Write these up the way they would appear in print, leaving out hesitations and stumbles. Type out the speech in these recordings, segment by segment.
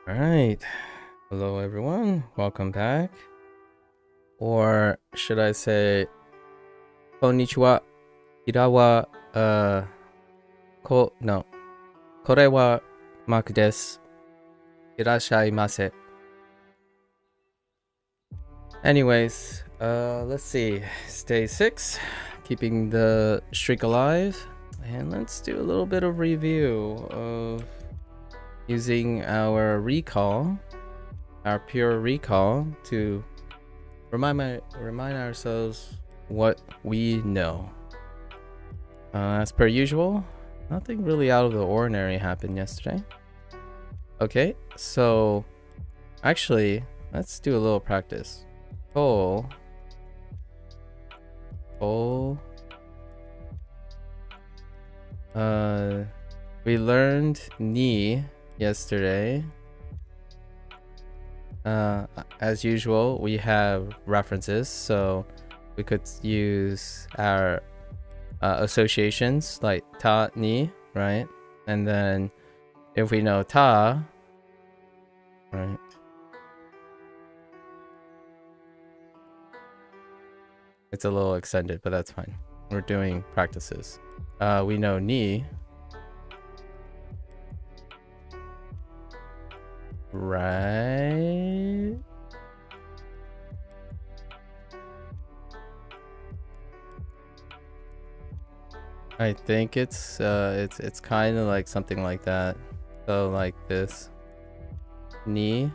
All right. Hello, everyone. Welcome back. Or should I say, konnichiwa. Hira wa, no. Kore wa Maku desu. Irashaimase. Anyways, let's see. Stay 6. Keeping the streak alive. And let's do a little bit of review of using our recall. Our pure recall to remind ourselves what we know. As per usual, nothing really out of the ordinary happened yesterday. Okay, so actually, let's do a little practice. Ko. We learned ni yesterday. As usual, we have references, so we could use our associations like ta ni, right? And then if we know ta, right? It's a little extended, but that's fine. We're doing practices. We know ni, right? I think it's kind of like something like that. So like this. Ni.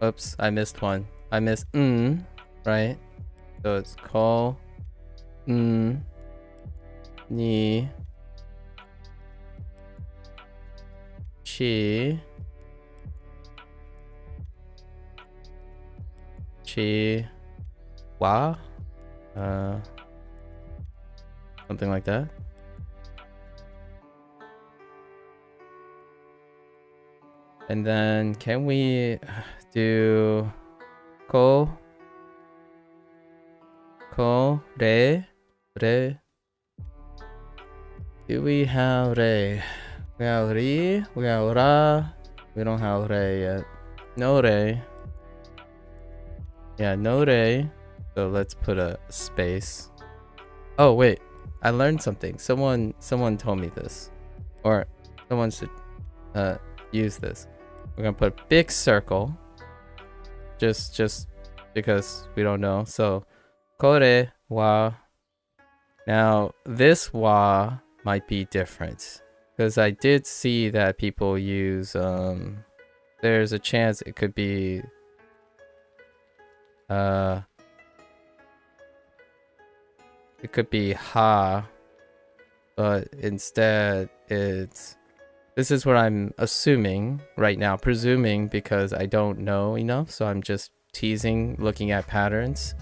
Oops, I missed one. I missed right? So it's ko, ni, chi, wa, something like that. And then can we do ko, re? Do we have re? We have ri, we have ra. We don't have re yet. No re. Yeah, no re. So let's put a space. Oh wait, I learned something. Someone told me this, or someone should use this. We're gonna put a big circle, just because we don't know. So kore wa. Now this wa might be different because I did see that people use there's a chance it could be it could be ha, but instead it's, this is what I'm assuming right now, presuming because I don't know enough, so I'm just teasing, looking at patterns.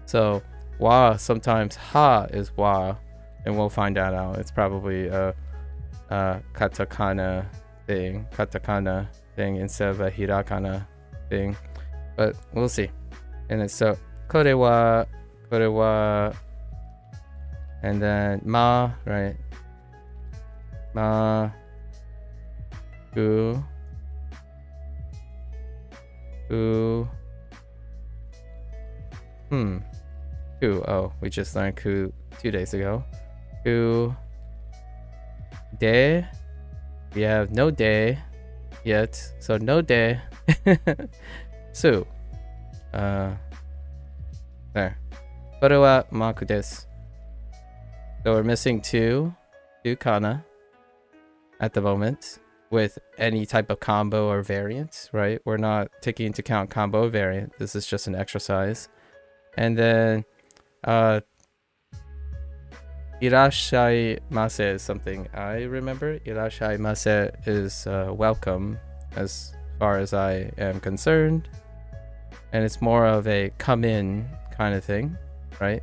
So wa, sometimes ha is wa, and we'll find that out. It's probably a katakana thing instead of a hirakana thing, but we'll see. And it's so kore wa, and then ma, right? Ma, ku, ku. Oh, we just learned ku 2 days ago. Ku, de. We have no de yet, so no de. So, there. Kore wa maku desu. So we're missing two kana at the moment with any type of combo or variant, right? We're not taking into account combo or variant. This is just an exercise. And then irashaimase is something I remember. Irashaimase is welcome as far as I am concerned. And it's more of a come in kind of thing, right?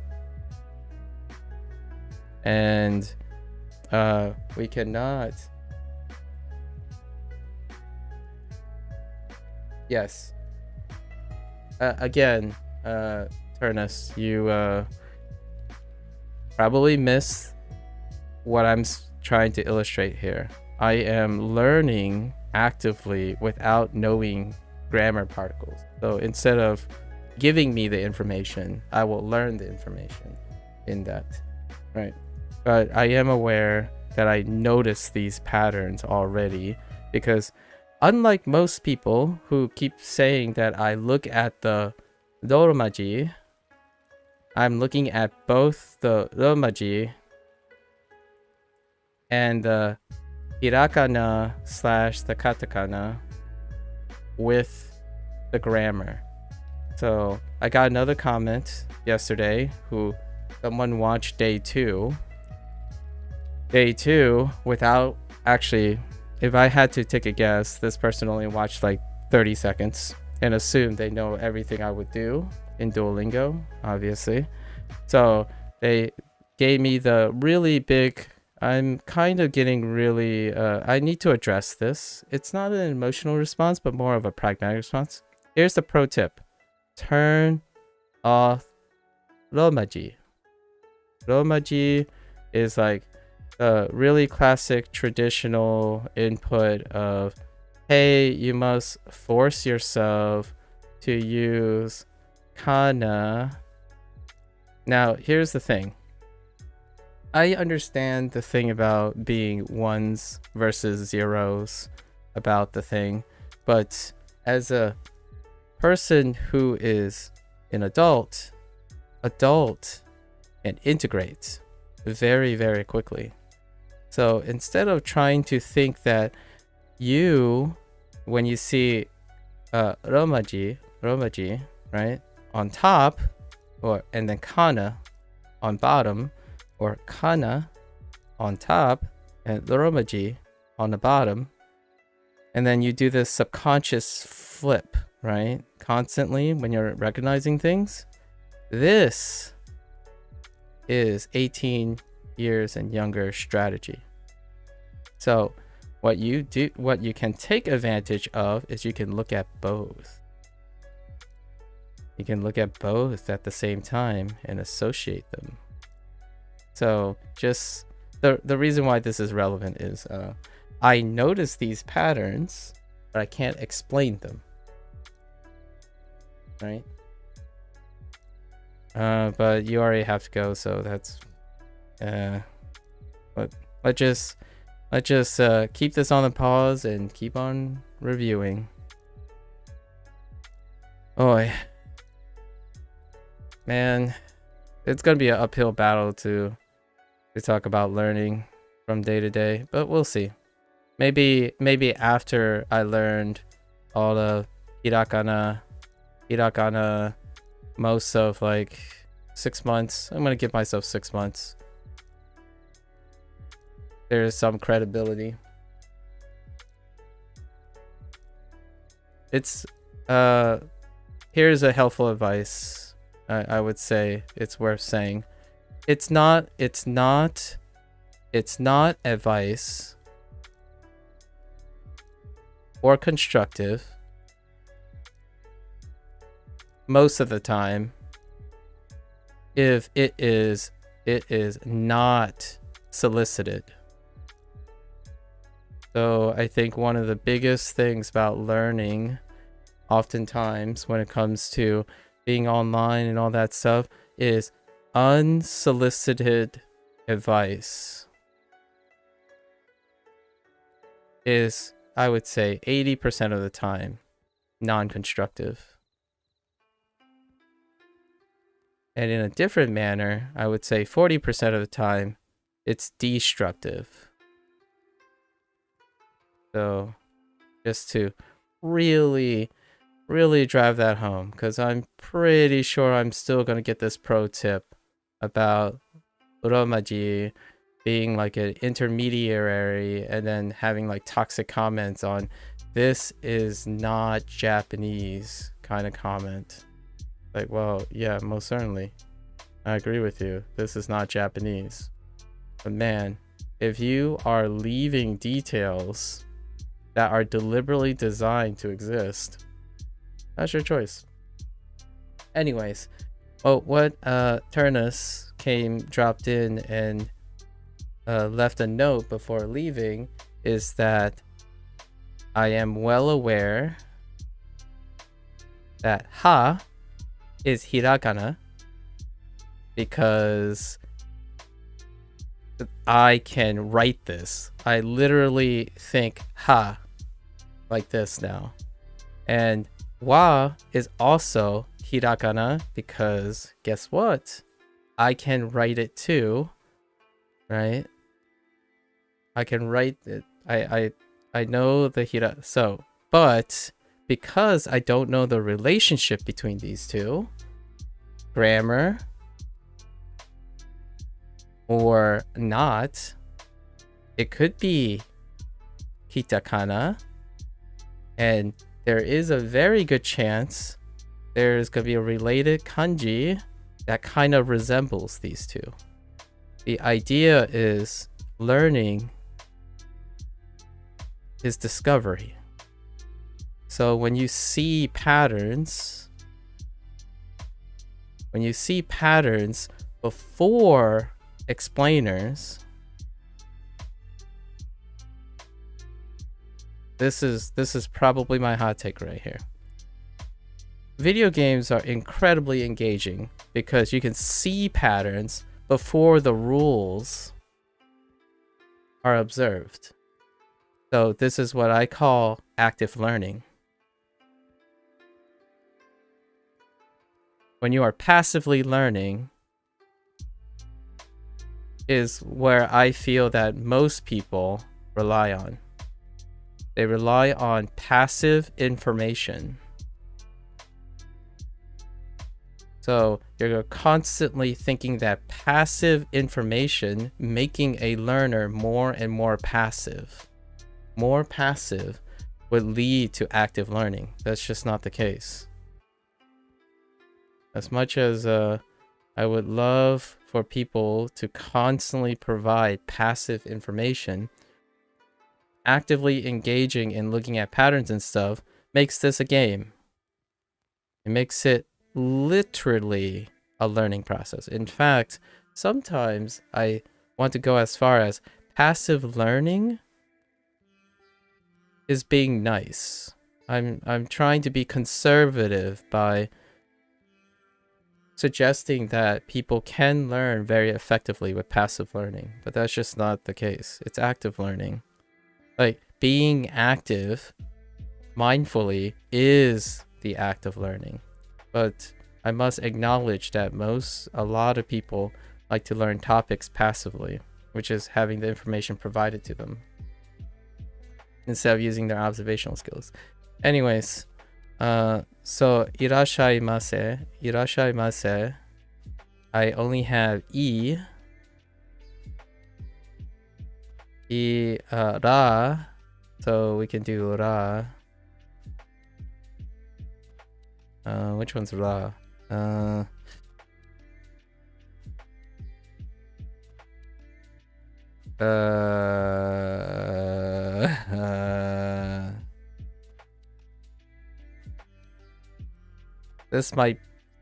And we cannot, yes, again, Turnus, you probably miss what I'm trying to illustrate here. I am learning actively without knowing grammar particles. So instead of giving me the information, I will learn the information in that, right? But I am aware that I notice these patterns already, because unlike most people who keep saying that I look at the romaji, I'm looking at both the romaji and the hirakana / the katakana with the grammar. So I got another comment yesterday who someone watched day two without actually, if I had to take a guess, this person only watched like 30 seconds and assumed they know everything I would do in Duolingo, obviously. So they gave me the really big, I'm kind of getting really, I need to address this. It's not an emotional response, but more of a pragmatic response. Here's the pro tip. Turn off romaji. Romaji is like a really classic traditional input of, hey, you must force yourself to use kana. Now, here's the thing. I understand the thing about being ones versus zeros about the thing, but as a person who is an adult and integrates very, very quickly. So instead of trying to think that you, when you see romaji, right, on top, and then kana on bottom, or kana on top and romaji on the bottom, and then you do this subconscious flip, right, constantly when you're recognizing things. This is 18 years and younger strategy. So what you can take advantage of is you can look at both. You can look at both at the same time and associate them. So just the reason why this is relevant is I notice these patterns, but I can't explain them, right? But you already have to go, so that's but let's just keep this on the pause and keep on reviewing. Oh man, it's gonna be an uphill battle to talk about learning from day to day, but we'll see. Maybe after I learned all the hirakana most of like 6 months, I'm gonna give myself 6 months. There's some credibility. It's here's a helpful advice. I would say it's worth saying. It's not advice or constructive most of the time if it is not solicited. So I think one of the biggest things about learning oftentimes when it comes to being online and all that stuff is unsolicited advice is, I would say, 80% of the time non-constructive. And in a different manner, I would say 40% of the time it's destructive. So just to really drive that home, because I'm pretty sure I'm still going to get this pro tip about romaji being like an intermediary and then having like toxic comments on this is not Japanese kind of comment. Like, well, yeah, most certainly. I agree with you. This is not Japanese. But man, if you are leaving details that are deliberately designed to exist, that's your choice. Anyways, what Turnus dropped in and left a note before leaving is that I am well aware that ha is hiragana because I can write this. I literally think ha like this now. And wa is also hiragana because guess what? I can write it too, right? I can write it. I know the hira. So, but because I don't know the relationship between these two, grammar or not, it could be hitakana, and there is a very good chance there's gonna be a related kanji that kind of resembles these two. The idea is learning is discovery. So when you see patterns, before explainers, this is probably my hot take right here. Video games are incredibly engaging because you can see patterns before the rules are observed. So this is what I call active learning. When you are passively learning is where I feel that most people rely on. They rely on passive information. So you're constantly thinking that passive information making a learner more and more passive. More passive would lead to active learning. That's just not the case. As much as I would love for people to constantly provide passive information, actively engaging in looking at patterns and stuff makes this a game. It makes it literally a learning process. In fact, sometimes I want to go as far as passive learning is being nice. I'm trying to be conservative by suggesting that people can learn very effectively with passive learning, but that's just not the case. It's active learning. Like, being active mindfully is the act of learning. But I must acknowledge that a lot of people like to learn topics passively, which is having the information provided to them instead of using their observational skills. Anyways, so irashaimase. I only have ra, so we can do ra. Which one's ra?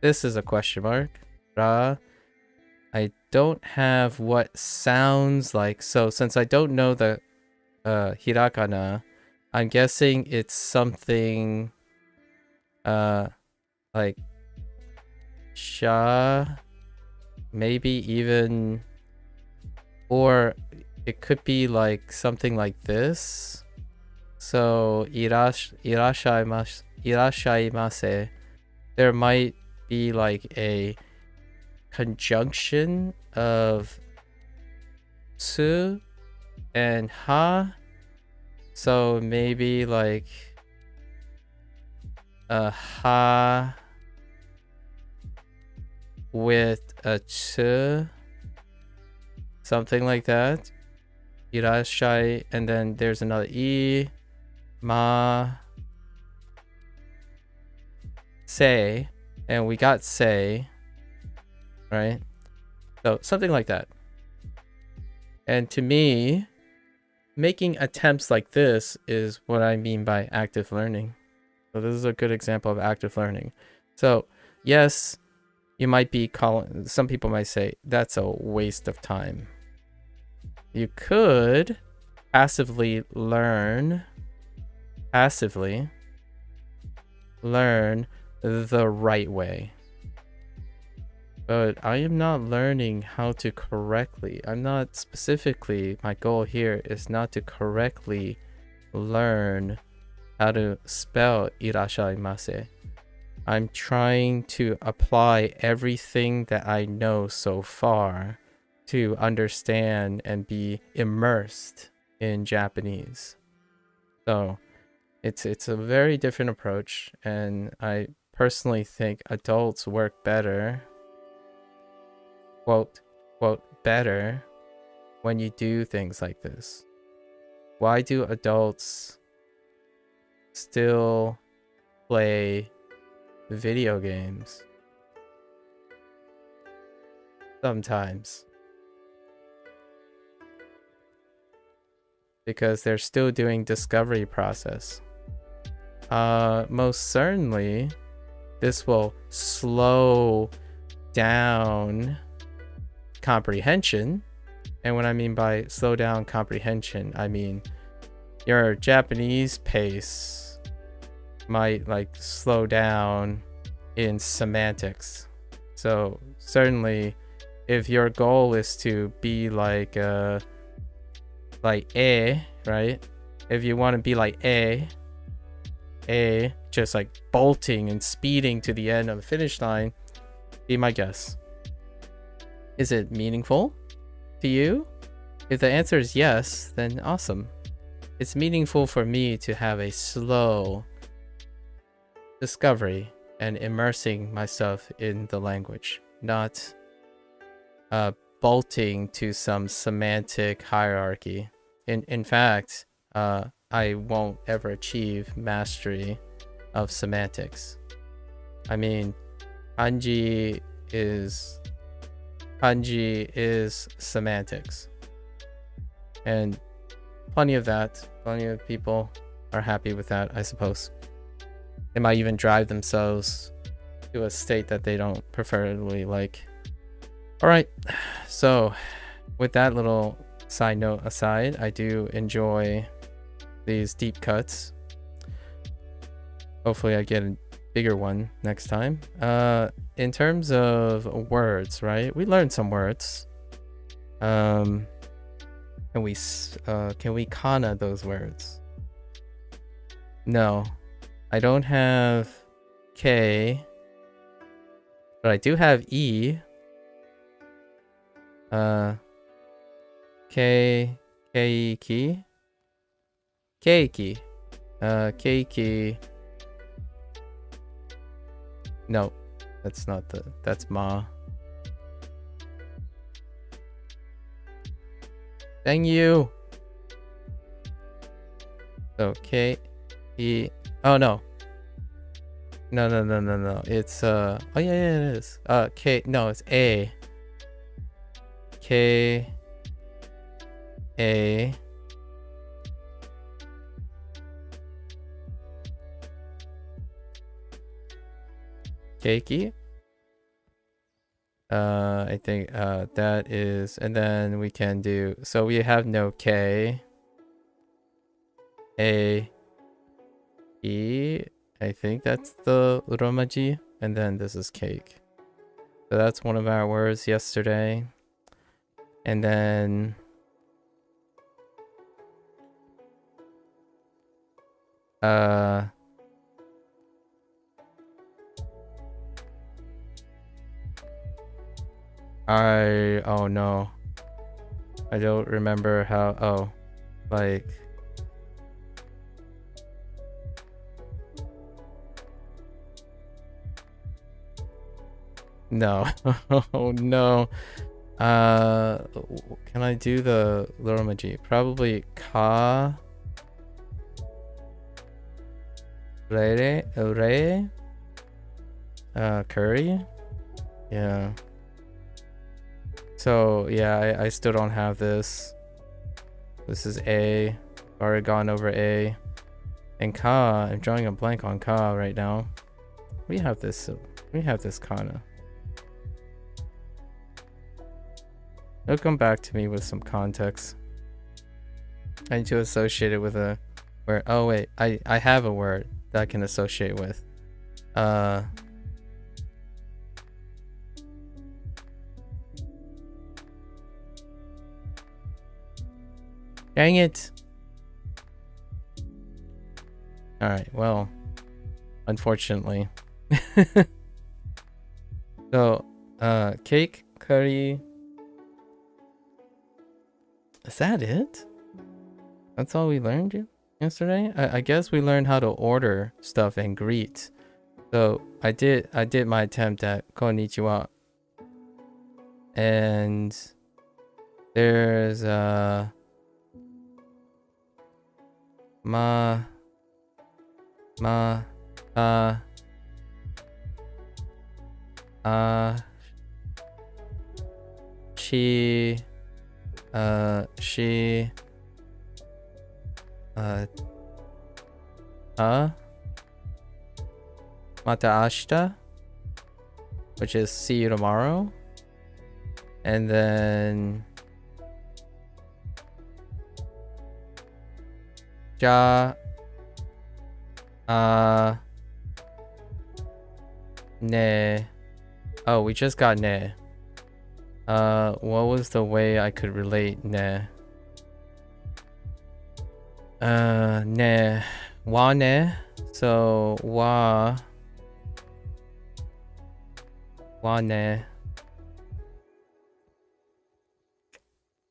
This is a question mark. Ra. I don't have what sounds like, so since I don't know the hiragana, I'm guessing it's something like sha, maybe even, or it could be like something like this. So irashaimase, there might be like a conjunction of tsu and ha, so maybe like a ha with a tsu, something like that. Irashai, and then there's another ma, say, and we got say, right? So something like that. And to me, making attempts like this is what I mean by active learning. So this is a good example of active learning. So yes, you might be calling, some people might say that's a waste of time. You could passively learn the right way. But I am not learning how to correctly. I'm not specifically, my goal here is not to correctly learn how to spell irashaimase. I'm trying to apply everything that I know so far to understand and be immersed in Japanese. So it's a very different approach, and I personally think adults work better, quote better, when you do things like this. Why do adults still play video games? Sometimes. Because they're still doing discovery process. Most certainly, this will slow down comprehension. And what I mean by slow down comprehension, I mean your Japanese pace might like slow down in semantics. So certainly, if your goal is to be like right? If you want to be like just like bolting and speeding to the end of the finish line, be my guest. Is it meaningful to you? If the answer is yes, then awesome. It's meaningful for me to have a slow discovery and immersing myself in the language, not bolting to some semantic hierarchy. In fact, I won't ever achieve mastery of semantics. I mean, kanji is semantics, and plenty of people are happy with that, I suppose. They might even drive themselves to a state that they don't preferably like. All right, so with that little side note aside, I do enjoy these deep cuts. Hopefully I get a bigger one next time. In terms of words, right? We learned some words. Can we kana those words? No, I don't have K, but I do have E. Keiki. Keiki. No, that's not that's ma. Dang you. So K, E. Oh no. No. It's oh yeah, it is. K. No, it's A. K. A. Keiki. I think that is, and then we can do, so we have no K. A. E. I think that's the romaji, and then this is cake. So that's one of our words yesterday. And then oh no, I don't remember how. Oh, like no. Oh no. Can I do the romaji? Probably ka. Re. Curry. Yeah. So yeah, I still don't have this. This is A. Already gone over A. And ka, I'm drawing a blank on ka right now. We have this kana. It'll come back to me with some context. I need to associate it with a word. Oh wait, I have a word that I can associate with. Dang it. Alright, well, unfortunately. So, cake, curry. Is that it? That's all we learned yesterday? I guess we learned how to order stuff and greet. So I did my attempt at konnichiwa. And there's she mata ashita, which is see you tomorrow. And then ja ne. Oh, we just got ne. What was the way I could relate ne? Ne. Wa ne. So wa ne.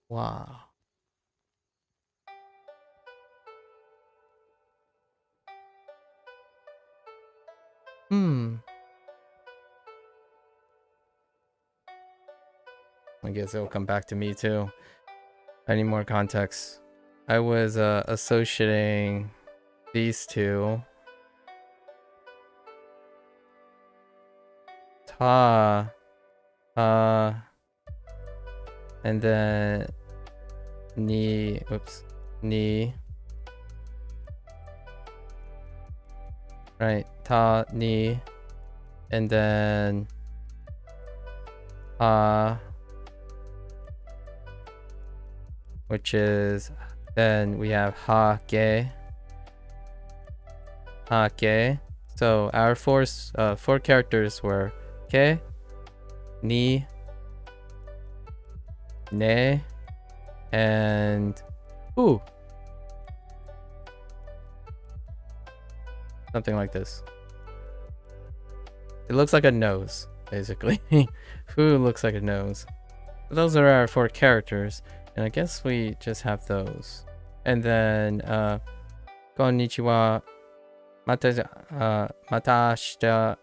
Wow. I guess it'll come back to me too. I need more context. I was associating these two. Ta. And then ni. Oops. Ni. Right. Ta, ni. And then which is, then we have ha ge. Ha ge. So our four characters were ke, ni, ne, and ooh. Something like this. It looks like a nose, basically. Fu looks like a nose. Those are our four characters, and I guess we just have those. And then konnichiwa, mata ashita.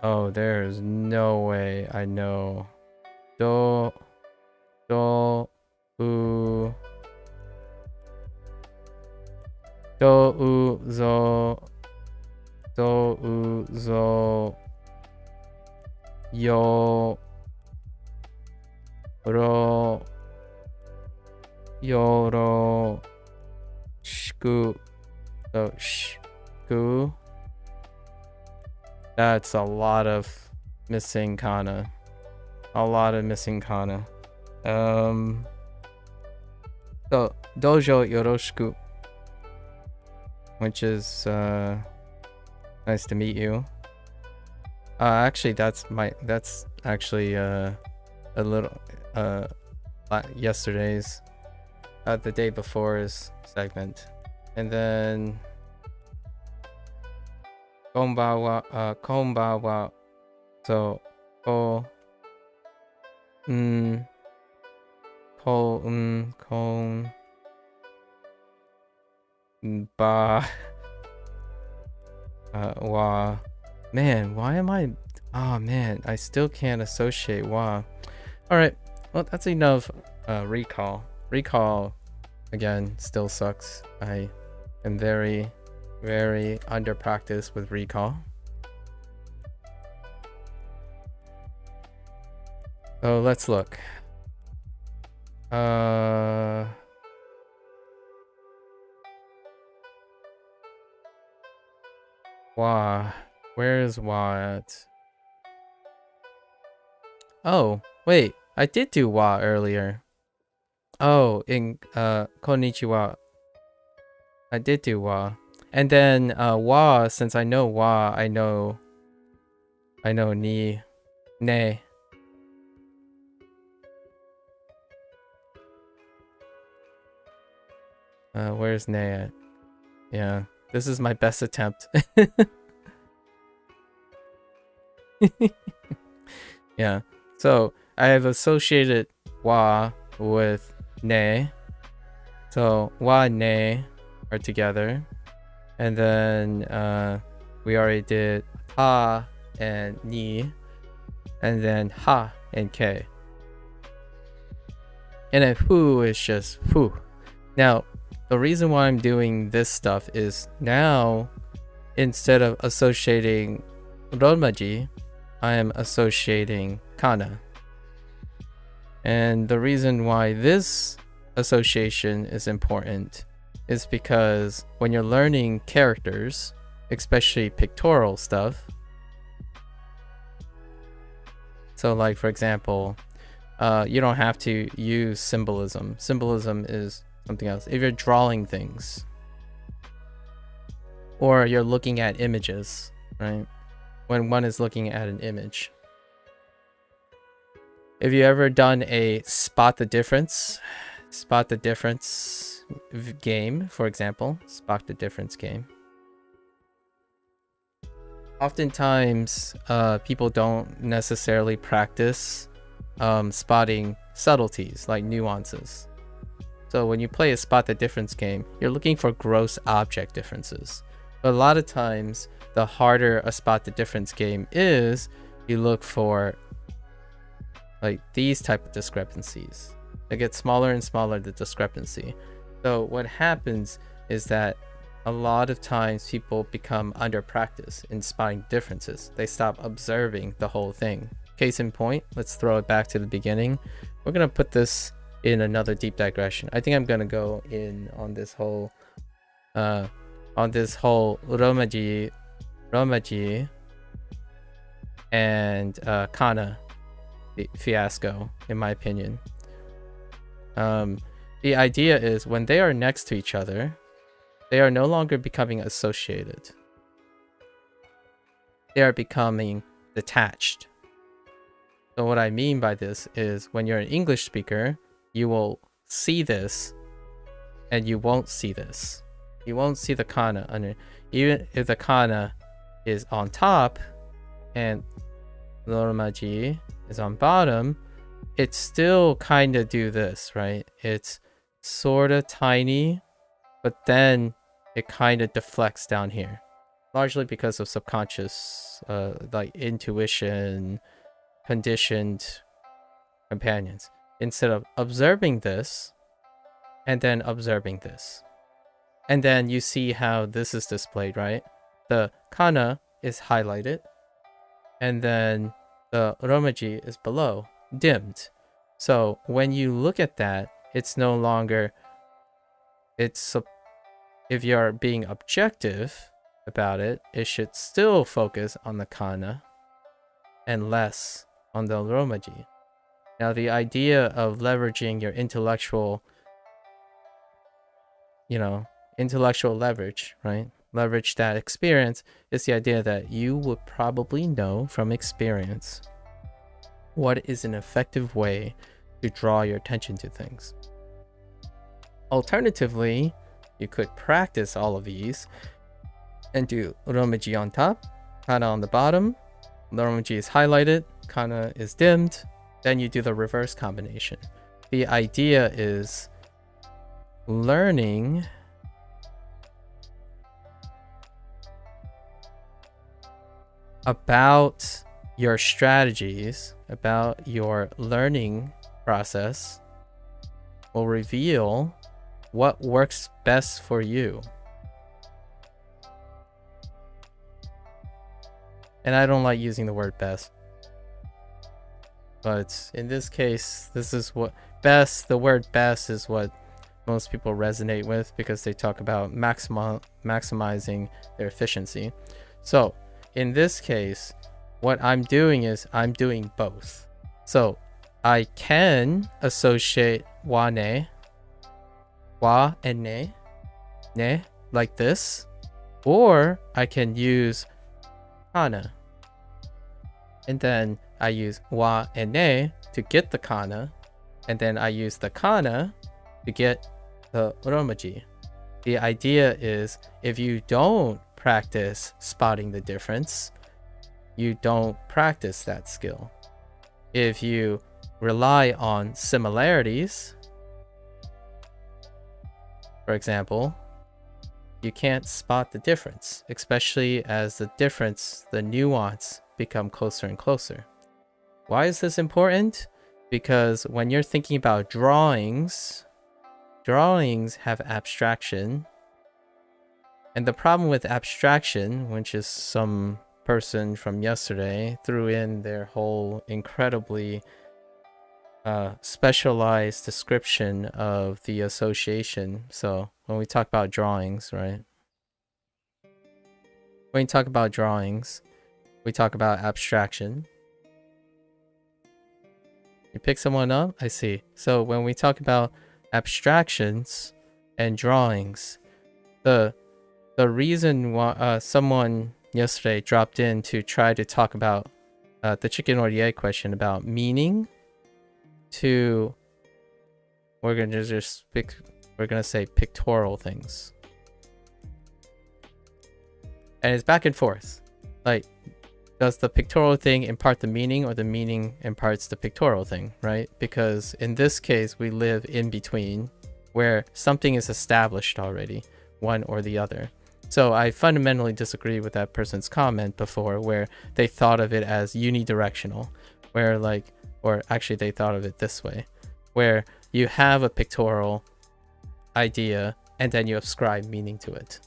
Oh, there's no way I know. Do u zo yo ro yoro shku. So shku. That's a lot of missing kana. A lot of missing kana. So dojo yoroshiku, which is nice to meet you. Actually that's actually a little yesterday's the day before's segment. And then konbawa, so kon ba wa. Man, why am I? Oh man, I still can't associate wa. All right, well that's enough. Recall again still sucks. I am very under practice with recall. So let's look. Wa. Where is wa at? Oh, wait. I did do wa earlier. Oh, in konnichiwa, I did do wa. And then wa, since I know wa, I know ni, ne. Where's ne at? Yeah, this is my best attempt. Yeah, so I have associated wa with ne. So wa and ne are together. And then we already did ha and ni. And then ha and k. And then fu is just fu. Now, the reason why I'm doing this stuff is now, instead of associating Ronmaji, I am associating kana. And the reason why this association is important is because when you're learning characters, especially pictorial stuff, so like for example, you don't have to use symbolism. Symbolism is something else. If you're drawing things or you're looking at images, right? When one is looking at an image. If you ever done a spot the difference game, for example, spot the difference game. Oftentimes, people don't necessarily practice spotting subtleties like nuances. So when you play a spot the difference game, you're looking for gross object differences. But a lot of times, the harder a spot the difference game is, you look for like these type of discrepancies. They get smaller and smaller, the discrepancy. So what happens is that a lot of times people become under practice in spotting differences. They stop observing the whole thing. Case in point, let's throw it back to the beginning. We're gonna put this in another deep digression. I think I'm gonna go in on this whole Romaji and kana fiasco, in my opinion. The idea is when they are next to each other, they are no longer becoming associated. They are becoming detached. So what I mean by this is when you're an English speaker, you will see this and you won't see this. You won't see the kana under, even if the kana is on top and the romaji is on bottom, it still kind of do this, right? It's sort of tiny, but then it kind of deflects down here, largely because of subconscious, like intuition, conditioned companions. Instead of observing this and then observing this, and then you see how this is displayed, right? The kana is highlighted, and then the romaji is below, dimmed. So when you look at that, it's no longer, it's, if you're being objective about it, it should still focus on the kana and less on the romaji. Now the idea of leveraging your intellectual, intellectual leverage, right? Leverage that experience is the idea that you would probably know from experience what is an effective way to draw your attention to things. Alternatively, you could practice all of these and do romaji on top, kana on the bottom, romaji is highlighted, kana is dimmed, then you do the reverse combination. The idea is learning about your strategies, about your learning process will reveal what works best for you. And I don't like using the word best, but in this case, this is what best, the word best is what most people resonate with because they talk about maximizing their efficiency. So in this case, what I'm doing is I'm doing both. So I can associate wa and ne, like this, or I can use kana. And then I use wa and ne to get the kana, and then I use the kana to get the romaji. The idea is if you don't practice spotting the difference, you don't practice that skill. If you rely on similarities, for example, you can't spot the difference, especially as the nuance become closer and closer. Why is this important? Because when you're thinking about drawings have abstraction. And the problem with abstraction, which is some person from yesterday threw in their whole incredibly specialized description of the association. So when we talk about drawings, right? When you talk about drawings, we talk about abstraction. You pick someone up? I see. So when we talk about abstractions and drawings, the reason why someone yesterday dropped in to try to talk about the chicken or the egg question about meaning to, we're gonna say pictorial things. And it's back and forth. Like, does the pictorial thing impart the meaning, or the meaning imparts the pictorial thing, right? Because in this case, we live in between, where something is established already, one or the other. So I fundamentally disagree with that person's comment before, where they thought of it as unidirectional, where like, or actually they thought of it this way, where you have a pictorial idea and then you ascribe meaning to it.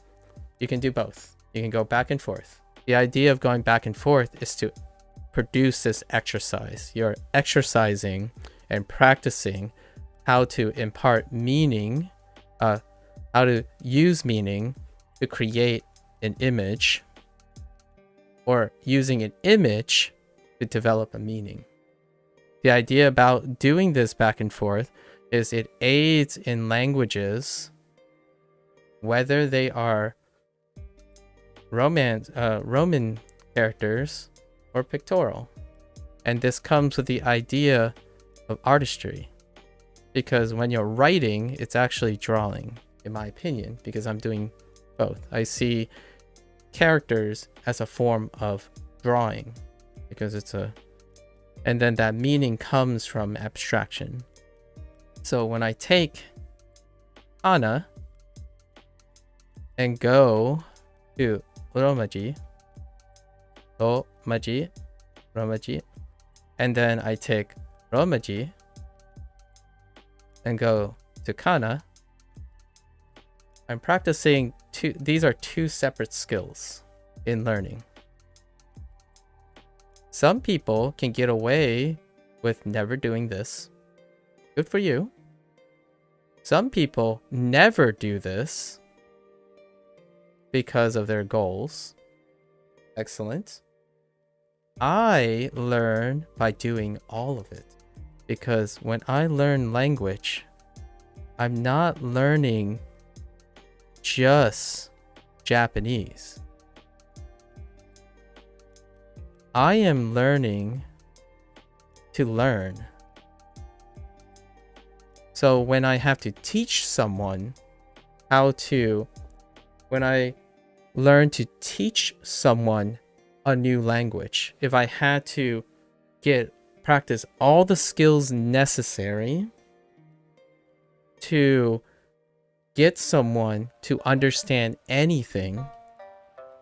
You can do both. You can go back and forth. The idea of going back and forth is to produce this exercise. You're exercising and practicing how to impart meaning, how to use meaning to create an image, or using an image to develop a meaning. The idea about doing this back and forth is it aids in languages, whether they are Roman characters or pictorial. And this comes with the idea of artistry, because when you're writing, it's actually drawing, in my opinion, because I'm doing both. I see characters as a form of drawing, because it's and then that meaning comes from abstraction. So when I take kana and go to romaji, romaji, and then I take romaji and go to kana, I'm practicing these are two separate skills in learning. Some people can get away with never doing this. Good for you. Some people never do this because of their goals. Excellent. I learn by doing all of it, because when I learn language, I'm not learning just Japanese. I am learning to learn. So when I have to teach someone when I learn to teach someone a new language, if I had to practice all the skills necessary to get someone to understand anything,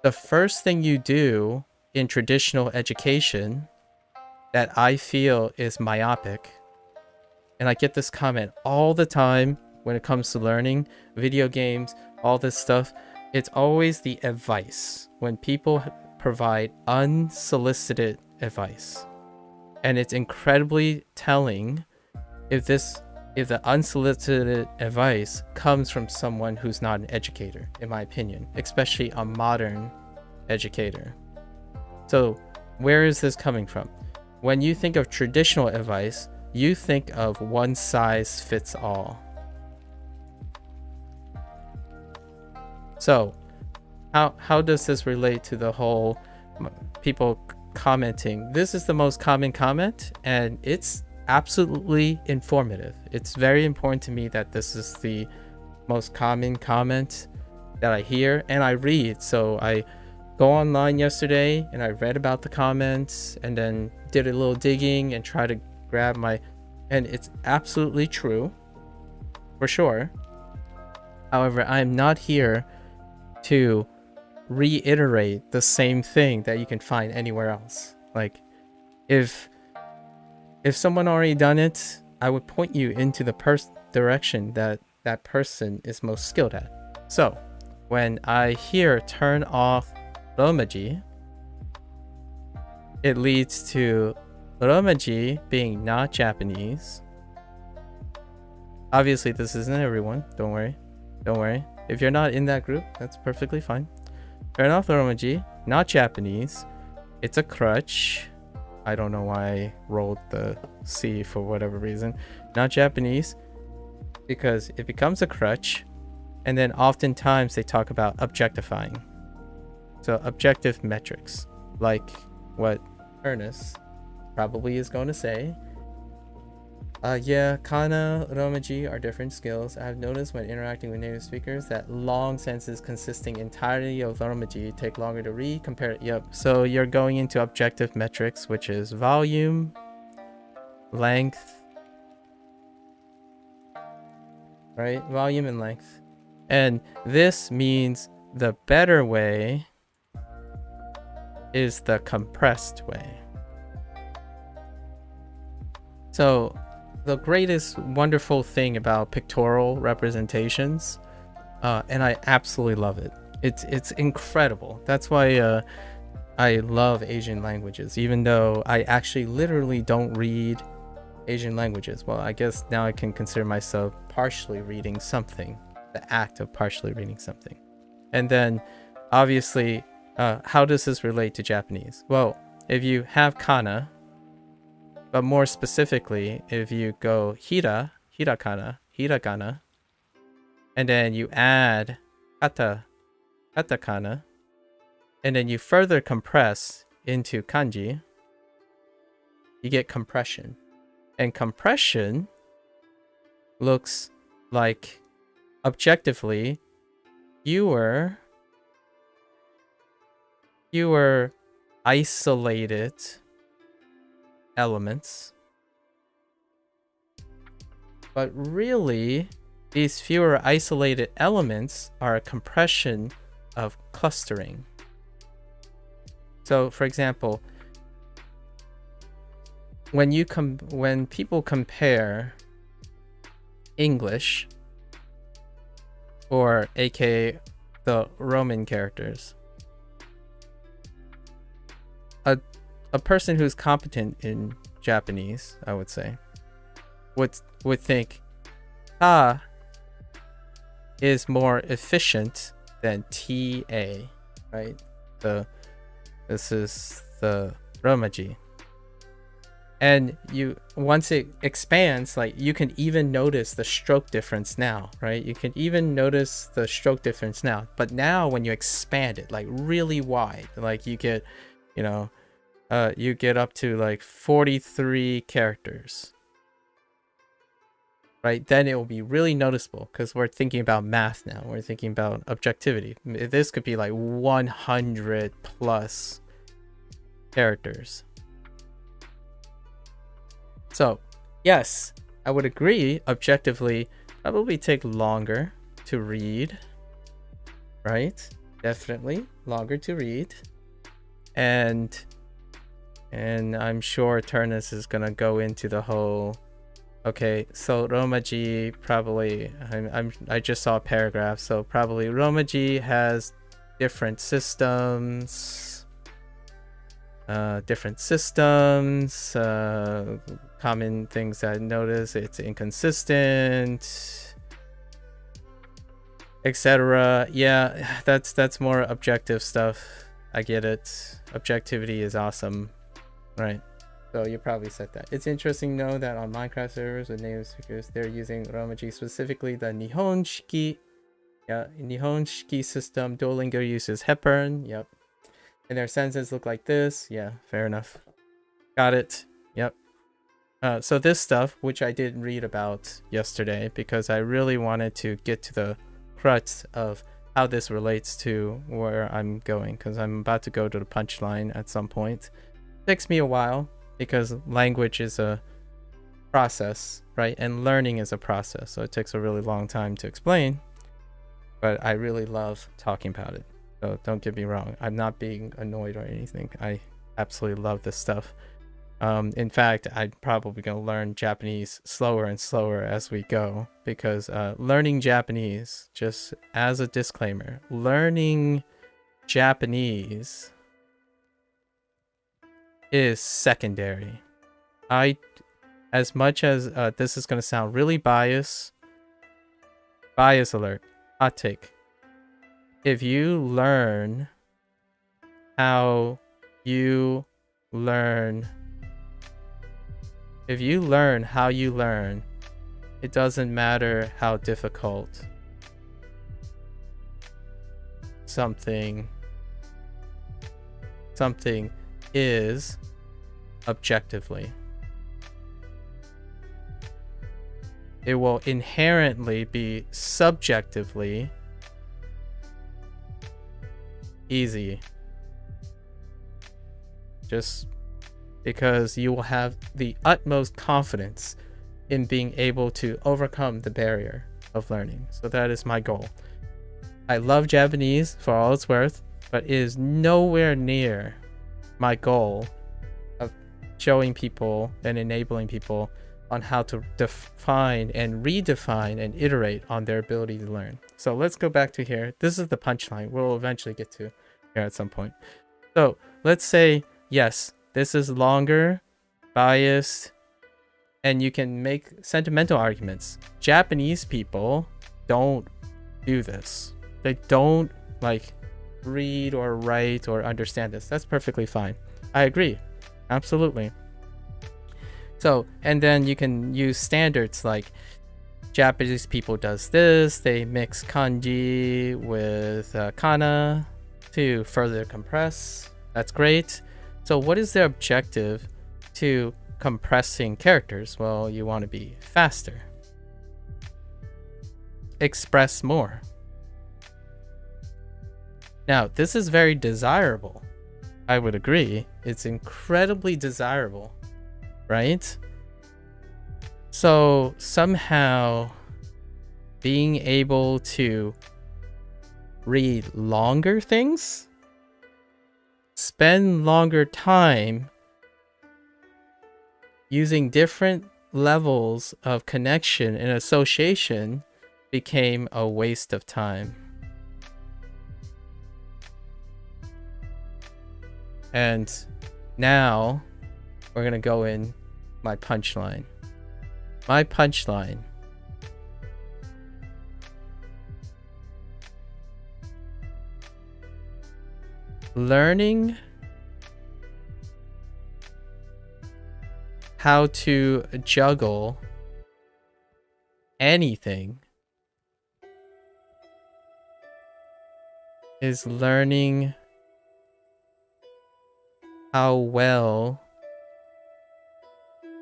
the first thing you do in traditional education that I feel is myopic, and I get this comment all the time when it comes to learning, video games, all this stuff, it's always the advice. When people provide unsolicited advice. And it's incredibly telling if the unsolicited advice comes from someone who's not an educator, in my opinion, especially a modern educator. So where is this coming from? When you think of traditional advice, you think of one size fits all. So how does this relate to the whole people commenting? This is the most common comment, and it's absolutely informative. It's very important to me that this is the most common comment that I hear and I read. So I go online yesterday and I read about the comments and then did a little digging and try to grab and it's absolutely true for sure. However, I'm not here to reiterate the same thing that you can find anywhere else. Like if someone already done it, I would point you into the direction that that person is most skilled at. So when I hear turn off romaji, it leads to romaji being not Japanese. Obviously this isn't everyone, don't worry. If you're not in that group, that's perfectly fine. Turn off the romaji, not Japanese. It's a crutch. I don't know why I rolled the C for whatever reason. Not Japanese, because it becomes a crutch, and then oftentimes they talk about objectifying. So objective metrics, like what Ernest probably is going to say. Yeah, kana, romaji are different skills. I've noticed when interacting with native speakers that long sentences consisting entirely of romaji take longer to read compared. Yep. So you're going into objective metrics, which is volume, length, right? Volume and length. And this means the better way is the compressed way. So the greatest wonderful thing about pictorial representations, and I absolutely love it. It's incredible. That's why I love Asian languages, even though I actually literally don't read Asian languages. Well, I guess now I can consider myself partially reading something, the act of partially reading something. And then obviously, how does this relate to Japanese? Well, if you have kana, but more specifically, if you go hirakana, and then you add katakana, and then you further compress into kanji, you get compression. And compression looks like objectively fewer isolated elements, but really these fewer isolated elements are a compression of clustering. So for example, when people compare English, or aka the Roman characters, a person who's competent in Japanese, I would say, would think ta is more efficient than ta, right? This is the romaji. And once it expands, like you can even notice the stroke difference now, right? You can even notice the stroke difference now. But now when you expand it like really wide, like you get, you get up to like 43 characters, right? Then it will be really noticeable because we're thinking about math now. We're thinking about objectivity. This could be like 100 plus characters. So yes, I would agree, objectively probably take longer to read, right? Definitely longer to read. And I'm sure Turnus is gonna go into the whole, okay, so romaji probably, I just saw a paragraph, so probably romaji has different systems, common things I notice, it's inconsistent, etc. Yeah, that's more objective stuff. I get it. Objectivity is awesome, right? So you probably said that. It's interesting to know that on Minecraft servers with native speakers, they're using Romaji, specifically the Nihonshiki. Yeah, Nihonshiki system. Duolingo uses Hepburn. Yep. And their sentences look like this. Yeah, fair enough. Got it. Yep. So this stuff, which I did read about yesterday, because I really wanted to get to the crux of how this relates to where I'm going, because I'm about to go to the punchline at some point. It takes me a while, because language is a process, right? And learning is a process, so it takes a really long time to explain. But I really love talking about it. So don't get me wrong. I'm not being annoyed or anything. I absolutely love this stuff. In fact, I'm probably going to learn Japanese slower and slower as we go, because learning Japanese, just as a disclaimer, learning Japanese is secondary. As much as this is going to sound really biased alert, hot take. If you learn how you learn, it doesn't matter how difficult something is objectively. It will inherently be subjectively easy. Just because you will have the utmost confidence in being able to overcome the barrier of learning. So that is my goal. I love Japanese for all it's worth, but it is nowhere near my goal of showing people and enabling people on how to define and redefine and iterate on their ability to learn. So let's go back to here. This is the punchline we'll eventually get to here at some point. So let's say, yes, this is longer, biased, and you can make sentimental arguments. Japanese people don't do this. They don't like read or write or understand this. That's perfectly fine. I agree. Absolutely. So, and then you can use standards like Japanese people does this. They mix kanji with kana to further compress. That's great. So what is their objective to compressing characters? Well, you want to be faster. Express more. Now, this is very desirable. I would agree. It's incredibly desirable, right? So somehow being able to read longer things, spend longer time using different levels of connection and association became a waste of time. And now we're going to go in my punchline. My punchline. Learning how to juggle anything is learning how well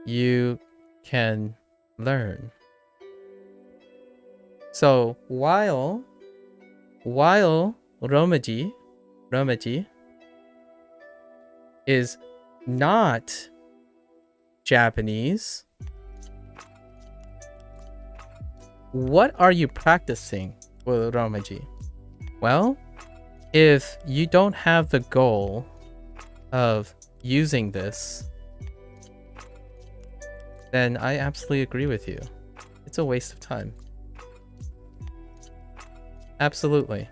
you can learn. So while Romaji is not Japanese, what are you practicing with Romaji? Well, if you don't have the goal of using this, then I absolutely agree with you. It's a waste of time. Absolutely.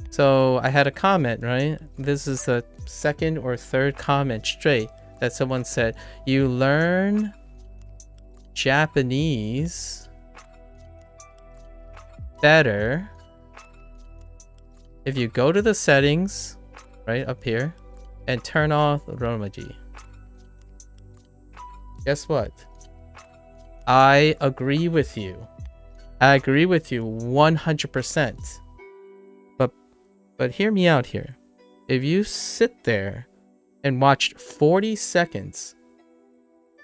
So I had a comment, right? This is the second or third comment straight that someone said, you learn Japanese better if you go to the settings right up here and turn off Romaji. guess what? I agree with you. I agree with you 100%. But hear me out here. If you sit there and watched 40 seconds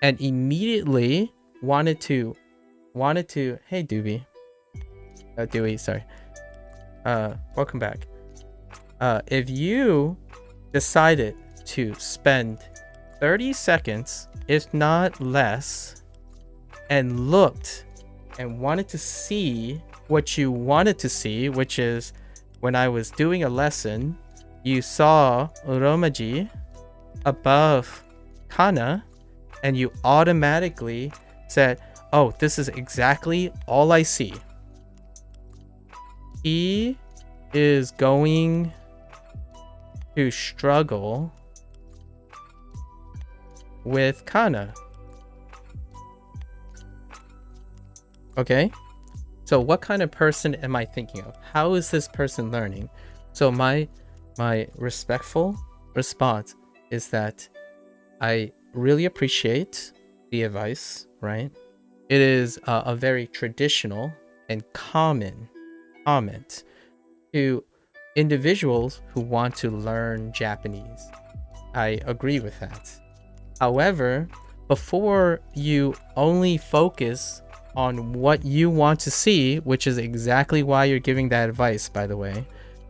and immediately wanted to, hey Dewey, Dewey, sorry. Welcome back. If you decided to spend 30 seconds, if not less, and looked and wanted to see what you wanted to see, which is when I was doing a lesson, you saw Uromaji above Kana, and you automatically said, oh, this is exactly all I see. He is going to struggle with Kana. Okay? So what kind of person am I thinking of? How is this person learning? So my respectful response is that I really appreciate the advice, right? It is a very traditional and common comment to individuals who want to learn Japanese. I agree with that. However, before you only focus on what you want to see, which is exactly why you're giving that advice, by the way,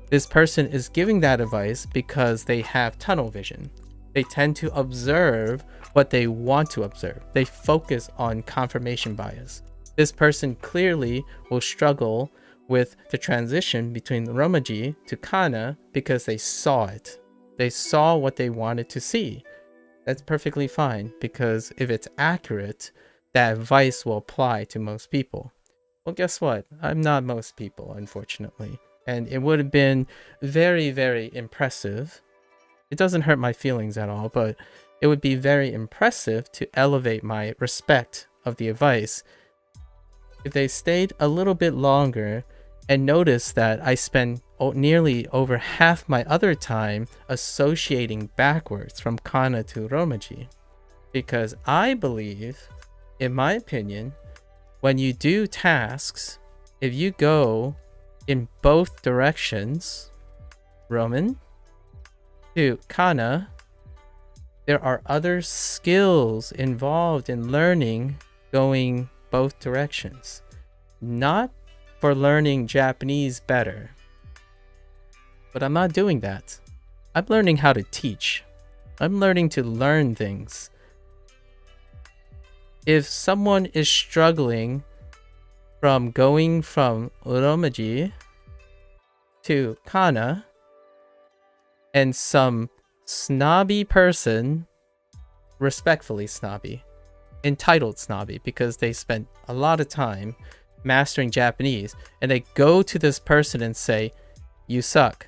this person is giving that advice because they have tunnel vision. They tend to observe what they want to observe. They focus on confirmation bias. This person clearly will struggle with the transition between Romaji to Kana because they saw it. They saw what they wanted to see. That's perfectly fine, because if it's accurate, that advice will apply to most people. Well, guess what? I'm not most people, unfortunately. And it would have been very, very impressive. It doesn't hurt my feelings at all, but it would be very impressive to elevate my respect of the advice if they stayed a little bit longer and noticed that I spend nearly over half my other time associating backwards from Kana to Romaji. Because I believe, in my opinion, when you do tasks, if you go in both directions, Roman to Kana, there are other skills involved in learning going both directions. Not for learning Japanese better. But I'm not doing that. I'm learning how to teach. I'm learning to learn things. If someone is struggling from going from Uromaji to Kana, and some snobby person, respectfully snobby, entitled snobby, because they spent a lot of time mastering Japanese, and they go to this person and say, you suck.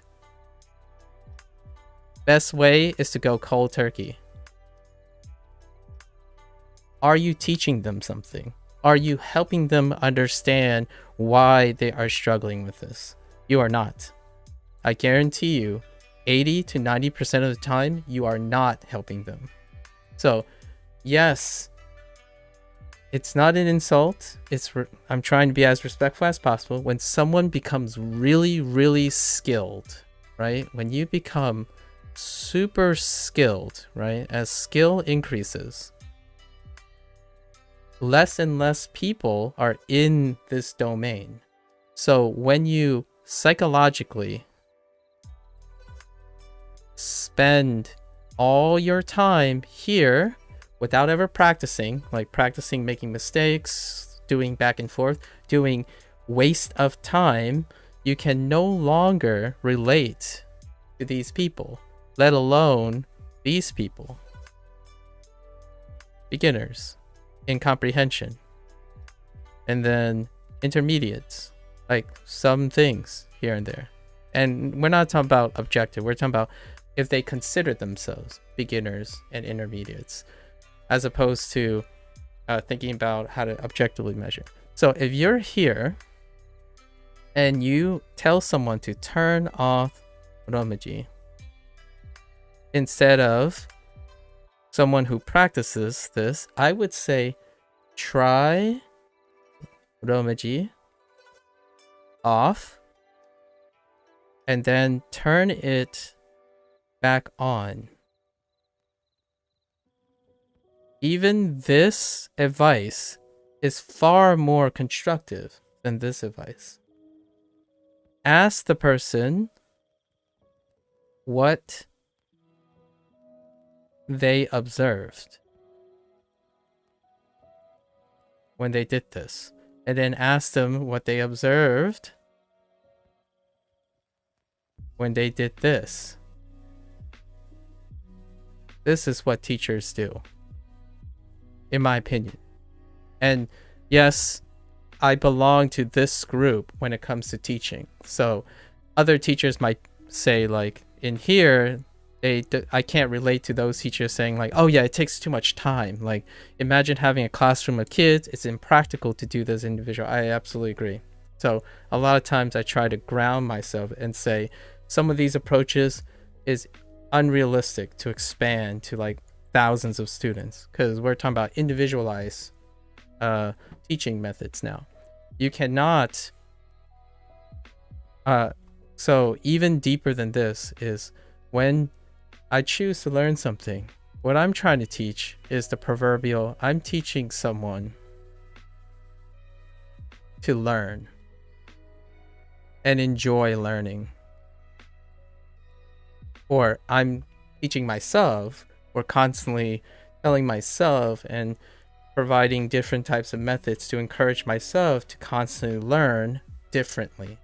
Best way is to go cold turkey. Are you teaching them something? Are you helping them understand why they are struggling with this? You are not. I guarantee you, 80 to 90% of the time, you are not helping them. So, yes, it's not an insult. I'm trying to be as respectful as possible. When someone becomes really, really skilled, right? When you become super skilled, right? As skill increases, less and less people are in this domain. So when you psychologically spend all your time here without ever practicing, like practicing making mistakes, doing back and forth, doing waste of time, you can no longer relate to these people, let alone these people. Beginners in comprehension, and then intermediates, like some things here and there. And we're not talking about objective, we're talking about if they consider themselves beginners and intermediates, as opposed to thinking about how to objectively measure. So if you're here and you tell someone to turn off Romaji instead of someone who practices this, I would say try romaji off and then turn it back on. Even this advice is far more constructive than this advice. Ask the person what they observed when they did this, and then ask them what they observed when they did this. This is what teachers do, in my opinion. And yes, I belong to this group when it comes to teaching. So other teachers might say, like, in here, I can't relate to those teachers saying, like, oh yeah, it takes too much time. Like, imagine having a classroom of kids. It's impractical to do this individual. I absolutely agree. So a lot of times I try to ground myself and say some of these approaches is unrealistic to expand to like thousands of students, because we're talking about individualized teaching methods now. You cannot so even deeper than this is when I choose to learn something, what I'm trying to teach is the proverbial, I'm teaching someone to learn and enjoy learning. Or I'm teaching myself, or constantly telling myself and providing different types of methods to encourage myself to constantly learn differently.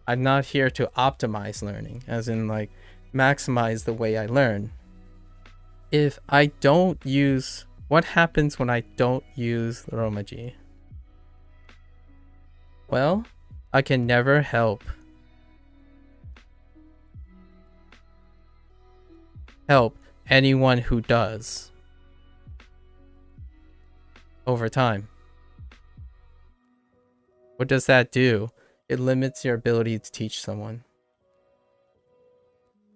I'm not here to optimize learning, as in like maximize the way I learn. If I don't use, what happens when I don't use Romaji? Well, I can never help anyone who does over time. What does that do? It limits your ability to teach someone.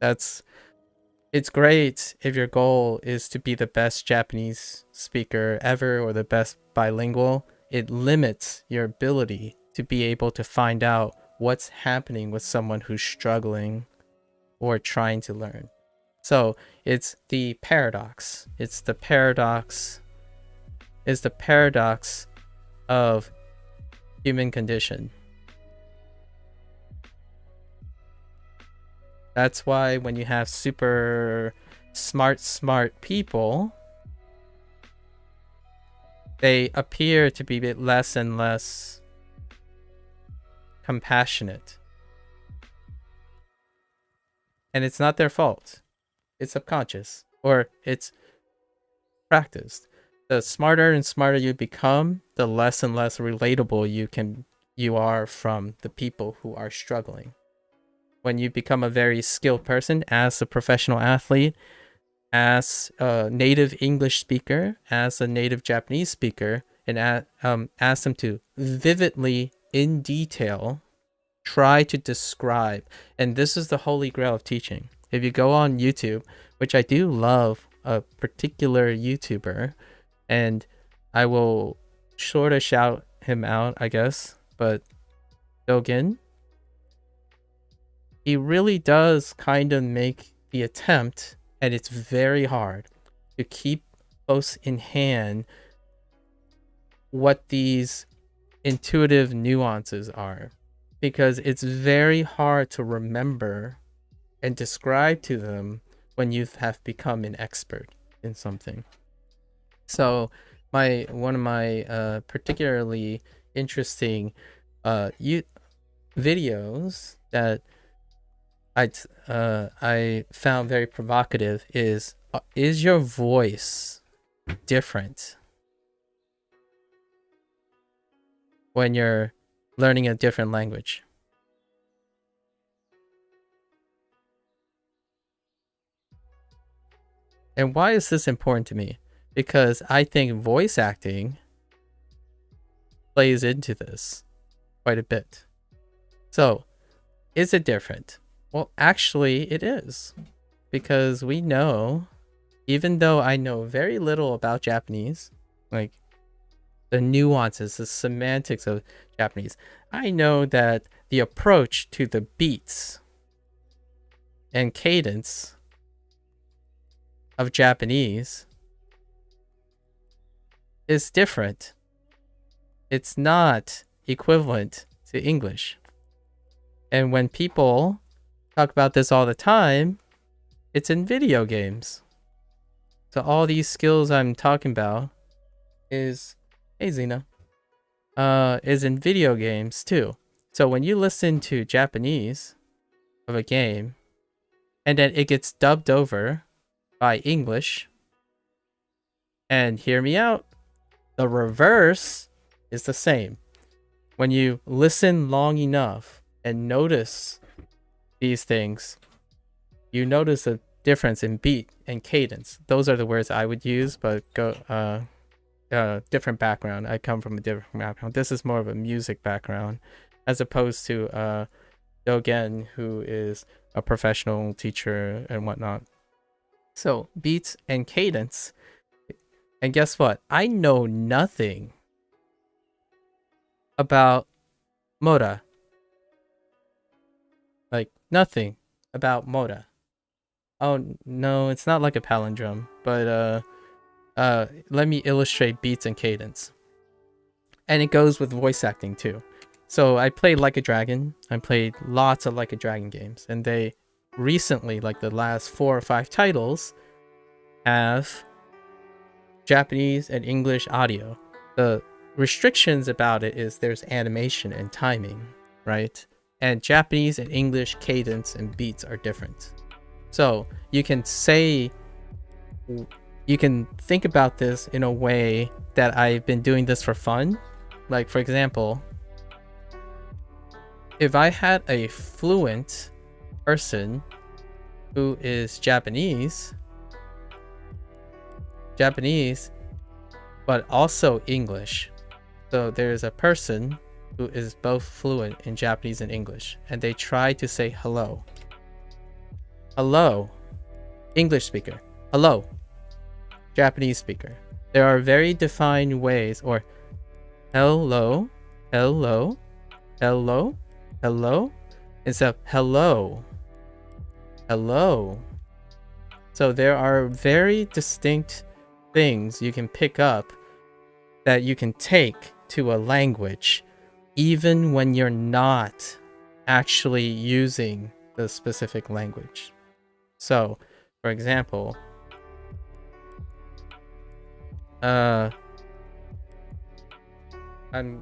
It's great if your goal is to be the best Japanese speaker ever or the best bilingual. It limits your ability to be able to find out what's happening with someone who's struggling or trying to learn. So it's the paradox. It's the paradox of human condition. That's why when you have super smart people, they appear to be a bit less and less compassionate. And it's not their fault. It's subconscious, or it's practiced. The smarter and smarter you become, the less and less relatable you are from the people who are struggling. When you become a very skilled person, as a professional athlete, as a native English speaker, as a native Japanese speaker, and ask them to vividly, in detail, try to describe. And this is the holy grail of teaching. If you go on YouTube, which I do love a particular YouTuber, and I will sort of shout him out, I guess, but Dogen, he really does kind of make the attempt, and it's very hard to keep close in hand what these intuitive nuances are, because it's very hard to remember and describe to them when you have become an expert in something. So one of my particularly interesting videos that I found very provocative is your voice different when you're learning a different language? And why is this important to me? Because I think voice acting plays into this quite a bit. So, is it different? Well, actually, it is. Because we know even though I know very little about Japanese, like the nuances, the semantics of Japanese, I know that the approach to the beats and cadence of Japanese is different. It's not equivalent to English. And when people talk about this all the time, it's in video games. So all these skills I'm talking about is, hey Xena, is in video games too. So when you listen to Japanese of a game, and then it gets dubbed over by English, and hear me out, the reverse is the same. When you listen long enough and notice these things, you notice a difference in beat and cadence. Those are the words I would use, but different background. I come from a different background. This is more of a music background, as opposed to Dogen, who is a professional teacher and whatnot. So beats and cadence. And guess what? I know nothing about Moda. Like, nothing about Moda. Oh, no, it's not like a palindrome, but let me illustrate beats and cadence. And it goes with voice acting too. So I played Like a Dragon. I played lots of Like a Dragon games, and they recently, like the last 4 or 5 titles, have Japanese and English audio. The restrictions about it is there's animation and timing, right? And Japanese and English cadence and beats are different. So you can think about this in a way that I've been doing this for fun. Like, for example, if I had a fluent person who is Japanese, but also English. So there's a person who is both fluent in Japanese and English, and they try to say hello. Hello, English speaker. Hello, Japanese speaker. There are very defined ways, or hello, hello, hello, hello, instead of hello, hello. So there are very distinct things you can pick up that you can take to a language, even when you're not actually using the specific language. So, for example, I'm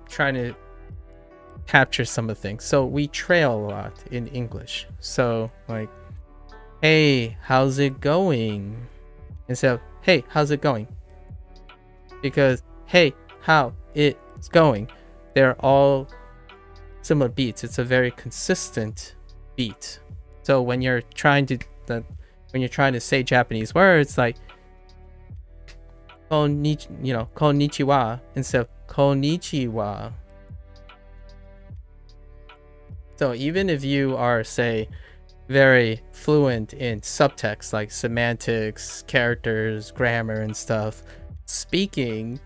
trying to capture some of the things. So we trail a lot in English. So like, hey, how's it going? Instead of, hey, how's it going? Because, hey, how it's going, they're all similar beats. It's a very consistent beat. So when you're trying to say Japanese words like konnichiwa instead of konnichiwa. So even if you are, say, very fluent in subtext like semantics, characters, grammar, and stuff, speaking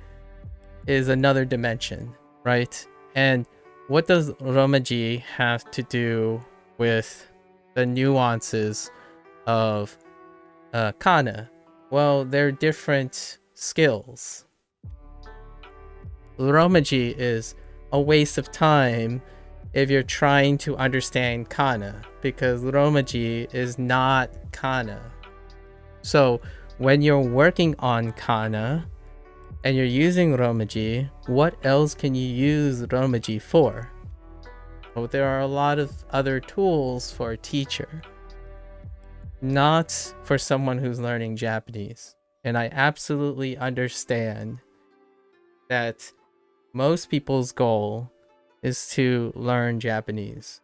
is another dimension, right? And what does Romaji have to do with the nuances of kana? Well, they're different skills. Romaji is a waste of time if you're trying to understand kana, because Romaji is not kana. So when you're working on kana and you're using Romaji, what else can you use Romaji for? Well, there are a lot of other tools for a teacher, not for someone who's learning Japanese. And I absolutely understand that most people's goal is to learn Japanese.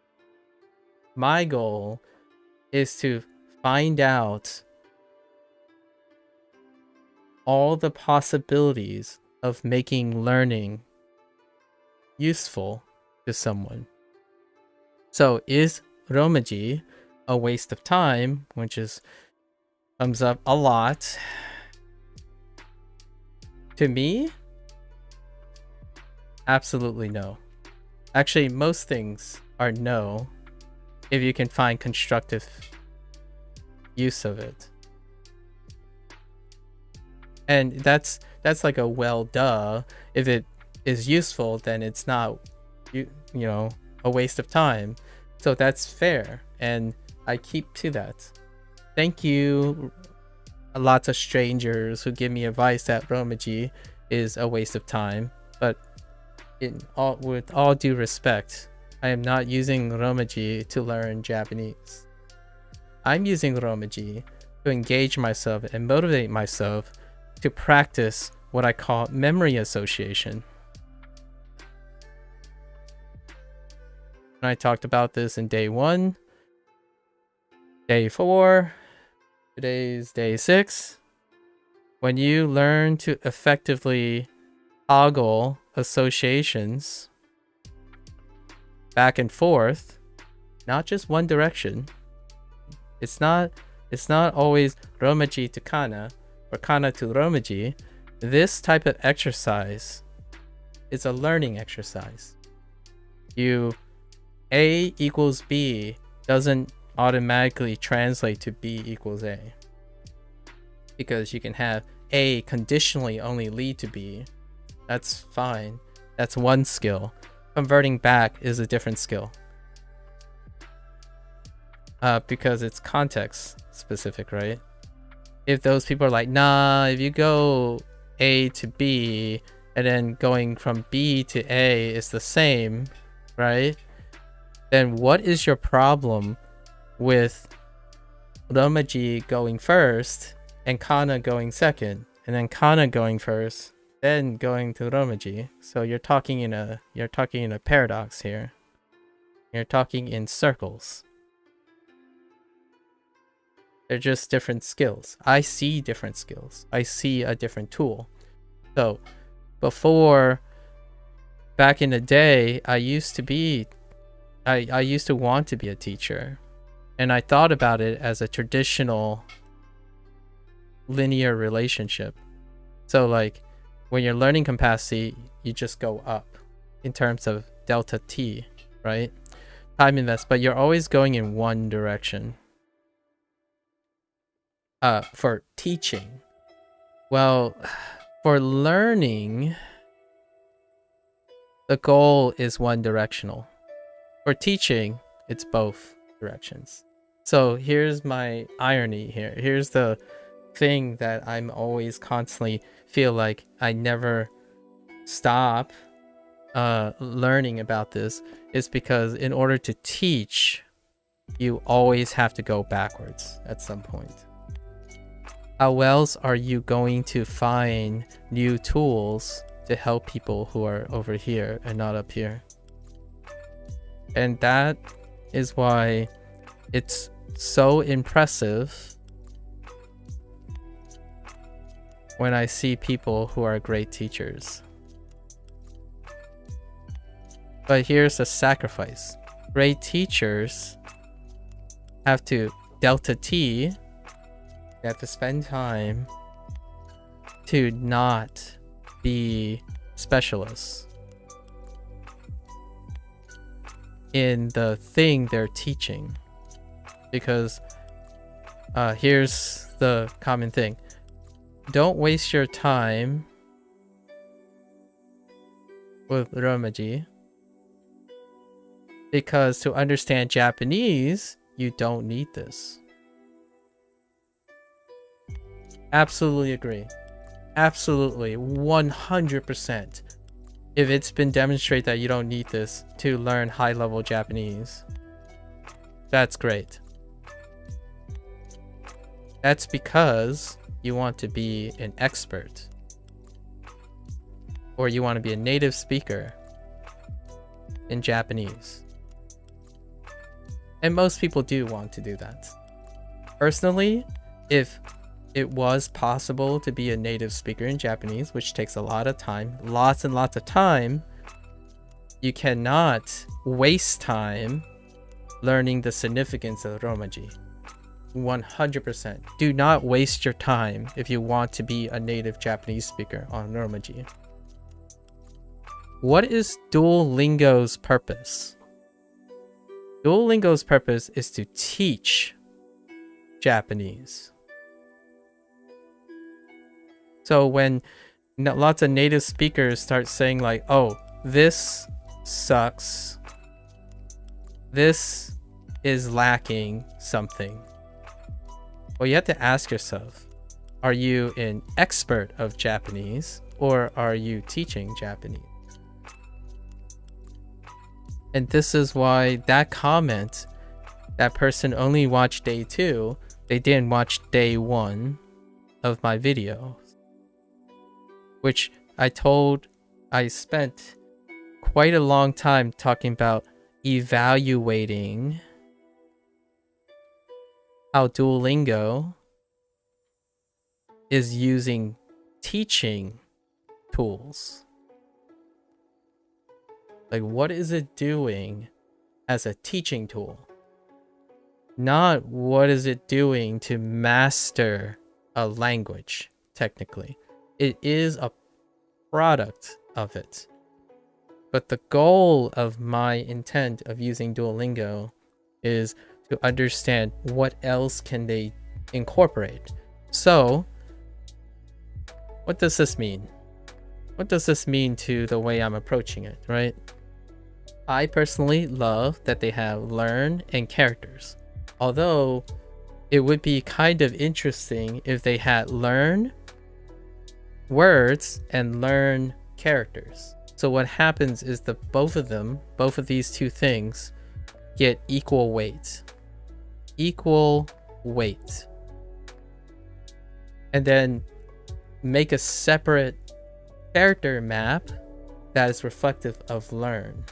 My goal is to find out all the possibilities of making learning useful to someone. So is Romaji a waste of time, which is comes up a lot To me, absolutely no. Actually, most things are no if you can find constructive use of it. And that's like a well duh. If it is useful, then it's not you know, a waste of time. So that's fair, and I keep to that. Thank you, lots of strangers who give me advice that Romaji is a waste of time, but with all due respect, I am not using Romaji to learn Japanese. I'm using Romaji to engage myself and motivate myself to practice what I call memory association. And I talked about this in day 1, day 4, today's day 6. When you learn to effectively toggle associations back and forth, not just one direction. It's not always Romaji to Kana or Kana to Romaji. This type of exercise is a learning exercise. A equals B doesn't automatically translate to B equals A, because you can have A conditionally only lead to B. That's fine. That's one skill. Converting back is a different skill. Because it's context specific, right? If those people are like, nah, if you go A to B and then going from B to A is the same, right? Then what is your problem with Romaji going first and Kana going second, and then Kana going first, then going to Romaji? So you're talking in a paradox here. You're talking in circles. They're just different skills. I see different skills. I see a different tool. So before, back in the day, I used to want to be a teacher, and I thought about it as a traditional linear relationship. So like when you're learning capacity, you just go up in terms of delta T, right? Time invest, but you're always going in one direction. For teaching, well, for learning, the goal is one directional. For teaching, it's both directions. So here's my irony here. Here's the thing that I'm always constantly feel like I never stop learning about this, is because in order to teach, you always have to go backwards at some point. How else are you going to find new tools to help people who are over here and not up here? And that is why it's so impressive when I see people who are great teachers. But here's the sacrifice. Great teachers have to delta T. They have to spend time to not be specialists in the thing they're teaching. Because here's the common thing. Don't waste your time with Romaji, because to understand Japanese, you don't need this. Absolutely agree. Absolutely, 100%. If it's been demonstrated that you don't need this to learn high-level Japanese, that's great. That's because you want to be an expert, or you want to be a native speaker in Japanese. And most people do want to do that. Personally, if it was possible to be a native speaker in Japanese, which takes a lot of time, lots and lots of time, you cannot waste time learning the significance of Romaji. 100%. Do not waste your time if you want to be a native Japanese speaker on Romaji. What is Duolingo's purpose? Duolingo's purpose is to teach Japanese. So when lots of native speakers start saying like, oh, this sucks, this is lacking something, well, you have to ask yourself, are you an expert of Japanese or are you teaching Japanese? And this is why that comment, that person only watched day 2, they didn't watch day 1 of my video, which I spent quite a long time talking about evaluating how Duolingo is using teaching tools. Like, what is it doing as a teaching tool? Not what is it doing to master a language, technically. It is a product of it. But the goal of my intent of using Duolingo is to understand what else can they incorporate. So, what does this mean? What does this mean to the way I'm approaching it, right? I personally love that they have learn and characters. Although it would be kind of interesting if they had learn words and learn characters. So what happens is that both of these two things get equal weight. Equal weight. And then make a separate character map that is reflective of learn.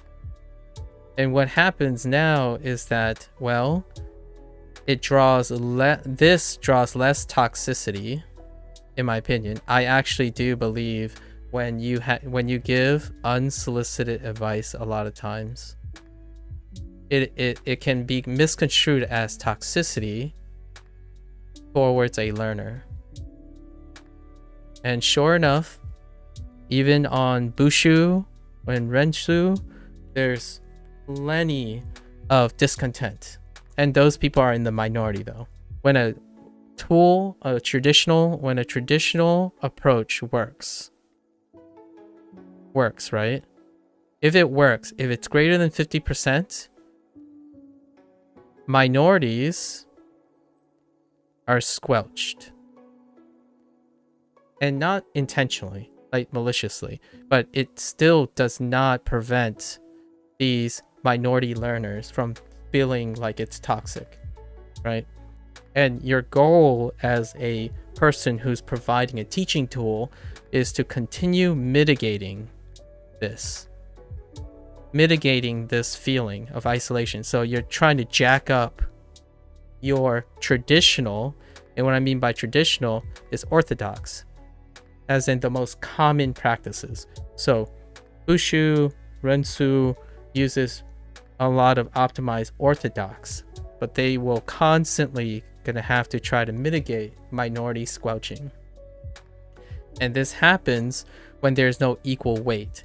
And what happens now is that, well, it draws this draws less toxicity, in my opinion. I actually do believe when you give unsolicited advice a lot of times, it can be misconstrued as toxicity towards a learner. And sure enough, even on Bushu and Renshu, there's plenty of discontent, and those people are in the minority though. When a traditional approach works, right? If it works, if it's greater than 50%, minorities are squelched, and not intentionally, like maliciously, but it still does not prevent these minority learners from feeling like it's toxic, right? And your goal as a person who's providing a teaching tool is to continue mitigating this feeling of isolation. So you're trying to jack up your traditional, and what I mean by traditional is orthodox, as in the most common practices. So Bushu, Rensu uses a lot of optimized orthodox, but they will constantly gonna have to try to mitigate minority squelching. And this happens when there's no equal weight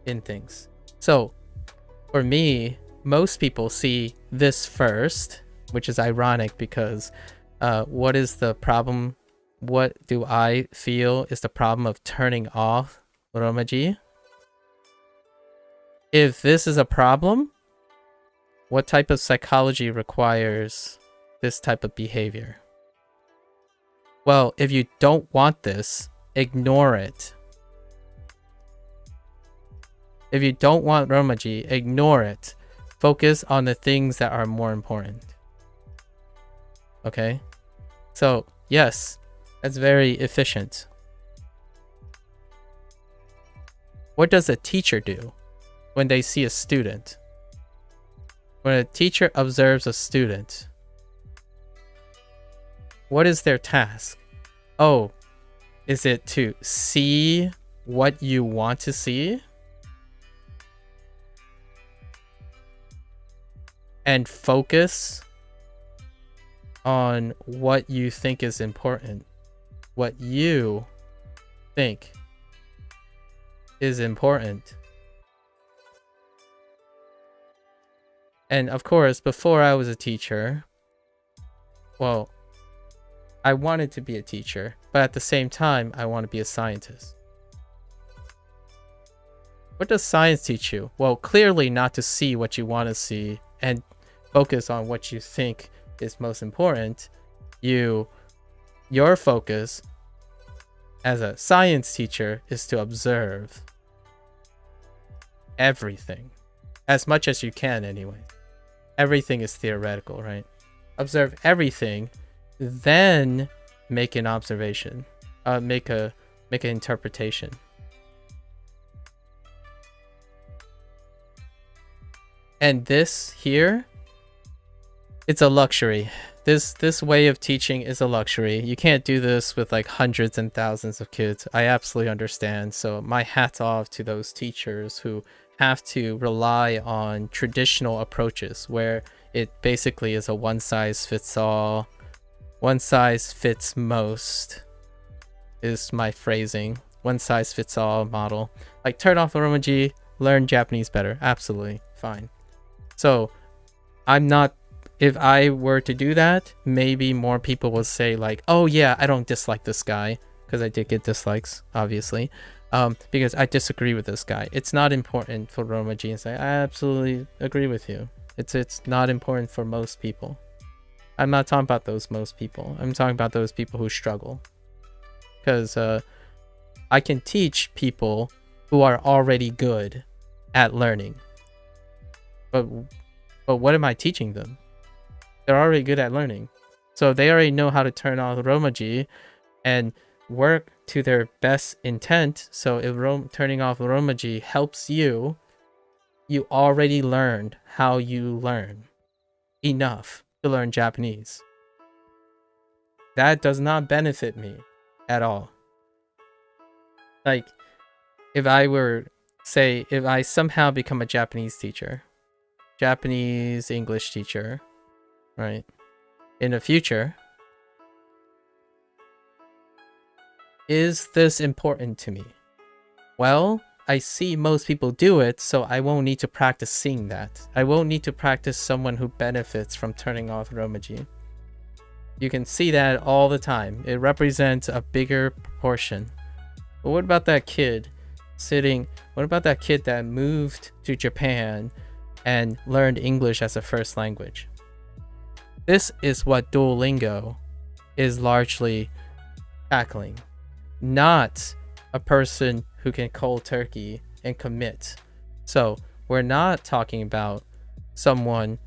in things. So for me, most people see this first, which is ironic because what is the problem? What do I feel is the problem of turning off Romaji? If this is a problem, what type of psychology requires this type of behavior? Well, if you don't want this, ignore it. If you don't want Romaji, ignore it. Focus on the things that are more important. Okay? So, yes, that's very efficient. What does a teacher do when they see a student? When a teacher observes a student, what is their task? Oh, is it to see what you want to see? And focus on what you think is important. What you think is important. And of course, before I was a teacher, well, I wanted to be a teacher, but at the same time, I want to be a scientist. What does science teach you? Well, clearly not to see what you want to see and focus on what you think is most important. Your focus as a science teacher is to observe everything, as much as you can anyway. Everything is theoretical, right? Observe everything, then make an observation, make an interpretation. And this here, it's a luxury. This way of teaching is a luxury. You can't do this with like hundreds and thousands of kids. I absolutely understand. So my hat's off to those teachers who have to rely on traditional approaches where it basically is a one size fits all, one size fits most is my phrasing. One size fits all model. Like turn off Romaji, learn Japanese better. Absolutely fine. So if I were to do that, maybe more people will say like, oh yeah, I don't dislike this guy, because I did get dislikes, obviously, because I disagree with this guy. It's not important for Romaji and say, I absolutely agree with you. It's not important for most people. I'm not talking about those most people. I'm talking about those people who struggle. Because I can teach people who are already good at learning. But what am I teaching them? They're already good at learning. So they already know how to turn on Romaji and work to their best intent. So if turning off Romaji helps you, you already learned how you learn enough to learn Japanese. That does not benefit me at all. Like, if I somehow become a Japanese teacher, Japanese English teacher, right, in the future, is this important to me? Well, I see most people do it, so I won't need to practice seeing that. I won't need to practice someone who benefits from turning off Romaji. You can see that all the time. It represents a bigger proportion. But what about that kid what about that kid that moved to Japan and learned English as a first language? This is what Duolingo is largely tackling. Not a person who can cold turkey and commit. So we're not talking about someone.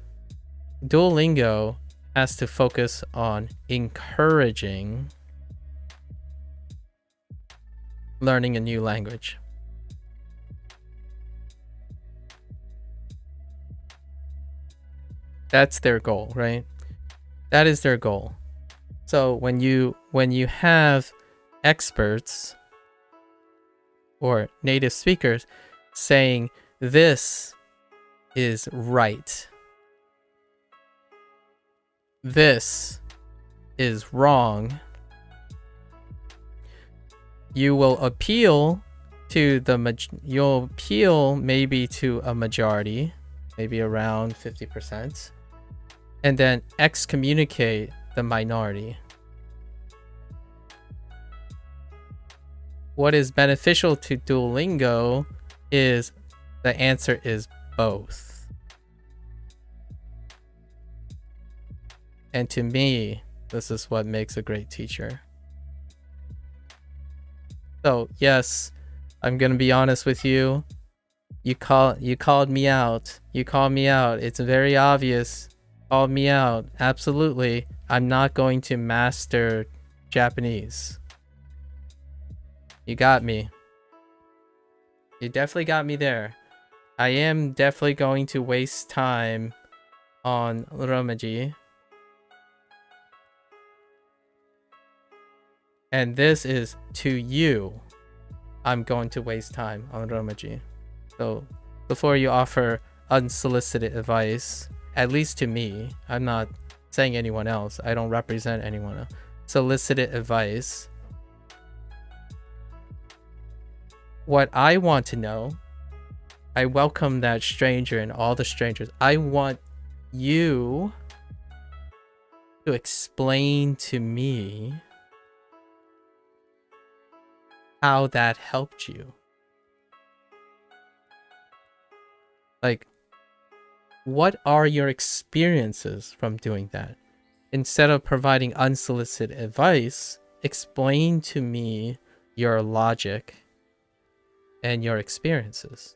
Duolingo has to focus on encouraging learning a new language. That's their goal, right? That is their goal. So when you have experts or native speakers saying this is right, this is wrong, you will appeal to you'll appeal maybe to a majority, maybe around 50%, and then excommunicate the minority. What is beneficial to Duolingo is the answer is both. And to me, this is what makes a great teacher. So yes, I'm gonna be honest with you. You called me out. You called me out. It's very obvious. Called me out. Absolutely. I'm not going to master Japanese. You got me. You definitely got me there. I am definitely going to waste time on Romaji. And this is to you. I'm going to waste time on Romaji. So before you offer unsolicited advice, at least to me, I'm not saying anyone else. I don't represent anyone else. Solicited advice. What I want to know, I welcome that stranger and all the strangers. I want you to explain to me how that helped you. Like, what are your experiences from doing that? Instead of providing unsolicited advice, explain to me your logic and your experiences.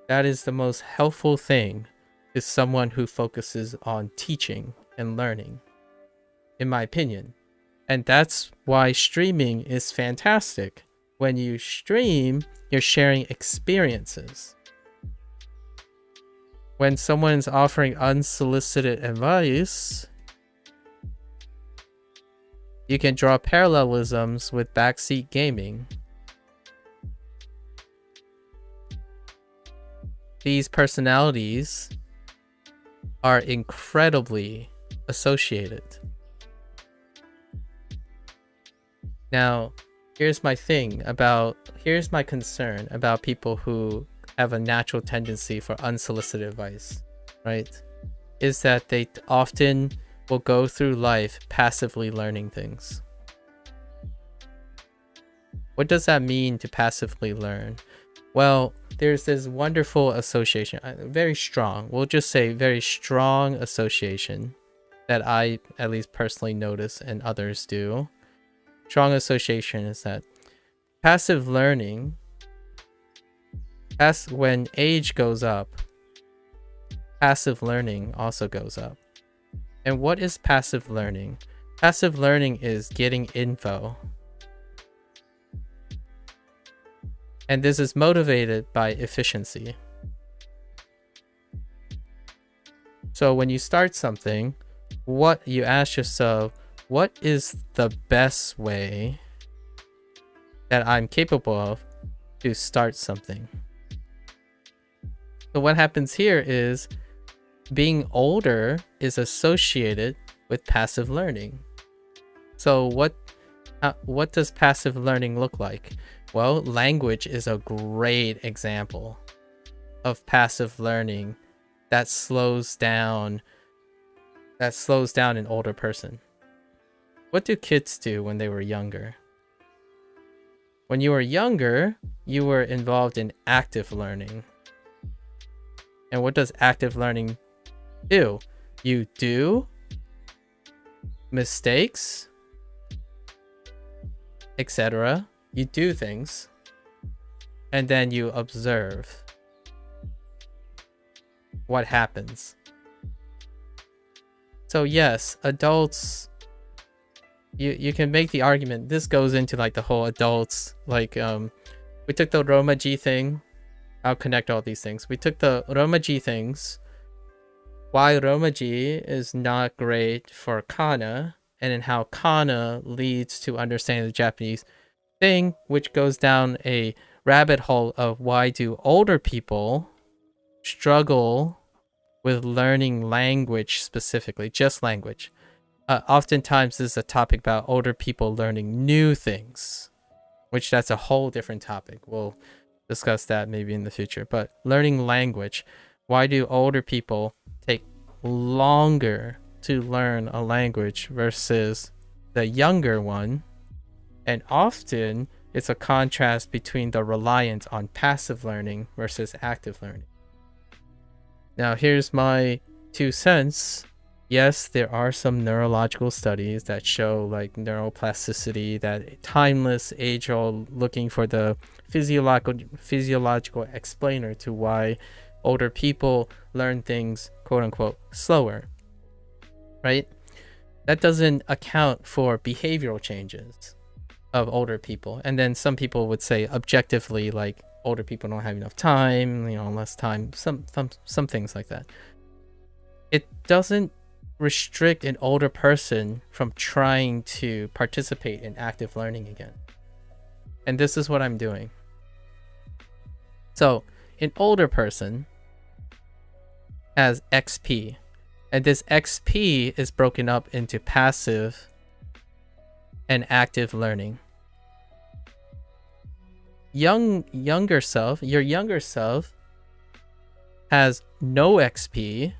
That is the most helpful thing to someone who focuses on teaching and learning, in my opinion. And that's why streaming is fantastic. When you stream, you're sharing experiences. When someone's offering unsolicited advice, you can draw parallelisms with backseat gaming. These personalities are incredibly associated. Now, here's my concern about people who have a natural tendency for unsolicited advice, right? Is that they often will go through life passively learning things. What does that mean to passively learn? Well, there's this wonderful association, very strong, we'll just say very strong association that I at least personally notice and others do. Strong association is that passive learning, as when age goes up, passive learning also goes up. And what is passive learning? Passive learning is getting info. And this is motivated by efficiency. So when you start something, what you ask yourself, what is the best way that I'm capable of to start something? So what happens here is being older is associated with passive learning. So what does passive learning look like? Well, language is a great example of passive learning that slows down an older person. What do kids do when they were younger? When you were younger, you were involved in active learning. And what does active learning do? You do mistakes, etc. You do things, and then you observe what happens. So yes, adults, you can make the argument, this goes into like the whole adults, like we took the Romaji thing. I'll connect all these things. We took the Romaji things, why Romaji is not great for kana, and then how kana leads to understanding the Japanese thing, which goes down a rabbit hole of why do older people struggle with learning language specifically, just language. Oftentimes this is a topic about older people learning new things, which that's a whole different topic. We'll discuss that maybe in the future. But learning language, why do older people take longer to learn a language versus the younger one? And often it's a contrast between the reliance on passive learning versus active learning. Now here's my 2 cents. Yes, there are some neurological studies that show like neuroplasticity, that timeless, age-old, looking for the physiological explainer to why older people learn things, quote unquote, slower, right? That doesn't account for behavioral changes of older people. And then some people would say objectively, like older people don't have enough time, less time, some things like that. It doesn't restrict an older person from trying to participate in active learning again. And this is what I'm doing. So an older person has XP, And this XP is broken up into passive and active learning. Your younger self has no XP,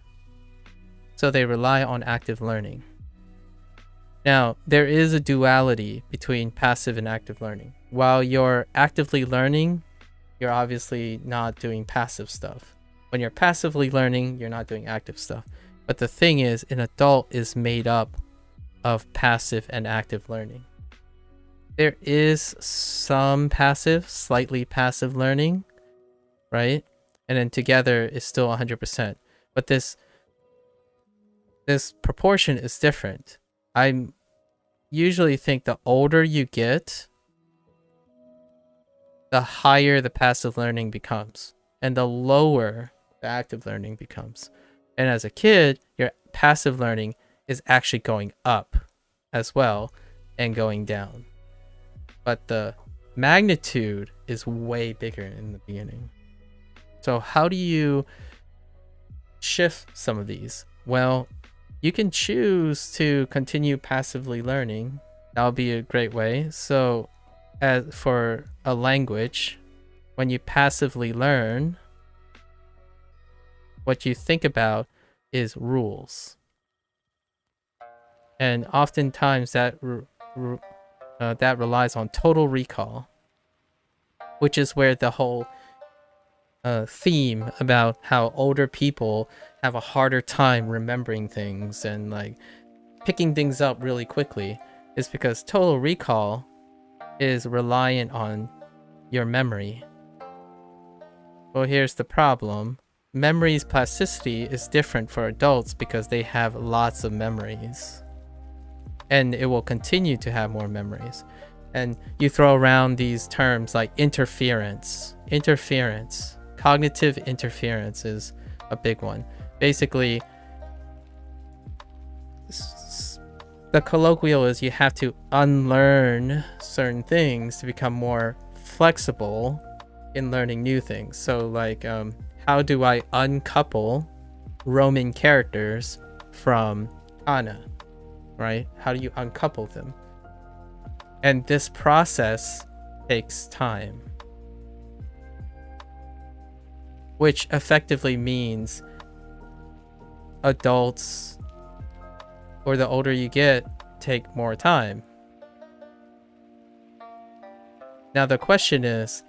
so they rely on active learning. Now, there is a duality between passive and active learning. While you're actively learning, you're obviously not doing passive stuff. When you're passively learning, you're not doing active stuff. But the thing is, an adult is made up of passive and active learning. There is some passive, slightly passive learning, right? And then together is still 100%. But this proportion is different. I usually think the older you get, the higher the passive learning becomes, and the lower the active learning becomes. And as a kid, your passive learning is actually going up as well and going down. But the magnitude is way bigger in the beginning. So how do you shift some of these? Well, you can choose to continue passively learning. That'll be a great way. So as for a language, when you passively learn, what you think about is rules. And oftentimes that relies on total recall, which is where the whole theme about how older people have a harder time remembering things and like picking things up really quickly is because total recall is reliant on your memory. Well, here's the problem. Memory's plasticity is different for adults because they have lots of memories. And it will continue to have more memories. And you throw around these terms like interference. Cognitive interference is a big one. Basically, the colloquial is you have to unlearn certain things to become more flexible in learning new things. So like, how do I uncouple Roman characters from Kana, right? How do you uncouple them? And this process takes time, which effectively means adults, or the older you get, take more time. Now the question is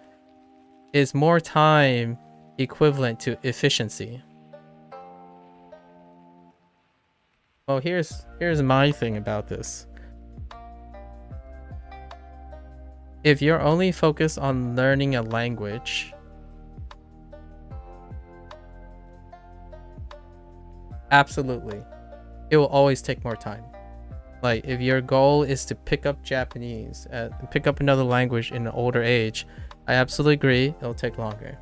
more time equivalent to efficiency? Well, here's my thing about this. If you're only focused on learning a language, absolutely, it will always take more time. Like, if your goal is to pick up Japanese, pick up another language in an older age, I absolutely agree, it'll take longer.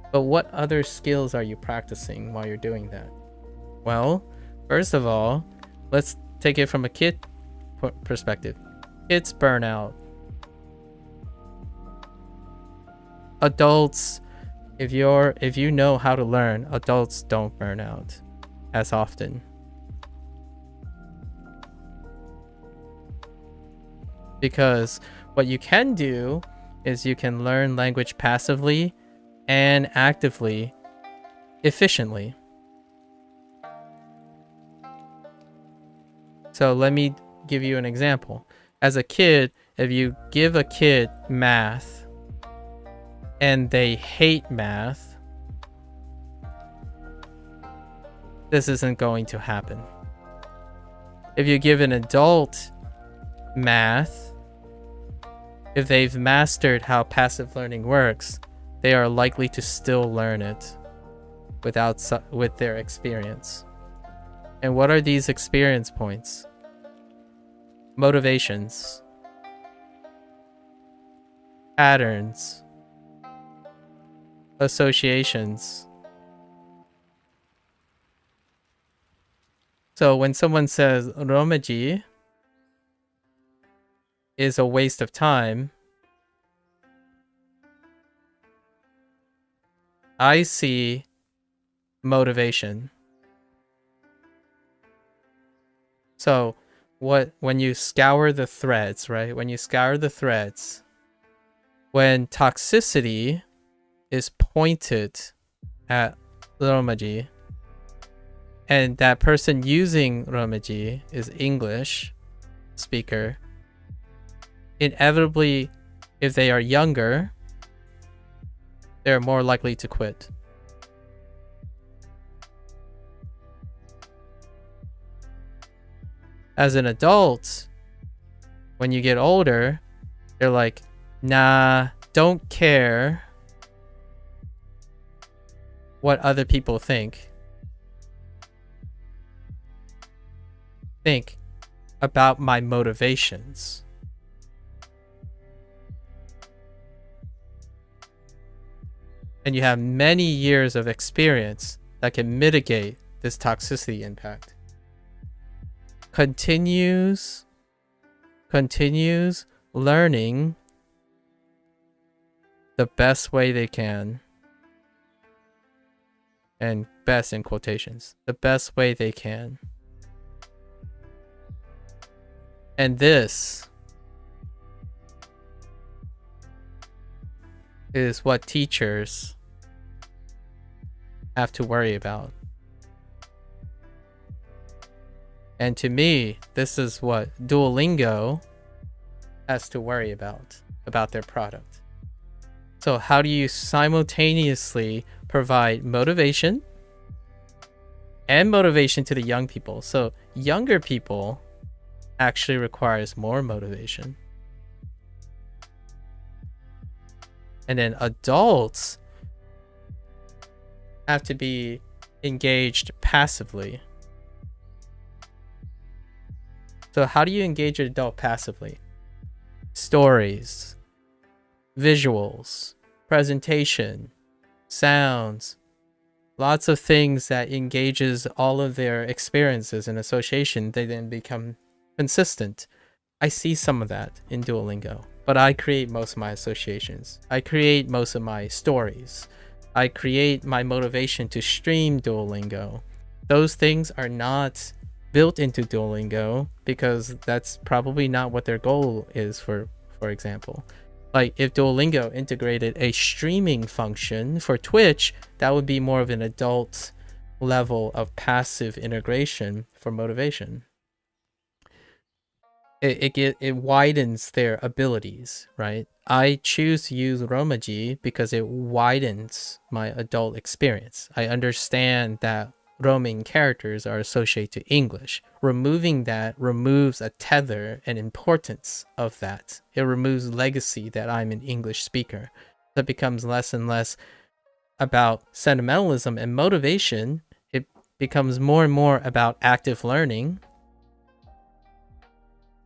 But what other skills are you practicing while you're doing that? Well, first of all, let's take it from a kid perspective. Kids burn out. Adults, if you know how to learn, adults don't burn out as often. Because what you can do is you can learn language passively and actively, efficiently. So let me give you an example. As a kid, if you give a kid math and they hate math, this isn't going to happen. If you give an adult math, if they've mastered how passive learning works, they are likely to still learn it with their experience. And what are these experience points? Motivations, patterns, associations. So when someone says Romaji is a waste of time, I see motivation. So when you scour the threads, right? When you scour the threads, when toxicity is pointed at Romaji, and that person using Romaji is English speaker, inevitably, if they are younger, they're more likely to quit. As an adult, when you get older, they're like, nah, don't care what other people think. Think about my motivations. And you have many years of experience that can mitigate this toxicity impact. Continues learning the best way they can, and best in quotations, the best way they can. And this is what teachers have to worry about. And to me, this is what Duolingo has to worry about their product. So how do you simultaneously provide motivation and motivation to the young people? So younger people actually requires more motivation. And then adults have to be engaged passively. So how do you engage an adult passively? Stories, visuals, presentation, sounds, lots of things that engages all of their experiences and association. They then become consistent. I see some of that in Duolingo, but I create most of my associations. I create most of my stories. I create my motivation to stream Duolingo. Those things are not built into Duolingo because that's probably not what their goal is, for example. Like if Duolingo integrated a streaming function for Twitch, that would be more of an adult level of passive integration for motivation. It widens their abilities, right? I choose to use Romaji because it widens my adult experience. I understand that roaming characters are associated to English. Removing that removes a tether and importance of that. It removes legacy that I'm an English speaker. That becomes less and less about sentimentalism and motivation. It becomes more and more about active learning,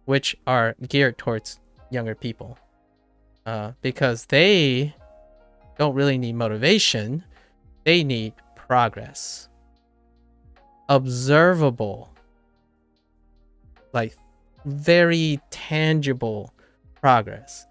which are geared towards younger people. Because they don't really need motivation. They need progress. Observable, like very tangible progress.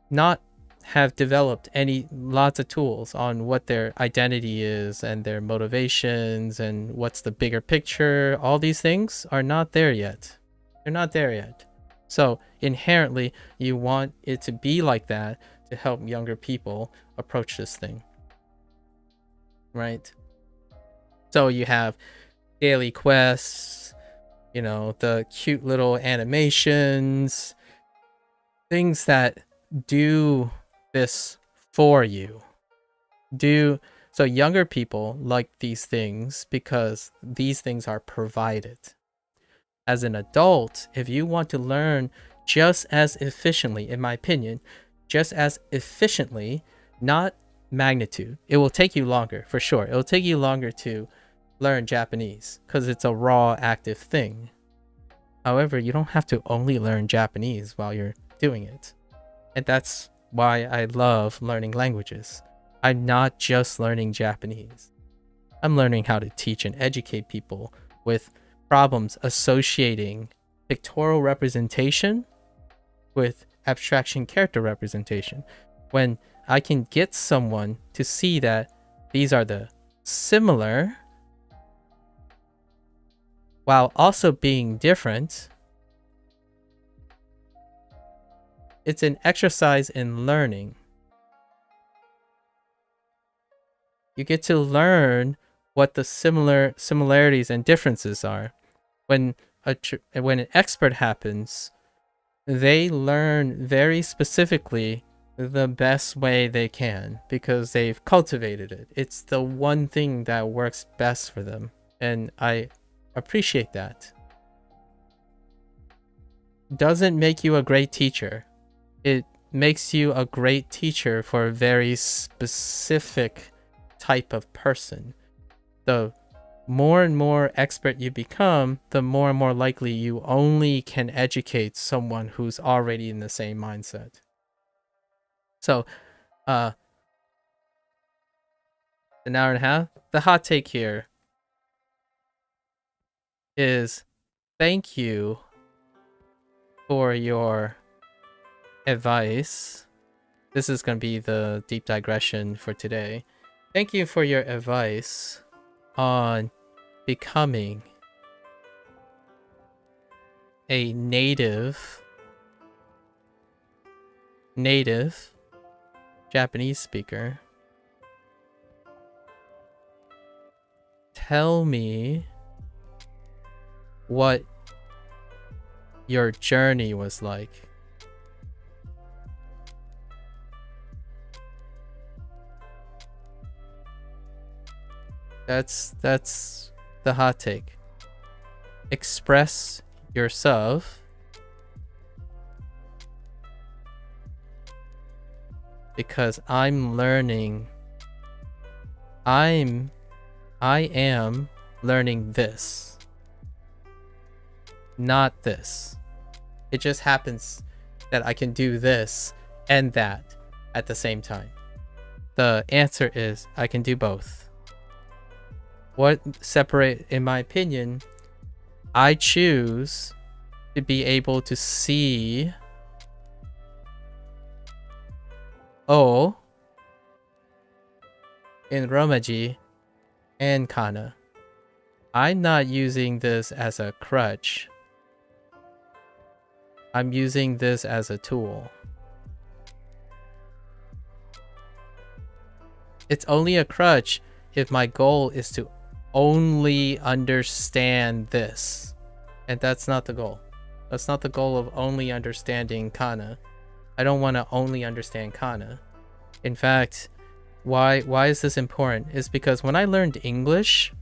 Not have developed lots of tools on what their identity is and their motivations and what's the bigger picture. All these things are not there yet. They're not there yet. So inherently, you want it to be like that to help younger people approach this thing, right? So you have daily quests, the cute little animations, things that do this for you. So younger people like these things because these things are provided. As an adult, if you want to learn just as efficiently, in my opinion, just as efficiently, not magnitude. It will take you longer, for sure. It will take you longer to learn Japanese because it's a raw, active thing. However, you don't have to only learn Japanese while you're doing it. And that's why I love learning languages. I'm not just learning Japanese. I'm learning how to teach and educate people with problems associating pictorial representation with abstraction character representation. When I can get someone to see that these are the similar while also being different. It's an exercise in learning. You get to learn what the similarities and differences are. When an expert happens, they learn very specifically the best way they can because they've cultivated it. It's the one thing that works best for them, and I appreciate that. Doesn't make you a great teacher. It makes you a great teacher for a very specific type of person. The more and more expert you become, the more and more likely you only can educate someone who's already in the same mindset. So, an hour and a half. The hot take here is thank you for your advice. This is going to be the deep digression for today. Thank you for your advice on becoming a native Japanese speaker. Tell me what your journey was like. That's the hot take. Express yourself because I'm learning. I am learning this, not this. It just happens that I can do this and that at the same time. The answer is I can do both. What separate, in my opinion, I choose to be able to see O in Romaji and Kana. I'm not using this as a crutch. I'm using this as a tool. It's only a crutch if my goal is to only understand this. And that's not the goal. That's not the goal of only understanding Kana. I don't want to only understand Kana. In fact, why is this important? Is because when I learned English,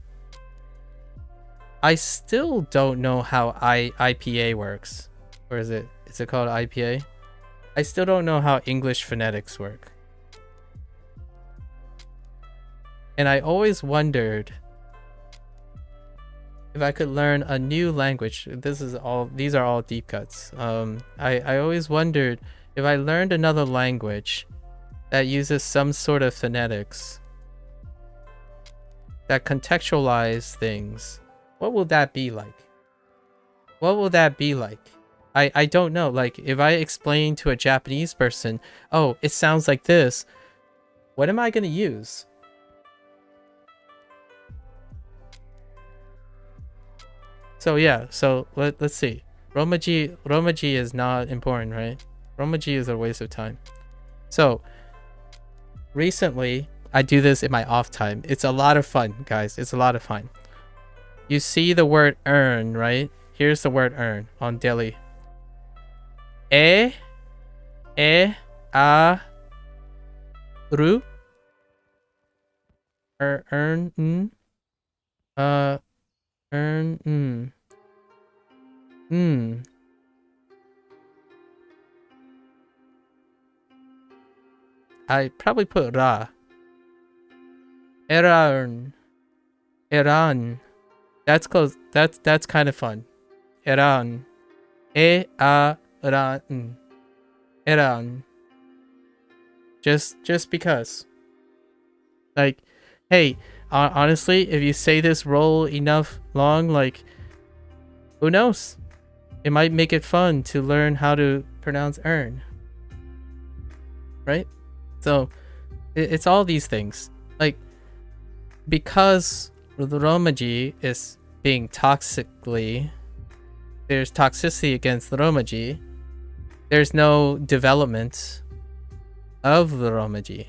I still don't know how IPA works. Or is it called IPA? I still don't know how English phonetics work. And I always wondered if I could learn a new language. These are all deep cuts. I always wondered if I learned another language that uses some sort of phonetics that contextualize things, what will that be like? What will that be like? I don't know. Like, if I explain to a Japanese person, oh, it sounds like this, what am I going to use? So yeah, so let's see. Romaji is not important, right? Romaji is a waste of time. So recently, I do this in my off time. It's a lot of fun, guys. It's a lot of fun. You see the word earn, right? Here's the word earn on daily. A ru earn earn I probably put ra. Eran. That's close. That's kind of fun. Eran. Eran. Just because. Like, hey, honestly, if you say this roll enough long, like, who knows? It might make it fun to learn how to pronounce earn. Right? So, it's all these things. Like, because the Romaji is being toxically, there's toxicity against the Romaji. There's no development of the Romaji.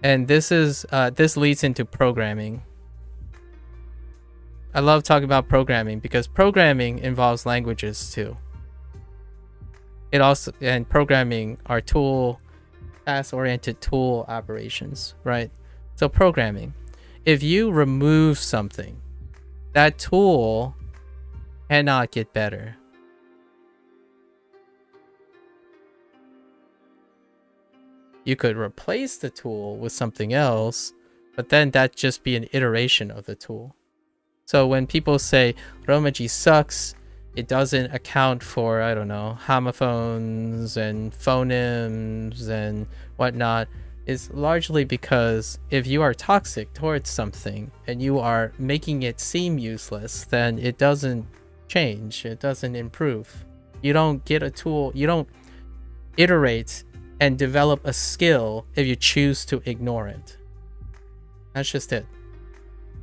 And this leads into programming. I love talking about programming because programming involves languages too. And programming are task-oriented tool operations, right? So programming, if you remove something, that tool cannot get better. You could replace the tool with something else, but then that'd just be an iteration of the tool. So when people say Romaji sucks, it doesn't account for, I don't know, homophones and phonemes and whatnot, is largely because if you are toxic towards something and you are making it seem useless, then it doesn't change, it doesn't improve. You don't get a tool, you don't iterate and develop a skill if you choose to ignore it. That's just it.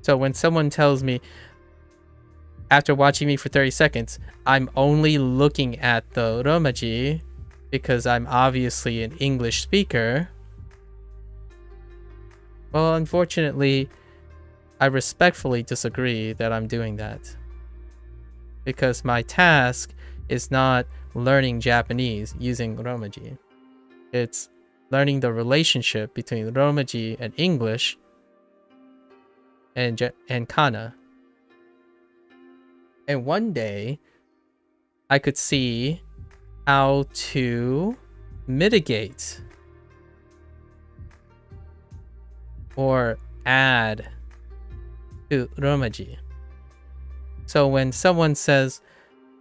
So when someone tells me, after watching me for 30 seconds, I'm only looking at the Romaji because I'm obviously an English speaker, well, unfortunately, I respectfully disagree that I'm doing that. Because my task is not learning Japanese using Romaji. It's learning the relationship between Romaji and English and Kana. And one day, I could see how to mitigate or add to Romaji. So when someone says,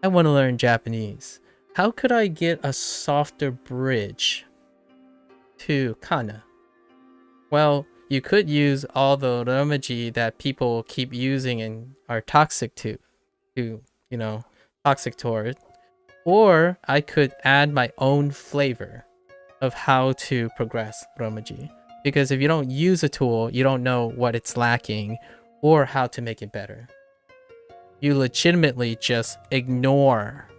I want to learn Japanese, how could I get a softer bridge to Kana? Well, you could use all the Romaji that people keep using and are toxic toxic toward, or I could add my own flavor of how to progress Romaji. Because if you don't use a tool, you don't know what it's lacking or how to make it better. You legitimately just ignore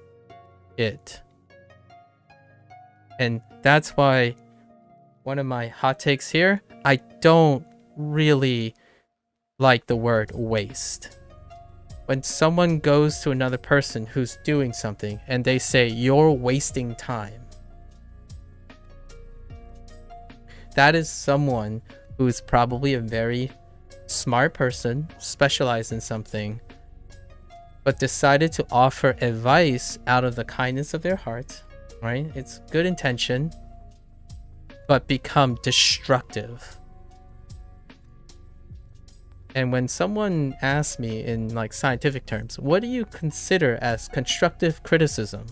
it. And that's why one of my hot takes here, I don't really like the word waste. When someone goes to another person who's doing something and they say, you're wasting time, that is someone who's probably a very smart person, specialized in something, but decided to offer advice out of the kindness of their heart, right? It's good intention, but become destructive. And when someone asks me in like scientific terms, what do you consider as constructive criticism?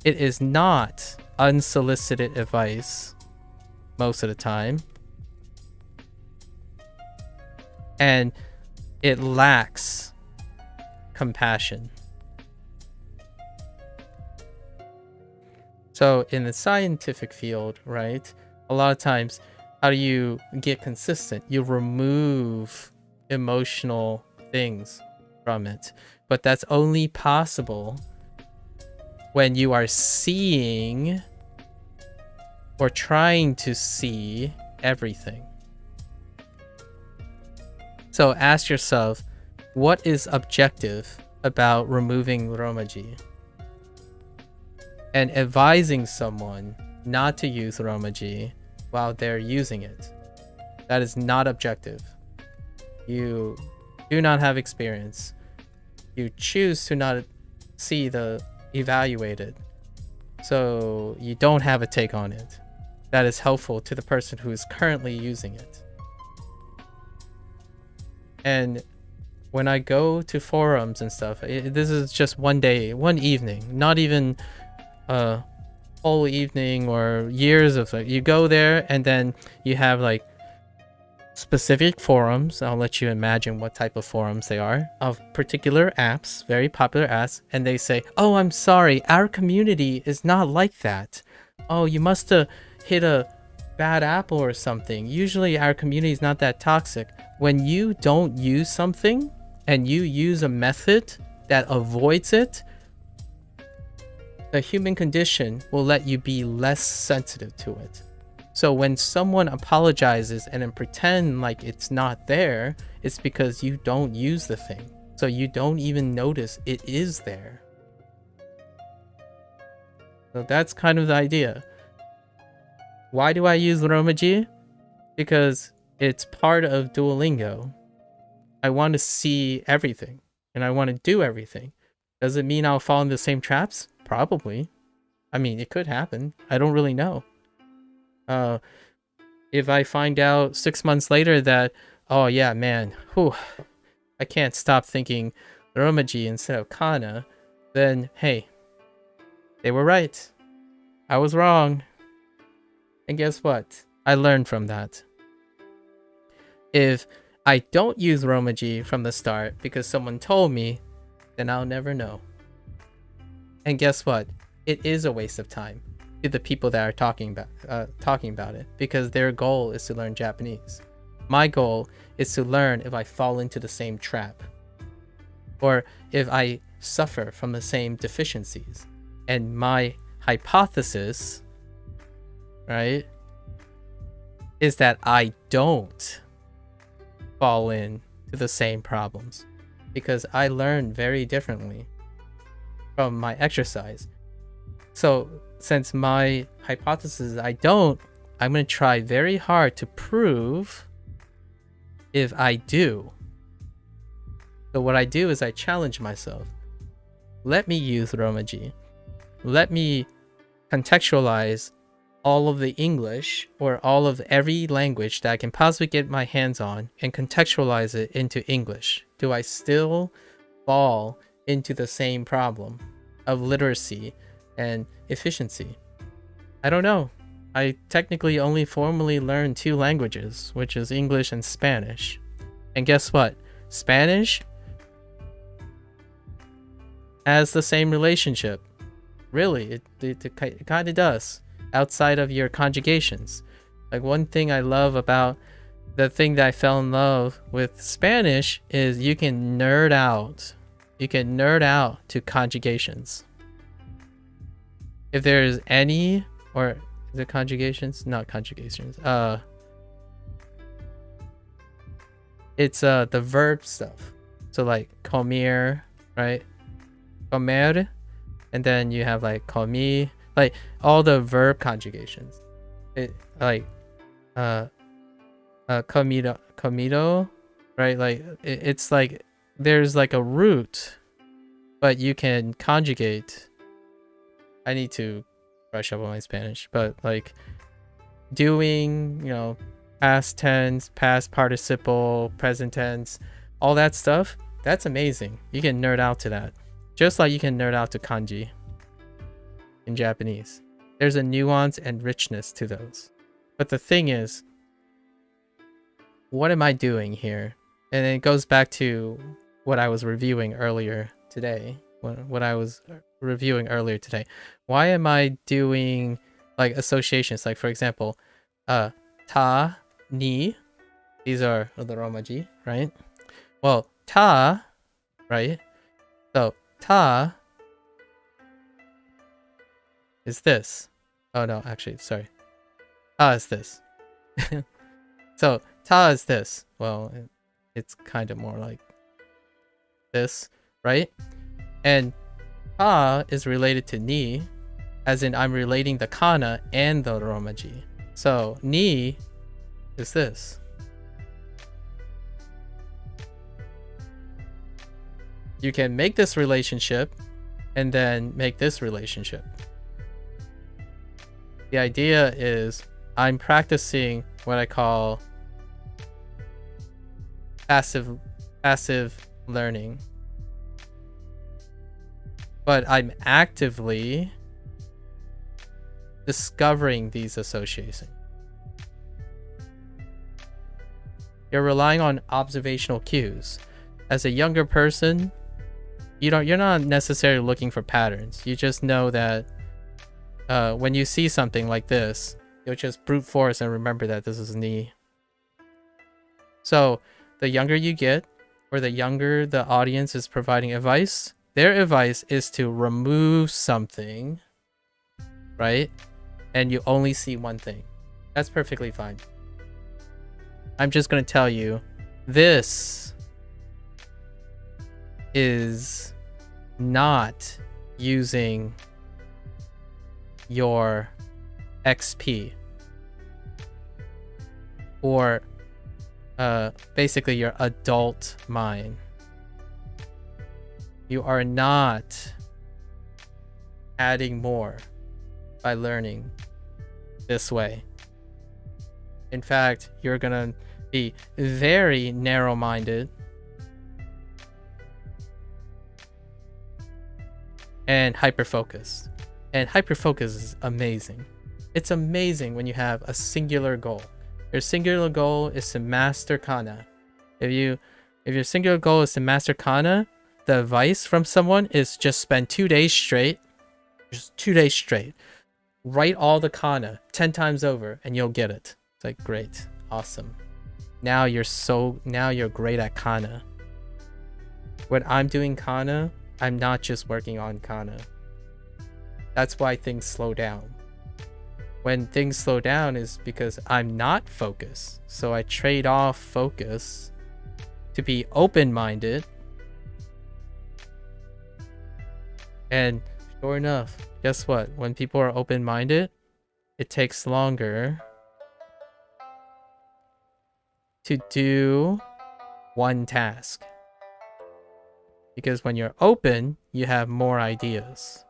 It is not unsolicited advice most of the time. And it lacks compassion. So in the scientific field, right, a lot of times, how do you get consistent? You remove emotional things from it. But that's only possible when you are seeing or trying to see everything. So ask yourself, what is objective about removing Romaji? And advising someone not to use Romaji while they're using it. That is not objective. You do not have experience. You choose to not see the evaluated. So you don't have a take on it that is helpful to the person who is currently using it. And when I go to forums and stuff, this is just one day, one evening, not even a whole evening or years of like, you go there and then you have like specific forums. I'll let you imagine what type of forums they are, of particular apps, very popular apps, and they say, oh, I'm sorry, our community is not like that. Oh, you must have hit a bad apple or something. Usually our community is not that toxic. when you don't use something and you use a method that avoids it, the human condition will let you be less sensitive to it. So when someone apologizes and then pretend like it's not there, it's because you don't use the thing. So you don't even notice it is there. So that's kind of the idea. Why do I use Romaji? Because it's part of Duolingo. I want to see everything and I want to do everything. Does it mean I'll fall into the same traps? Probably. I mean, it could happen. I don't really know. If I find out 6 months later that, oh yeah, man, I can't stop thinking Romaji instead of Kana, then hey, they were right. I was wrong. And guess what? I learned from that. If I don't use Romaji from the start because someone told me, then I'll never know. And guess what? It is a waste of time to the people that are talking about it, because their goal is to learn Japanese. My goal is to learn if I fall into the same trap, or if I suffer from the same deficiencies. And my hypothesis, right, is that I don't fall into the same problems, because I learn very differently from my exercise. So since my hypothesis is I don't, I'm going to try very hard to prove if I do. So what I do is I challenge myself. Let me use Romaji. Let me contextualize all of the English or all of every language that I can possibly get my hands on and contextualize it into English. Do I still fall into the same problem of literacy and efficiency? I don't know. I technically only formally learned 2 languages, which is English and Spanish. And guess what? Spanish has the same relationship. Really, it kind of does, outside of your conjugations. Like, one thing I love about the thing that I fell in love with Spanish is you can nerd out. You can nerd out to conjugations. If there's any, or the conjugations, not conjugations. It's the verb stuff. So like comer, right? Comer, and then you have like comi, like all the verb conjugations. It like comido, right? Like it's like there's like a root, but you can conjugate. I need to brush up on my Spanish, but like doing, you know, past tense, past participle, present tense, all that stuff, that's amazing. You can nerd out to that. Just like you can nerd out to kanji in Japanese. There's a nuance and richness to those. But the thing is, what am I doing here? And it goes back to what I was reviewing earlier today. Why am I doing like associations? Like, for example, ta, ni, these are the Romaji, right? Well, ta, right? So ta is this. Oh no, actually, sorry. Ta is this. So ta is this. Well, it's kind of more like this, right? And ta is related to ni, as in I'm relating the kana and the Romaji. So ni is this. You can make this relationship and then make this relationship. The idea is I'm practicing what I call passive learning. But I'm actively discovering these associations. You're relying on observational cues. As a younger person, you're not necessarily looking for patterns. You just know that when you see something like this, you'll just brute force and remember that this is ni. So the younger you get, or the younger the audience is providing advice, their advice is to remove something, right? And you only see one thing. That's perfectly fine. I'm just going to tell you, this is not using your XP or basically your adult mind. You are not adding more by learning this way. In fact, you're gonna be very narrow-minded and hyper-focused. And hyper-focus is amazing. It's amazing when you have a singular goal. Your singular goal is to master Kana. If your singular goal is to master Kana, the advice from someone is just spend 2 days straight. Just 2 days straight. Write all the Kana 10 times over and you'll get it. It's like, great, awesome. Now you're great at Kana. When I'm doing Kana, I'm not just working on Kana. That's why things slow down. When things slow down is because I'm not focused. So I trade off focus to be open-minded. And sure enough, guess what? When people are open-minded, it takes longer to do one task. Because when you're open, you have more ideas.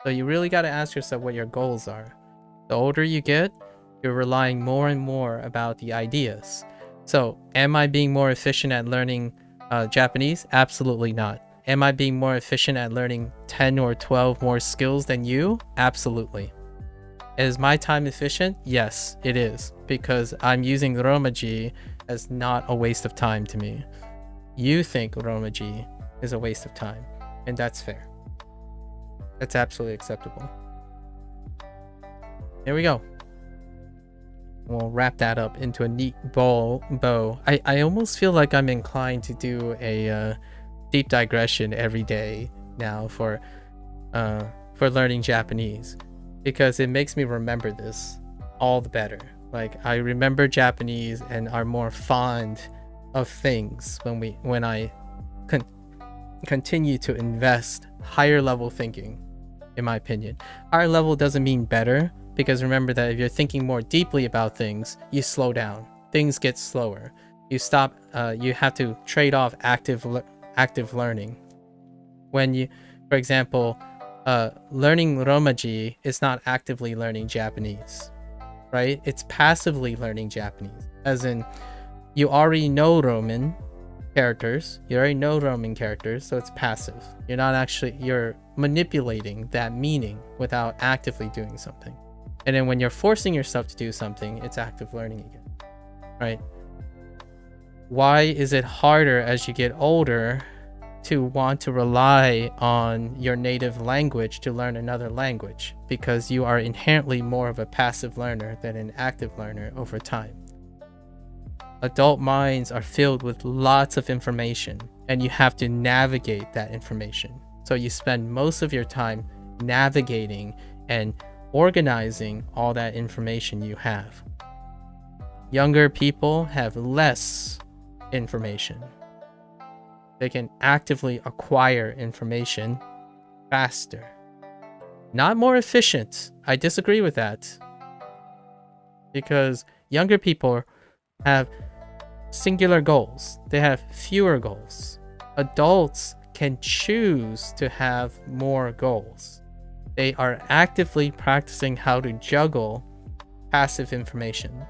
So you really got to ask yourself what your goals are. The older you get, you're relying more and more about the ideas. So am I being more efficient at learning Japanese? Absolutely not. Am I being more efficient at learning 10 or 12 more skills than you? Absolutely. Is my time efficient? Yes, it is. Because I'm using Romaji as not a waste of time to me. You think Romaji is a waste of time, and that's fair. That's absolutely acceptable. There we go. We'll wrap that up into a neat bow. I almost feel like I'm inclined to do a deep digression every day now for learning Japanese, because it makes me remember this all the better. Like, I remember Japanese and are more fond of things when I continue to invest higher level thinking, in my opinion. Higher level doesn't mean better, because remember that if you're thinking more deeply about things, you slow down. Things get slower. You stop. You have to trade off active learning. When you, for example, learning Romaji is not actively learning Japanese, right? It's passively learning Japanese, as in you already know Roman characters. You already know Roman characters, so it's passive. You're not actually, you're manipulating that meaning without actively doing something. And then when you're forcing yourself to do something, it's active learning again, right? Why is it harder as you get older to want to rely on your native language to learn another language? Because you are inherently more of a passive learner than an active learner over time. Adult minds are filled with lots of information, and you have to navigate that information. So you spend most of your time navigating and organizing all that information you have. Younger people have less information. They can actively acquire information faster. Not more efficient. I disagree with that. Because younger people have singular goals. They have fewer goals. Adults can choose to have more goals. They are actively practicing how to juggle passive information.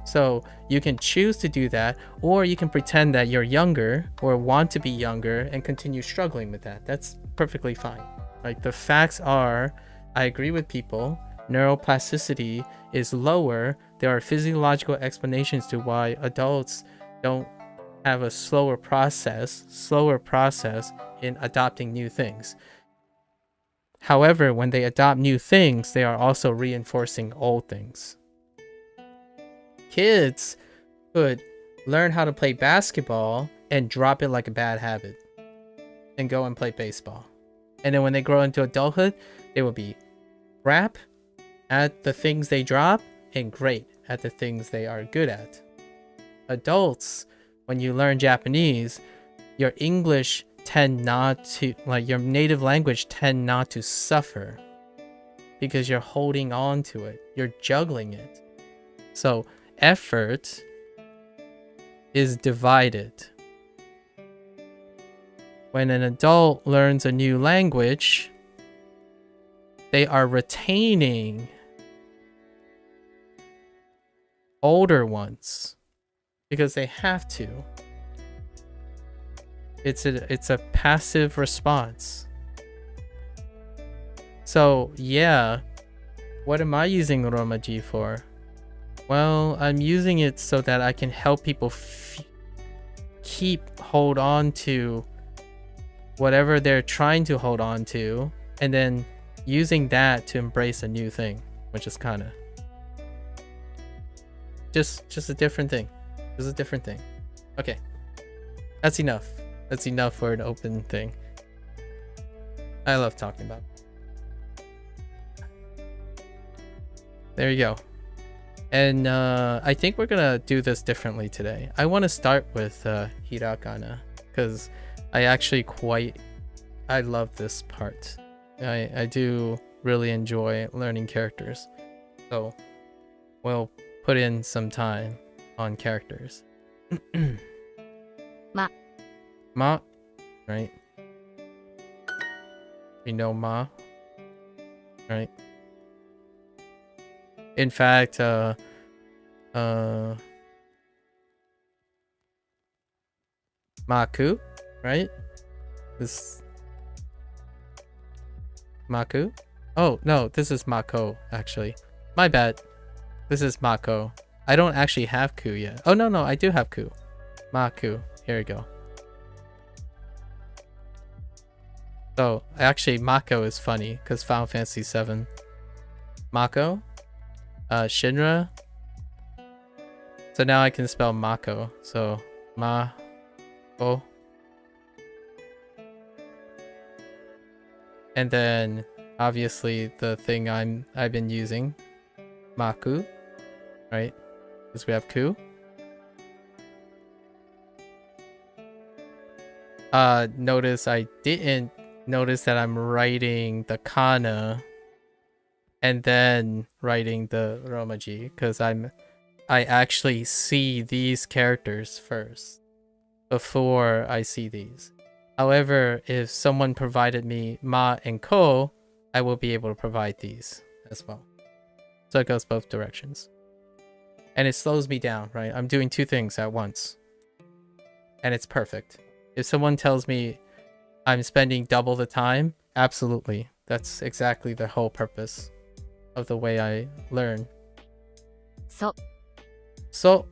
So you can choose to do that, or you can pretend that you're younger or want to be younger and continue struggling with that. That's perfectly fine. Like, the facts are, I agree with people, neuroplasticity is lower. There are physiological explanations to why adults don't have a slower process in adopting new things. However, when they adopt new things, they are also reinforcing old things. Kids could learn how to play basketball and drop it like a bad habit and go and play baseball. And then when they grow into adulthood, they will be crap at the things they drop and great at the things they are good at. Adults, when you learn Japanese, your English tend not to, like your native language tend not to suffer because you're holding on to it. You're juggling it. So effort is divided. When an adult learns a new language, they are retaining older ones because they have to. It's a passive response. So yeah, what am I using Romaji for? Well, I'm using it so that I can help people hold on to whatever they're trying to hold on to, and then using that to embrace a new thing, which is kind of just a different thing. Just a different thing. Okay, that's enough. That's enough for an open thing. I love talking about it. There you go. And I think we're gonna do this differently today. I want to start with hiragana because I actually I love this part. I do really enjoy learning characters. So we'll put in some time on characters. Ma, right? We know ma, right? In fact, Maku, right? This Maku? Oh, no, this is Mako, actually. My bad. This is Mako. I don't actually have Ku yet. Oh, no, I do have Ku. Maku. Here we go. So, actually, Mako is funny, because Final Fantasy VII. Mako? Shinra? So now I can spell Mako. So, Ma-ko. And then, obviously, the thing I've been using, Maku, right? Because we have Ku. Notice I didn't notice that I'm writing the kana and then writing the Romaji, because I actually see these characters first before I see these. However, if someone provided me ma and ko, I will be able to provide these as well. So it goes both directions. And it slows me down, right? I'm doing two things at once. And it's perfect. If someone tells me I'm spending double the time, absolutely. That's exactly the whole purpose of the way I learn. So,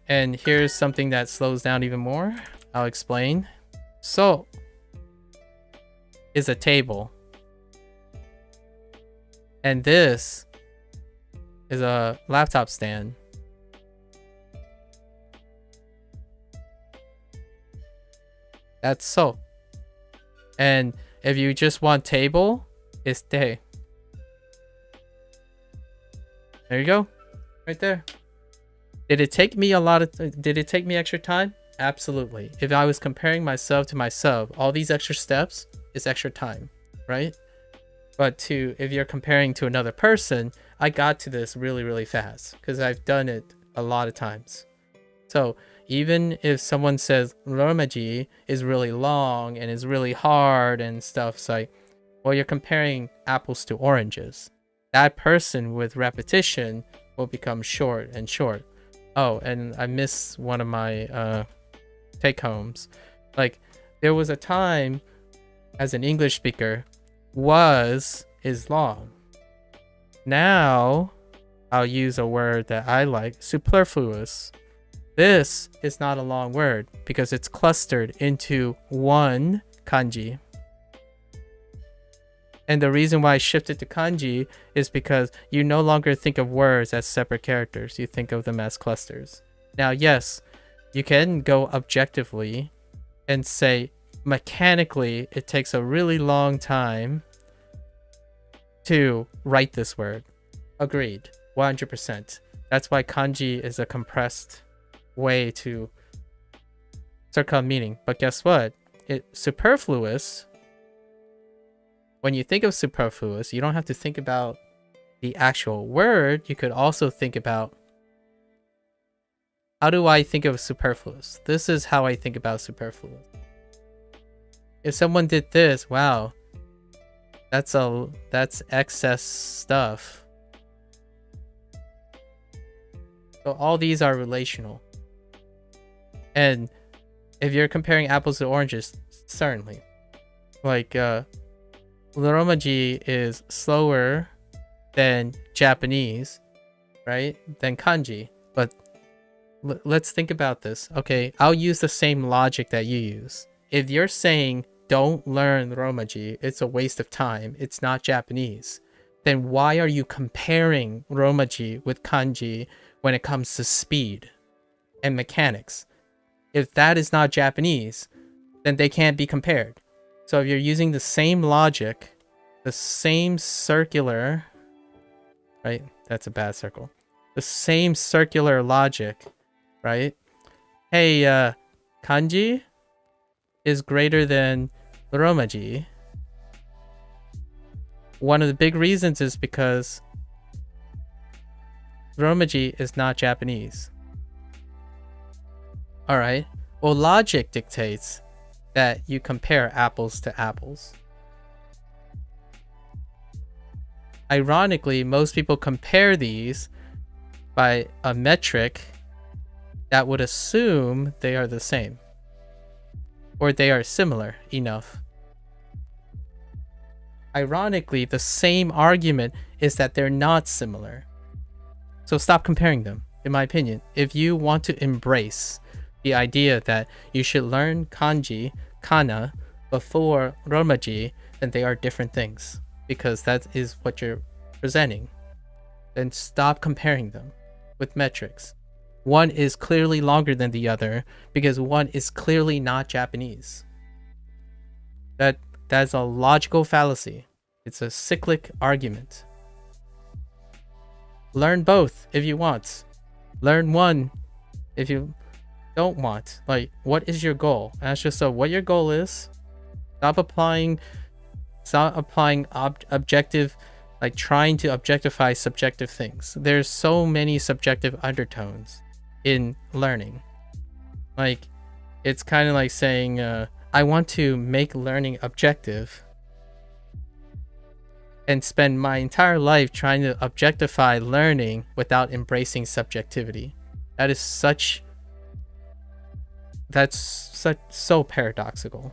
and here's something that slows down even more. I'll explain. So is a table. And this is a laptop stand. That's so. And if you just want table, it's te. There you go. Right there. Did it take me extra time? Absolutely. If I was comparing myself to myself, all these extra steps is extra time, right? But if you're comparing to another person, I got to this really, really fast because I've done it a lot of times. So even if someone says Romaji is really long and is really hard and stuff, it's like, well, you're comparing apples to oranges. That person with repetition will become short and short. Oh, and I missed one of my take homes. Like, there was a time as an English speaker, was is long. Now I'll use a word that I like, superfluous. This is not a long word because it's clustered into one kanji. And the reason why I shifted to kanji is because you no longer think of words as separate characters. You think of them as clusters. Now, yes, you can go objectively and say mechanically it takes a really long time to write this word. Agreed, 100%. That's why kanji is a compressed way to circle meaning. But guess what? Superfluous, when you think of superfluous, you don't have to think about the actual word. You could also think about, how do I think of superfluous? This is how I think about superfluous. If someone did this, wow, that's excess stuff. So all these are relational. And if you're comparing apples to oranges, certainly. Like, Romaji is slower than Japanese, right? Than kanji. But let's think about this. Okay, I'll use the same logic that you use. If you're saying don't learn Romaji, it's a waste of time, it's not Japanese, then why are you comparing Romaji with kanji when it comes to speed and mechanics? If that is not Japanese, then they can't be compared. So if you're using the same logic, the same circular, right? That's a bad circle. The same circular logic, right? Hey, kanji is greater than Romaji. One of the big reasons is because Romaji is not Japanese. Alright, well, logic dictates that you compare apples to apples. Ironically, most people compare these by a metric that would assume they are the same, or they are similar enough. Ironically, the same argument is that they're not similar. So stop comparing them, in my opinion. If you want to embrace the idea that you should learn kanji, kana, before Romaji, then they are different things, because that is what you're presenting. Then stop comparing them with metrics. One is clearly longer than the other because one is clearly not Japanese. That's a logical fallacy. It's a cyclic argument. Learn both if you want. Learn one if you don't want. Like, what is your goal? Ask yourself what your goal is. Stop applying objective, like trying to objectify subjective things. There's so many subjective undertones in learning. Like, it's kind of like saying, I want to make learning objective and spend my entire life trying to objectify learning without embracing subjectivity. That's so paradoxical.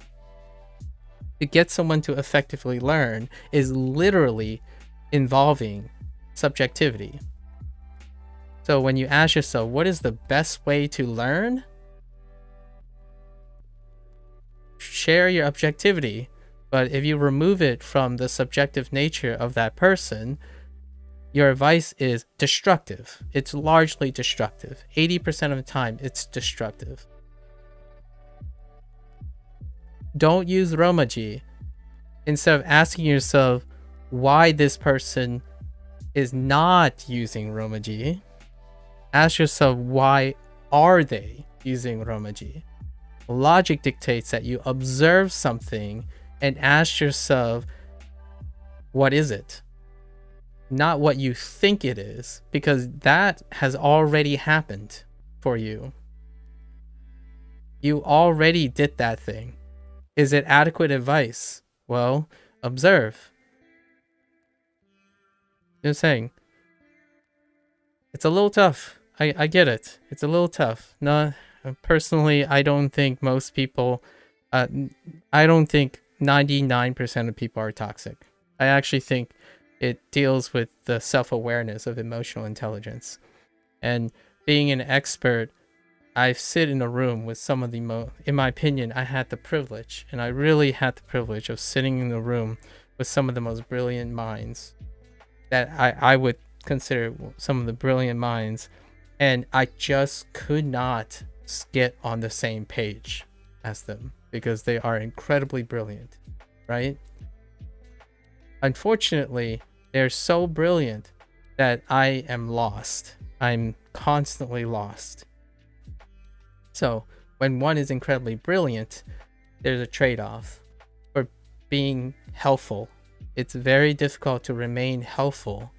To get someone to effectively learn is literally involving subjectivity. So when you ask yourself, what is the best way to learn? Share your objectivity. But if you remove it from the subjective nature of that person, your advice is destructive. It's largely destructive. 80% of the time, it's destructive. Don't use Romaji. Instead of asking yourself why this person is not using Romaji, ask yourself, why are they using Romaji? Logic dictates that you observe something and ask yourself, what is it? Not what you think it is, because that has already happened for you. You already did that thing. Is it adequate advice? Well, observe. Just saying. It's a little tough. I get it. It's a little tough. No, personally, I don't think most people, I don't think 99% of people are toxic. I actually think it deals with the self-awareness of emotional intelligence. And being an expert, I sit in a room with some of the in my opinion, I had the privilege, and I really had the privilege of sitting in a room with some of the most brilliant minds that I would consider some of the brilliant minds and I just could not get on the same page as them because they are incredibly brilliant, right? Unfortunately, they're so brilliant that I am lost. I'm constantly lost. So when one is incredibly brilliant, there's a trade-off for being helpful. It's very difficult to remain helpful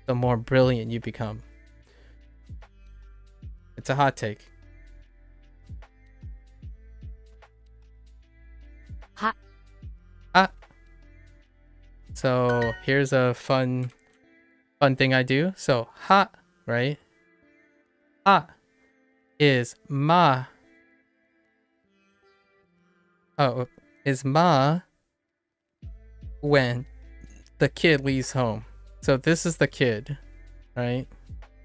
the more brilliant you become. It's a hot take. Hot. Ah. So here's a fun thing I do. So ha, right? Ha is ma. Oh, is ma when the kid leaves home. So this is the kid, right?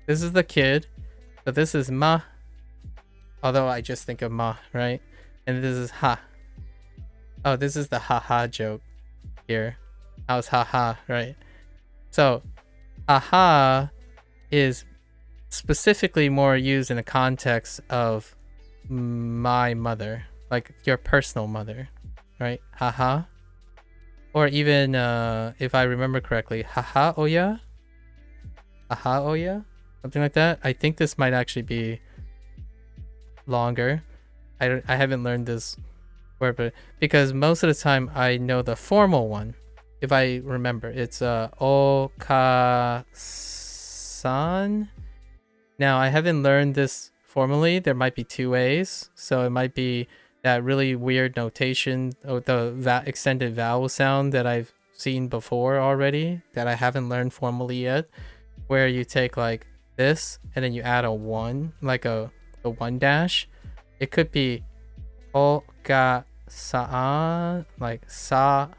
This is the kid. So this is ma. Although I just think of ma, right? And this is ha. Oh, this is the haha joke here. How's haha, right? So haha is specifically more used in the context of my mother, like your personal mother, right? Haha. Or even if I remember correctly, haha oya? Haha oya? Something like that. I think this might actually be longer. I haven't learned this word, but because most of the time I know the formal one. If I remember, it's Oka-san. Now, I haven't learned this formally. There might be two ways. So it might be that really weird notation or the extended vowel sound that I've seen before already that I haven't learned formally yet, where you take like this and then you add a one, like the one dash. It could be Oka-san, like sa-an,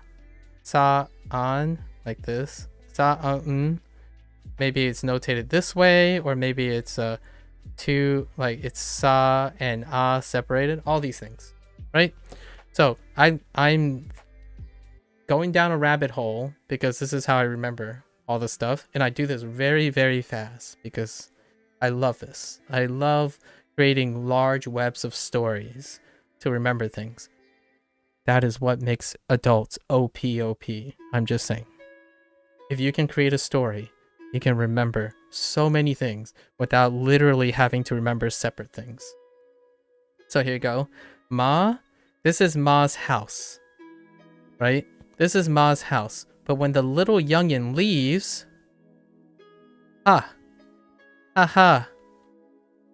like this. Sa-an. Maybe it's notated this way, or maybe it's two, like it's sa and ah separated. All these things, right? So I'm going down a rabbit hole because this is how I remember all the stuff, and I do this very, very fast because I love this. I love creating large webs of stories to remember things. That is what makes adults OP. I'm just saying. If you can create a story, you can remember so many things without literally having to remember separate things. So here you go. Ma, this is Ma's house, right? This is Ma's house. But when the little youngin leaves, haha,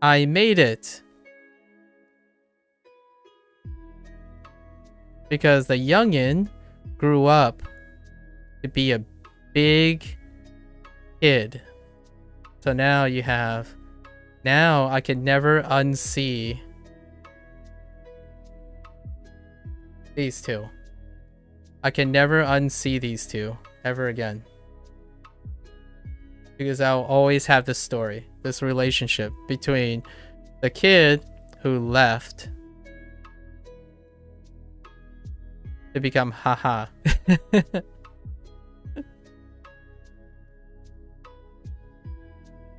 I made it. Because the youngin grew up to be a big kid. So now you have, now I can never unsee these two. I can never unsee these two ever again. Because I'll always have this story, this relationship between the kid who left to become haha.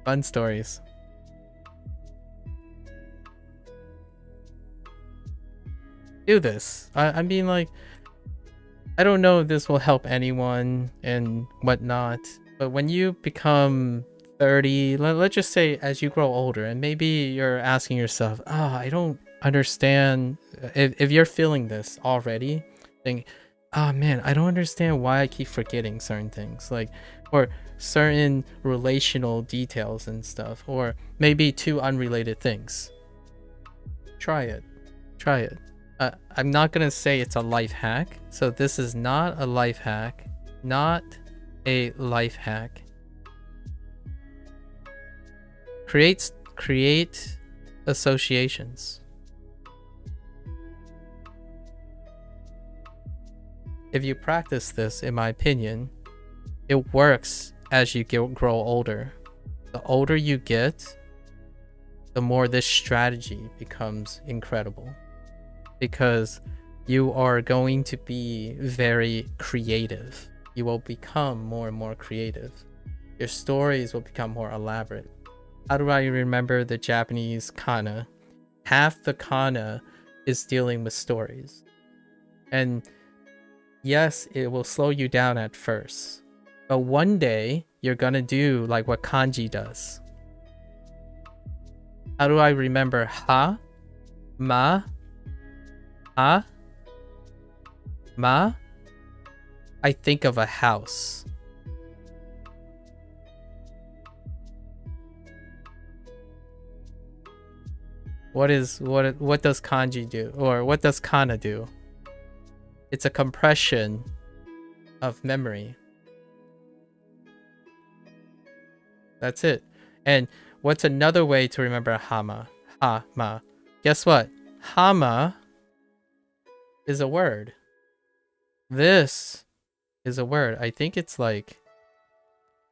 Fun stories. Do this. I mean, like, I don't know if this will help anyone and whatnot, but when you become 30, let's just say as you grow older, and maybe you're asking yourself, I don't understand. If you're feeling this already, think, oh man, I don't understand why I keep forgetting certain things, like, or certain relational details and stuff, or maybe two unrelated things. Try it. I'm not gonna say it's a life hack, so this is not a life hack. Not a life hack. Create associations. If you practice this, in my opinion, it works as you grow older. The older you get, the more this strategy becomes incredible. Because you are going to be very creative. You will become more and more creative. Your stories will become more elaborate. How do I remember the Japanese kana? Half the kana is dealing with stories. And yes, it will slow you down at first. But one day, you're gonna do like what kanji does. How do I remember ha, ma, ha, ma? I think of a house. What does kanji do? Or what does kana do? It's a compression of memory. That's it. And what's another way to remember hama? Ha-ma. Guess what? Hama is a word. This is a word. I think it's like,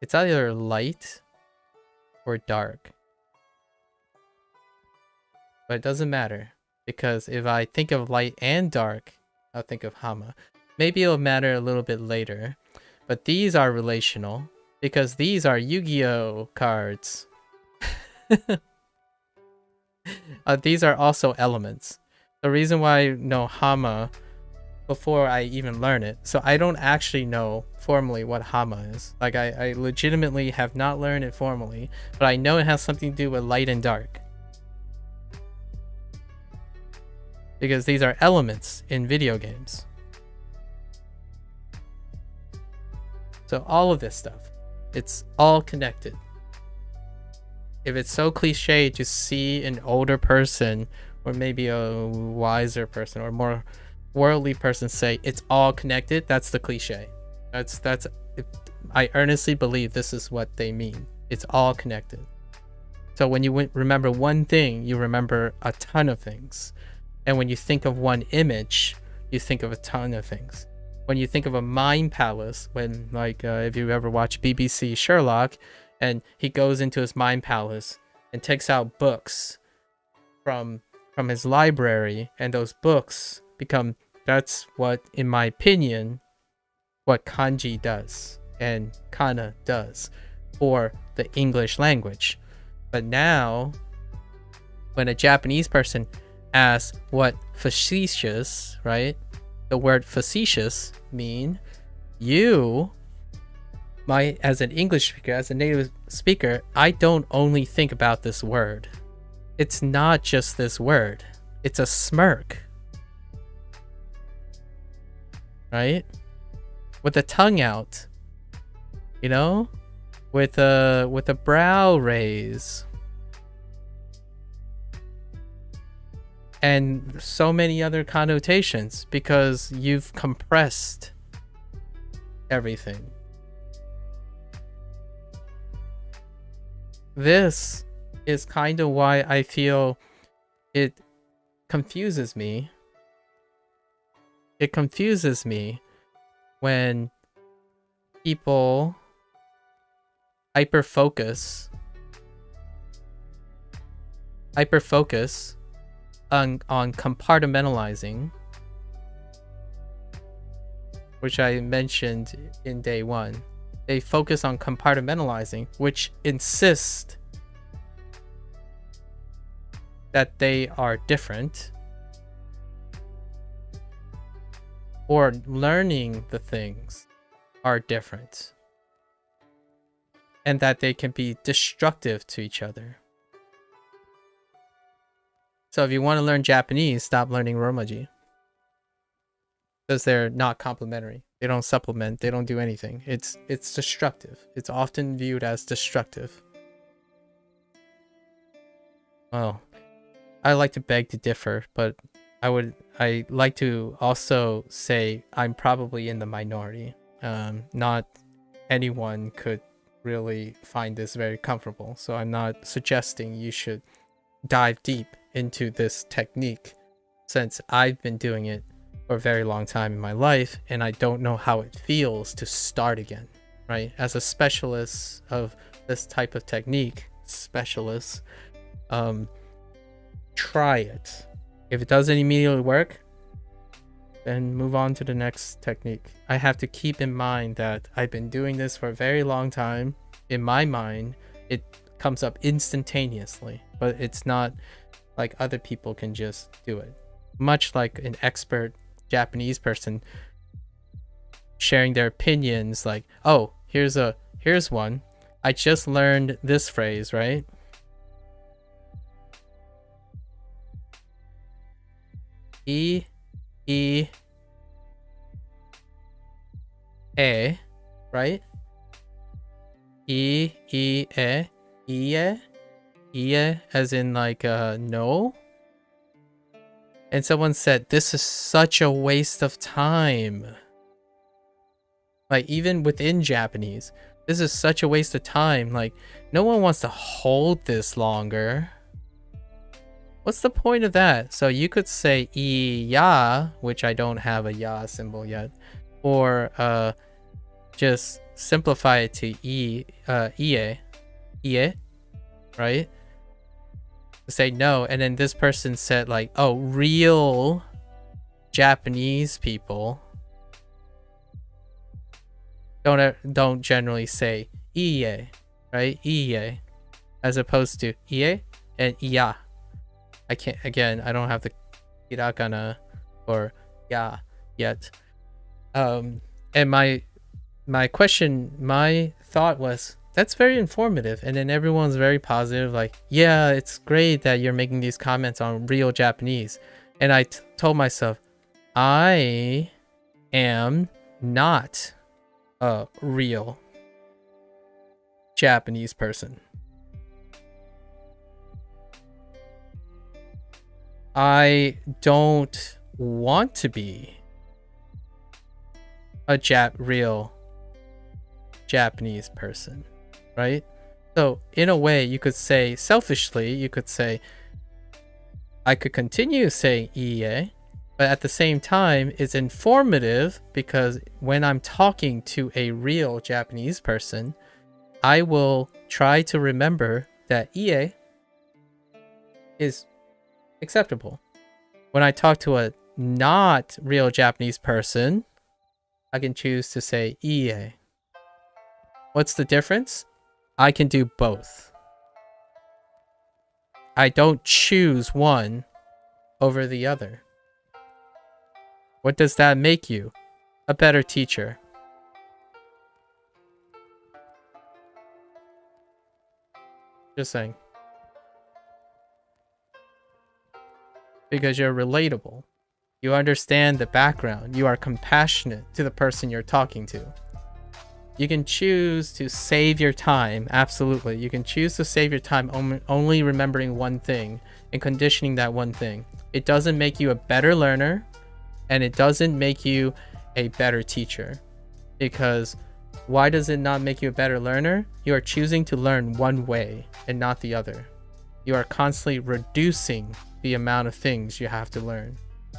it's either light or dark. But it doesn't matter, because if I think of light and dark, I'll think of hama. Maybe it'll matter a little bit later, but these are relational because these are Yu-Gi-Oh cards. These are also elements. The reason why I know hama before I even learn it, so I don't actually know formally what hama is. Like I legitimately have not learned it formally, but I know it has something to do with light and dark. Because these are elements in video games. So all of this stuff, it's all connected. If it's so cliche to see an older person, or maybe a wiser person, or more worldly person say it's all connected, that's the cliche. I earnestly believe this is what they mean. It's all connected. So when you remember one thing, you remember a ton of things. And when you think of one image, you think of a ton of things. When you think of a mind palace, when like if you ever watch BBC Sherlock, and he goes into his mind palace and takes out books from his library, and those books become, that's what, in my opinion, what kanji does and kana does for the English language. But now, when a Japanese person asks what facetious, right? The word facetious mean, you, as an English speaker, as a native speaker, I don't only think about this word. It's not just this word. It's a smirk. Right? With the tongue out. You know? With a brow raise. And so many other connotations, because you've compressed everything. This is kind of why I feel it confuses me. It confuses me when people hyper-focus on compartmentalizing, which I mentioned in day one. They focus on compartmentalizing, which insist that they are different, or learning the things are different, and that they can be destructive to each other. So if you want to learn Japanese, stop learning Romaji. Because they're not complementary. They don't supplement. They don't do anything. It's destructive. It's often viewed as destructive. Well, I like to beg to differ, but I like to also say I'm probably in the minority. Not anyone could really find this very comfortable. So I'm not suggesting you should dive deep into this technique, since I've been doing it for a very long time in my life, and I don't know how it feels to start again, right? As a specialist of this type of technique, try it. If it doesn't immediately work, then move on to the next technique. I have to keep in mind that I've been doing this for a very long time. In my mind, comes up instantaneously, but it's not like other people can just do it. Much like an expert Japanese person sharing their opinions, like, oh, here's one. I just learned this phrase, right? E, A, right? E, as in like no. And someone said, this is such a waste of time. Like, even within Japanese, this is such a waste of time. Like, no one wants to hold this longer. What's the point of that? So you could say ya, which I don't have a ya symbol yet, or just simplify it to ie, right? Say no, and then this person said like, oh, real Japanese people don't generally say ie, right? Ie, as opposed to ie and iya. I don't have the hiragana or ya yet. And my thought was, that's very informative. And then everyone's very positive, like, yeah, it's great that you're making these comments on real Japanese. And I told myself, I am not a real Japanese person. I don't want to be a real Japanese person, right? So in a way, you could say, selfishly, you could say, I could continue saying ie, but at the same time, it's informative because when I'm talking to a real Japanese person, I will try to remember that ie is acceptable. When I talk to a not real Japanese person, I can choose to say ie. What's the difference? I can do both. I don't choose one over the other. What does that make you? A better teacher. Just saying. Because you're relatable. You understand the background. You are compassionate to the person you're talking to. You can choose to save your time. Absolutely. You can choose to save your time only remembering one thing and conditioning that one thing. It doesn't make you a better learner, and it doesn't make you a better teacher. Because why does it not make you a better learner? You are choosing to learn one way and not the other. You are constantly reducing the amount of things you have to learn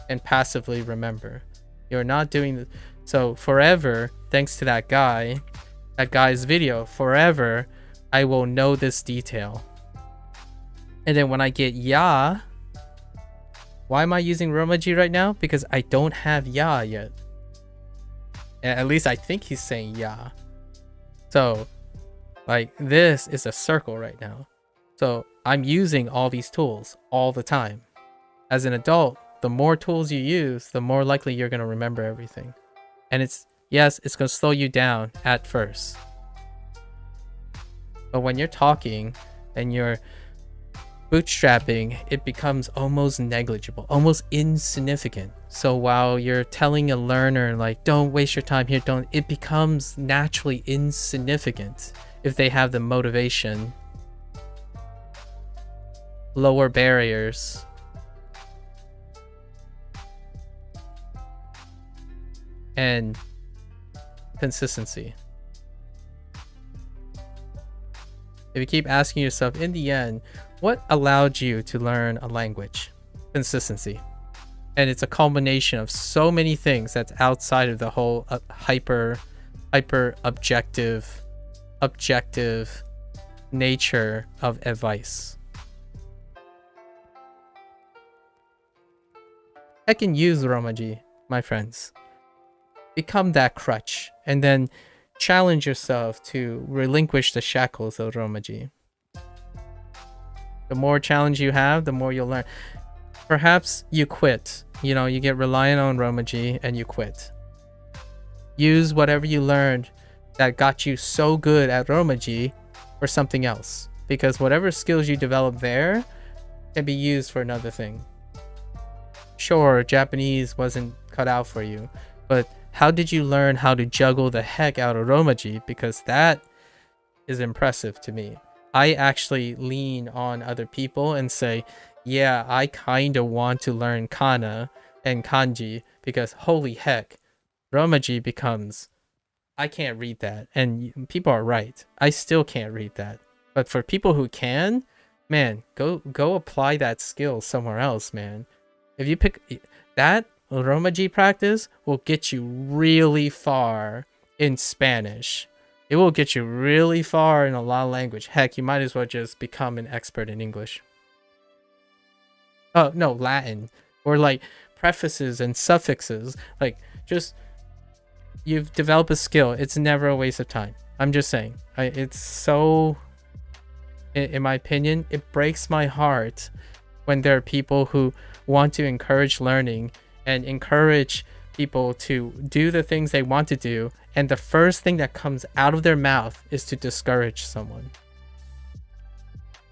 and passively remember. You're not doing so forever, thanks to that guy's video, forever I will know this detail. And then when I get ya, why am I using Romaji right now? Because I don't have ya yet. At least I think he's saying ya. So like, this is a circle right now. So I'm using all these tools all the time. As an adult, the more tools you use, the more likely you're going to remember everything. And it's going to slow you down at first. But when you're talking and you're bootstrapping, it becomes almost negligible, almost insignificant. So while you're telling a learner, like, don't waste your time here, it becomes naturally insignificant if they have the motivation, lower barriers, and consistency. If you keep asking yourself, in the end, what allowed you to learn a language? Consistency. And it's a culmination of so many things that's outside of the whole hyper objective nature of advice. I can use Romaji, my friends. Become that crutch, and then challenge yourself to relinquish the shackles of Romaji. The more challenge you have, the more you'll learn. Perhaps you quit. You know, you get reliant on Romaji and you quit. Use whatever you learned that got you so good at Romaji for something else. Because whatever skills you develop there can be used for another thing. Sure, Japanese wasn't cut out for you, but how did you learn how to juggle the heck out of Romaji? Because that is impressive to me. I actually lean on other people and say, yeah, I kind of want to learn kana and kanji because holy heck, Romaji becomes, I can't read that. And people are right. I still can't read that. But for people who can, man, go apply that skill somewhere else, man. If you pick that, Romaji practice will get you really far in Spanish. It will get you really far in a lot of language. Heck, you might as well just become an expert in English. Oh, no, Latin. Or like prefaces and suffixes. Like, just, you've developed a skill. It's never a waste of time. I'm just saying. It's so, in my opinion, it breaks my heart when there are people who want to encourage learning and encourage people to do the things they want to do, and the first thing that comes out of their mouth is to discourage someone.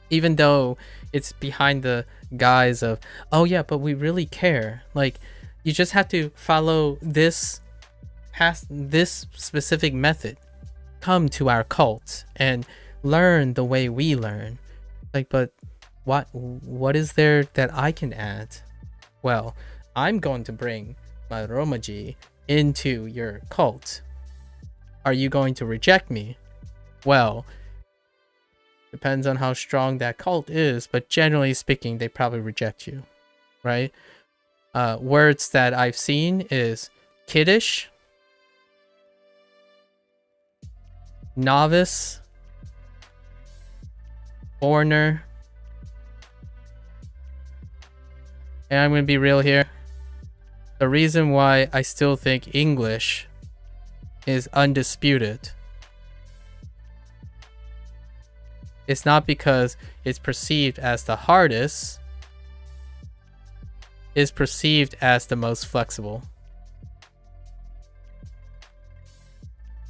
Even though it's behind the guise of, oh yeah, but we really care. Like, you just have to follow this specific method. Come to our cult and learn the way we learn. Like, but what is there that I can add? Well, I'm going to bring my Romaji into your cult. Are you going to reject me? Well, depends on how strong that cult is, but generally speaking, they probably reject you, right? Words that I've seen is kiddish, novice, foreigner, and I'm going to be real here. The reason why I still think English is undisputed, it's not because it's perceived as the hardest, it's perceived as the most flexible.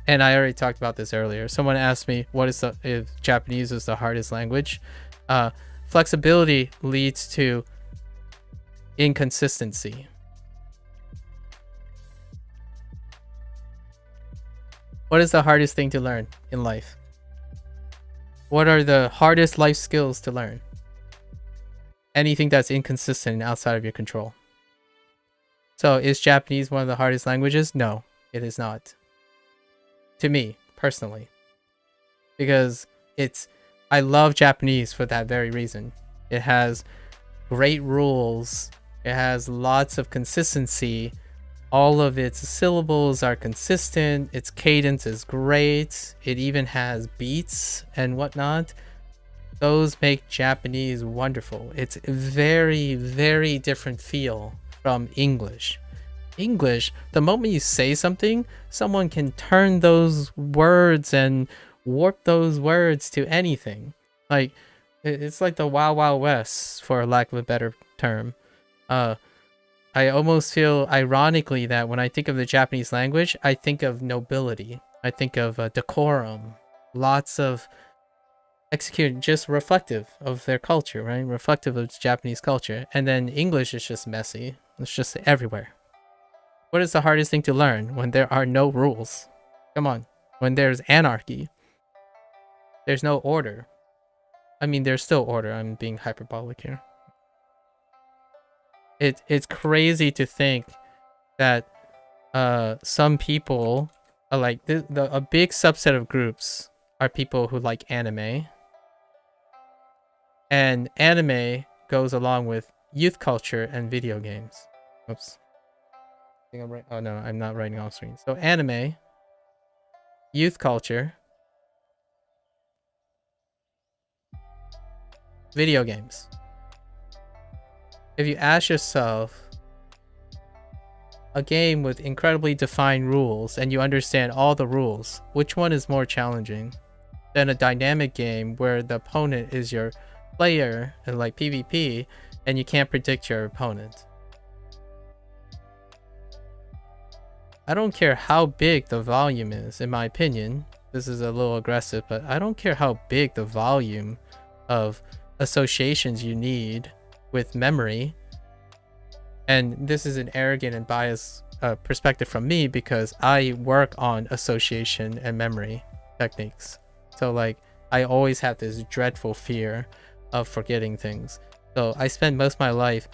And I already talked about this earlier. Someone asked me, if Japanese is the hardest language? Flexibility leads to inconsistency. What is the hardest thing to learn in life? What are the hardest life skills to learn? Anything that's inconsistent and outside of your control. So is Japanese one of the hardest languages? No, it is not. To me, personally. Because I love Japanese for that very reason. It has great rules. It has lots of consistency. All of its syllables are consistent. Its cadence is great. It even has beats and whatnot. Those make Japanese wonderful. It's a very, very different feel from English. English, the moment you say something, someone can turn those words and warp those words to anything. Like, it's like the Wild Wild West, for lack of a better term. I almost feel ironically that when I think of the Japanese language, I think of nobility. I think of decorum. Lots of executed, just reflective of their culture, right? Reflective of Japanese culture. And then English is just messy. It's just everywhere. What is the hardest thing to learn when there are no rules? Come on. When there's anarchy. There's no order. I mean, there's still order. I'm being hyperbolic here. It's crazy to think that some people are like a big subset of groups are people who like anime, and anime goes along with youth culture and video games. Oops. I think I'm right. Oh no, I'm not writing off screen. So anime, youth culture, video games. If you ask yourself, a game with incredibly defined rules and you understand all the rules, which one is more challenging than a dynamic game where the opponent is your player in like PvP and you can't predict your opponent. I don't care how big the volume is, in my opinion. This is a little aggressive, but I don't care how big the volume of associations you need with memory. And this is an arrogant and biased perspective from me because I work on association and memory techniques. So like I always have this dreadful fear of forgetting things. So I spend most of my life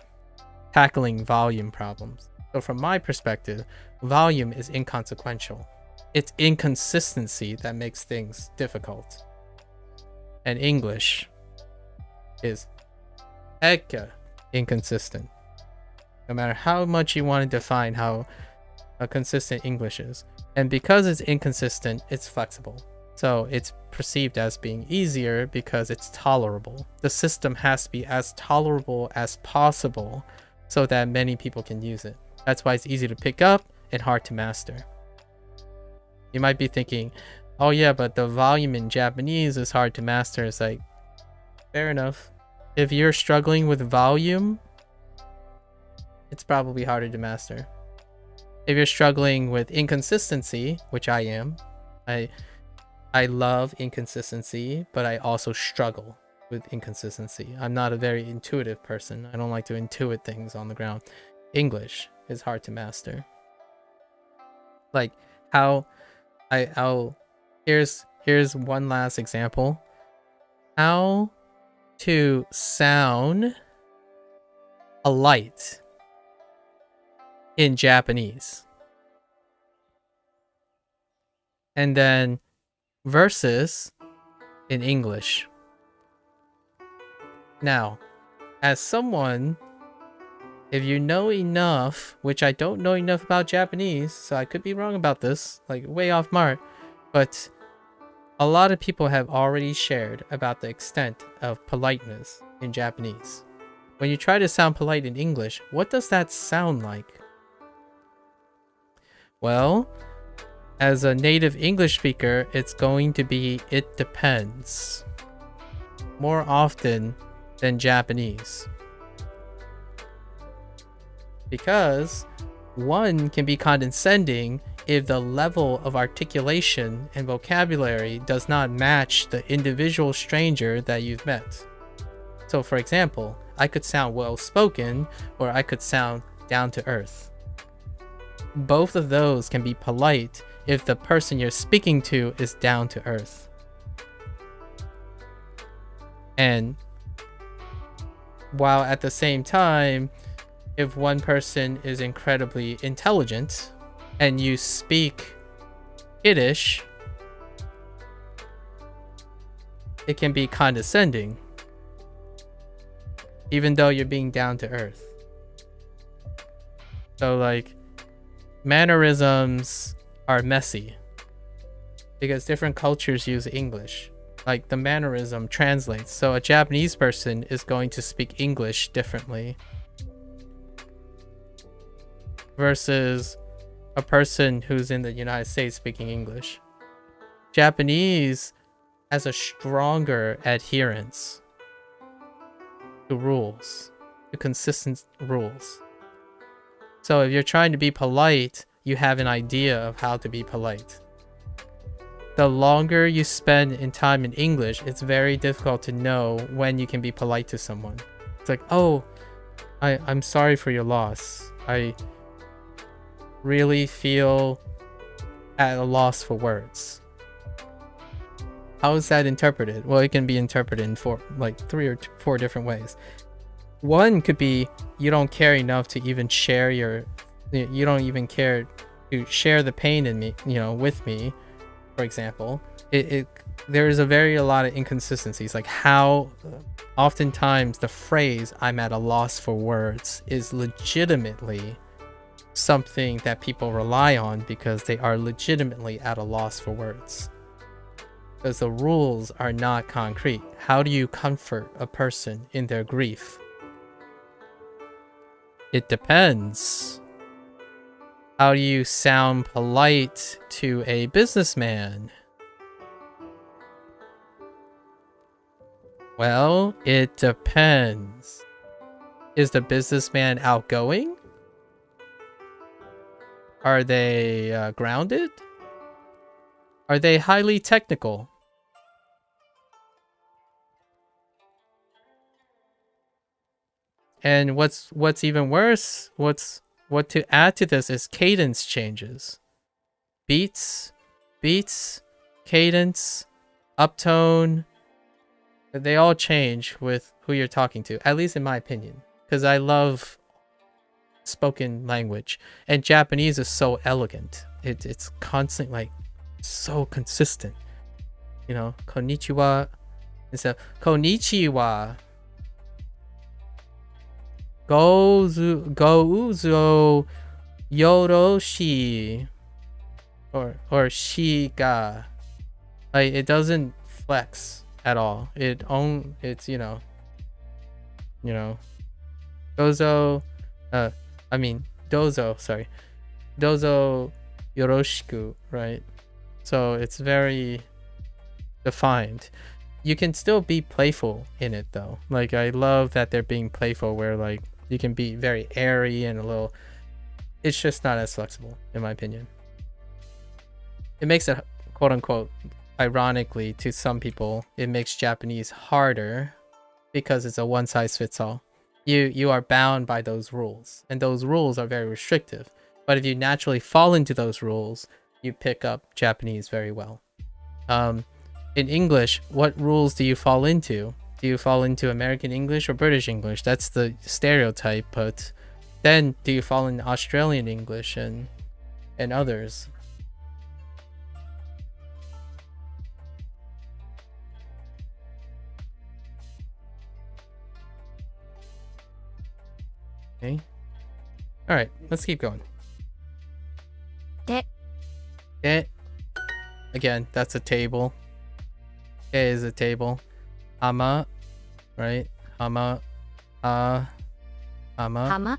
tackling volume problems. So from my perspective, volume is inconsequential. It's inconsistency that makes things difficult. And English is hecka inconsistent. No matter how much you want to define how consistent English is. And because it's inconsistent, it's flexible. So it's perceived as being easier because it's tolerable. The system has to be as tolerable as possible so that many people can use it. That's why it's easy to pick up and hard to master. You might be thinking, oh yeah, but the volume in Japanese is hard to master. It's like, fair enough. If you're struggling with volume, it's probably harder to master. If you're struggling with inconsistency, which I am, I love inconsistency, but I also struggle with inconsistency. I'm not a very intuitive person. I don't like to intuit things on the ground. English is hard to master. Like how here's one last example. How to sound a light in Japanese. And then versus in English. Now, as someone, if you know enough, which I don't know enough about Japanese, so I could be wrong about this, like way off mark, but a lot of people have already shared about the extent of politeness in Japanese. When you try to sound polite in English, what does that sound like? Well, as a native English speaker, it's going to be it depends more often than Japanese. Because one can be condescending if the level of articulation and vocabulary does not match the individual stranger that you've met. So for example, I could sound well-spoken or I could sound down to earth. Both of those can be polite if the person you're speaking to is down to earth. And while at the same time, if one person is incredibly intelligent and you speak Yiddish, it can be condescending, even though you're being down to earth. So like, mannerisms are messy because different cultures use English. Like the mannerism translates. So a Japanese person is going to speak English differently versus a person who's in the United States speaking English. Japanese has a stronger adherence to rules, to consistent rules. So if you're trying to be polite, you have an idea of how to be polite. The longer you spend in time in English, it's very difficult to know when you can be polite to someone. It's like, oh, I'm sorry for your loss. I really feel at a loss for words. How is that interpreted? Well, it can be interpreted in three or four different ways. One could be you don't care enough to even share you don't even care to share the pain in me, with me, for example. There's a lot of inconsistencies, like how oftentimes the phrase "I'm at a loss for words" is legitimately something that people rely on because they are legitimately at a loss for words. Because the rules are not concrete. How do you comfort a person in their grief? It depends. How do you sound polite to a businessman? Well, it depends. Is the businessman outgoing? Are they grounded? Are they highly technical? And what's even worse, what to add to this is cadence changes. Beats, cadence, uptone, they all change with who you're talking to, at least in my opinion. Because I love spoken language. And Japanese is so elegant. It's constant, like, so consistent. You know, konnichiwa. It's a konnichiwa. Gouzo yoroshi. Or shi ga. Like, it doesn't flex at all. It's, you know, dozo, dozo, sorry. Dozo yoroshiku, right? So it's very defined. You can still be playful in it though. Like, I love that they're being playful where, like, you can be very airy and a little, it's just not as flexible in my opinion. It makes it, quote unquote, ironically to some people, it makes Japanese harder because it's a one size fits all. You are bound by those rules, and those rules are very restrictive. But if you naturally fall into those rules, you pick up Japanese very well. In English, what rules do you fall into? Do you fall into American English or British English? That's the stereotype, but then do you fall in Australian English and others? Okay. All right, let's keep going. De. Again, that's a table. De is a table. Hama, right? Hama. Hama. Hama.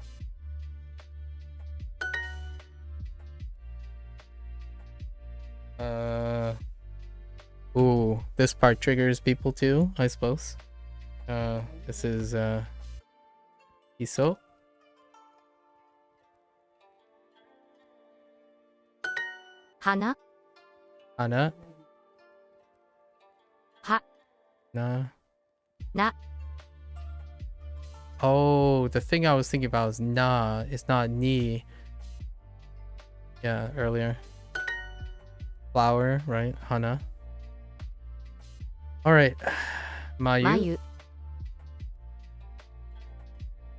Ooh, this part triggers people too, I suppose. This is Iso. Hana. Hana. Ha. Na. Na. Oh, the thing I was thinking about is na. It's not ni. Yeah, earlier. Flower, right? Hana. All right. Mayu.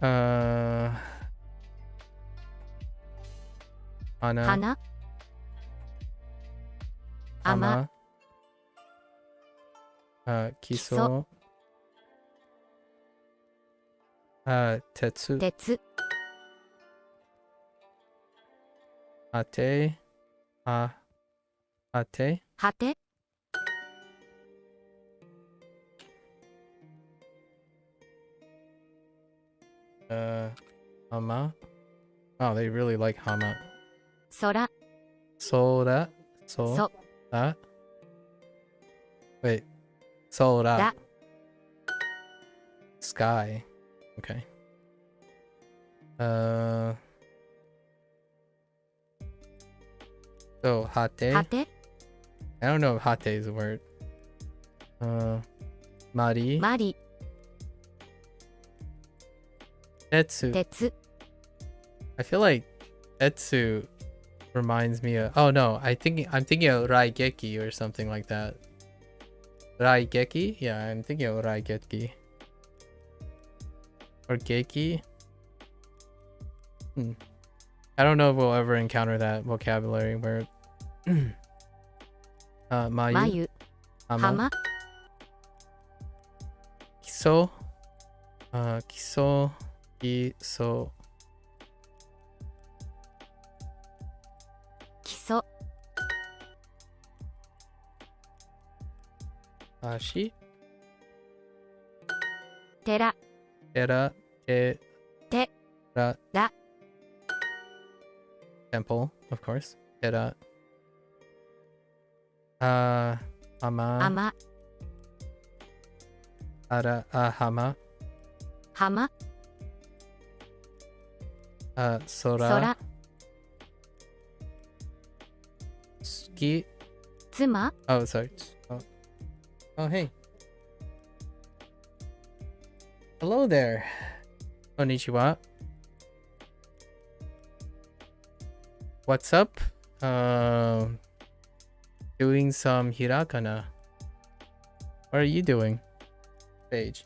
Hana. Hana. Ama. Kiso. Tetsu. Tetsu. Ate. Ate. Hate. Hama. Oh, they really like Hama. Sora. Sora. So. Wait. Sora. Da. Sky. Okay. So hate. Hate. I don't know if hate is a word. Mari. Mari. Tetsu. Tetsu. I feel like Tetsu reminds me of, oh no, I'm thinking of Raigeki or something like that. Raigeki? Yeah, I'm thinking of Raigeki. Or Geki? I don't know if we'll ever encounter that vocabulary word. Mayu. Hama. Kiso. Kiso. Kiso. Kiso. Ashi. Tera. Tera. Te. Te. Ra. Da. Temple, of course. Tera. Ama. Ama. hama. 浜 Sora. 空 Suki. 妻 Oh, sorry. Oh, hey. Hello there. Konnichiwa. What's up? Doing some hirakana. What are you doing? Page.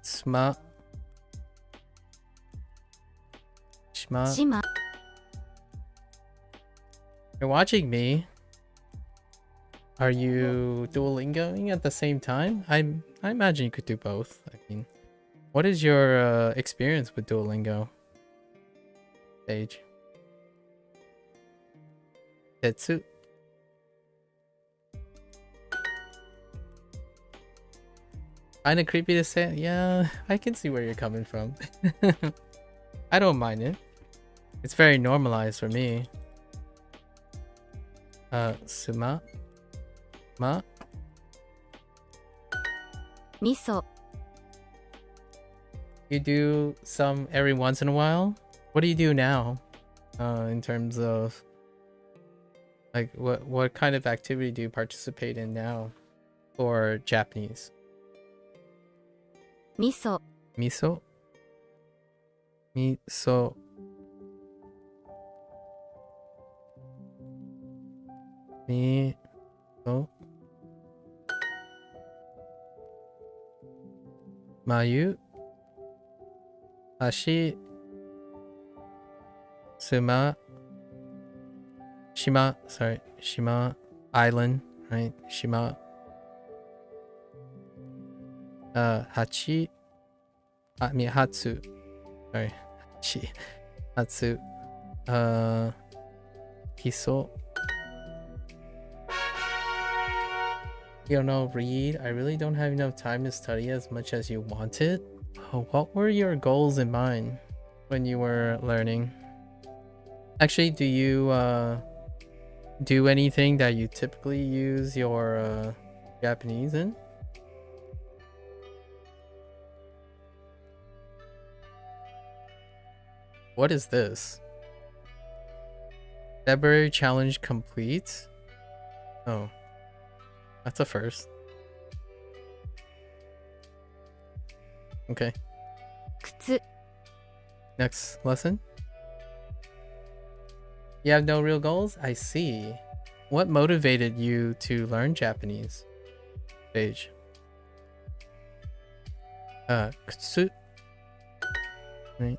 Tsuma. Shima. 島 You're watching me. Are you Duolingoing at the same time? I imagine you could do both. I mean, what is your experience with Duolingo? Page. Tetsu. Kinda creepy to say. Yeah, I can see where you're coming from. I don't mind it. It's very normalized for me. Suma. Ma. 味噌 You do some every once in a while? What do you do now? In terms of like what kind of activity do you participate in now for Japanese? 味噌 Miso? Miso. Miso. Mayu. Ashi. Suma. Shima. Sorry. Shima. Island. Right? Shima. Hachi. I mean Hatsu. Sorry. Hachi. Hatsu. Hiso. You don't know, read. I really don't have enough time to study as much as you wanted. Oh, what were your goals in mind when you were learning? Actually, do you do anything that you typically use your Japanese in? What is this? February challenge complete? Oh. That's a first. Okay. 靴 Next lesson. You have no real goals? I see. What motivated you to learn Japanese? Page. Kutsu. Right.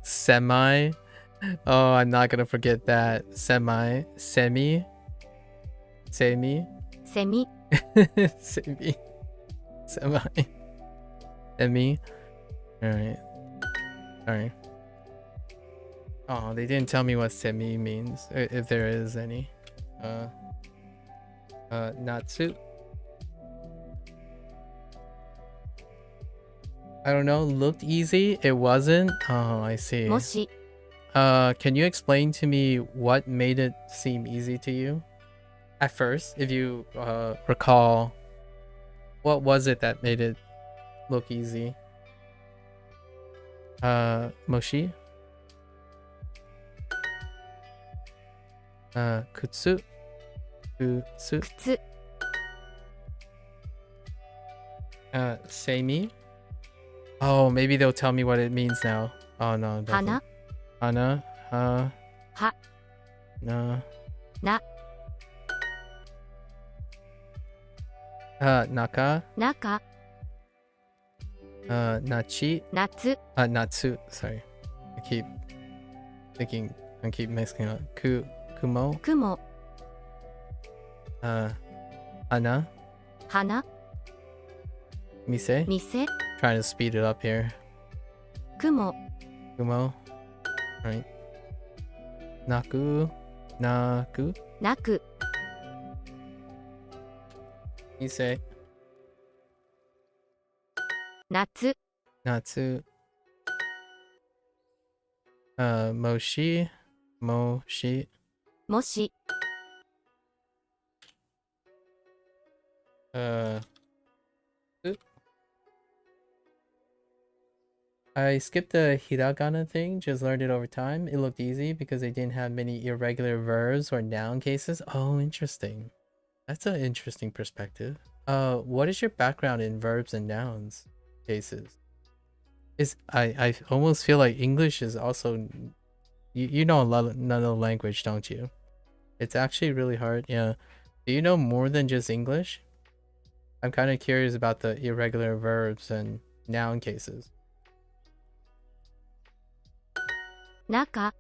Semi. Oh, I'm not gonna forget that. Semi. Semi. Semi. セミ Semi. Semi. Semi. Alright. Sorry. Oh, they didn't tell me what semi means, if there is any. Natsu. I don't know, looked easy. It wasn't. Oh, I see. もし Can you explain to me what made it seem easy to you? At first, if you recall, what was it that made it look easy? Moshi? Kutsu? Kutsu? 靴 Seimi? Oh, maybe they'll tell me what it means now. Oh no. 花 Hana? Ha. Na. Na. Naka? 中 Nachi? 夏 Natsu. Sorry. I keep thinking, I keep mixing up. Kumo? 雲 Ana? 花 Mise? 店 Trying to speed it up here. 雲 Kumo? Right. Naku? Naku? なく Mise? 夏 Natsu? Moshi? Moshi. もし、 I skipped the hiragana thing, just learned it over time. It looked easy because they didn't have many irregular verbs or noun cases. Oh, interesting. That's an interesting perspective. What is your background in verbs and nouns cases? I almost feel like English is also, you know another language, don't you? It's actually really hard. Yeah. Do you know more than just English? I'm kind of curious about the irregular verbs and noun cases. 中、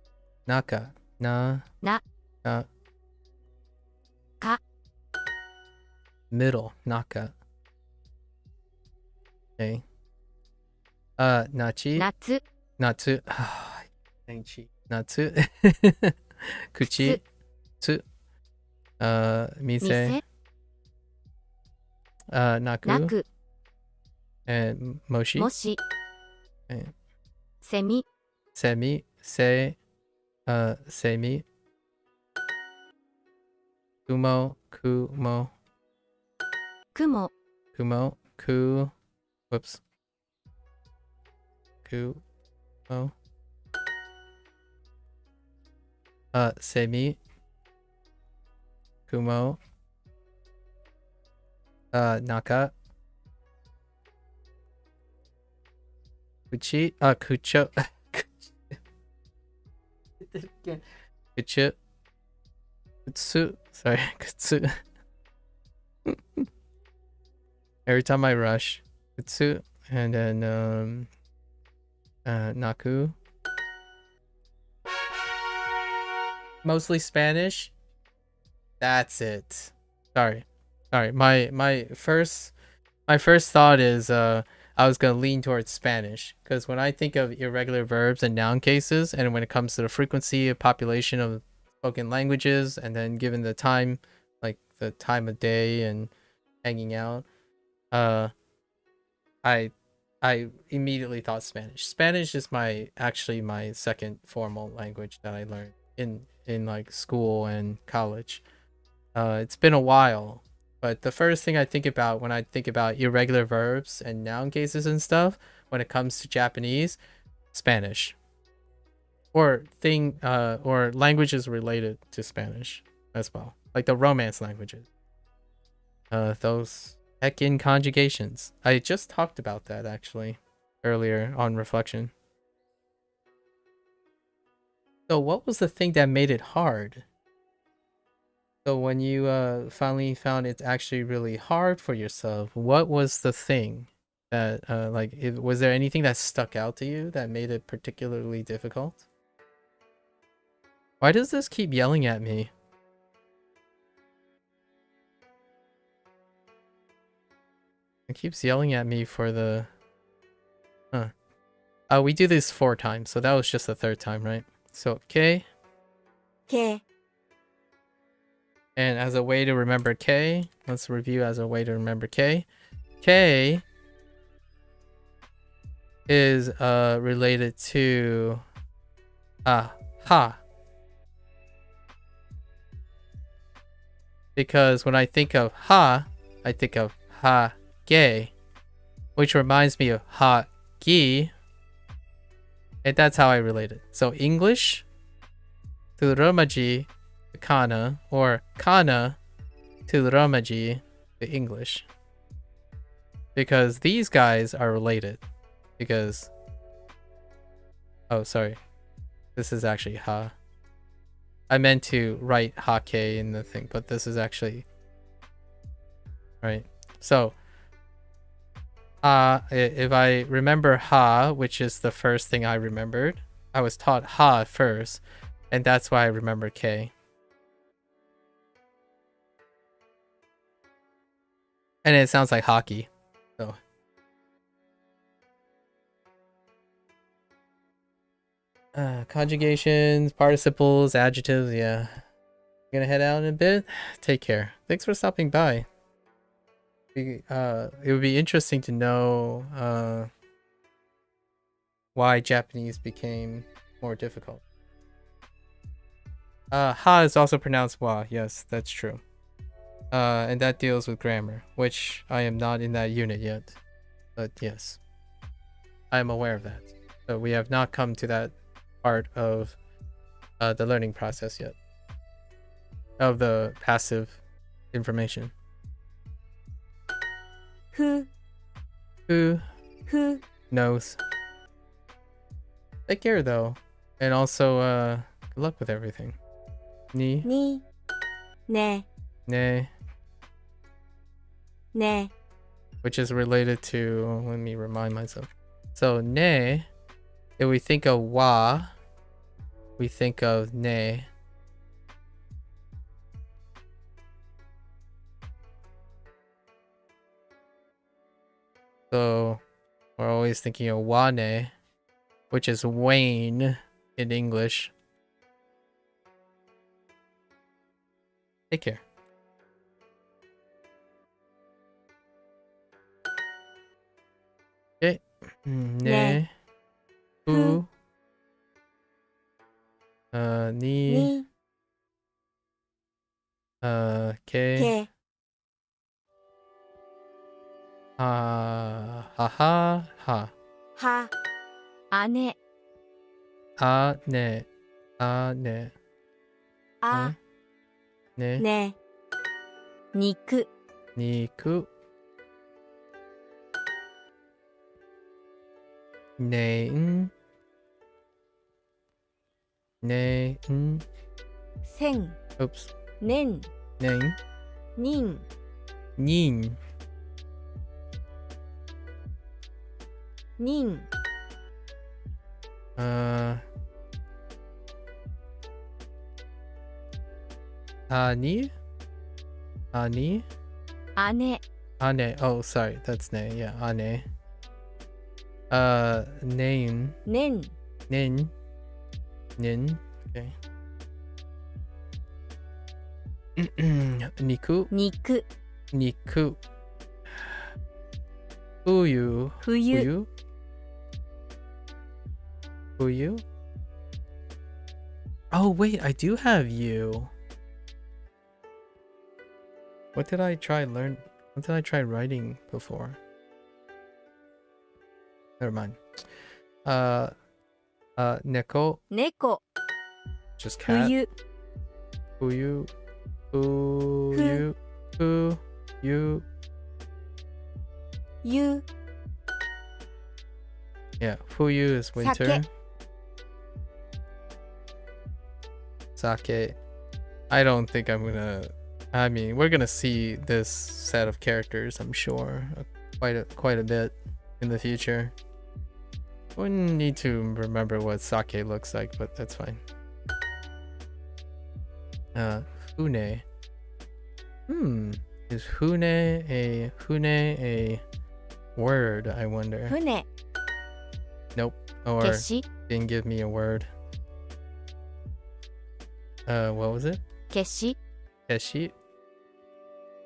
Naka. Na. な、 か、 Middle. Naka. Okay. Nachi. 夏、 Natsu. Nachi. Natsu. Kuchi. Tsu. Mise. 店、 Naku. なく、 And Moshi. もし、 Okay. セミ、 Semi. Se. Semi. Kumo. Kumo. 雲、 Kumo. Ku. Whoops. Kumo. Semi. Kumo. Naka. Kuchi. Kucho. Again. Kuchu. Kutsu. Sorry. Kutsu. Every time I rush. Kutsu. And then, Naku. Mostly Spanish. That's it. Sorry. My first thought is I was gonna lean towards Spanish, because when I think of irregular verbs and noun cases, and when it comes to the frequency of population of spoken languages, and then given the time, like the time of day and hanging out, I immediately thought Spanish. Spanish is actually my second formal language that I learned in like school and college. It's been a while, but the first thing I think about when I think about irregular verbs and noun cases and stuff, when it comes to Japanese, Spanish, or languages related to Spanish as well, like the Romance languages. Those heckin' conjugations. I just talked about that actually earlier on reflection. So what was the thing that made it hard? So when you finally found it's actually really hard for yourself, what was the thing that was there anything that stuck out to you that made it particularly difficult? Why does this keep yelling at me? It keeps yelling at me for the... Huh. We do this 4 times, so that was just the 3rd time, right? So, K. K, And as a way to remember K, let's review as a way to remember K. K is related to ha. Because when I think of ha, I think of ha ge, which reminds me of ha gi, and that's how I relate it. So English to Romaji to kana, or kana to Romaji to English, because these guys are related. Because, oh sorry, this is actually ha. I meant to write hake in the thing, but this is actually right. So if I remember ha, which is the first thing I remembered, I was taught ha first, and that's why I remember K. And it sounds like hockey. So conjugations, participles, adjectives, yeah. Gonna head out in a bit. Take care. Thanks for stopping by. It would be interesting to know why Japanese became more difficult. Ha is also pronounced wa. Yes, that's true. And that deals with grammar, which I am not in that unit yet. But yes, I am aware of that. So we have not come to that part of the learning process yet. Of the passive information. ふ Who ふ knows? Take care though. And also, good luck with everything. Ni, にね ne, ね which is related to, let me remind myself. So, ne, if we think of wa, we think of ne. So, we're always thinking of wane, which is Wayne in English. Take care. Okay. Ne. Who. Ni. に Ke. け Ha. Ha. Ha. は姉 Ne. Ne. あ Ne. ね肉 Niku. Ne. Ne. 千 Oops. 年 Ne. 人 Nin. 人 Ani? Ani? 姉 Ane. Oh, sorry. That's ne. Yeah, ane. Name. 年 Nin. Nin. Okay. Niku. 肉 Niku. Fuyu. 冬 Fuyu. Fuyu. Oh, wait. I do have you. What did I try writing before? Never mind. Neko, 猫 just cat. 冬 Fuyu. Fuyu. Fuyu. ゆ Yeah, Fuyu is winter. Sake. I don't think I'm gonna. I mean, we're gonna see this set of characters, I'm sure, quite a bit in the future. Wouldn't need to remember what sake looks like, but that's fine. Fune. Is fune a word, I wonder? 船 Nope. Or 消し didn't give me a word. What was it? 消し Keshi?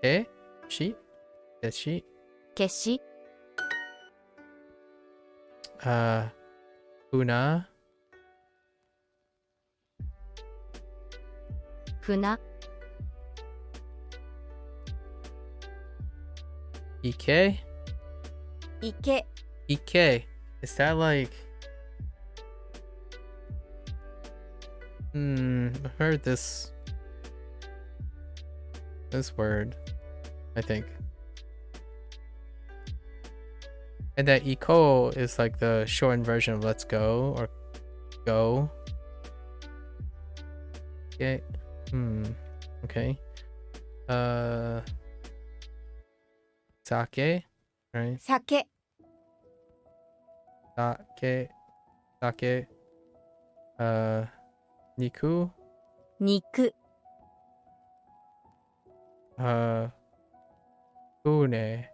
Eh? Shi? Keshi? 消し Funa? 船 Ike? 池 Ike. Is that like... I've heard this word, I think. And that Iko is like the shortened version of let's go or go. Okay. Okay. Sake, right? 酒 Sake. Niku. 肉 Fune.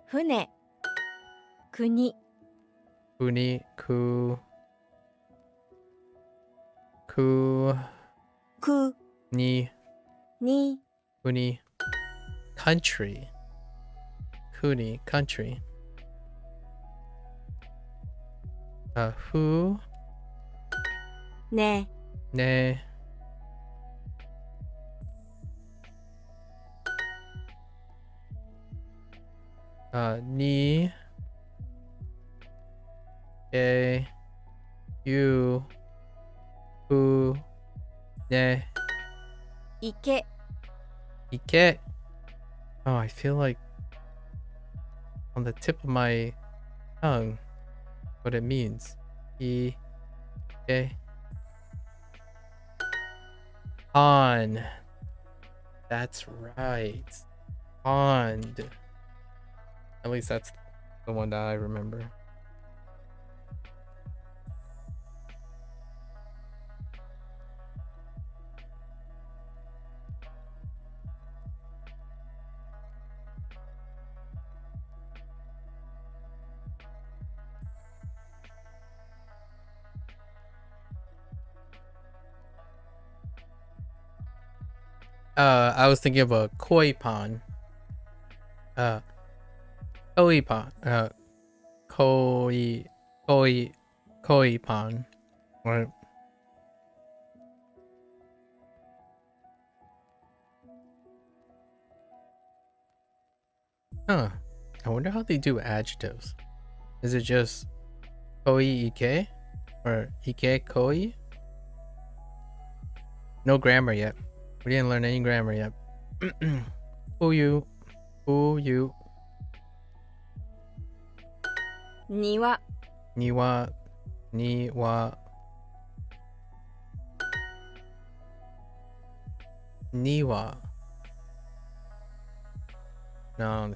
船国 Funi. Ku. く Ni. に Kuni. Country. Kuni. Country. Who. ね Ne. Ni. E. U. U. Ne. 行け Ike. Oh, I feel like on the tip of my tongue what it means. Ike. On. That's right. Pond. At least that's the one that I remember. I was thinking of a koi pond. Koi pond. Koi pond. Right. Huh. I wonder how they do adjectives. Is it just koi ike? Or ike koi? No grammar yet. We didn't learn any grammar yet. Who you? Who you? 庭 Niwa. Niwa. Niwa. No, I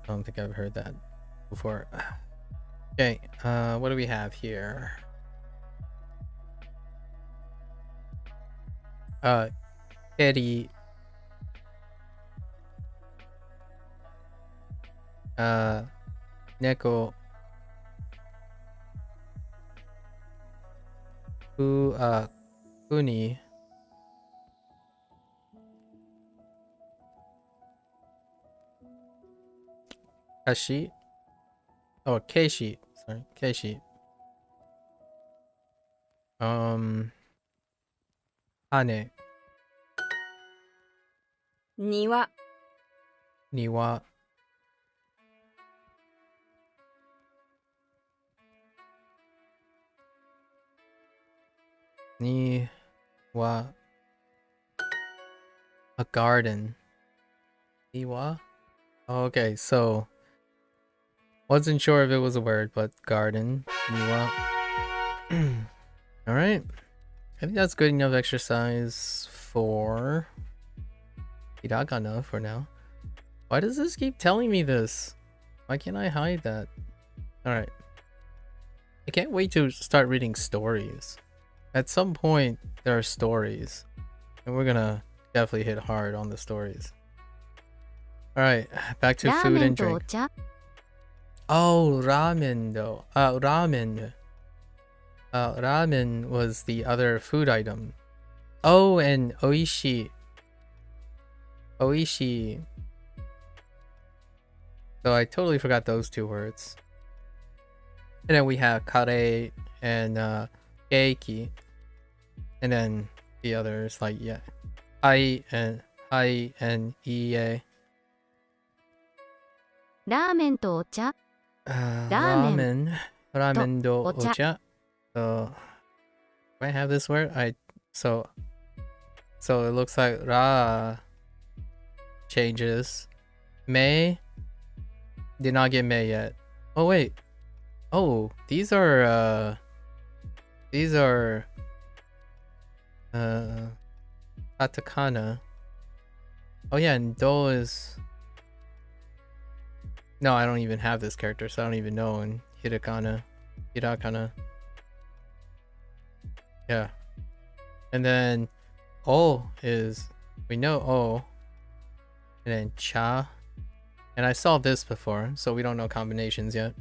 don't think I've heard that before. Okay, what do we have here? Kitty. Neko. Kuni. Kashi. Oh, Keishi. Sorry, Keishi. Hane. 庭 Niwa. Niwa. A garden. Niwa? Oh, okay, so wasn't sure if it was a word, but garden. Niwa. Alright. I think that's good enough exercise for hiragana for now. Why does this keep telling me this? Why can't I hide that? Alright. I can't wait to start reading stories. At some point, there are stories. And we're gonna definitely hit hard on the stories. Alright, back to ラー food メン and とお drink. 茶 Oh, ramen though. Ramen. Ramen was the other food item. Oh, and oishi. Oishi. So I totally forgot those two words. And then we have kare and keiki. And then the others like yeah. Hai and ie. ラーメンとお茶 Ramen. Ramen do ocha. ocha. So do I have this word? So it looks like ra changes. May did not get May yet. Oh wait. Oh, these are katakana. Oh yeah, and do is no, I don't even have this character, so I don't even know. And hirakana. Yeah. And then O is we know O. And then cha. And I saw this before, so we don't know combinations yet.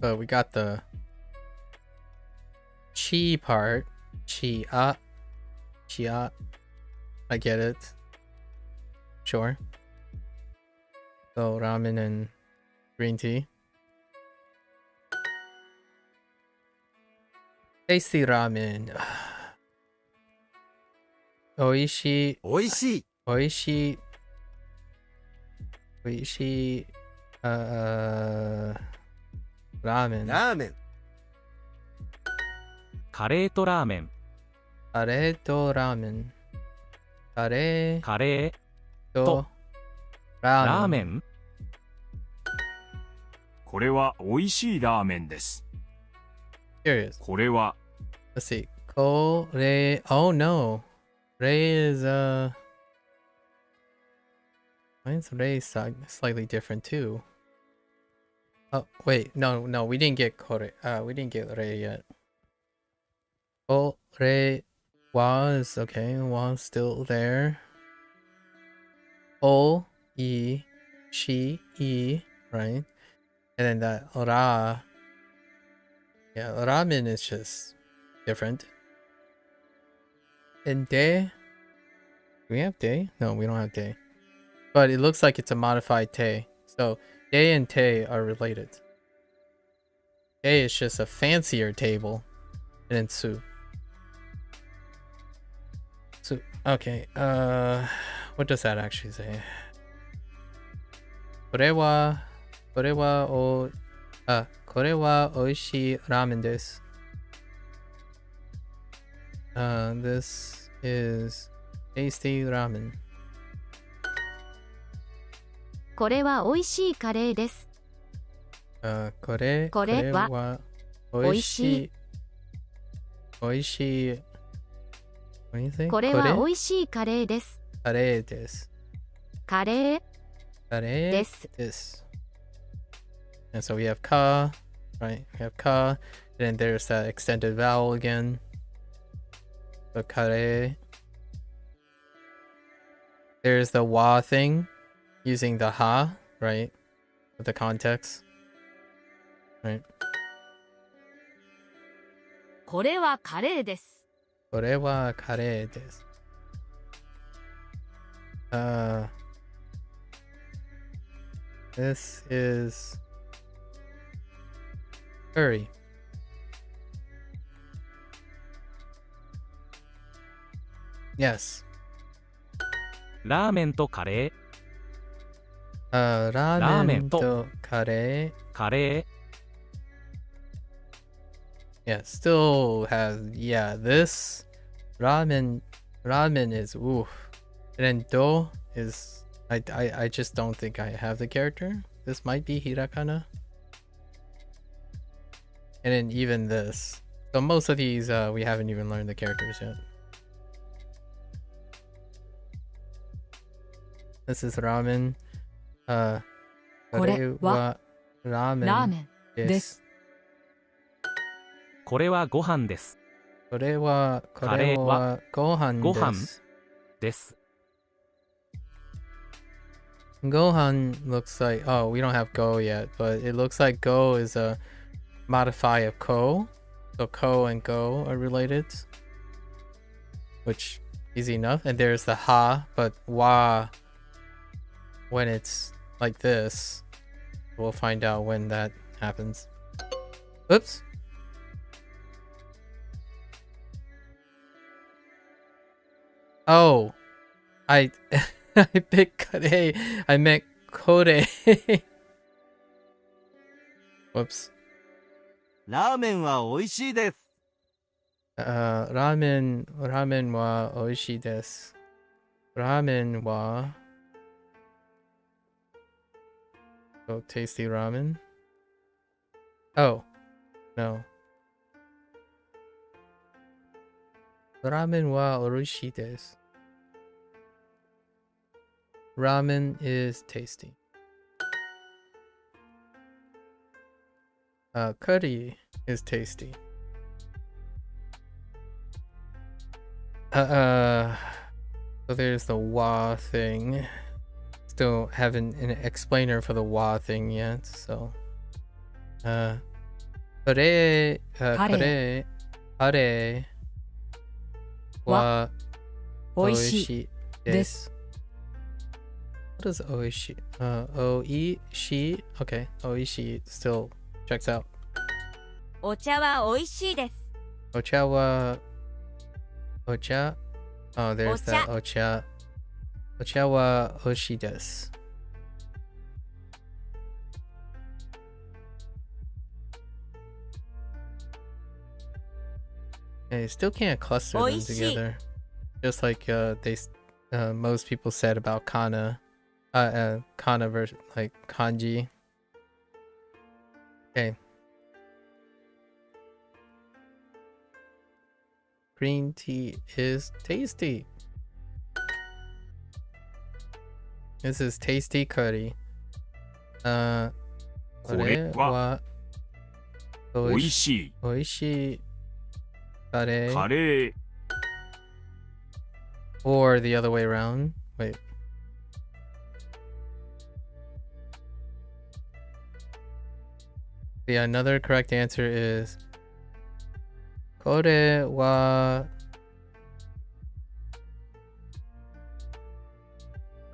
But we got the chi part. Chia. I get it. Sure. So ramen and green tea. Tasty ramen. Oishi. おいしい Oishi. Oishii ramen. ラーメン。カレーとラーメン。カレーとラーメン。カレーカレーとララーーメン。メン。これは美味しいラーメンです。 Here it is. これは Let's see. Kore. Oh no. Rei is Why is Rei slightly different too? Oh wait, no, we didn't get Kore. We didn't get Rei yet. Kore was okay. Was still there. O E Shi E, right? And then that Ra. Yeah, ramen is just different. And De. Do we have De? No, we don't have De. But it looks like it's a modified Te. So De and Te are related. De is just a fancier table. And then Su. Su. Okay, what does that actually say? Kore wa oishii ramen desu. This is tasty ramen. これは美味しいカレーです。これは美味しい。美味しい。What do you say? これは美味しいカレーです。カレーです。カレーカレーです。です。And so we have ka, right? We have ka, and then there's that extended vowel again. So kare. There's the wa thing, using the ha, right? With the context, right? これはカレーです。これはカレーです。This is curry. Yes. ラーメンとカレー。ラーメンとカレー。カレー。Yeah, still has, yeah, this ramen is oof. And then do is I just don't think I have the character. This might be hirakana. And then even this. So most of these we haven't even learned the characters yet. This is ramen. これはラーメンラーメンで。ですす。これはご飯です。これはご飯ご飯です。です。Gohan looks like, oh, we don't have Go yet, but it looks like Go is a modify of Ko. So Ko and Go are related, which easy enough. And there's the Ha, but Wa, when it's like this, we'll find out when that happens. Oops. Oh, I picked Kare. I meant Kore. Whoops. ラーメンは美味しいです。Ramen wa oishii desu. Ramen wa. So tasty ramen. Oh, no. Ramen wa oishii desu. Ramen is tasty. Curry is tasty. So there's the wa thing. Still haven't an explainer for the wa thing yet, so kare wa oishii desu. What does oishi? Oishi. Okay, oishi still checks out. お茶は美味しいです。 Ocha wa. Ocha. Oh, there's that ocha. Ocha wa oshi desu. They still can't cluster them together. Just like most people said about kana. Kana versus like kanji. Okay. Green tea is tasty. This is tasty curry. これはこれは美味しい美味しいカレー。カレー Or the other way around. Wait. Yeah, another correct answer is これは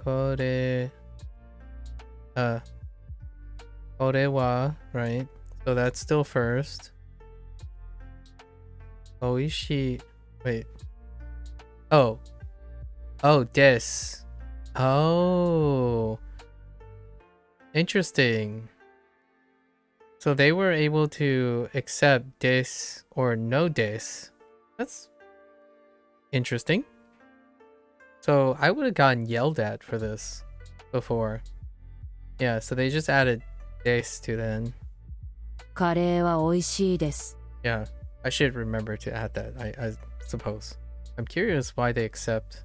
これこれは right? So that's still first. おいしい wait. Oh, this. Oh, interesting. So they were able to accept this or no this. That's interesting. So I would have gotten yelled at for this before. Yeah, so they just added this to then. カレーは美味しいです。 Yeah, I should remember to add that, I suppose. I'm curious why they accept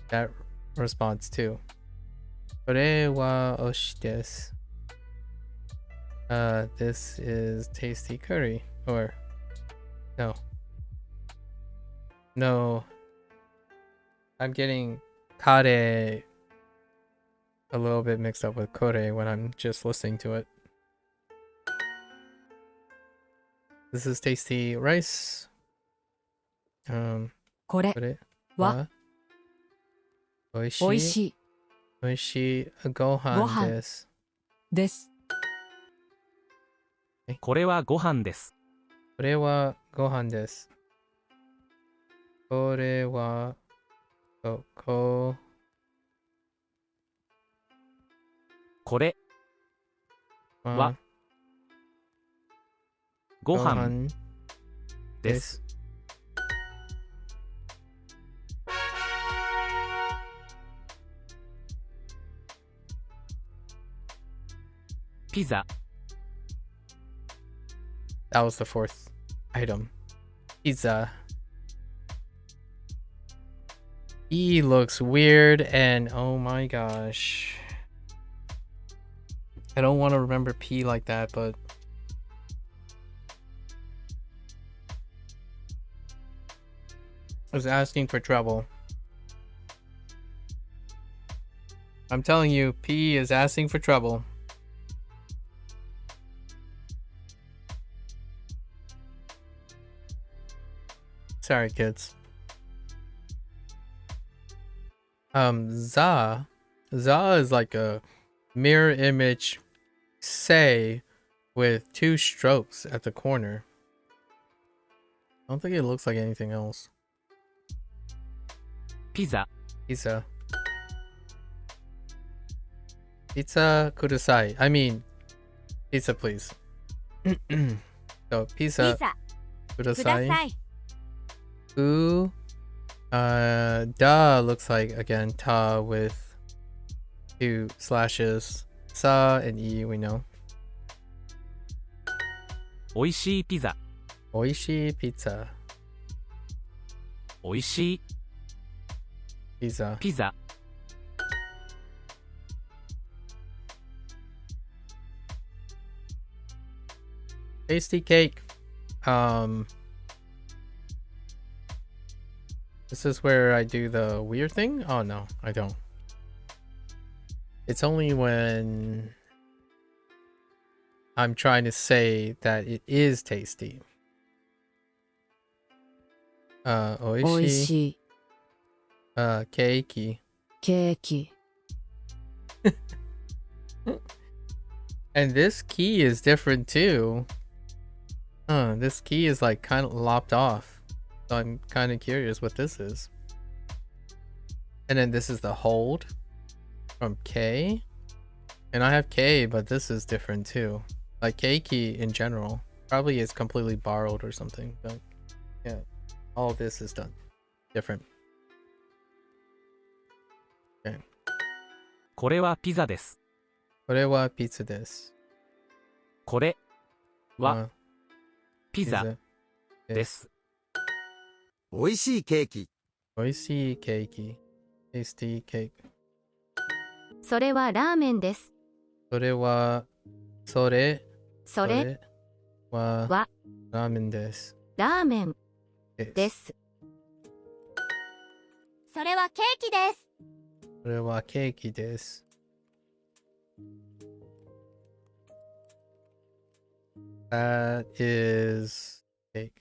that response too. これは美味しいです。This is tasty curry. Or no. I'm getting kare a little bit mixed up with kore when I'm just listening to it. This is tasty rice. これこれはは美味しい。美味しい美味しいご飯です。です。これはご飯です。これはご飯です。これはこれはご飯です。ピザ That was the fourth item. Pizza. E looks weird and oh my gosh. I don't want to remember P like that, but I was asking for trouble. I'm telling you, P is asking for trouble. Sorry, kids. Za is like a mirror image say with two strokes at the corner. I don't think it looks like anything else. ピザ Pizza. Pizza kudasai. I mean, pizza please. So, pizza ピザくだ kudasai. さい。 Ooh. Da looks like, again, ta with two slashes. Sa and E, we know. おいしいピザ Oishi pizza. おいしい Pizza. ピザ Tasty cake. This is where I do the weird thing? Oh no, I don't. It's only when I'm trying to say that it is tasty. 美味 Oishi. しい Keiki. ケーキ。 And this key is different too. This key is like kind of lopped off. So I'm kind of curious what this is. And then this is the hold from K. And I have K, but this is different too. Like K key in general. Probably is completely borrowed or something. But yeah, All of this is done. Different. Okay. これはピザです。これはピザです。これはピザピザです。おいしいケーキ。美味しいケーキ。tasty cake。それはラーメンです。それは、それははラーメンです。ラーメンです。それはケーキです。それはケーキです。That is cake.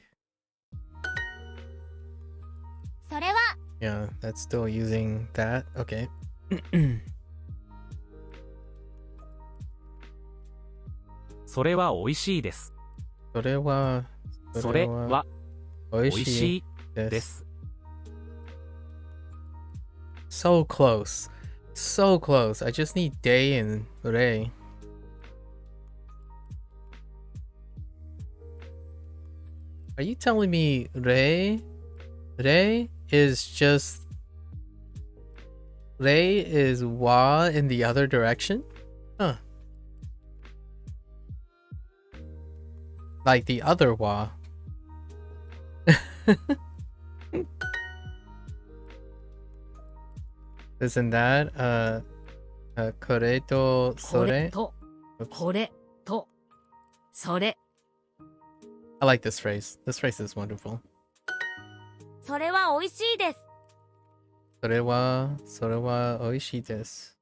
それは Yeah, that's still using that. Okay. それは美味しいです。それは美味しいで。ですす。So close. So close. I just need day and re. Are you telling me re is just re is wa in the other direction? Huh. Like the other wa. Isn't that kore to こ sore? れと、これと、それ。 I like this phrase. This phrase is wonderful. それは美味しいです。それは美味しいです。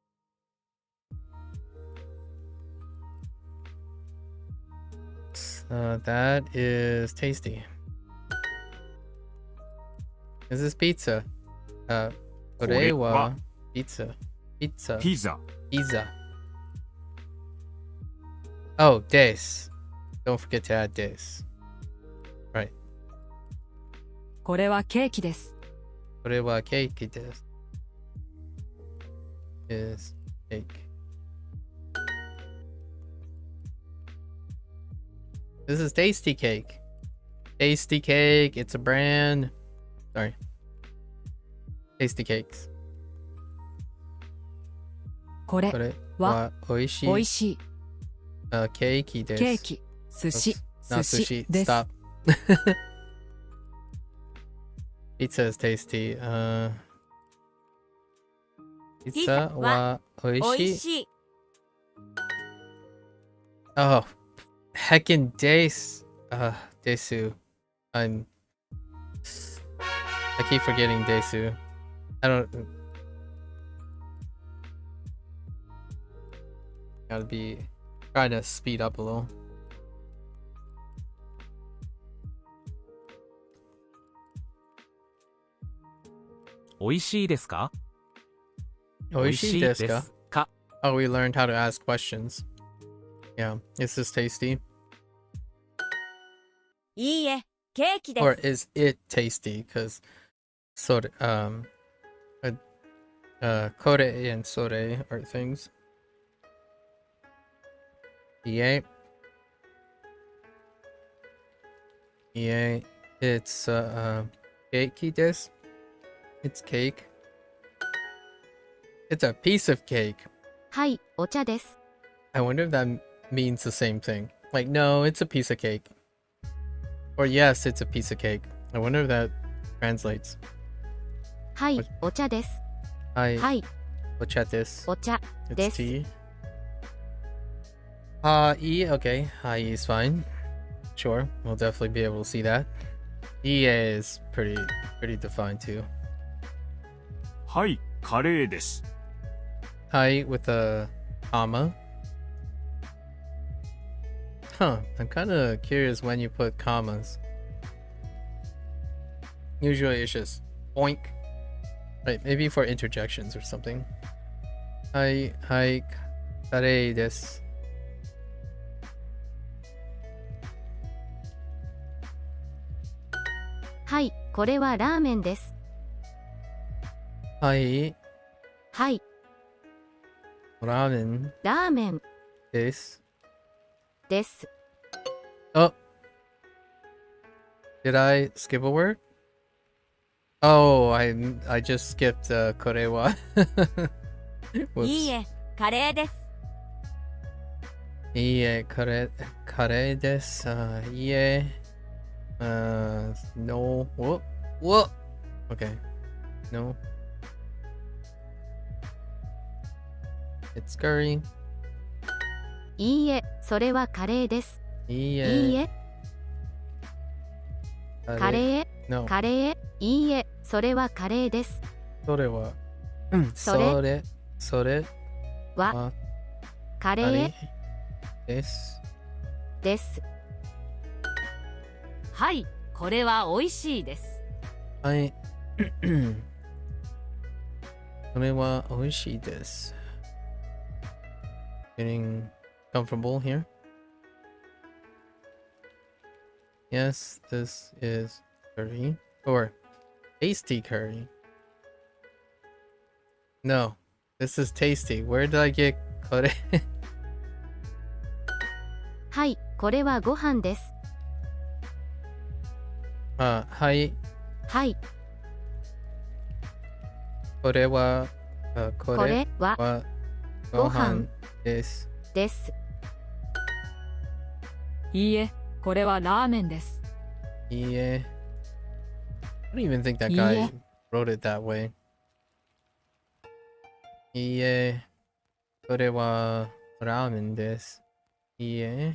That is tasty. This is pizza. これはpizza. Pizza. ピザ。 Pizza. Oh, des. Don't forget to add des. Right. これはケーキです。これはケーキです。Is cake. This is Tasty Cake. Tasty Cake. It's a brand. Sorry. Tasty Cakes. これこれは美味しい。美味しいケーキです。ケーキ、寿司、 Not 寿 sushi. 司です。 Stop. Pizza is tasty. Pizza は美美味しい。味しい。 Oh, heckin' days. Desu. I keep forgetting Desu. I don't. Gotta be trying to speed up a little. "おいしいですか?" 美味しいですか? か Oh, we learned how to ask questions. Yeah, is this tasty? いいえ、ケーキで Or す。 is it tasty? Because sore, kore and sore are things. Yeah. Yeah, it's cakey desu. It's cake. It's a piece of cake. はい、お茶です。 I wonder if that means the same thing. Like, no, it's a piece of cake. Or yes, it's a piece of cake. I wonder if that translates. はい、お茶です。 Hi, はい、 ocha desu. お茶 It's です tea. Okay. Hi is fine. Sure, we'll definitely be able to see that. EA is pretty defined too. はい、カレーです。 Hi with a comma. Huh, I'm kind of curious when you put commas. Usually it's just oink. Right, maybe for interjections or something. Hi, kare desu. はい、これはラーメンです。 Hi, はい、 ramen ラーメン desu. です。 Oh, did I skip a word? Oh, I just skipped これは。Whoops. いいえ、カレーです。いいえ、カレーです。いいえ。No. What? Okay. No. It's curry. いいえ、それはカレーです。いいいいえ。え、カレー、 No. カレー、いいえ、それはカレーです。それは。それそれははカレカレーーです。です。はい、これは美味しいです。はい。これは美味しいです。Getting comfortable here. Yes, this is curry. Or tasty curry. No, this is tasty. Where did I get これはい、これはご飯です。はい。はい、これは、ここれれははご飯です。です。いいえ、これはラーメンです。いいえ。I don't even think that いい guy え。 wrote it that way. いいえ。これはラーメンです。いいえ。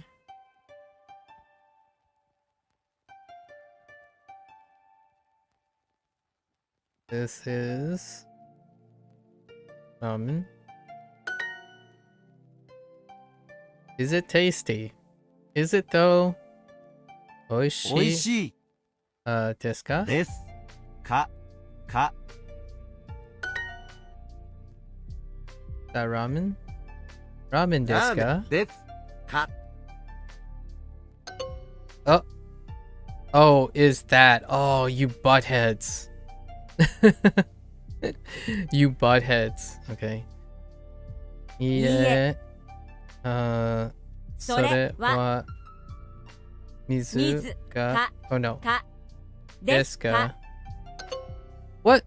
This is ramen. Is it tasty? Is it though? おいしいおいしいですか？です。か That ramen? Ramen ですラーメか？ンです。か Oh, is that? Oh, you buttheads. You buttheads. Okay. いいえ。それは水が、oh no. かですか？ What?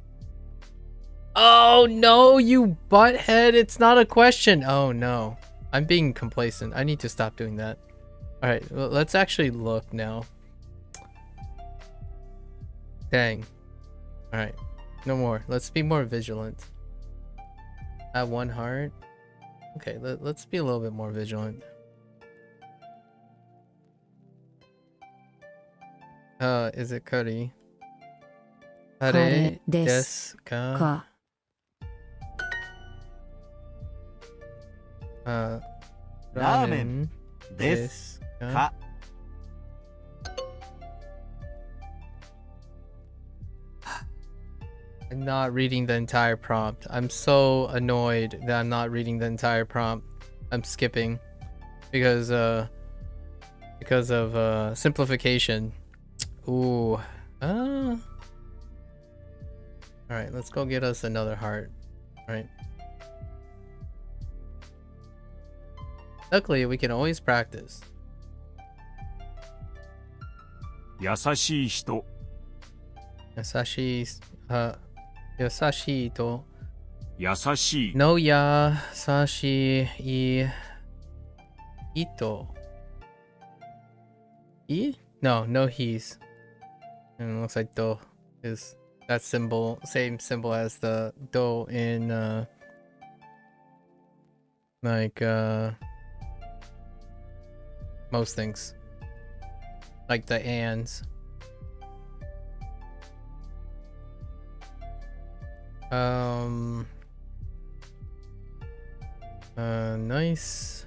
Oh no, you butthead. It's not a question. Oh no. I'm being complacent. I need to stop doing that. Alright, well, let's actually look now. Dang. Alright. No more. Let's be more vigilant. At one heart. Okay, let's be a little bit more vigilant. Is it curry? カレーですか？ラーメンですか？ I'm not reading the entire prompt. I'm so annoyed that I'm not reading the entire prompt. I'm skipping because of simplification. Ooh. All right, let's go get us another heart. All right. Luckily, we can always practice. 優しい人、優しいと優しい、 No 優しい人 E? No he's. And it looks like do is that symbol, same symbol as the do in most things. Like the ands. Nice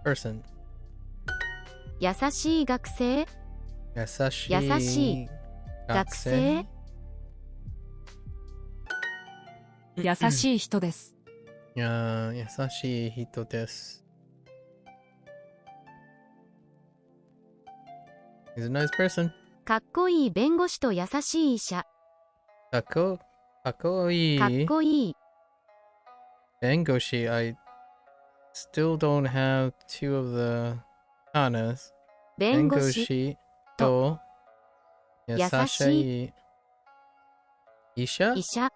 person. 優しい学生、優しい優しい学生、優しい人です。優しい人です。He's a nice person. かっこいい弁護士と優しい医者。かっこいい。かっこいい。弁護士 I still don't have two of the kanas. 弁護士弁護士と優しい Isha? 医者。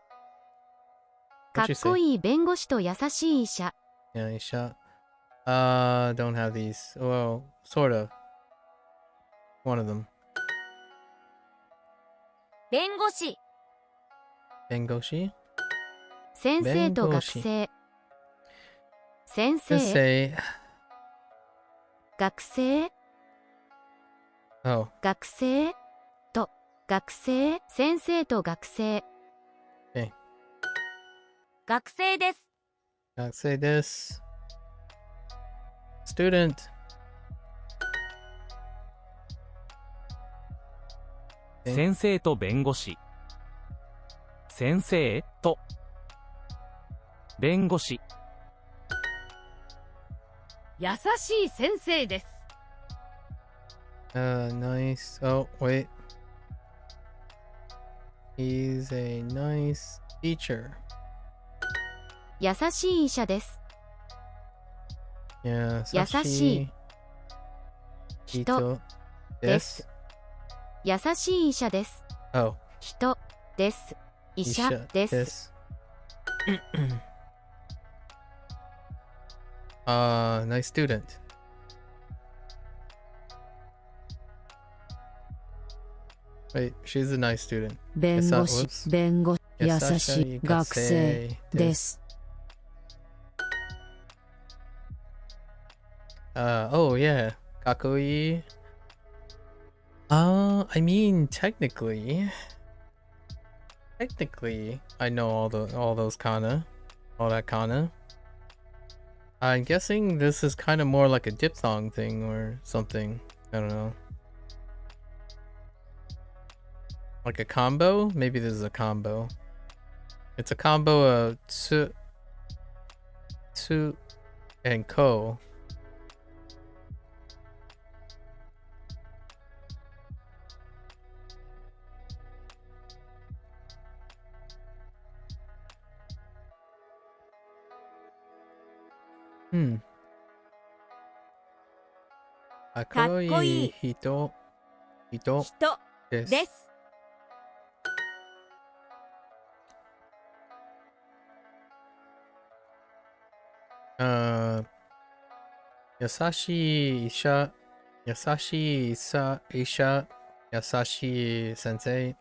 か What'd っ you say? こいい弁護士と優しい医者。 Yeah, Isha. Don't have these. Well, sort of. One of them. 弁護士 Bengoshi? 先生と学弁護士生。先 Let's 生、 say. 学生、 Oh, 学生と学生、先生と学生。学生です I'll say this. Student. 先生と弁護士。先生と弁護士。優しい先生です Nice. Oh, wait. He's a nice teacher. 優しい医者です。 Yeah, 優しい Hito で des. す。優しい医者です。 Oh, 人です。医者 Isha です。 des. Nice student. Wait, she's a nice student. 弁護士 whoops. 弁護優し Yasashii い学生 gasei で des. す Oh yeah, kakui. I mean, technically, I know all those kana, all that kana. I'm guessing this is kind of more like a diphthong thing or something. I don't know. Like a combo? Maybe this is a combo. It's a combo of tsu and ko. Hmm. かっこいい人人です。です 優しい医者、優しい医者、優しい先生。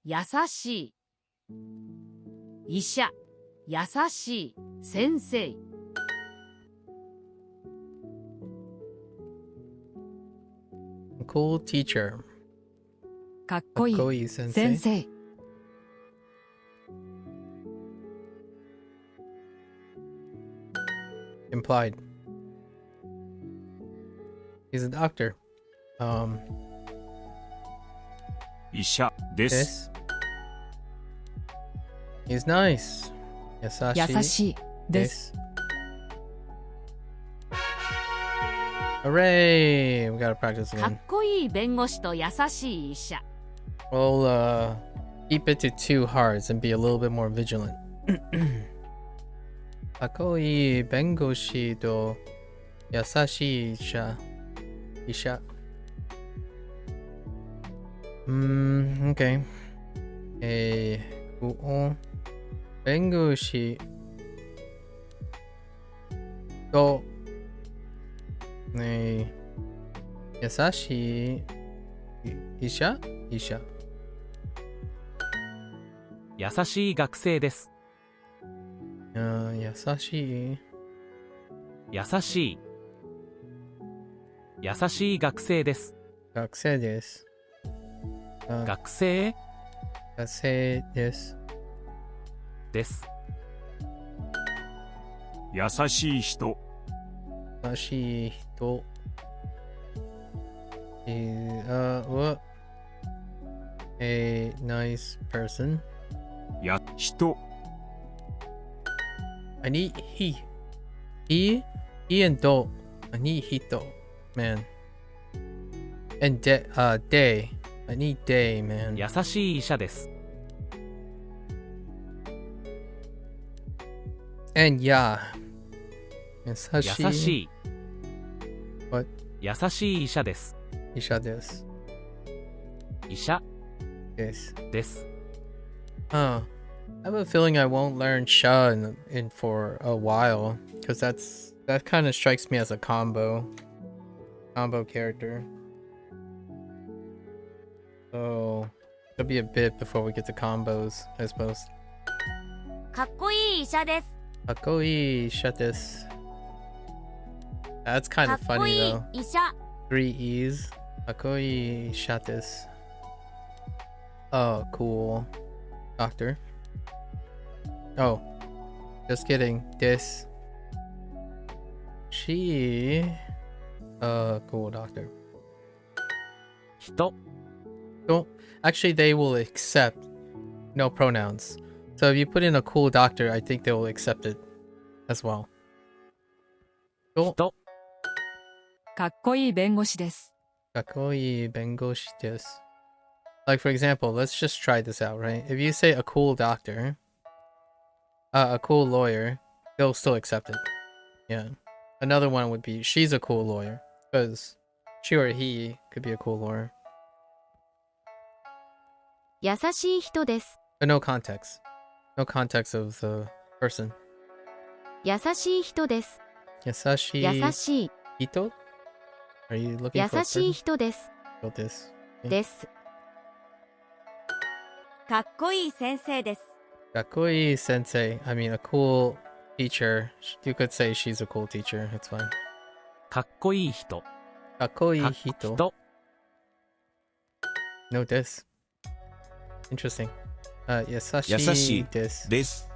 優しい医者優しい先生 Cool teacher. かっかこいいっこいい先生。先生 Implied. He's a doctor. 医者で This. す。 He's nice. 優優しいしいです Hooray! We gotta practice かっ again. こいい弁護士と優しい医者 We'll keep it to 2 hearts and be a little bit more vigilant. かっこいい弁護士と優しい医者。Okay. 弁護士と優しい医者。優しい学生です。優しい優しい。優しい学生です。学生です。学生学生です。です。優しい人。優しい人。What? A nice person. 人。I need he and do. I need hito, man. And day. I need day, man. 優しい医者です。 And yeah. 優優しいしい。 What? 優しい医者です。医者です。医者 Yes. です。 Huh. I have a feeling I won't learn sha in for a while, because that kind of strikes me as a combo character. So it'll be a bit before we get to combos, I suppose. かっこいい医者です。 Akoi shatis. That's kind か of っこ funny いい though. 医者。 3 E's. Akoi shatis. Oh, cool. Doctor. Oh, just kidding. This. She. Cool doctor. 人、 Cool. Actually, they will accept no pronouns. So if you put in a cool doctor, I think they will accept it as well. Cool. 人、かっこいい弁護士です。 Kakoi bengoshi desu. Like, for example, let's just try this out, right? If you say a cool doctor, a cool lawyer, they'll still accept it. Yeah. Another one would be, she's a cool lawyer. Because she or he could be a cool lawyer. 優しい人です。 But no context. No context of the person. 優しい人です。 Yasashi 優しい。 Hito? Are you looking 優 for a しい person? 人です。 About this. です。かっこいい先生です。 Kakoi sensei. I mean, a cool teacher. You could say she's a cool teacher. It's fine. かっこいい人、 Kakoi か hito. 人、 No this. Interesting. Yasashi 優しい this. です。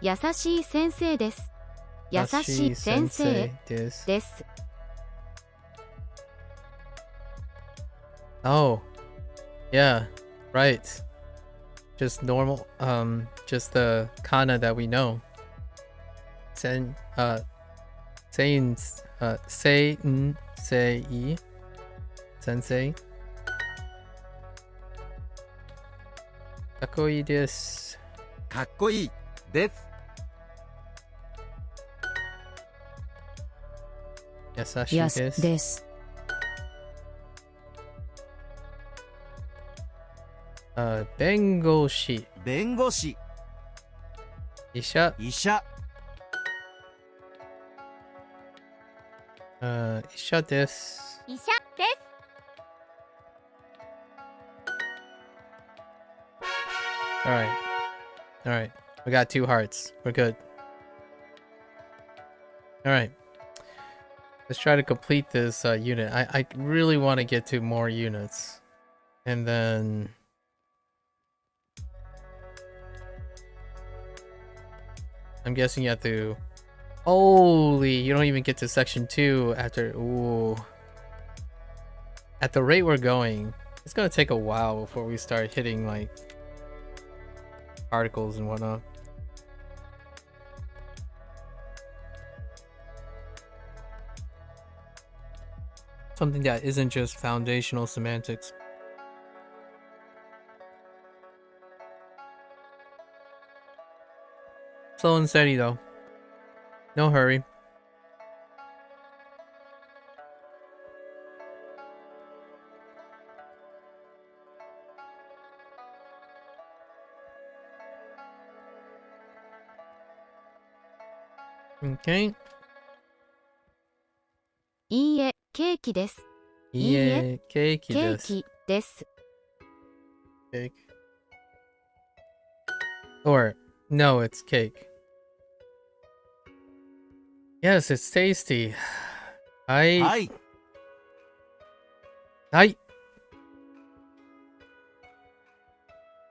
優しい先生です。優しい先生 this. です。 Oh. Yeah. Right. Just normal. Just the kana that we know. Sen. Sein. Sein. Sei. Sensei. Kakoi desu. かっこいいです。 Yasashi desu. です。 Bengoshi. 弁護士、 Isha. 医者、 Isha desu. 医者です。 Alright. Alright. We got 2 hearts. We're good. Alright. Let's try to complete this unit. I really want to get to more units. And then... I'm guessing you have to... Holy! You don't even get to section 2 after... Ooh. At the rate we're going, it's gonna take a while before we start hitting, like... articles and whatnot. Something that isn't just foundational semantics. Slow and steady though. No hurry. Okay. いいえ、ケーキです。 Yeah, cake ケー です。キです。 Cake. Or, no, it's cake. Yes, it's tasty. はい。はい、はい。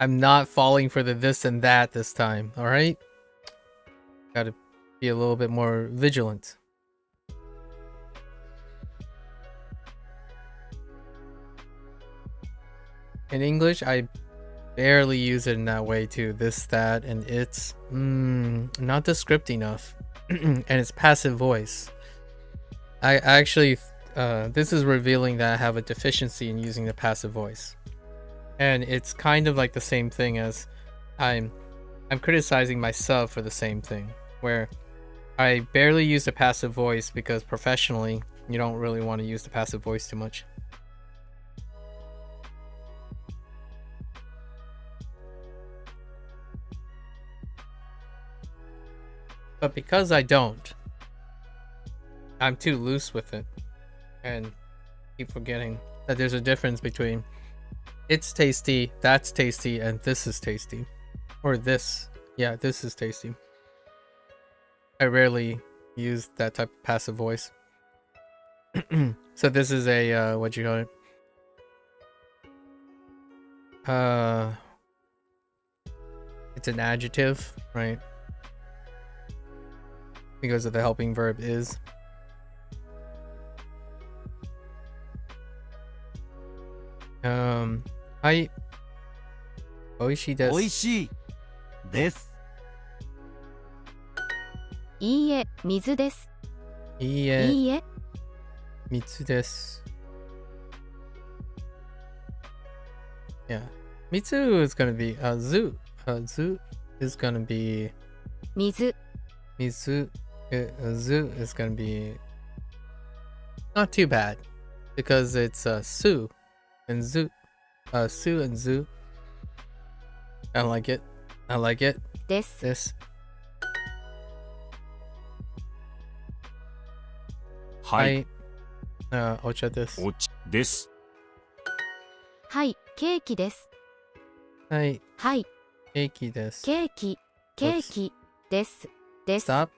I'm not falling for the this and that this time, alright? Gotta be a little bit more vigilant. In English, I barely use it in that way too. This, that, and it's not descript enough. And it's passive voice. I actually, this is revealing that I have a deficiency in using the passive voice. And it's kind of like the same thing as I'm criticizing myself for the same thing, where I barely use the passive voice because professionally, you don't really want to use the passive voice too much. But because I don't, I'm too loose with it. And keep forgetting that there's a difference between it's tasty, that's tasty, and this is tasty. Or this. Yeah, this is tasty. I rarely use that type of passive voice. So this is a, what you call it? It's an adjective, right? Because of the helping verb is. Hi. Oishii desu. おいしいです。いいえ、水です。いいえ、いいえ、水です。Yeah. Mitsu is gonna be, zu. Zu is gonna be, 水、 mizu. Zu is gonna be not too bad. Because it's, su and zu. Su and zu. I like it. I like it. です。 This. はい、お茶です。お茶です。はい、ケーキです。はい、はい、ケーキです。ケーキ、ケーキです。です。 Stop.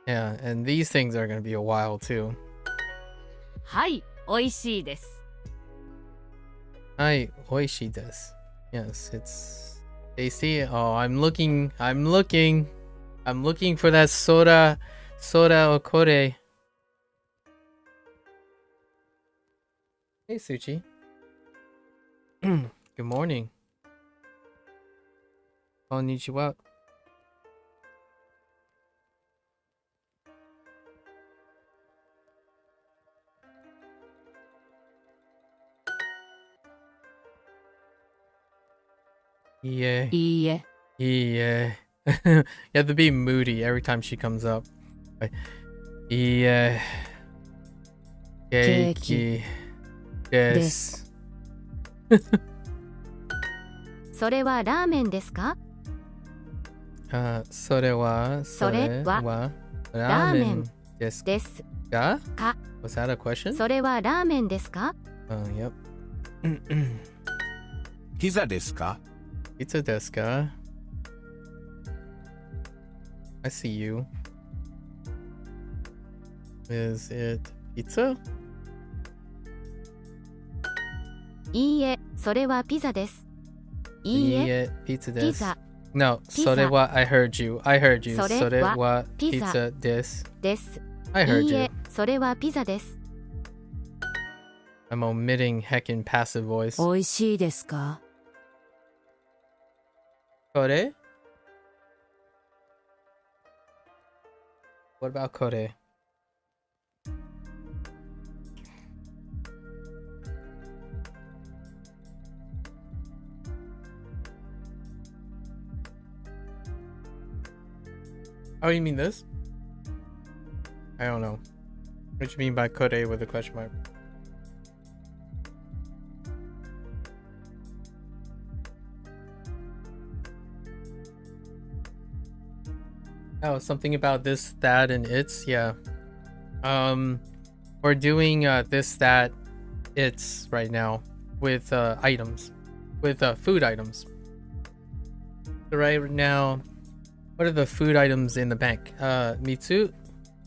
Yeah, and these things are gonna be a while too. はい、おいしいです。Hi, oishii desu. Yes, it's tasty. Oh, I'm looking for that soda okore. Hey, Suchi. Good morning. Konnichiwa. Yeah. いいえ、 Yeah. You have to be moody every time she comes up. Like, yeah. Keiki. Yes. それはラーメンですか？それはラーメンですです。か？か。 Was that a question? それはラーメンですか？ Yep. ピザですか？ Pizza desu ka? I see you. Is it pizza? いいえ、それはピザです。いいえ、 pizza ピ desu. ザ No, ピザ。 sorewa, I heard you. I heard you. それは Sorewa ピザ pizza desu. です。 I heard いい you. え、それはピザです。 I'm omitting heckin' passive voice. おいしいですか？ Kore? What about kore? Oh, you mean this? I don't know. What you mean by kore with a question mark? Oh, something about this, that, and it's, yeah. We're doing this, that, it's right now with items, with food items. So right now, what are the food items in the bank? Mitsu,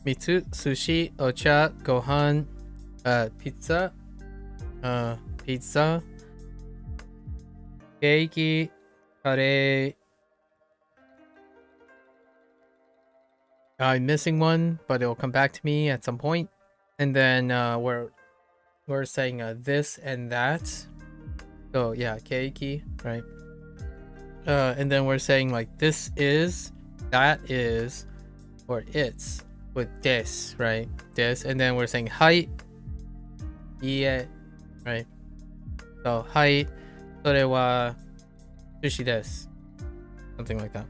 sushi, ocha, gohan, pizza, pizza, keiki, kare. I'm missing one, but it'll come back to me at some point. And then we're saying this and that. So yeah, keiki, right? And then we're saying like this is, that is, or it's with this, right? This, and then we're saying hai, ie, right? So hai, sore wa sushi desu, something like that.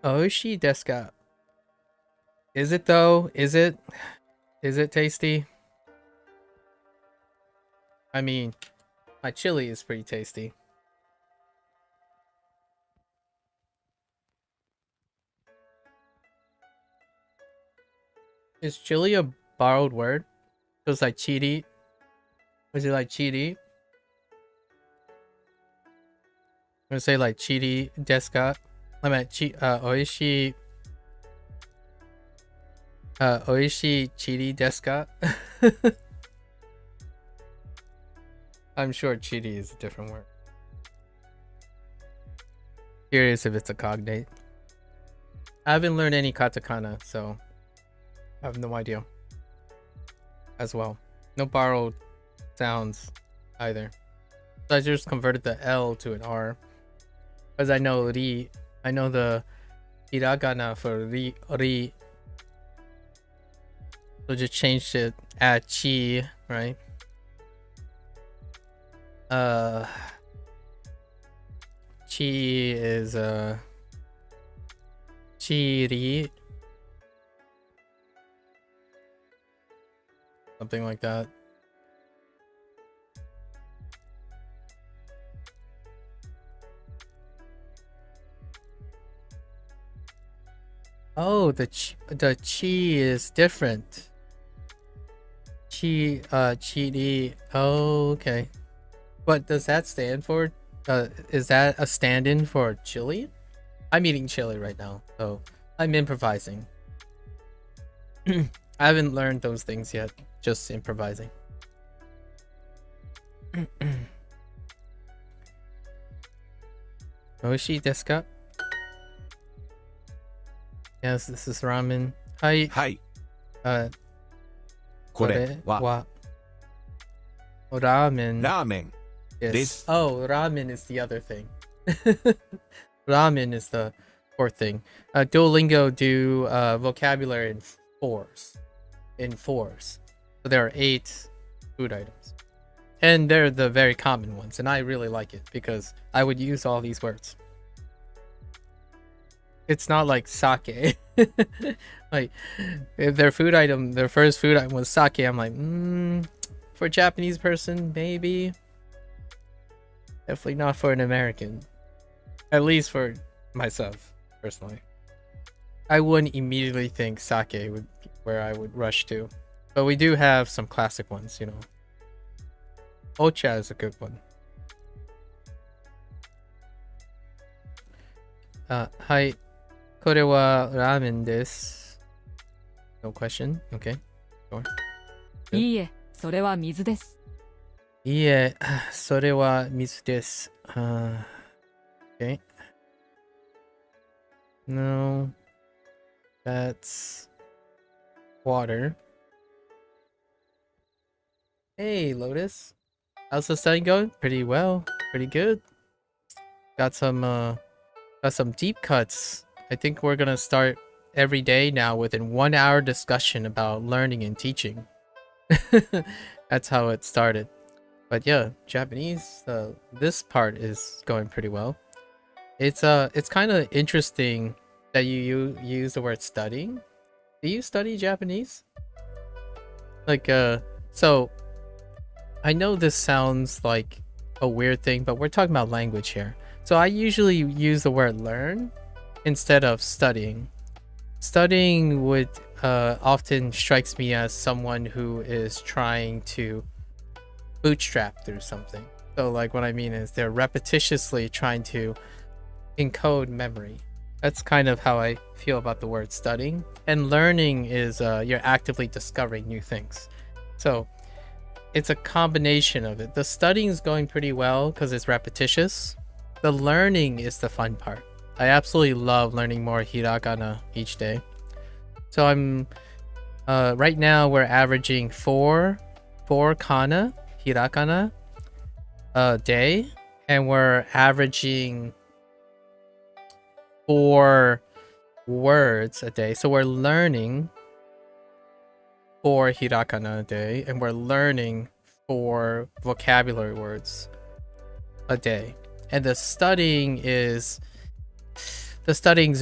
Oishi desu ka? Is it though? Is it tasty? I mean, My chili is pretty tasty. Is chili a borrowed word? So it's like chiri. Was it like chiri? I'm gonna say like chiri desu ka? I meant oishi. Oishi chiri desu ka? I'm sure chiri is a different word. Curious if it's a cognate. I haven't learned any katakana, so I have no idea. As well. No borrowed sounds either. So I just converted the L to an R. Because I know ri. I know the hiragana for ri. So just changed it at chi, right? Chi is chiri. Something like that. Oh, the chi is different. Chiri. Oh, okay. What does that stand for? Is that a stand-in for chili? I'm eating chili right now, so I'm improvising. I haven't learned those things yet, just improvising. Oishi desu ka? Yes, this is ramen. Hi. はい。 Uh, これは ramen. ラーメン Yes. です Oh, ramen is the other thing. Ramen is the fourth thing. Duolingo do vocabulary in fours. So there are 8 food items. And they're the very common ones. And I really like it because I would use all these words. It's not like sake. Like, if their first food item was sake, I'm like, for a Japanese person, maybe. Definitely not for an American. At least for myself, personally. I wouldn't immediately think sake would be where I would rush to. But we do have some classic ones, you know. Ocha is a good one. Hi. これはラーメンです。No question? Okay. Sure. いいえ、それは水です。いいえ、それは水です。Okay. No. That's water. Hey, Lotus. How's the study going? Pretty well. Pretty good. Got some deep cuts. I think we're gonna start every day now with a 1-hour discussion about learning and teaching. That's how it started. But yeah, Japanese, this part is going pretty well. It's kind of interesting that you use the word studying. Do you study Japanese? Like, so I know this sounds like a weird thing, but we're talking about language here. So I usually use the word learn instead of studying. Studying would often strikes me as someone who is trying to bootstrap through something. So like what I mean is they're repetitiously trying to encode memory. That's kind of how I feel about the word studying. And learning is you're actively discovering new things. So it's a combination of it. The studying is going pretty well because it's repetitious. The learning is the fun part. I absolutely love learning more hiragana each day. So I'm right now we're averaging four kana hiragana a day, and we're averaging 4 words a day. So we're learning 4 hiragana a day, and we're learning 4 vocabulary words a day. And the studying's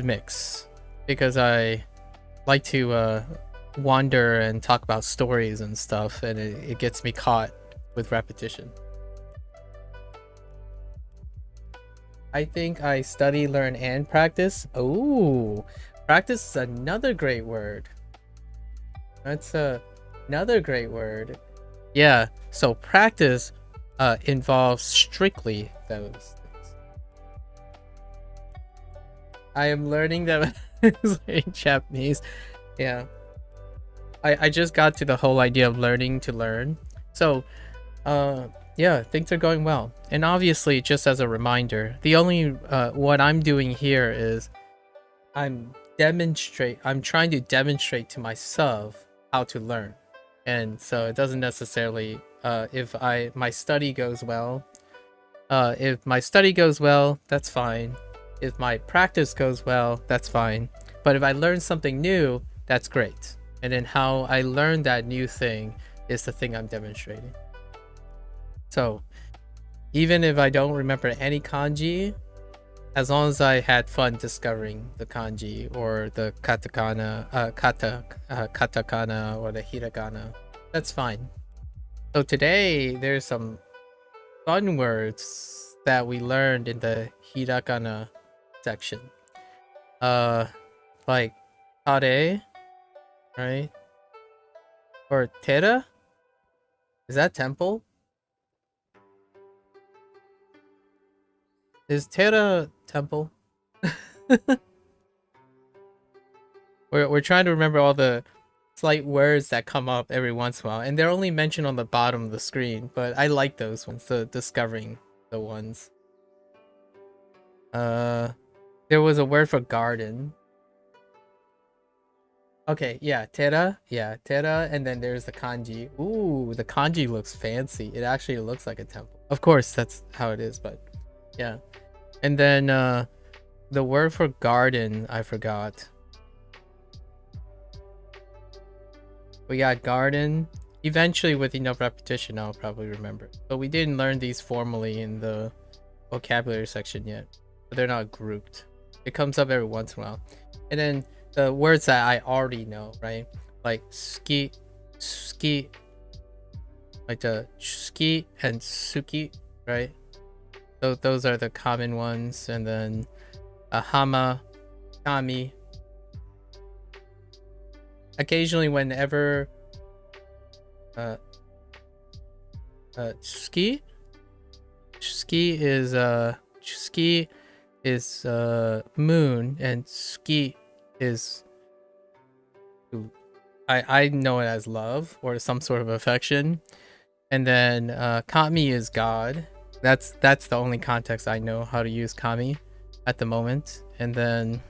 mix, because I like to wander and talk about stories and stuff, and it gets me caught with repetition. I think I study, learn, and practice. Oh, practice is another great word. That's another great word. Yeah, so practice involves strictly those things. I am learning that in Japanese. Yeah. I just got to the whole idea of learning to learn. So, yeah, things are going well. And obviously, just as a reminder, the only what I'm doing here is I'm trying to demonstrate to myself how to learn. And so it doesn't necessarily if my study goes well, that's fine. If my practice goes well, that's fine. But if I learn something new, that's great. And then how I learn that new thing is the thing I'm demonstrating. So even if I don't remember any kanji, as long as I had fun discovering the kanji or the katakana or the hiragana, that's fine. So today there's some fun words that we learned in the hiragana section. Like tare, right? Or tera? Is that temple? Is tera temple? We're trying to remember all the slight words that come up every once in a while, and they're only mentioned on the bottom of the screen, but I like those ones, the discovering the ones. There was a word for garden. Okay, yeah, tera, and then there's the kanji. Ooh, the kanji looks fancy. It actually looks like a temple. Of course, that's how it is, but yeah. And then the word for garden, I forgot. We got garden. Eventually, with enough repetition, I'll probably remember. But we didn't learn these formally in the vocabulary section yet. But they're not grouped. It comes up every once in a while. And then the words that I already know, right? Like ski, like the ski and suki, right? Those are the common ones. And then hama, kami. Occasionally, whenever ski is moon, and ski is I know it as love or some sort of affection. And then kami is God. That's the only context I know how to use kami at the moment. And then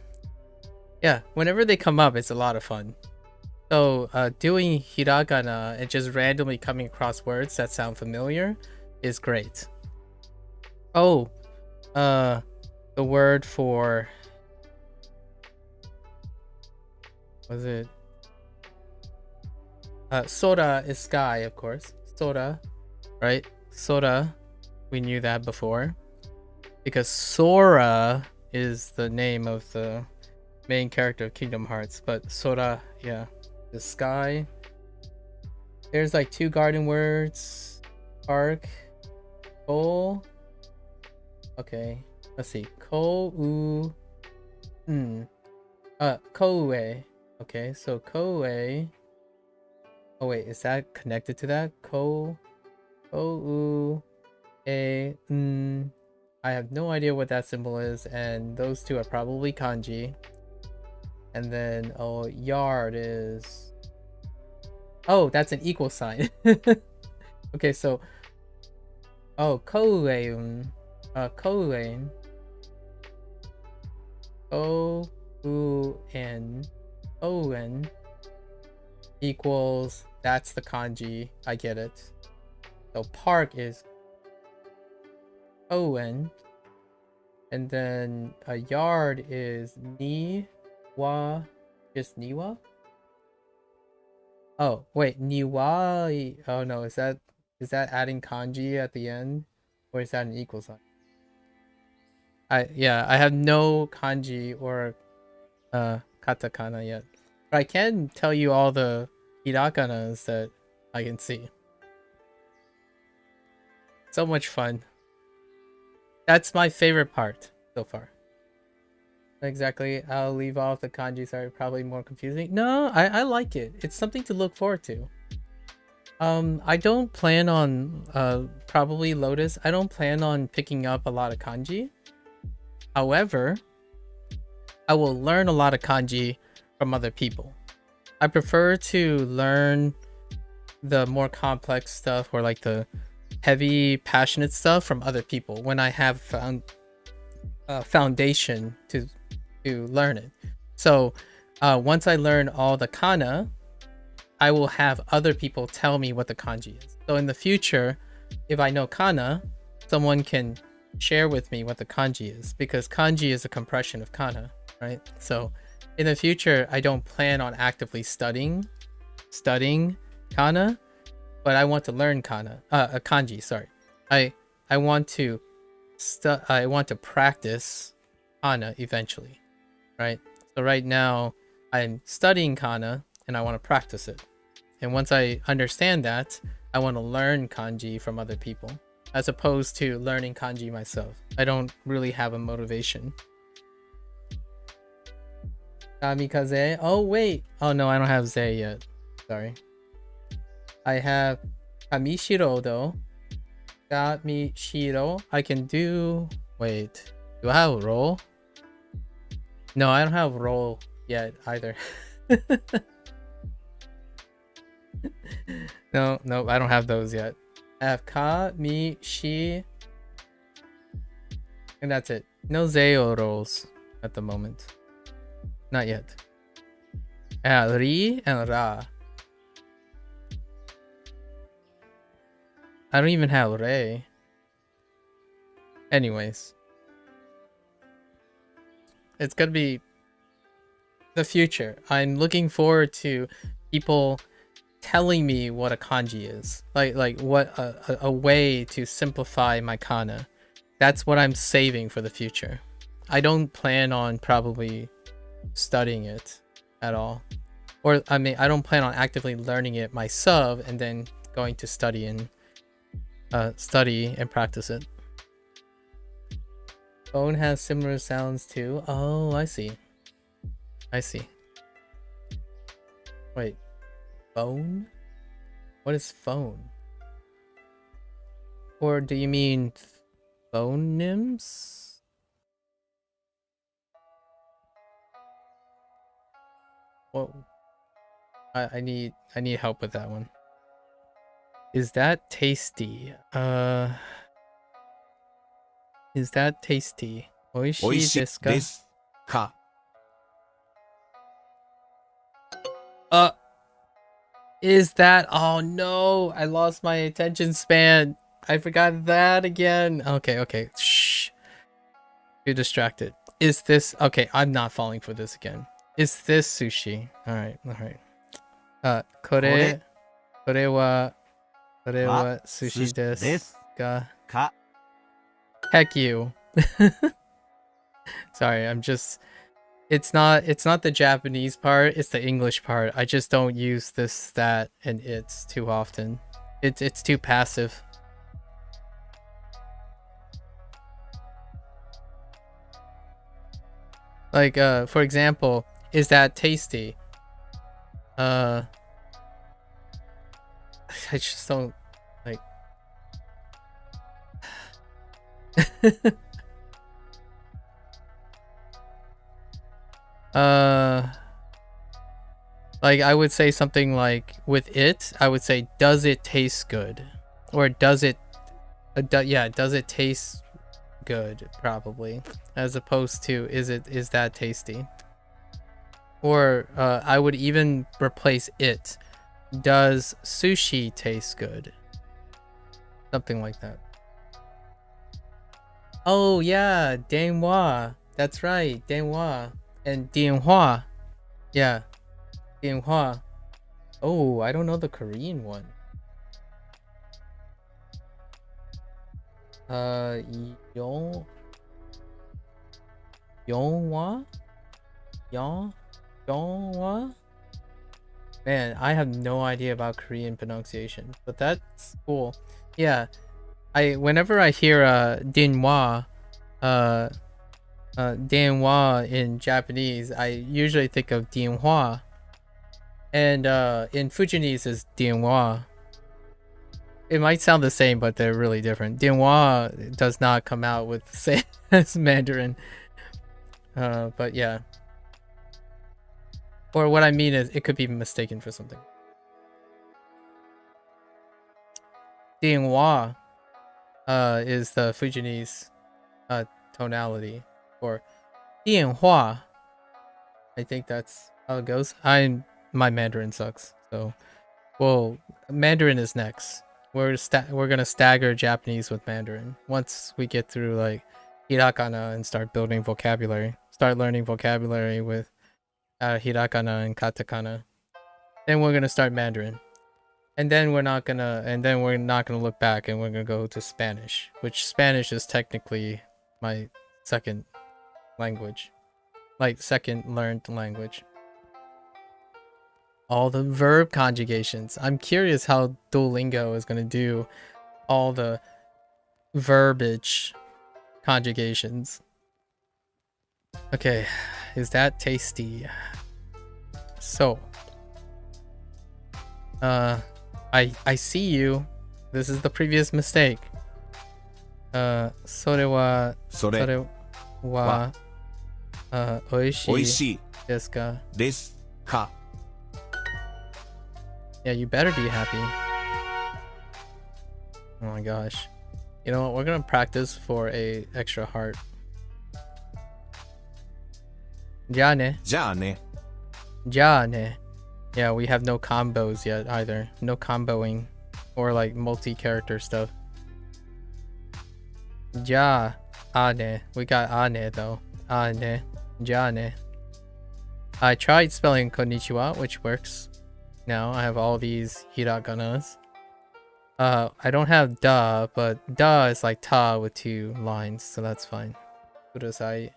yeah, whenever they come up, it's a lot of fun. So doing hiragana and just randomly coming across words that sound familiar is great. Oh, the word for, was it sora is sky, of course. Sora, right? Sora, we knew that before because Sora is the name of the main character of Kingdom Hearts, but Sora, yeah, the sky. There's like two garden words. Park, Ko. Okay, let's see. Koue. Koue. Okay, so Koue. Oh wait, is that connected to that? Koue. I have no idea what that symbol is, and those two are probably kanji. And then yard is, oh, that's an equal sign. Okay, so kouen ouen equals, that's the kanji. I get it. So park is ouen, and then a yard is ni wa, just niwa. Oh wait, niwa. Oh no, is that adding kanji at the end, or is that an equal sign? I have no kanji or katakana yet, but I can tell you all the hiraganas that I can see. So much fun. That's my favorite part. so far. Exactly. I'll leave off the kanji. Sorry, probably more confusing. No, I like it. It's something to look forward to. I don't plan on probably Lotus. I don't plan on picking up a lot of kanji. However, I will learn a lot of kanji from other people. I prefer to learn the more complex stuff or like the heavy, passionate stuff from other people when I have found foundation to learn it. So once I learn all the kana, I will have other people tell me what the kanji is. So in the future, if I know kana, someone can share with me what the kanji is, because kanji is a compression of kana, right? So in the future, I don't plan on actively studying kana, but I want to learn kanji. Sorry, I want to practice kana eventually, right? So right now I'm studying kana and I want to practice it. And once I understand that, I want to learn kanji from other people, as opposed to learning kanji myself. I don't really have a motivation. Kamikaze. Oh wait. Oh no, I don't have ze yet. Sorry. I have Kamishiro though. Kamishiro. I can do... Wait. Do I have roll? No, I don't have roll yet either. No, I don't have those yet. I have ka, mi, shi, and that's it. No zeo rolls at the moment. Not yet. Ri and ra. I don't even have re. Anyways. It's gonna be the future. I'm looking forward to people telling me what a kanji is, like what a way to simplify my kana. That's what I'm saving for the future. I don't plan on probably studying it at all, or I mean, I don't plan on actively learning it myself and then going to study and practice it. Phone has similar sounds too. Oh, I see. Wait. Phone? What is phone? Or do you mean phonemes? Whoa. I need help with that one. Is that tasty? Is that tasty? Oishii desu ka? ですか Is that... Oh no, I lost my attention span. I forgot that again. Okay. Shh. You're distracted. Is this... Okay, I'm not falling for this again. Is this sushi? Alright. Kore wa sushi desu ka? か Heck you. Sorry, I'm just... It's not the Japanese part, it's the English part. I just don't use this, that, and it's too often. It's too passive. Like, for example, is that tasty? I just don't like... Like I would say something like, with it, I would say, does it taste good? Or does it does it taste good, probably, as opposed to is that tasty? Or I would even replace it. Does sushi taste good? Something like that. Oh yeah, denwa. That's right, denwa. And dianhua. Yeah. Dianhua. Oh, I don't know the Korean one. Yonhwa? Yonhwa? Man, I have no idea about Korean pronunciation, but that's cool. Yeah. Whenever I hear dinhwa, Dianhua in Japanese, I usually think of Dianhua. And in Fujianese is Dianhua. It might sound the same, but they're really different. Dianhua does not come out with the same as Mandarin. But yeah. Or what I mean is, it could be mistaken for something. Dianhua is the Fujianese tonality. Or Dianhua. I think that's how it goes. My Mandarin sucks. So, well, Mandarin is next. We're gonna stagger Japanese with Mandarin once we get through like hiragana and start building vocabulary. Start learning vocabulary with hiragana and katakana. Then we're gonna start Mandarin, and then we're not gonna look back, and we're gonna go to Spanish, which Spanish is technically my second language, like second learned language. All the verb conjugations. I'm curious how Duolingo is going to do all the verbiage conjugations. Okay, is that tasty? So, I see you. This is the previous mistake. それは美味しいですか? Yeah, you better be happy. Oh my gosh. You know what? We're gonna practice for a extra heart. じゃあね. Yeah, we have no combos yet either. No comboing or like multi-character stuff. じゃあね. We got あね though. あね. じゃあね. I tried spelling konnichiwa, which works. Now I have all these hiraganas. I don't have da, but da is like ta with 2 lines, so that's fine. Kudasai.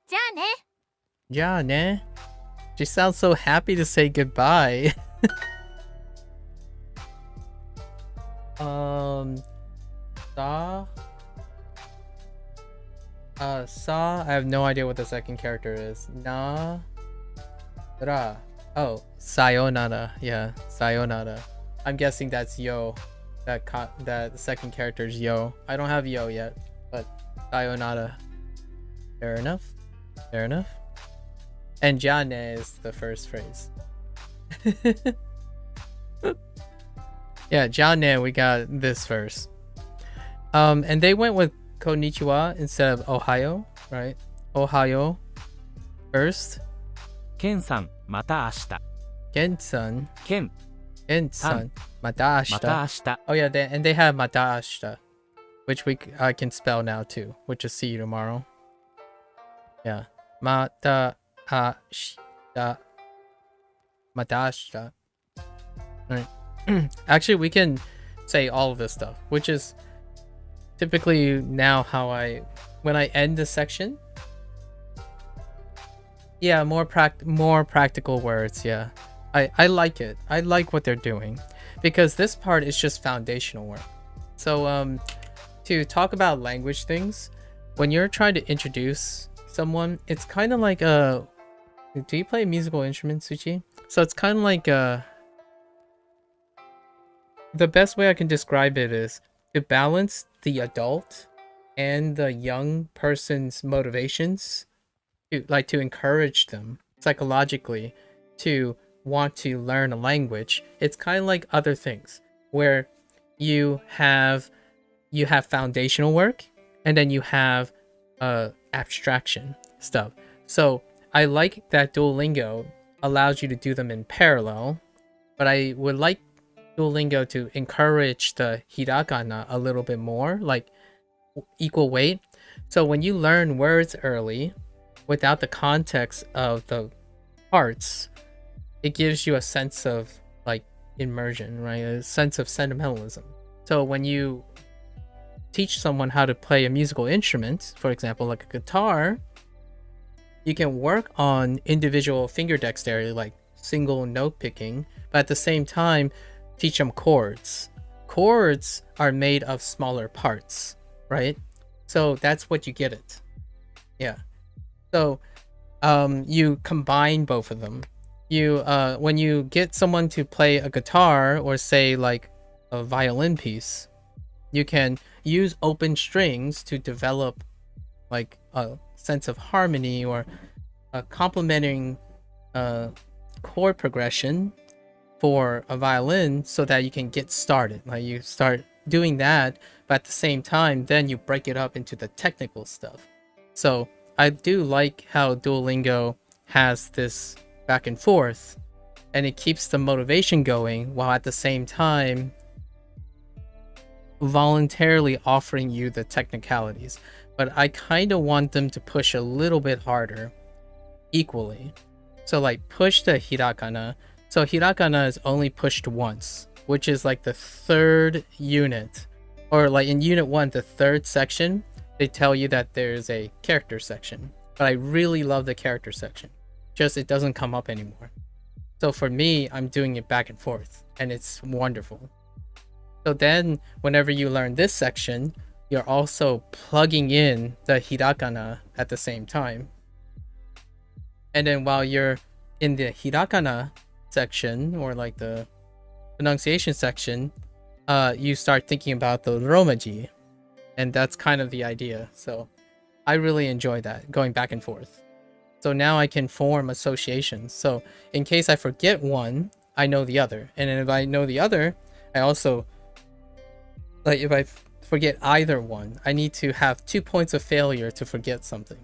じゃあね。じゃあね. She sounds so happy to say goodbye. Sa. I have no idea what the second character is. Na. Ra. Oh, sayonara. Yeah, sayonara. I'm guessing that's yo. That second character is yo. I don't have yo yet, but sayonara. Fair enough. Fair enough. And jane is the first phrase. Yeah, jane, we got this verse. And they went with konnichiwa instead of Ohio, right? Ohio first. ケンさん、また明日。 Gen-san. ケン、 Gen-san. Mata また ashita. 明日。 Oh yeah, they have mata ashita, which I can spell now too, which is see you tomorrow. Yeah. Mata ashita. Mata ashita. Alright. Actually, we can say all of this stuff, which is typically now how when I end the section. Yeah, more practical words. Yeah, I like it. I like what they're doing, because this part is just foundational work. So to talk about language things, when you're trying to introduce someone, it's kind of like do you play musical instruments, Suchi? So it's kind of like the best way I can describe it is to balance the adult and the young person's motivations, to encourage them psychologically to want to learn a language. It's kind of like other things where you have foundational work and then you have abstraction stuff. So I like that Duolingo allows you to do them in parallel, but I would like Duolingo to encourage the hiragana a little bit more, like equal weight. So when you learn words early without the context of the parts, it gives you a sense of like immersion, right? A sense of sentimentalism. So when you teach someone how to play a musical instrument, for example, like a guitar, you can work on individual finger dexterity, like single note picking, but at the same time, teach them chords. Chords are made of smaller parts, right? So that's what you get it. Yeah. So you combine both of them. You when you get someone to play a guitar or say like a violin piece, you can use open strings to develop like a sense of harmony or a complementing chord progression for a violin so that you can get started. Like you start doing that, but at the same time, then you break it up into the technical stuff. So I do like how Duolingo has this back and forth, and it keeps the motivation going while at the same time voluntarily offering you the technicalities. But I kind of want them to push a little bit harder equally. So like push the hiragana. So hiragana is only pushed once, which is like the third unit, or like in unit 1, the third section, they tell you that there's a character section. But I really love the character section. Just it doesn't come up anymore. So for me, I'm doing it back and forth, and it's wonderful. So then whenever you learn this section, you're also plugging in the hiragana at the same time. And then while you're in the hiragana section, or like the pronunciation section, you start thinking about the romaji, and that's kind of the idea. So I really enjoy that, going back and forth. So now I can form associations. So in case I forget one, I know the other. And then if I know the other, I also, like if I forget either one, I need to have 2 points of failure to forget something.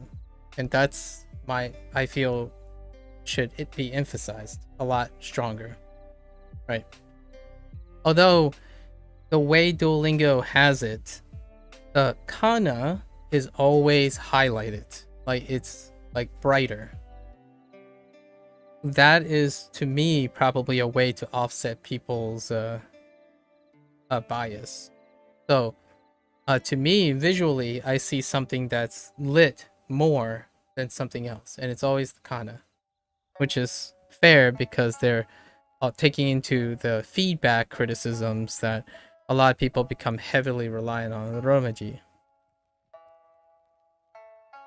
And that's I feel should it be emphasized a lot stronger, right? Although the way Duolingo has it, the kana is always highlighted, like it's like brighter. That is to me probably a way to offset people's bias. So to me, visually, I see something that's lit more than something else, and it's always the kana, which is fair because they're taking into the feedback criticisms that a lot of people become heavily reliant on the romaji.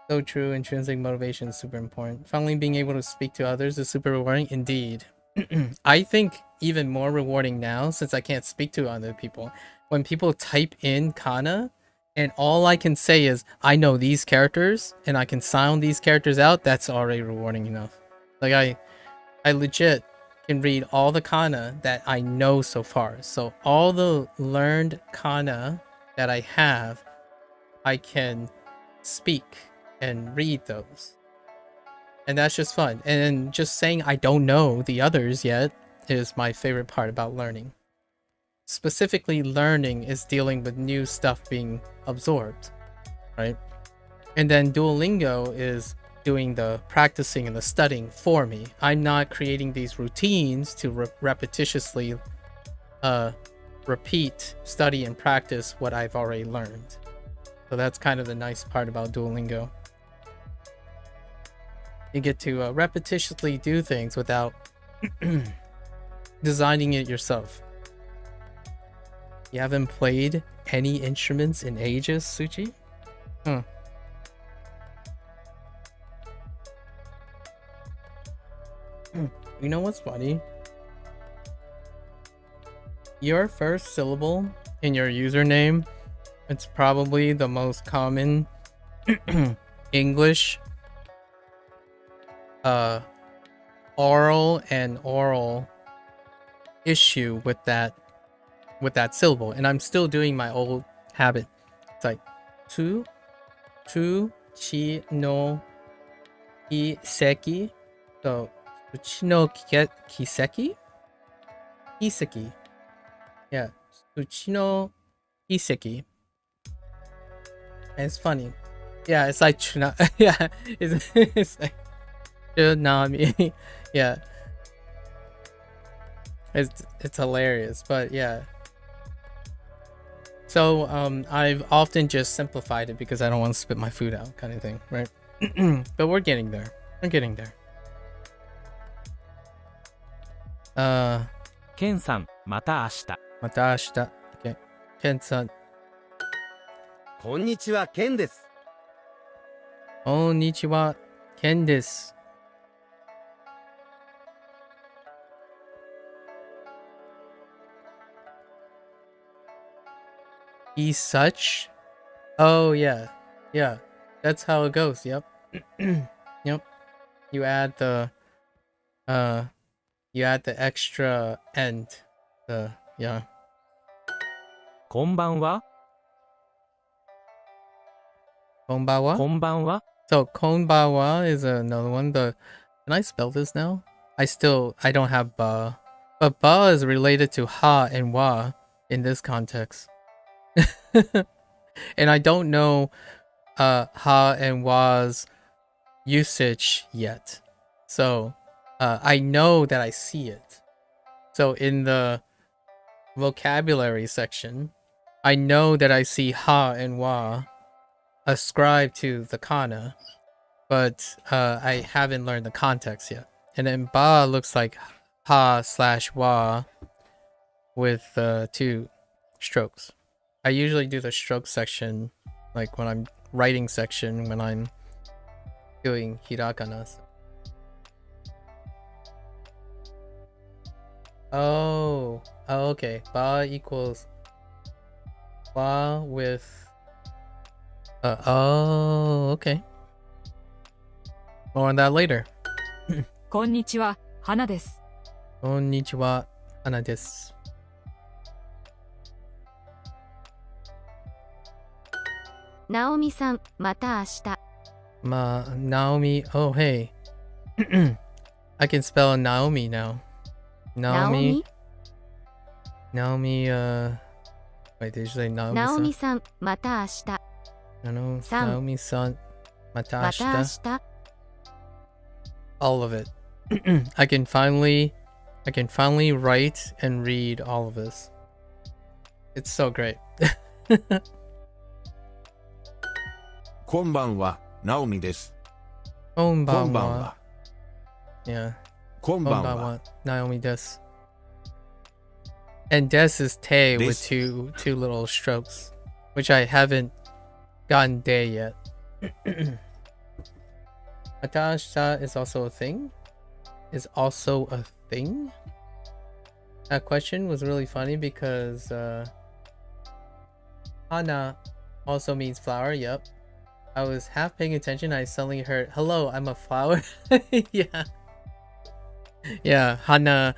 So true, intrinsic motivation is super important. Finally, being able to speak to others is super rewarding. Indeed. I think even more rewarding now, since I can't speak to other people. When people type in kana, and all I can say is, I know these characters, and I can sound these characters out, that's already rewarding enough. Like, I legit can read all the kana that I know so far. So all the learned kana that I have, I can speak and read those, and that's just fun. And just saying I don't know the others yet is my favorite part about learning. Specifically, learning is dealing with new stuff being absorbed, right? And then Duolingo is doing the practicing and the studying for me. I'm not creating these routines to repetitiously repeat, study, and practice what I've already learned. So that's kind of the nice part about Duolingo. You get to repetitiously do things without designing it yourself. You haven't played any instruments in ages, Suchi? Huh. You know what's funny? Your first syllable in your username, it's probably the most common English oral issue with that syllable, and I'm still doing my old habit. It's like tu chi no kiseki. So uchi no kiseki? Kiseki. Yeah. Uchi no kiseki. And it's funny. Yeah, it's like yeah, it's like tsunami. Yeah. It's hilarious, but yeah. So I've often just simplified it because I don't want to spit my food out, kind of thing, right? But we're getting there. We're getting there. ケンさん、また明日。また明日。Okay. Ken-san. こんにちは、ケンです。こんにちは、ケンです。He's such. Oh yeah, yeah. That's how it goes. Yep. Yep. You add the extra end. Yeah. こんばんは。こん Konbawa. ばんは。 So konbawa is another one. Can I spell this now? I don't have ba, but ba is related to ha and wa in this context. And I don't know ha and wa's usage yet. So I know that I see it. So in the vocabulary section, I know that I see ha and wa ascribed to the kana, but I haven't learned the context yet. And then ba looks like ha/wa with 2 strokes. I usually do the stroke section, like when I'm writing section, when I'm doing hirakana. Oh, okay. Ba equals wa with. Oh, okay. More on that later. こんにちは、花です。こんにちは、花です。ナオミさん、また明日。Naomi. Oh, hey. I can spell Naomi now. Naomi. Wait, did you say Naomi? ナオミさん、また明日。Naomi-san. また明日。また明日。All of it. I can finally write and read all of this. It's so great. こんばんは、ナオミです。こんばんは。こんばんは。Yeah. こんばんは。 Naomi des. And des is te with Des. two little strokes, which I haven't gotten de yet. Atashita is also a thing? Is also a thing? That question was really funny because Hana also means flower. Yep. I was half paying attention. I suddenly heard, "Hello, I'm a flower." Yeah. Yeah, Hana,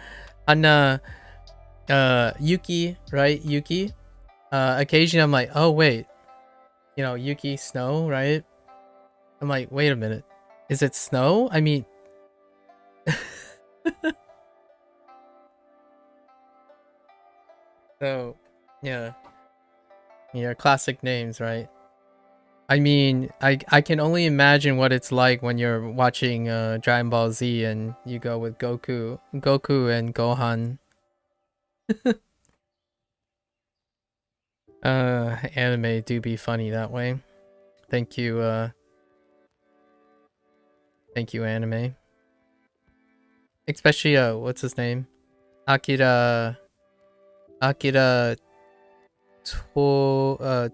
Yuki, right? Yuki. Occasionally I'm like, oh wait, Yuki, snow, right? I'm like, wait a minute, is it snow? I mean, so yeah, classic names, right? I mean, I can only imagine what it's like when you're watching Dragon Ball Z and you go with Goku and Gohan. Anime do be funny that way. Thank you, anime. Especially what's his name? Akira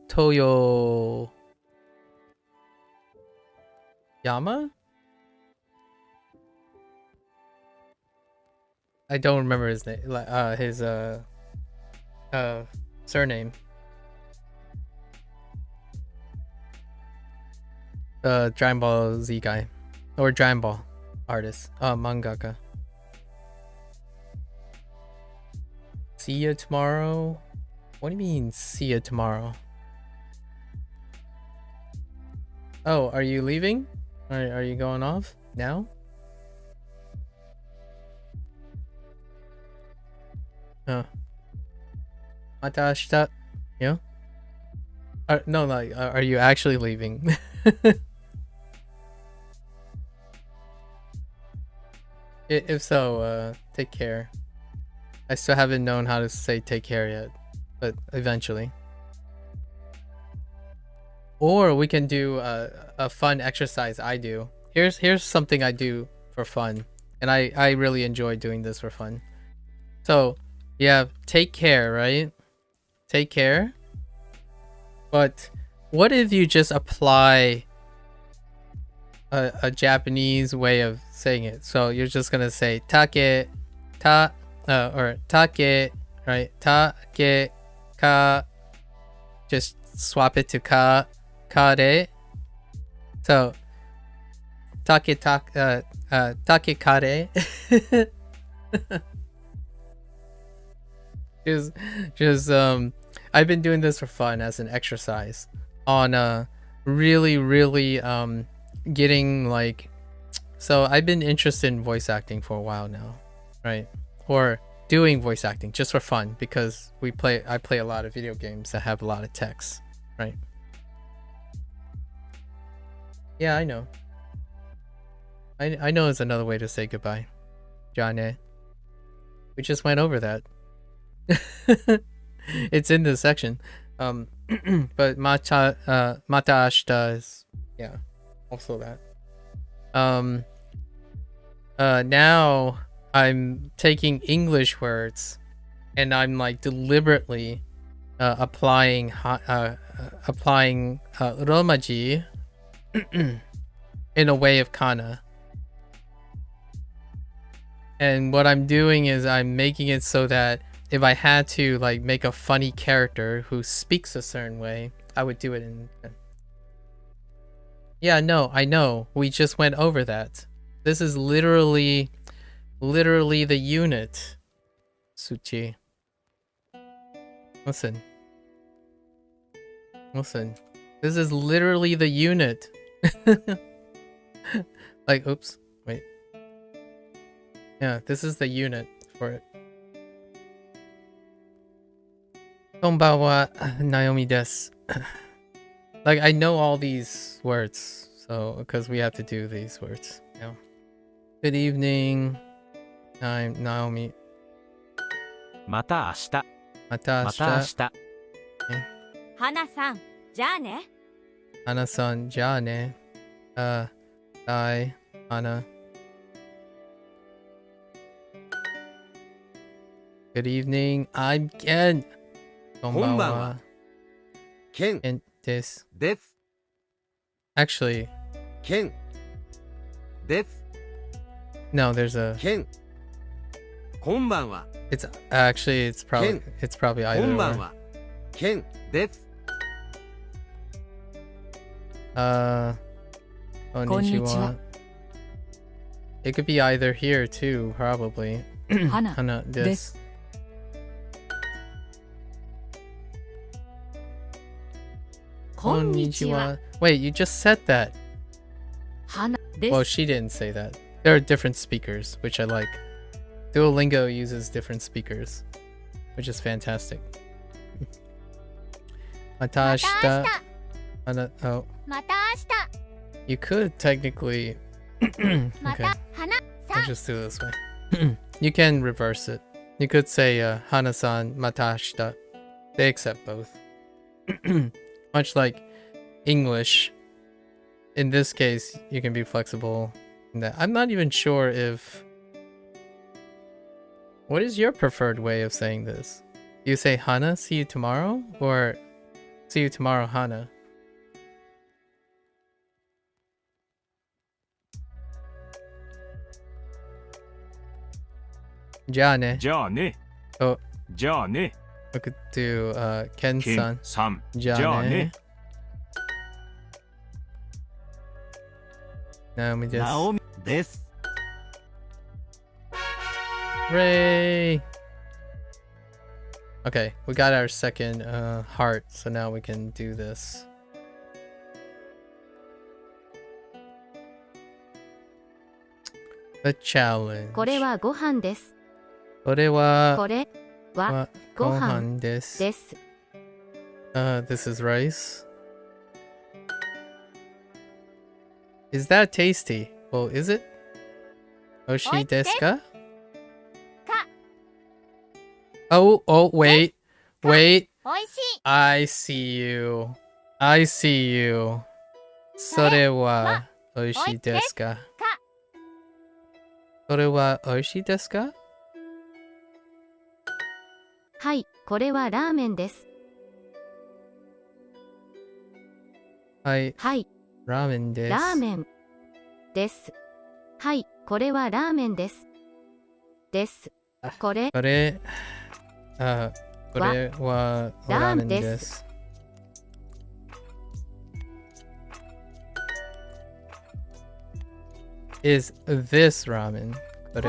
Toyo Yama? I don't remember his name. His surname. Dragon Ball Z guy, or Dragon Ball artist, mangaka. See ya tomorrow. What do you mean, see ya tomorrow? Oh, are you leaving? Are you going off now? Mata ashita. Yeah? No, like, are you actually leaving? If so, take care. I still haven't known how to say take care yet, but eventually. Or we can do a fun exercise I do. Here's something I do for fun, and I really enjoy doing this for fun. So, yeah, take care, right? Take care. But What if you just apply a Japanese way of saying it? So you're just gonna say take or take, right? Take ka. Just swap it to kare. So take kare. just I've been doing this for fun as an exercise on really getting like, so I've been interested in voice acting for a while now, right? Or doing voice acting just for fun because I play a lot of video games that have a lot of text, right? Yeah, I know. I know it's another way to say goodbye. Jane. We just went over that. It's in this section. But mata ashita is, yeah, also that. Now I'm taking English words and I'm like deliberately applying romaji in a way of kana. And what I'm doing is I'm making it so that if I had to like make a funny character who speaks a certain way, I would do it in. Yeah, no, I know. We just went over that. This is literally the unit. Suchi. Listen. This is literally the unit. Like, oops, wait. Yeah, this is the unit for it. Konbanwa, Naomi desu. Like, I know all these words, so because we have to do these words. Yeah. Good evening. I'm Naomi. また明日。 Mata また明 ashita. 日。花さん、じゃあね。 Hana-san, ja ne. Bye, Hana. Good evening. I'm Ken. こんばんは。 Konbanwa. ケン Ken desu. です。 Actually, ケンです。 no, there's a. ケン。こんばんは。 It's actually it's probablyこ either んばん or. は。ケンです。 Konnichiwa. It could be either here too, probably. Hana Hana this. こんにちは。 Wait, you just said that. 花で Well, す。 she didn't say that. There are different speakers, which I like. Duolingo uses different speakers, which is fantastic. Matashita. Oh, また明 you could technically. 日ま Okay, た花 I'll just do it this way. You can reverse it. You could say Hana-san Matashita. They accept both. Much like English. In this case, you can be flexible in that. I'm not even sure if... What is your preferred way of saying this? Do you say Hana, see you tomorrow? Or see you tomorrow, Hana? Ja ne. じゃあね。 Oh, じゃあね。 we could do ケン Ken-san. さん。じ Ja ゃあ ne. ね。 Naomi desu. ナオミです。 Hooray! Okay, we got our second heart, so now we can do this. The challenge. これはご飯です。これはこれはご飯ご飯です。です。 This is rice. Is that tasty? Well, is it? Oshi desu ka? Oh, wait. Wait. おいしい。 I see you. I see you. それは美味しいですか? それは美味しいですか? はい、これはラーメンです。はい、はい、ラーメンです。ラーメンです。はい、これはラーメンです。です。これこれはラーメンです。Is this ramen? こ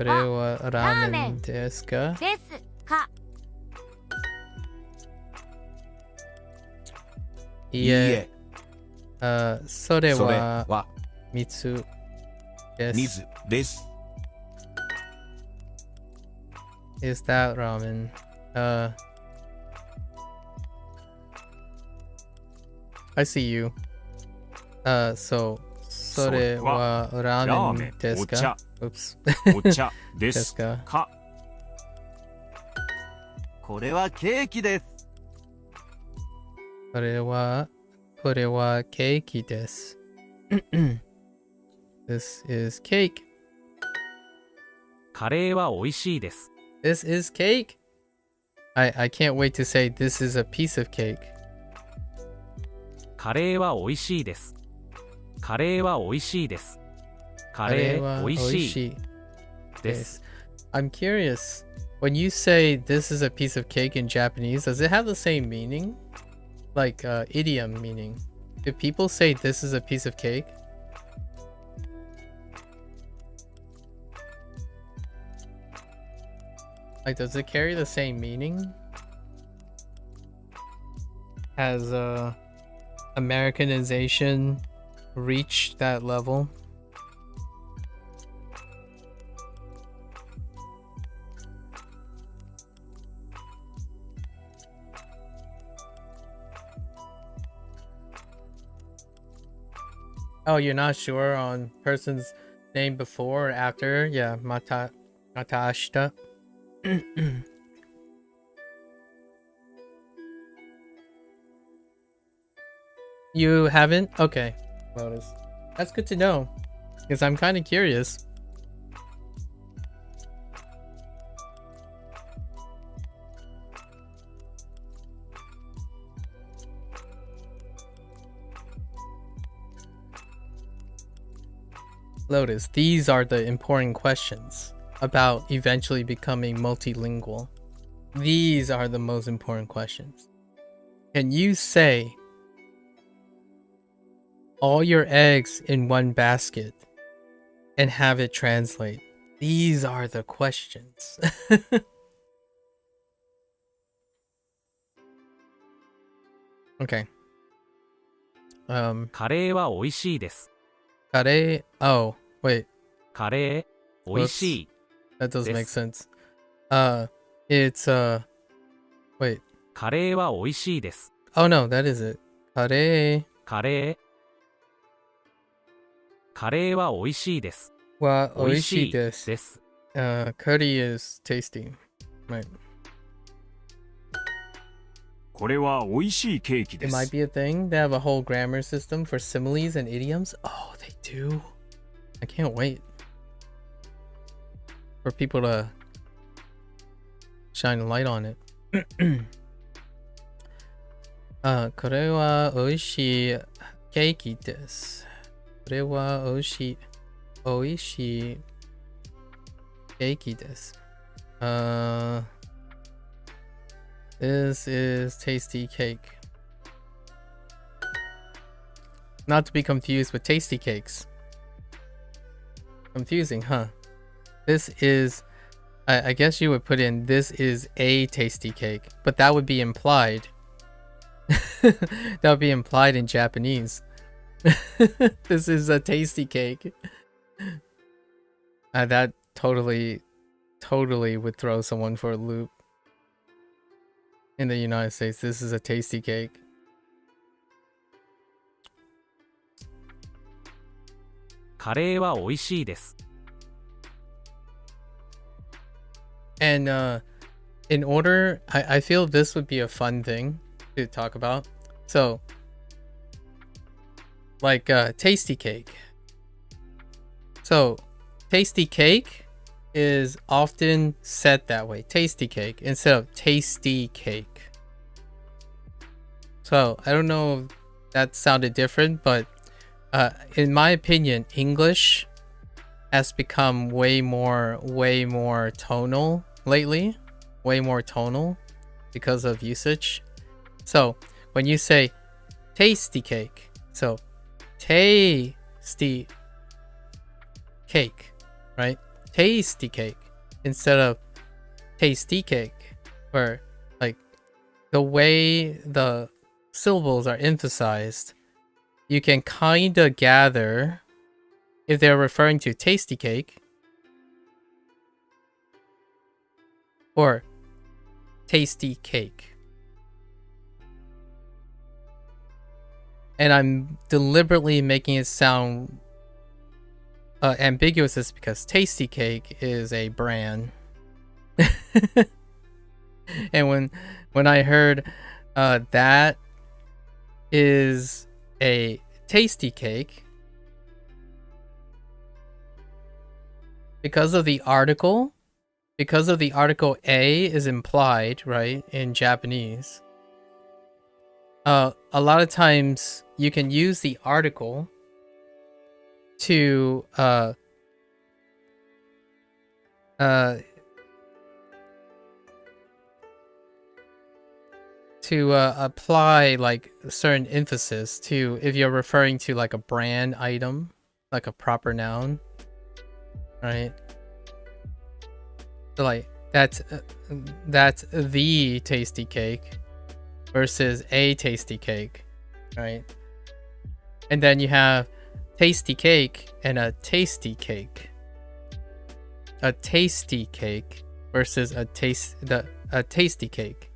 れはラーメンですか？ですか？いえ。それそれはは水です。水です。 Is that ramen? I see you. So それはラーメンですか？ Oops. お茶でですすか？か？これはケーキです。これはケーキです。This is cake. カレーは美味しいです。 This is cake. I can't wait to say this is a piece of cake. カレーは美味しいです。カレーは美味しいです。カレー美味しいです。 I'm curious. When you say this is a piece of cake in Japanese, does it have the same meaning? Like idiom meaning? Do people say this is a piece of cake? Like, does it carry the same meaning? Has Americanization reached that level? Oh, you're not sure on person's name before or after? Yeah, Matashita. You haven't? Okay. Lotus. That's good to know. Because I'm kind of curious. Lotus, these are the important questions about eventually becoming multilingual. These are the most important questions. Can you say all your eggs in one basket and have it translate? These are the questions. Okay. カレーは美味しいです。 Kare. Oh, wait. カレー美味しい。 That doesn't make This. sense. It's wait. カレーは美味しいです。 Oh no, that is it. Kare カレーは美味しいです。 wa 美味しい oishi です。 Curry is tasty. Right. これは美味しいケーキで It す。 might be a thing. They have a whole grammar system for similes and idioms. Oh, they do. I can't wait for people to shine a light on it. これは美味しいケーキです。これは美味しいケーキです。This is tasty cake. Not to be confused with tasty cakes. Confusing, huh? This is, I guess you would put in, this is a tasty cake, but that would be implied. That would be implied in Japanese. This is a tasty cake. That totally would throw someone for a loop. In the United States, this is a tasty cake. And in order, I feel this would be a fun thing to talk about. So, like tasty cake. So, tasty cake is often said that way. Tasty cake instead of tasty cake. So I don't know if that sounded different, but in my opinion, English has become way more tonal lately. Way more tonal because of usage. So when you say tasty cake, so tasty cake, right? Tasty cake instead of tasty cake, where like the way the syllables are emphasized, you can kind of gather if they're referring to tasty cake or tasty cake. And I'm deliberately making it sound ambiguous is because tasty cake is a brand. And when I heard that is a tasty cake, because of the article A is implied, right, in Japanese. A lot of times you can use the article to apply like a certain emphasis to if you're referring to like a brand item, like a proper noun, right? So like that's the tasty cake versus a tasty cake, right? And then you have tasty cake and a tasty cake. A tasty cake versus a tasty cake.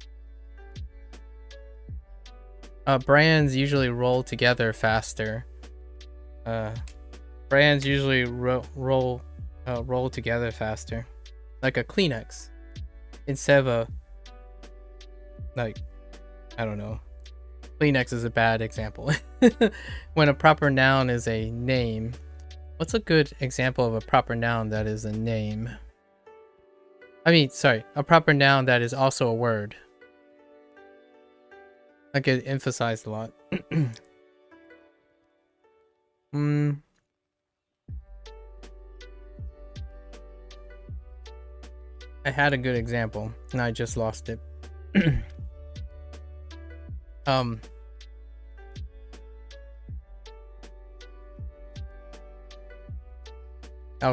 Brands usually roll together faster. Brands usually roll together faster, like a Kleenex, instead of a, like, I don't know. Kleenex is a bad example. When a proper noun is a name, what's a good example of a proper noun that is a name? I mean, sorry, a proper noun that is also a word. I get emphasized a lot. I had a good example and I just lost it. I'll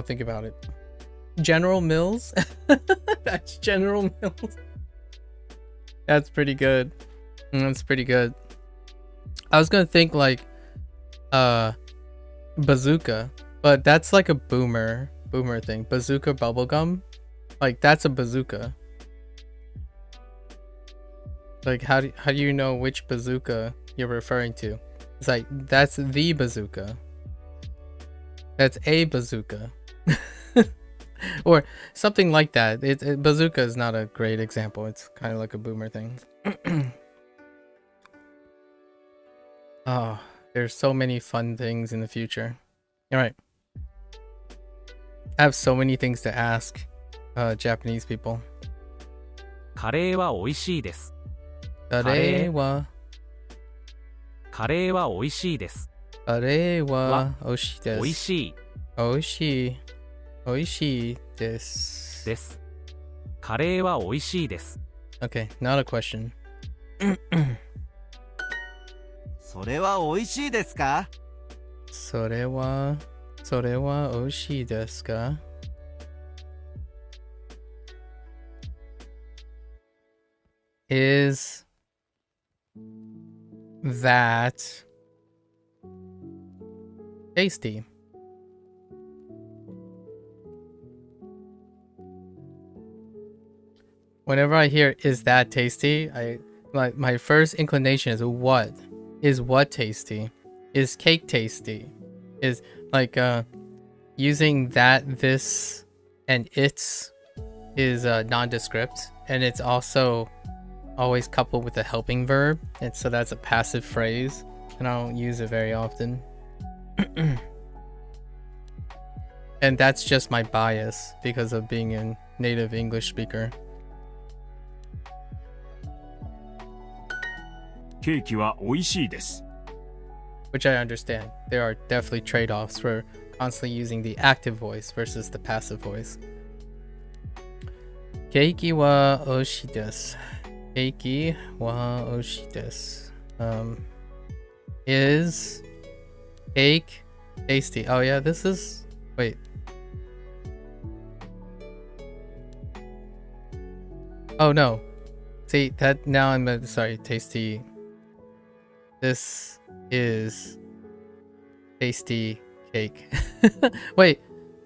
think about it. General Mills? That's General Mills. That's pretty good. That's pretty good. I was gonna think like bazooka, but that's like a boomer thing. Bazooka bubblegum, like that's a bazooka. Like how do you know which bazooka you're referring to? It's like that's the bazooka. That's a bazooka. Or something like that. Bazooka is not a great example. It's kind of like a boomer thing. Oh, there's so many fun things in the future. All right. I have so many things to ask Japanese people. カレーは美味しいです。カレーは美味しいです。カレーは美味しいです。美味しい美味しい。美味しいです。です。カレーは美味しいです。Okay, not a question. それは美味しいですか？それは美味しいですか？ Is that tasty? Whenever I hear "is that tasty," my first inclination is what? Is what tasty? Is cake tasty? Is like using that, this, and its is nondescript, and it's also always coupled with a helping verb, and so that's a passive phrase, and I don't use it very often. And that's just my bias because of being a native English speaker. ケーキは美味しいです。 Which I understand. There are definitely trade-offs for constantly using the active voice versus the passive voice. Keiki wa oshii desu. Keiki wa oshii desu. Is cake tasty? Oh yeah, this is... Wait. Oh no. See, that now I'm... Sorry, tasty. This is tasty cake. Wait,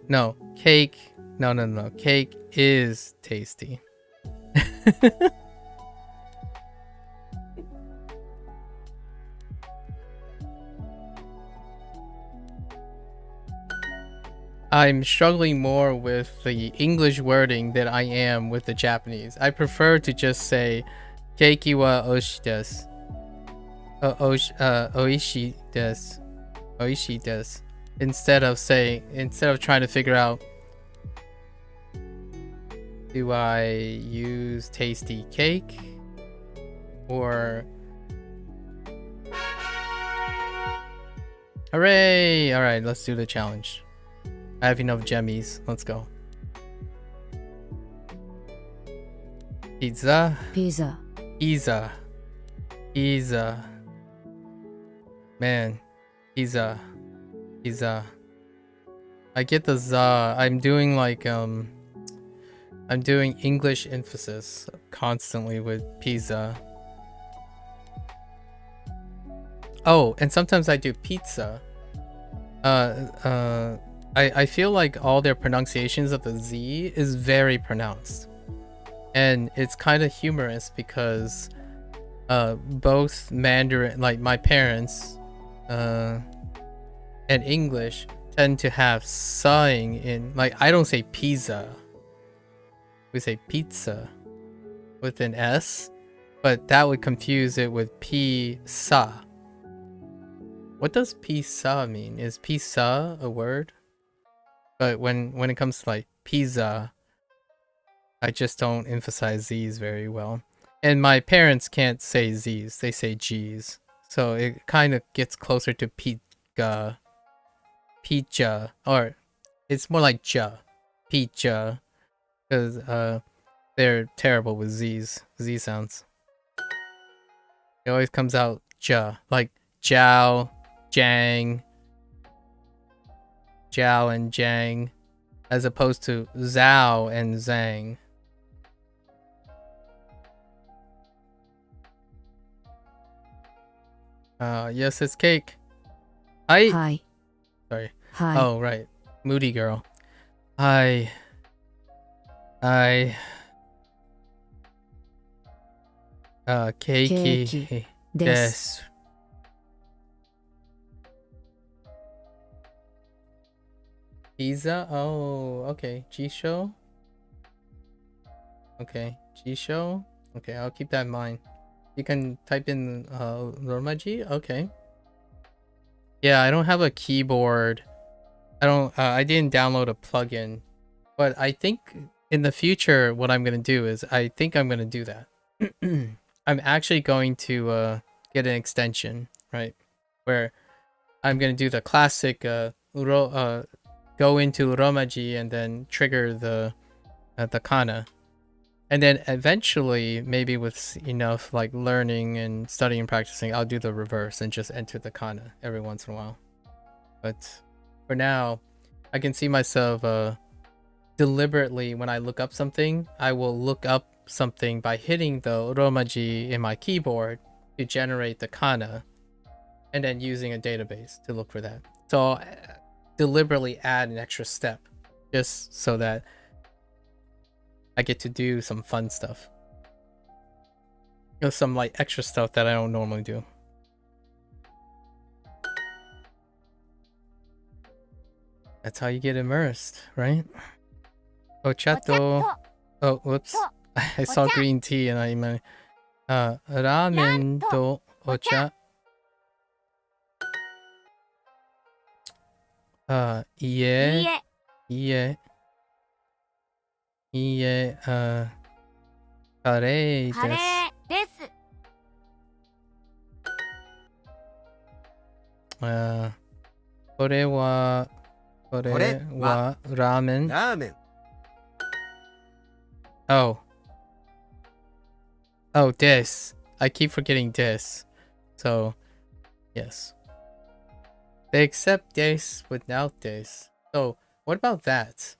no, cake. No. Cake is tasty. I'm struggling more with the English wording than I am with the Japanese. I prefer to just say keiki wa oishii desu. Oishii desu. Oishii desu. Instead of trying to figure out, do I use tasty cake or... Hooray! Alright, let's do the challenge. I have enough gemmies. Let's go. Pizza. Pizza. Pizza. Man. Pizza. I get the za. I'm doing like I'm doing English emphasis constantly with pizza. Oh, and sometimes I do pizza. I feel like all their pronunciations of the Z is very pronounced. And it's kind of humorous because both Mandarin, like my parents, and English tend to have sawing in, like I don't say pizza. We say pizza with an S, but that would confuse it with pizza. What does pizza mean? Is pizza a word? But when it comes to like pizza, I just don't emphasize Z's very well. And my parents can't say Z's, they say G's. So it kind of gets closer to pizza, or it's more like ja, pizza, because they're terrible with Z sounds. It always comes out ja, like Jiao, Jang, Jiao and Jang, as opposed to Zhao and Zhang. Yes, it's cake. Hi. Sorry. Hi. Oh, right. Moody girl. Keiki desu. Pizza? Oh, okay. Jisho? Okay. Jisho? Okay, I'll keep that in mind. You can type in Romaji? Okay. Yeah, I don't have a keyboard. I didn't download a plugin. But I think in the future, what I'm going to do is, I think I'm going to do that. I'm actually going to get an extension, right? Where I'm going to do the classic go into Romaji and then trigger the kana. And then eventually, maybe with enough like learning and studying and practicing, I'll do the reverse and just enter the kana every once in a while. But for now, I can see myself deliberately, when I look up something, I will look up something by hitting the Romaji in my keyboard to generate the kana, and then using a database to look for that. So I'll deliberately add an extra step just so that I get to do some fun stuff. Some like extra stuff that I don't normally do. That's how you get immersed, right? Ochato. Oh, whoops. I saw green tea and I meant ramen to ocha. Iie. Kare desu. これはラーメン。ラーメン。 Oh, this. I keep forgetting this. So, yes. They accept this without this. So, what about that?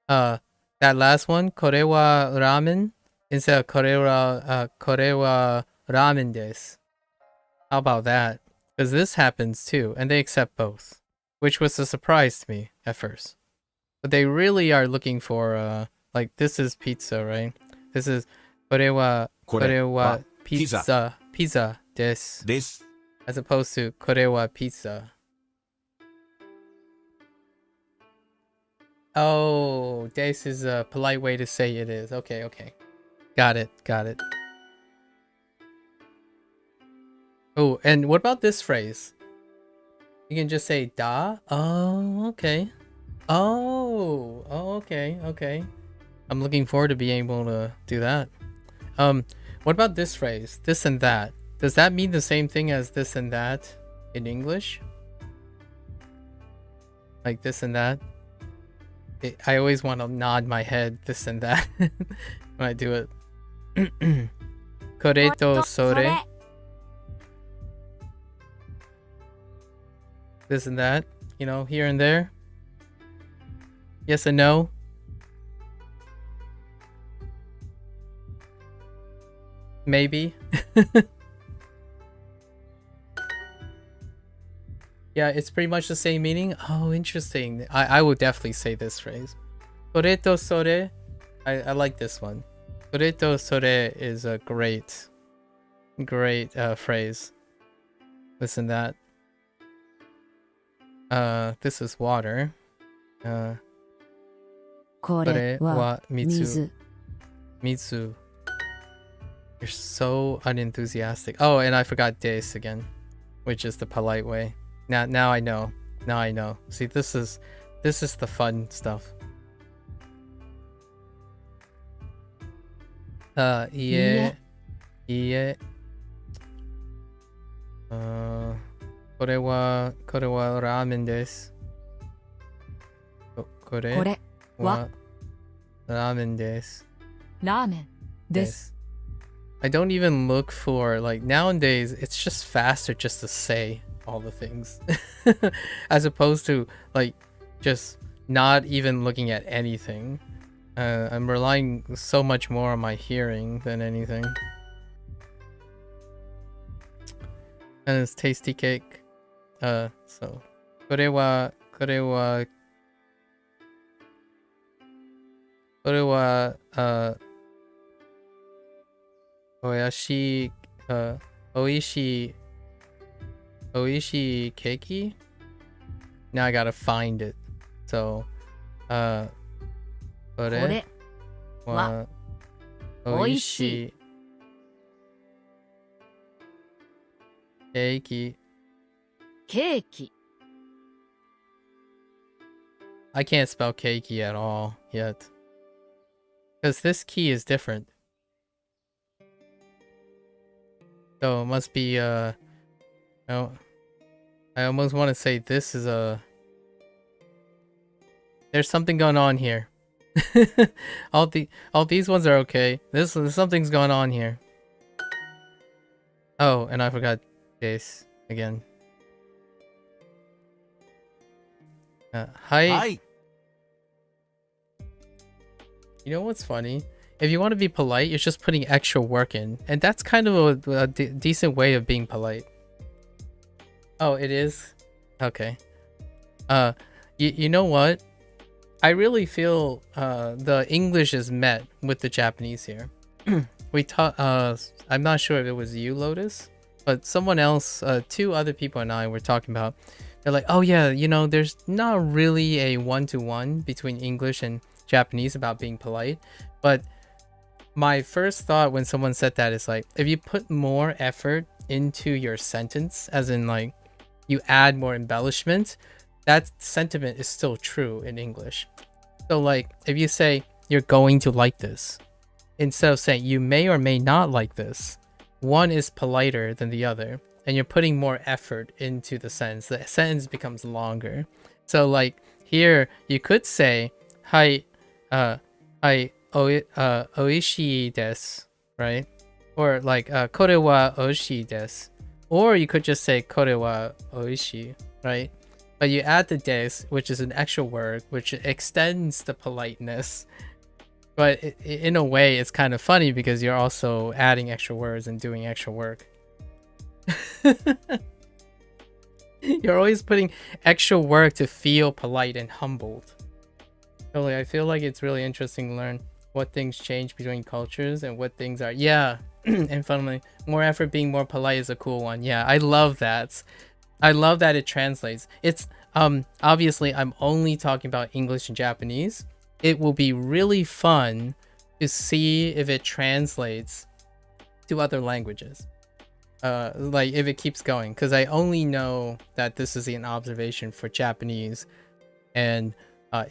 That last one, これはラーメン instead of これはラーメンです. How about that? Because this happens too, and they accept both, which was a surprise to me at first. But they really are looking for, like, this is pizza, right? This is これはpizza です。です。 As opposed to これは pizza. Oh, this is a polite way to say it is. Okay. Got it. Oh, and what about this phrase? You can just say da. Oh, okay. Oh, okay. I'm looking forward to being able to do that. What about this phrase? This and that. Does that mean the same thing as this and that in English? Like this and that? I always want to nod my head this and that when I do it. これとそれ This and that, you know, here and there. Yes and no. Maybe. Yeah, it's pretty much the same meaning. Oh, interesting. I would definitely say this phrase. それとそれ. I like this one. それとそれ is a great phrase. Listen that. This is water. これは水。水. You're so unenthusiastic. Oh, and I forgot des again, which is the polite way. Now I know. See, this is the fun stuff. いえ。これはラーメンです。これはラーメンです。ラーメンです。I don't even look for, like, nowadays it's just faster just to say all the things as opposed to, like, just not even looking at anything. I'm relying so much more on my hearing than anything. And it's tasty cake. So これはおいしいケーキ? Now I gotta find it. So, これはおいしいケーキ. I can't spell keiki at all yet. Because this key is different. So it must be, no, I almost want to say this is a... There's something going on here. all these ones are okay. Something's going on here. Oh, and I forgot this again. Hi. You know what's funny? If you want to be polite, you're just putting extra work in. And that's kind of a decent way of being polite. Oh, it is? Okay. You know what? I really feel the English is met with the Japanese here. We taught, I'm not sure if it was you, Lotus, but someone else, 2 other people and I were talking about. They're like, oh yeah, you know, there's not really a one-to-one between English and Japanese about being polite. But my first thought when someone said that is like, if you put more effort into your sentence, as in like you add more embellishment, that sentiment is still true in English. So like if you say you're going to like this, instead of saying you may or may not like this, one is politer than the other. and you're putting more effort into the sentence becomes longer. So like here you could say hi oishii desu, right? Or like kore wa oishii desu. Or you could just say kore wa oishii, right? But you add the des, which is an extra word, which extends the politeness. But in a way, it's kind of funny because you're also adding extra words and doing extra work. You're always putting extra work to feel polite and humbled. Totally, I feel like it's really interesting to learn what things change between cultures and what things are. Yeah, and finally, more effort being more polite is a cool one. Yeah, I love that. I love that it translates. It's obviously I'm only talking about English and Japanese. It will be really fun to see if it translates to other languages. Like if it keeps going, because I only know that this is an observation for Japanese and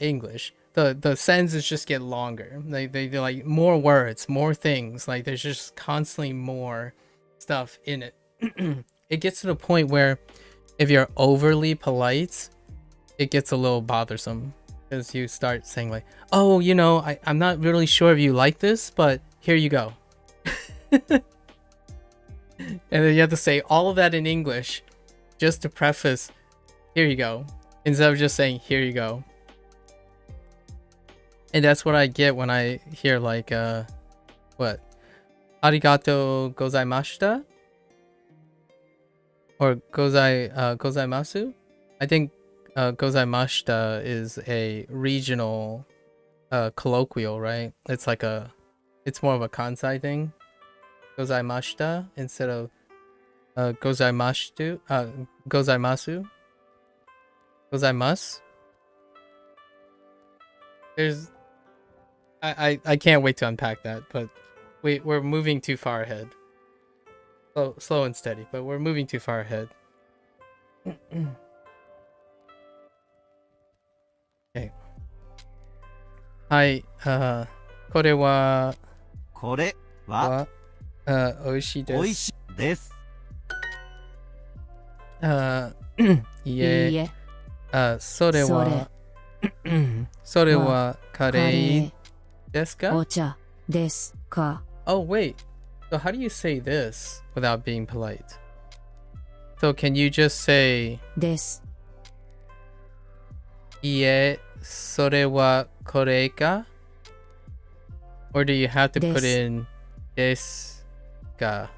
English. The sentences just get longer. They like more words, more things. Like there's just constantly more stuff in it. It gets to the point where if you're overly polite, it gets a little bothersome because you start saying like, oh, you know, I'm not really sure if you like this, but here you go. And then you have to say all of that in English just to preface, here you go, instead of just saying, here you go. And that's what I get when I hear like, what? Arigato gozaimashita? Or gozaimasu? I think gozaimashita is a regional colloquial, right? It's like it's more of a Kansai thing. Gozaimashita instead of gozaimasu. Gozaimasu. There's I can't wait to unpack that, but we're moving too far ahead. Slow and steady, but we're moving too far ahead. Okay. Hi, これは美味しいです。美味しいです。いえ、それはカレーですか？お茶ですか？ Oh, wait. So how do you say this without being polite? So can you just say です。いえ、それはこれか? Or do you have to put in ですか?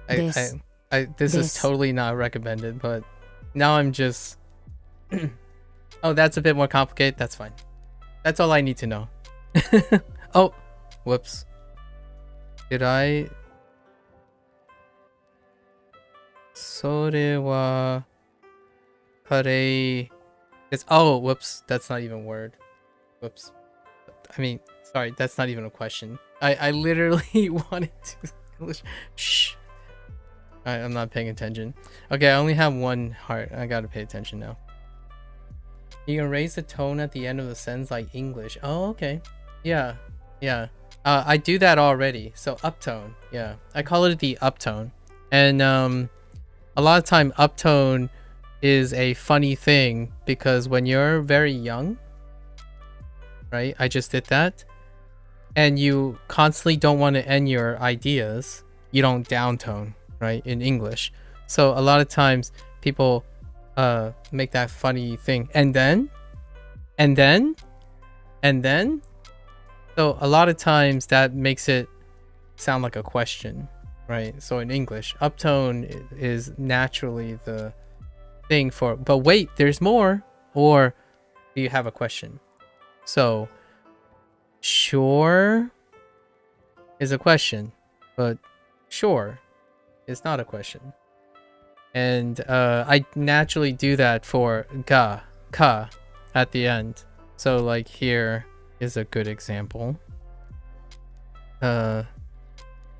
This is totally not recommended, but now I'm just... Oh, that's a bit more complicated. That's fine. That's all I need to know. Oh, whoops. Did I... それはカレーです. Oh, whoops. That's not even a word. Whoops. I mean, sorry, that's not even a question. I literally wanted to... Shh. I'm not paying attention. Okay, I only have one heart. I gotta pay attention now. You can raise the tone at the end of the sentence like English. Oh, okay. Yeah. I do that already. So uptone. Yeah. I call it the uptone. And a lot of time uptone is a funny thing because when you're very young, right? I just did that. And you constantly don't want to end your ideas. You don't downtone, right? In English. So a lot of times people make that funny thing. And then. So a lot of times that makes it sound like a question, right? So in English, uptone is naturally the thing for, but wait, there's more. Or do you have a question? So sure is a question, but sure is not a question. And I naturally do that for ka at the end. So like here is a good example.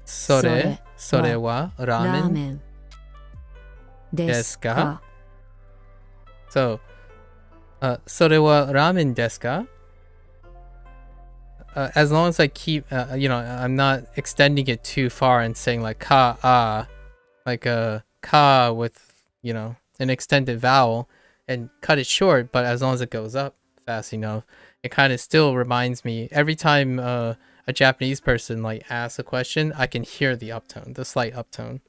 それはラーメンですか? So それはラーメンですか? as long as I keep, I'm not extending it too far and saying like ka, like a ka with, an extended vowel, and cut it short, but as long as it goes up fast enough, it kind of still reminds me every time a Japanese person like asks a question, I can hear the uptone, the slight uptone.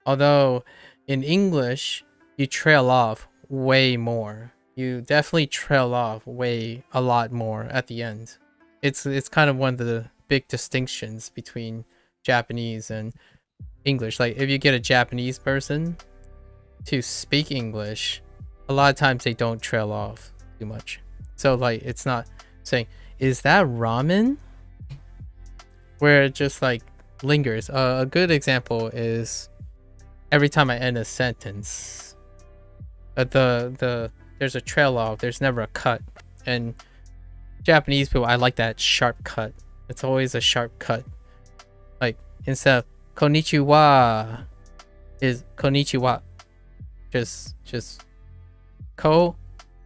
Although in English, you trail off way more. You definitely trail off a lot more at the end. It's kind of one of the big distinctions between Japanese and English. Like if you get a Japanese person to speak English, a lot of times they don't trail off too much. So like it's not saying, is that ramen? Where it just like lingers. A good example is every time I end a sentence, there's a trail off, there's never a cut. And Japanese people, I like that sharp cut. It's always a sharp cut. Like instead of konnichiwa is konnichiwa. Just ko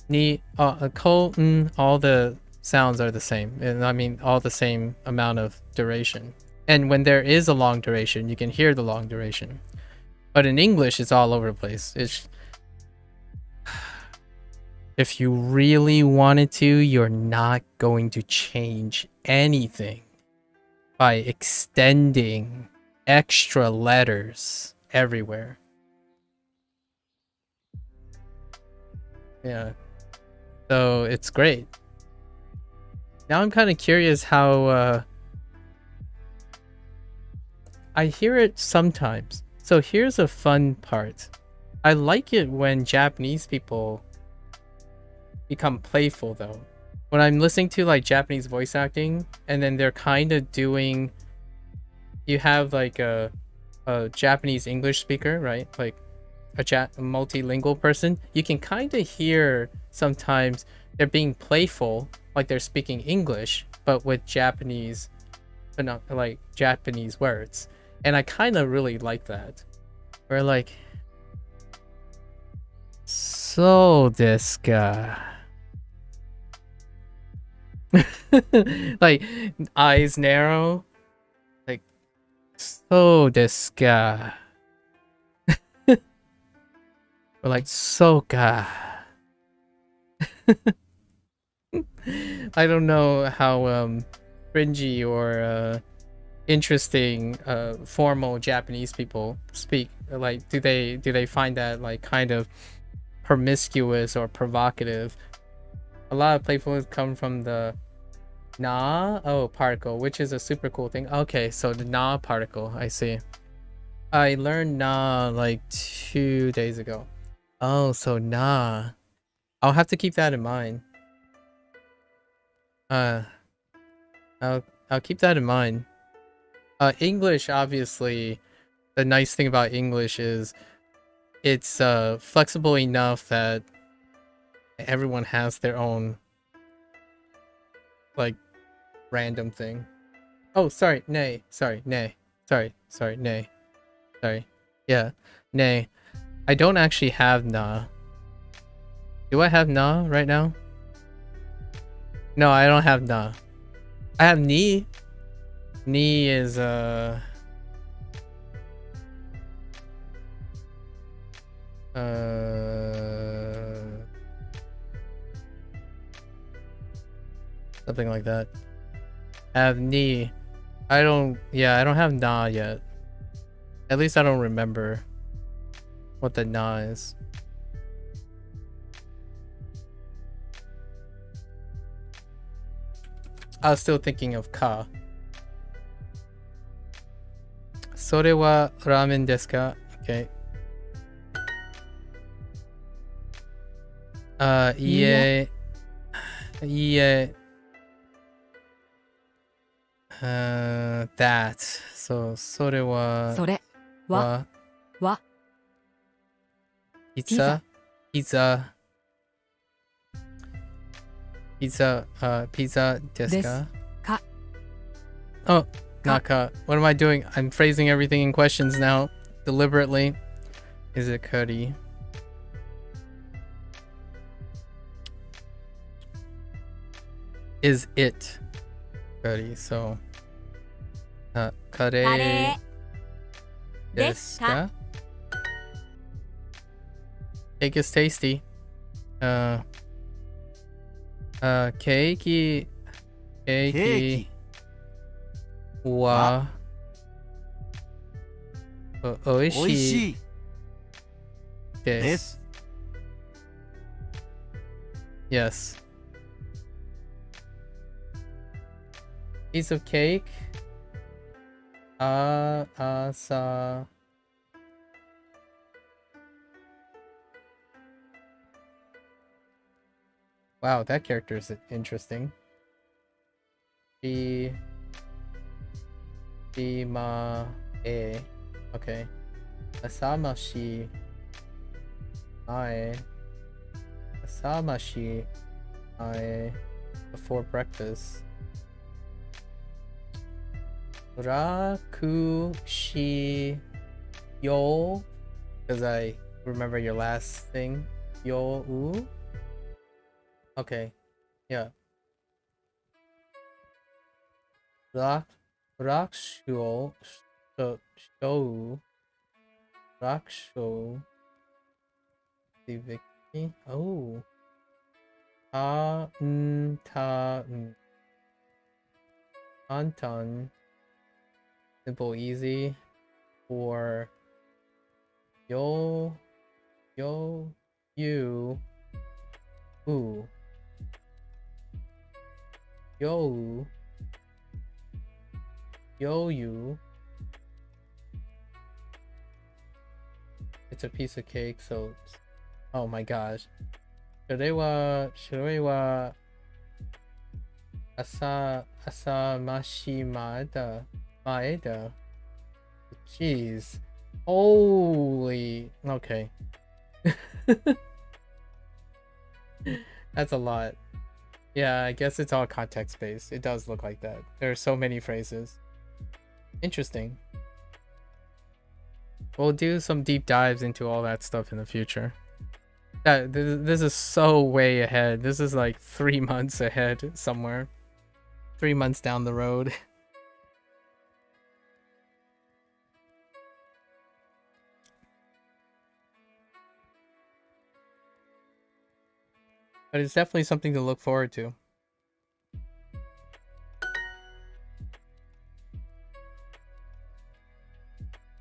ni ko n, all the sounds are the same. And I mean all the same amount of duration. And when there is a long duration, you can hear the long duration. But in English, it's all over the place. If you really wanted to, you're not going to change anything by extending extra letters everywhere. Yeah. So it's great. Now I'm kind of curious how I hear it sometimes. So here's a fun part. I like it when Japanese people become playful though. When I'm listening to like Japanese voice acting and then they're kind of doing, you have like a Japanese English speaker, right? Like a multilingual person. You can kind of hear sometimes they're being playful, like they're speaking English, but with Japanese, but not like Japanese words. And I kind of really like that. We're like, so this guy. Like eyes narrow. Like, so this guy. We're like, so guy. I don't know how cringy or interesting formal Japanese people speak. Like do they find that like kind of promiscuous or provocative? A lot of playfulness come from the na particle, which is a super cool thing. Okay, so the na particle, I see. I learned na like 2 days ago. Oh, so na. I'll have to keep that in mind. I'll keep that in mind. English, obviously, the nice thing about English is it's flexible enough that everyone has their own like random thing. Oh, sorry, nay. Sorry, nay. Sorry, nay. Sorry. Yeah, nay. I don't actually have na. Do I have na right now? No, I don't have na. I have ni. Ni is something like that. I have ni. I don't have na yet. At least I don't remember what the na is. I was still thinking of ka. それはラーメンですか? Okay. いえ that. So それはそれはピザですか? Oh, Naka. What am I doing? I'm phrasing everything in questions now, deliberately. Is it curry? Is it curry. So, カカレレーーでですすかか? Cake is tasty. ケーキケーキはおいおいしいしいで。ですす。 Yes. Piece of cake. Asa. Wow, that character is interesting. Ma e. Okay. Asamashi. Mae. Asamashi. Mae. Before breakfast. Rakushi yo. Because I remember your last thing. Yo u. Okay. Yeah. Raksho. Show. Raksho. The Vicky. Oh. Anton. Simple, easy. For you. Ooh. You. It's a piece of cake, so oh my gosh. それは朝ましまだ前だ Jeez. Holy. Okay. That's a lot. Yeah, I guess it's all context based. It does look like that. There are so many phrases. Interesting. We'll do some deep dives into all that stuff in the future. This is so way ahead. This is like 3 months ahead somewhere. 3 months down the road. But it's definitely something to look forward to.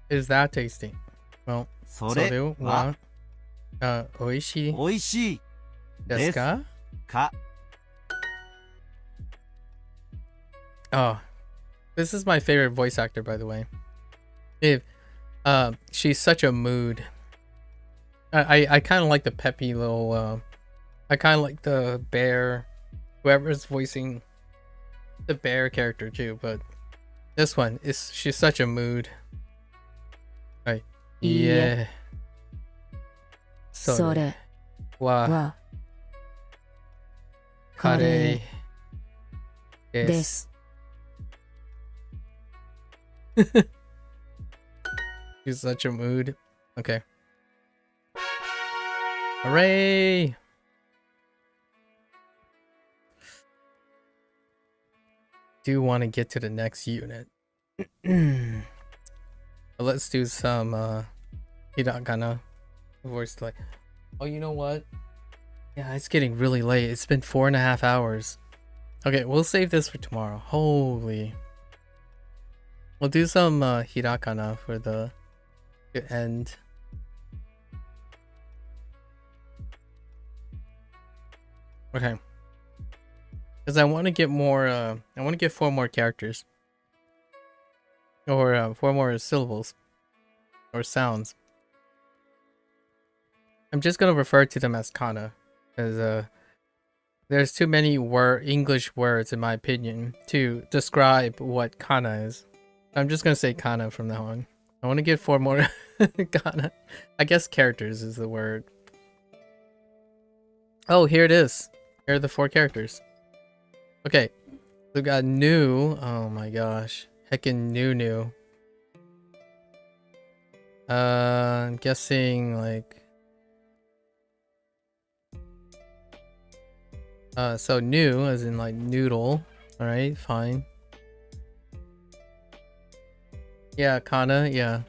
Is that tasty? Well, それはおいしいおいしいですか? Oh, this is my favorite voice actor, by the way. She's such a mood. I kind of like the peppy little. I kind of like the bear, whoever's voicing the bear character too. But this one she's such a mood. Right? Yeah. それはカレーです。She's such a mood. Okay. Hooray! Do want to get to the next unit. Let's do some hiragana voice delay. Oh, you know what? Yeah, it's getting really late. It's been 4.5 hours. Okay, we'll save this for tomorrow. Holy. We'll do some hiragana for the end. Okay. Because I want to get more, I want to get 4 more characters. Or 4 more syllables. Or sounds. I'm just going to refer to them as kana. Because there's too many English words, in my opinion, to describe what kana is. I'm just going to say kana from now on. I want to get 4 more kana. I guess characters is the word. Oh, here it is. Here are the 4 characters. Okay, we got new. Oh my gosh, heckin' new. I'm guessing like. So new, as in like noodle. All right, fine. Yeah, kana, yeah.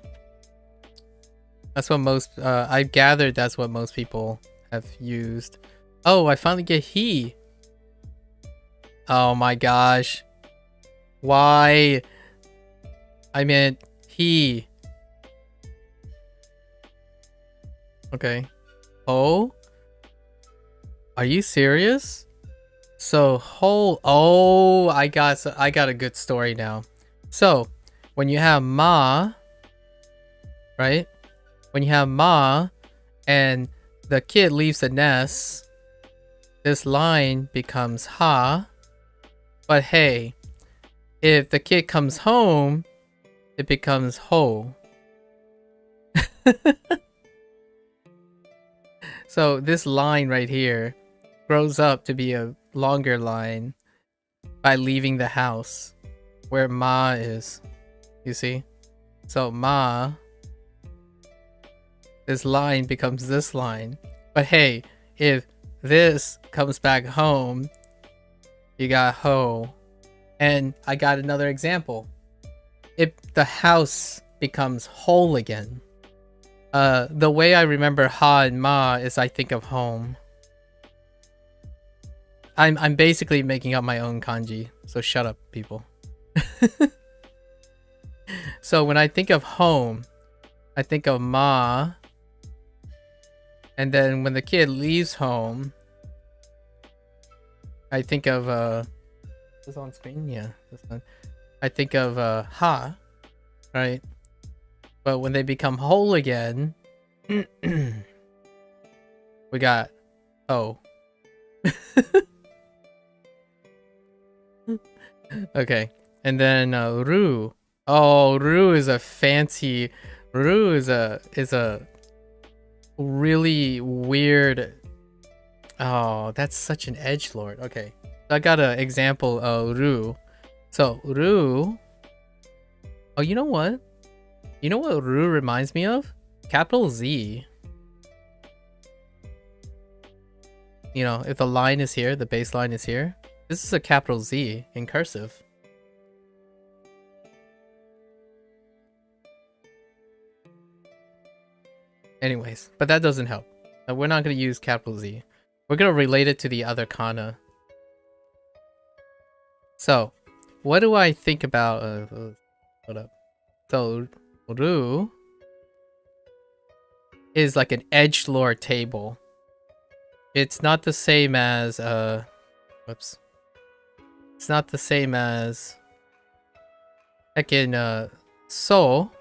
That's what most, I've gathered that's what most people have used. Oh, I finally get he. Oh my gosh. Why? I meant he. Okay. Oh? Are you serious? So whole, oh, I got a good story now. So when you have ma, right? When you have ma and the kid leaves the nest, this line becomes ha. But hey, if the kid comes home, it becomes ho. So this line right here grows up to be a longer line by leaving the house where ma is. You see? So ma, this line becomes this line. But hey, if this comes back home, you got ho. And I got another example. If the house becomes whole again. The way I remember ha and ma is I think of home. I'm basically making up my own kanji, so shut up, people. So when I think of home, I think of ma. And then when the kid leaves home, I think of is this on screen? Yeah, this one. I think of ha, right? But when they become whole again, we got oh. Okay, and then ru. Oh, ru is a fancy. Ru is a really weird. Oh, that's such an edgelord. Okay, so I got an example of ru. So ru. Oh, you know what? You know what ru reminds me of? Capital Z. You know, if the line is here, the baseline is here. This is a capital Z in cursive. Anyways, but that doesn't help. We're not going to use capital Z. We're going to relate it to the other kana. So, what do I think about... hold up. So, ru is like an edgelord table. It's not the same as... whoops. It's not the same as... like in Seoul.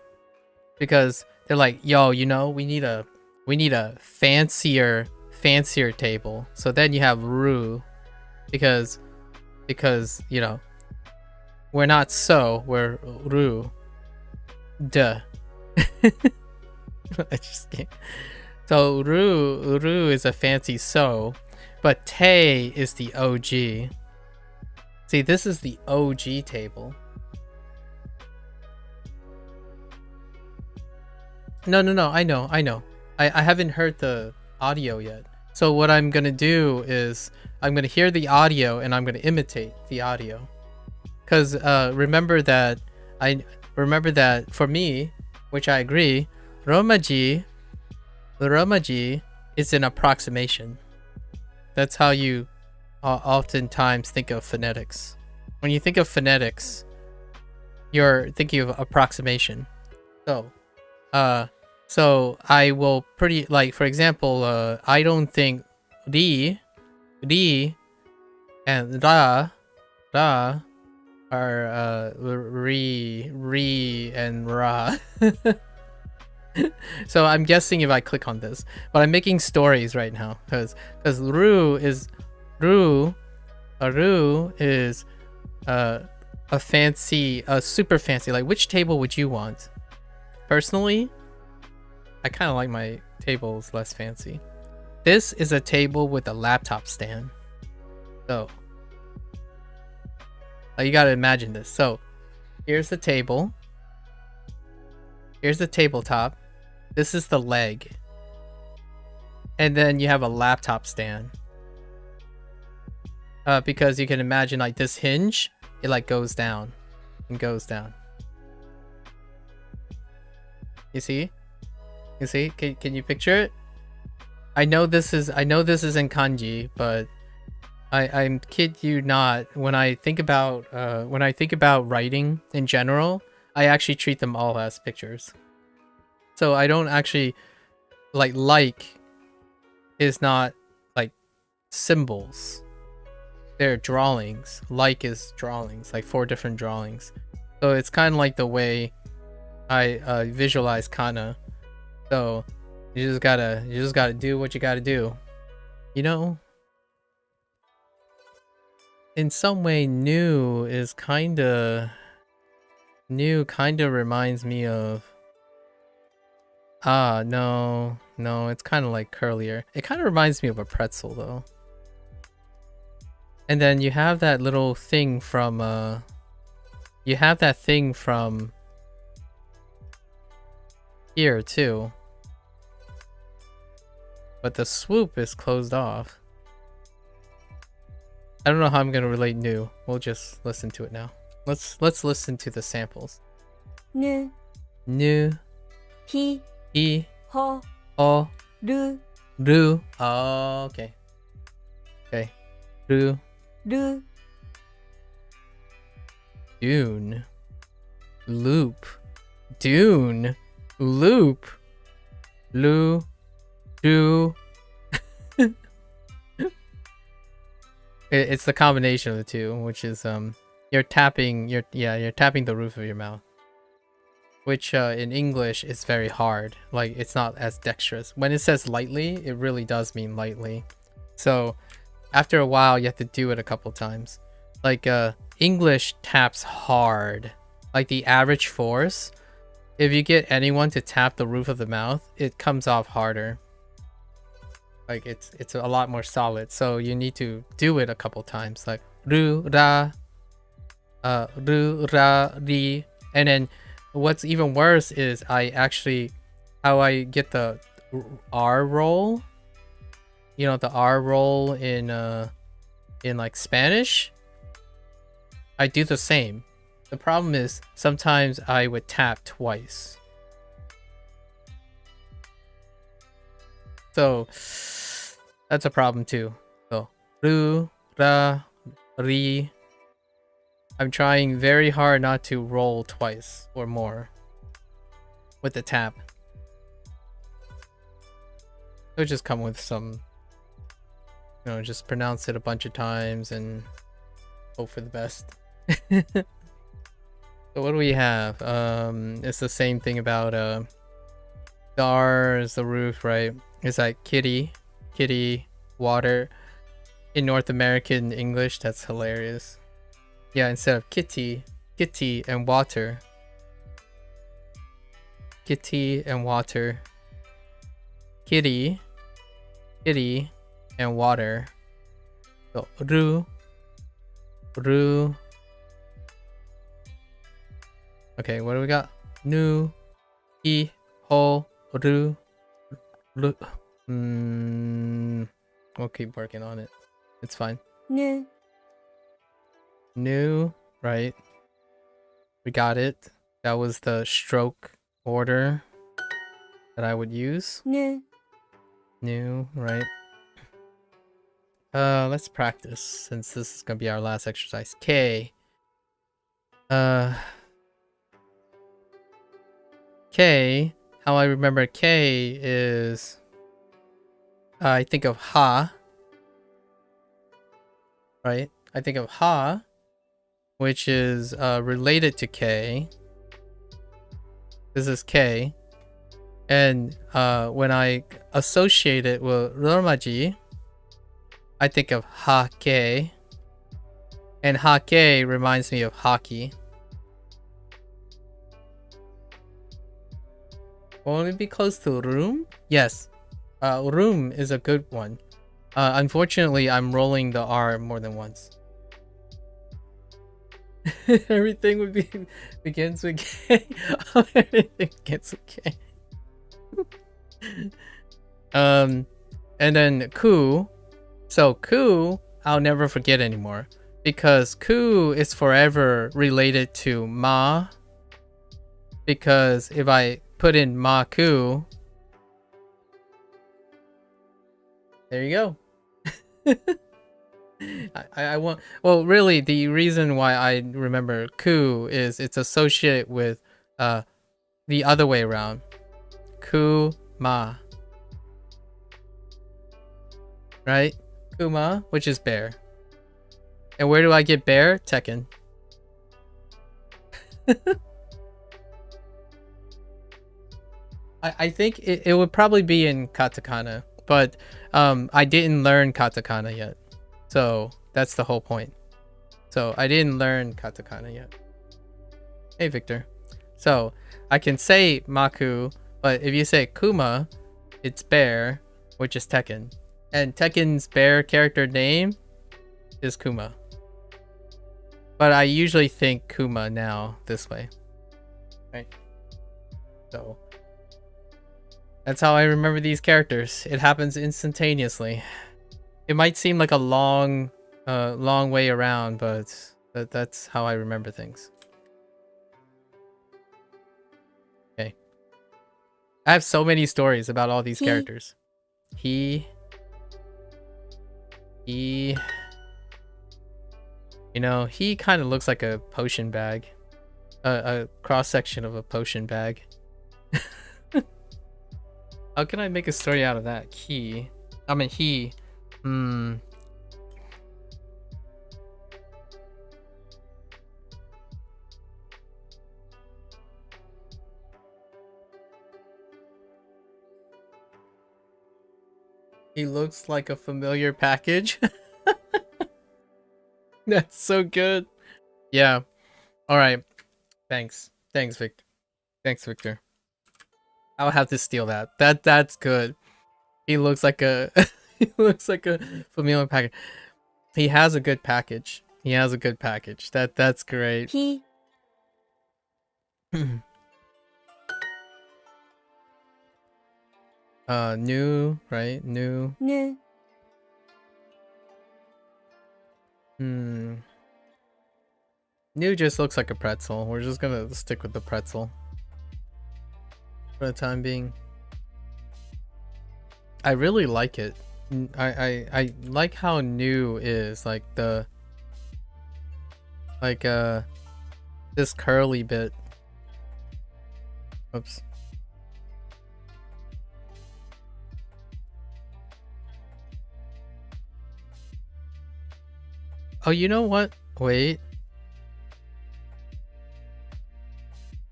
Because they're like, yo, you know, we need a fancier table. So then you have ru, because you know, we're not so, we're ru. Duh. I just can't. So ru is a fancy so, but te is the OG. See, this is the OG table. No, I know. I haven't heard the audio yet. So what I'm gonna do is I'm gonna hear the audio and I'm gonna imitate the audio. Cause remember that for me, which I agree, romaji is an approximation. That's how you oftentimes think of phonetics. When you think of phonetics, you're thinking of approximation. So I will pretty, like, for example, I don't think ri and ra are re and ra. So I'm guessing if I click on this, but I'm making stories right now because ru is a fancy, super fancy. Like, which table would you want? Personally, I kind of like my tables less fancy. This is a table with a laptop stand. So, you gotta imagine this. So, here's the table. Here's the tabletop. This is the leg. And then you have a laptop stand. Because you can imagine, like, this hinge, it like goes down and goes down. You see? You see? Can you picture it? I know this is in kanji, but I kid you not, when I think about writing in general, I actually treat them all as pictures. So I don't actually like is not like symbols. They're drawings. Like is drawings, like 4 different drawings. So it's kind of like the way I visualize kana. So you just gotta do what you gotta do. You know? In some way, new kinda reminds me of no, it's kind of like curlier. It kind of reminds me of a pretzel though. And then you have that little thing from here too. But the swoop is closed off. I don't know how I'm gonna relate new. We'll just listen to it now. Let's listen to the samples. Nu, Nu, hi, I, ho, o, ru, ru. Oh, okay. Okay. Ru, ru, dune, loop, dune, loop, lu, do. It's the combination of the two, which is you're tapping the roof of your mouth, which in English is very hard. Like, it's not as dexterous. When it says lightly, it really does mean lightly. So after a while, you have to do it a couple times. Like English taps hard, like the average force. If you get anyone to tap the roof of the mouth, it comes off harder. Like it's a lot more solid, so you need to do it a couple times, like ru ra ri. And then what's even worse is how I get the R roll. You know, the R roll in like Spanish. I do the same. The problem is sometimes I would tap twice. So that's a problem too. So ru, ra, ri. I'm trying very hard not to roll twice or more with the tap. It'll just come with some, you know, just pronounce it a bunch of times and hope for the best. So what do we have? It's the same thing about the R is the roof, right? It's like kitty, water. In North American English, that's hilarious. Yeah, instead of kitty and water. Kitty and water. Kitty and water. So ru. Okay, what do we got? Nu, I, ho, ru. We'll keep working on it. It's fine. nu, New, right? We got it. That was the stroke order that I would use. nu, New, right? Let's practice since this is gonna be our last exercise. K. K. How I remember K is I think of ha. Right? I think of ha, which is related to K. This is K. And when I associate it with Romaji, I think of ha-ke. And ha-ke reminds me of hockey. Will it be close to room? Yes. Room is a good one. Unfortunately, I'm rolling the R more than once. Everything would be begins with K. Everything begins with K. And then ku. So ku, I'll never forget anymore because ku is forever related to ma. Because if I put in Maku. There you go. I want, well, really, the reason why I remember ku is it's associated with the other way around. Kuma. Right? Kuma, which is bear. And where do I get bear? Tekken. I think it would probably be in katakana, but I didn't learn katakana yet. So that's the whole point. So I didn't learn katakana yet. Hey, Victor. So I can say Maku, but if you say Kuma, it's bear, which is Tekken. And Tekken's bear character name is Kuma. But I usually think Kuma now this way. Right? So that's how I remember these characters. It happens instantaneously. It might seem like a long way around, but that's how I remember things. Okay. I have so many stories about all these characters. He. You know, he kind of looks like a potion bag. A cross-section of a potion bag. How can I make a story out of that? He. He looks like a familiar package. That's so good. Yeah. All right. Thanks. Thanks, Victor. Thanks, Victor. I'll have to steal that. That's good. He looks like a he looks like a familiar package. He has a good package. He has a good package. That's great. New, right? New. New just looks like a pretzel. We're just gonna stick with the pretzel for the time being. I really like it. I like how new is like the this curly bit. Oops. Oh, you know what? Wait.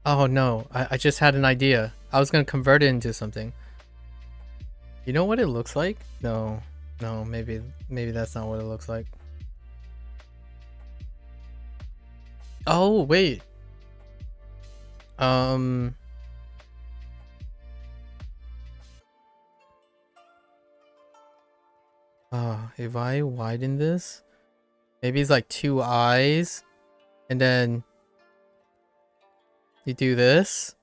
Oh no, I just had an idea. I was gonna convert it into something. You know what it looks like? No, maybe that's not what it looks like. Oh wait. If I widen this, maybe it's like 2 eyes, and then you do this,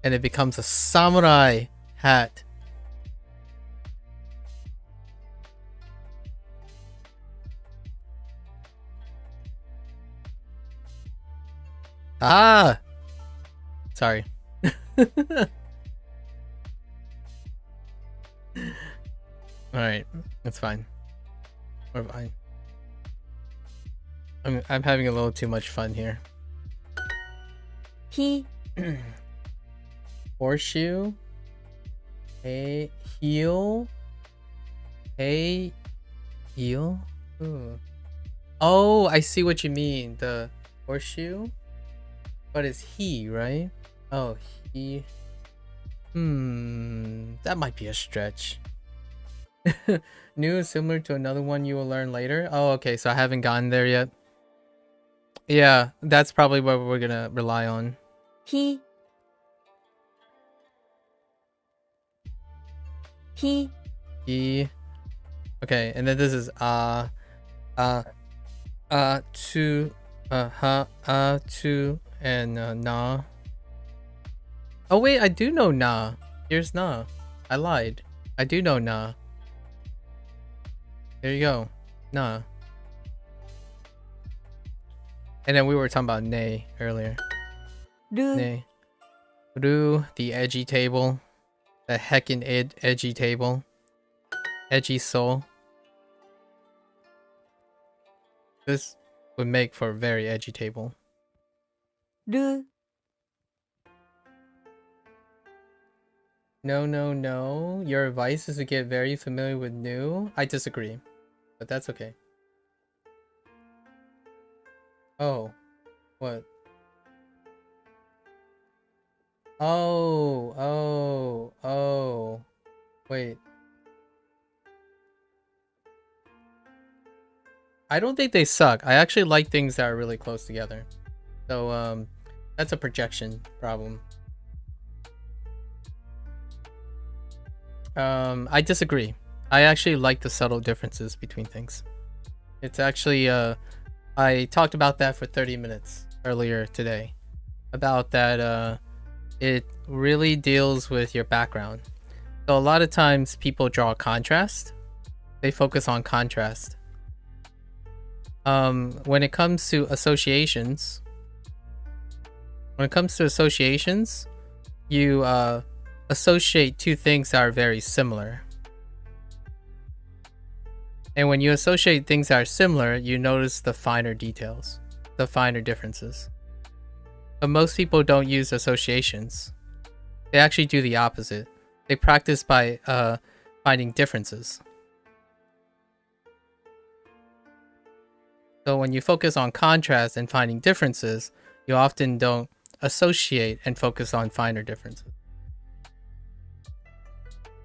and it becomes a samurai hat. Ah! Sorry. Alright, that's fine. We're fine. I'm having a little too much fun here. Horseshoe. Hey, heel. Hey, heel. Ooh. Oh, I see what you mean. The horseshoe, but it's he, right? Oh, he. That might be a stretch. New is similar to another one you will learn later. Oh, okay, so I haven't gotten there yet. Yeah, that's probably what we're gonna rely on. He. Okay, and then this is to, and na. Oh wait, I do know na. Here's na. I lied. I do know na. There you go. Nah. And then we were talking about nay earlier. る Nay. Ru, the edgy table. The heckin' edgy table. Edgy soul. This would make for a very edgy table. る No, no, no. Your advice is to get very familiar with new. I disagree, but that's okay. Oh, what? Oh. Wait. I don't think they suck. I actually like things that are really close together. So, that's a projection problem. I disagree. I actually like the subtle differences between things. It's actually, I talked about that for 30 minutes earlier today. About that, it really deals with your background. So a lot of times people draw contrast. They focus on contrast. When it comes to associations, you associate two things that are very similar. And when you associate things that are similar, you notice the finer details, the finer differences. But most people don't use associations. They actually do the opposite. They practice by finding differences. So when you focus on contrast and finding differences, you often don't associate and focus on finer differences.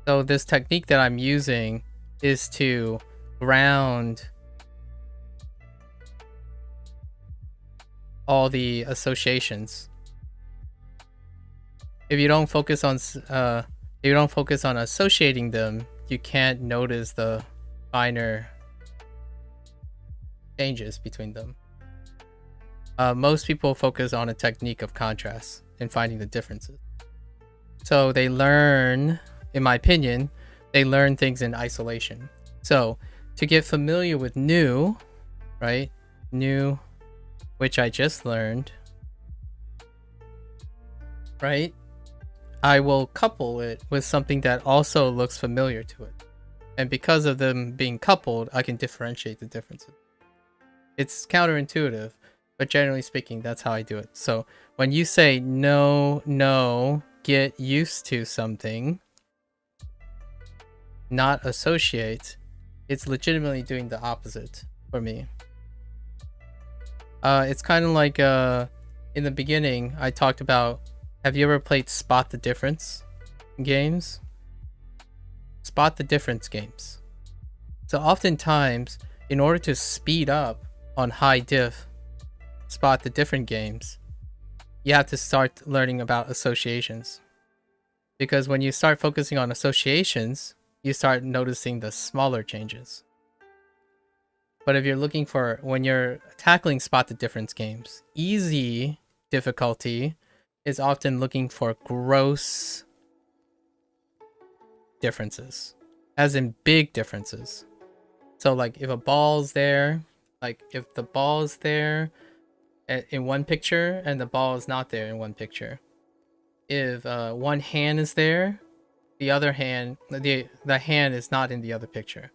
So this technique that I'm using is to ground all the associations. If you don't focus on associating them, you can't notice the finer changes between them. Most people focus on a technique of contrast and finding the differences. So they learn, in my opinion, they learn things in isolation. So to get familiar with new, right? New, which I just learned, right? I will couple it with something that also looks familiar to it. And because of them being coupled, I can differentiate the differences. It's counterintuitive, but generally speaking, that's how I do it. So when you say no, get used to something, not associate, it's legitimately doing the opposite for me. It's kind of like in the beginning, I talked about, have you ever played Spot the Difference games? Spot the Difference games. So oftentimes, in order to speed up on high diff, spot the different games, you have to start learning about associations. Because when you start focusing on associations, you start noticing the smaller changes. But if you're looking for, when you're tackling spot the difference games, easy difficulty is often looking for gross differences, as in big differences. So like if a ball's there, like if the ball is there in one picture and the ball is not there in one picture. If one hand is there, the other hand, the hand is not in the other picture.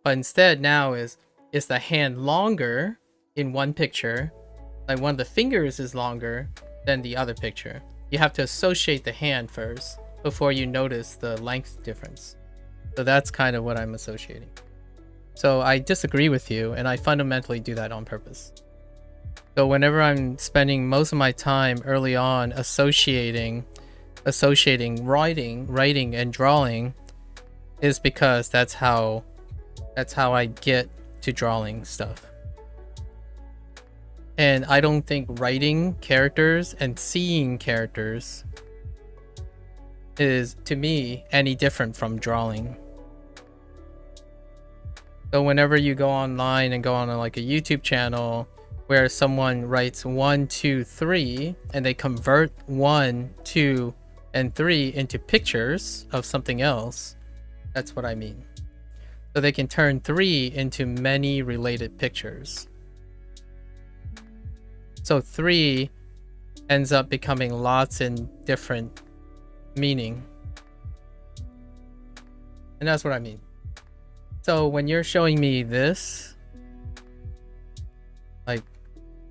But instead now is the hand longer in one picture, like one of the fingers is longer than the other picture. You have to associate the hand first before you notice the length difference. So that's kind of what I'm associating. So I disagree with you, and I fundamentally do that on purpose. So whenever I'm spending most of my time early on associating writing and drawing, is because that's how I get to drawing stuff. And I don't think writing characters and seeing characters is, to me, any different from drawing. So whenever you go online and go on like a YouTube channel where someone writes 1, 2, 3, and they convert 1, 2, and 3 into pictures of something else, that's what I mean. So they can turn 3 into many related pictures. So 3 ends up becoming lots in different meaning. And that's what I mean. So when you're showing me this, like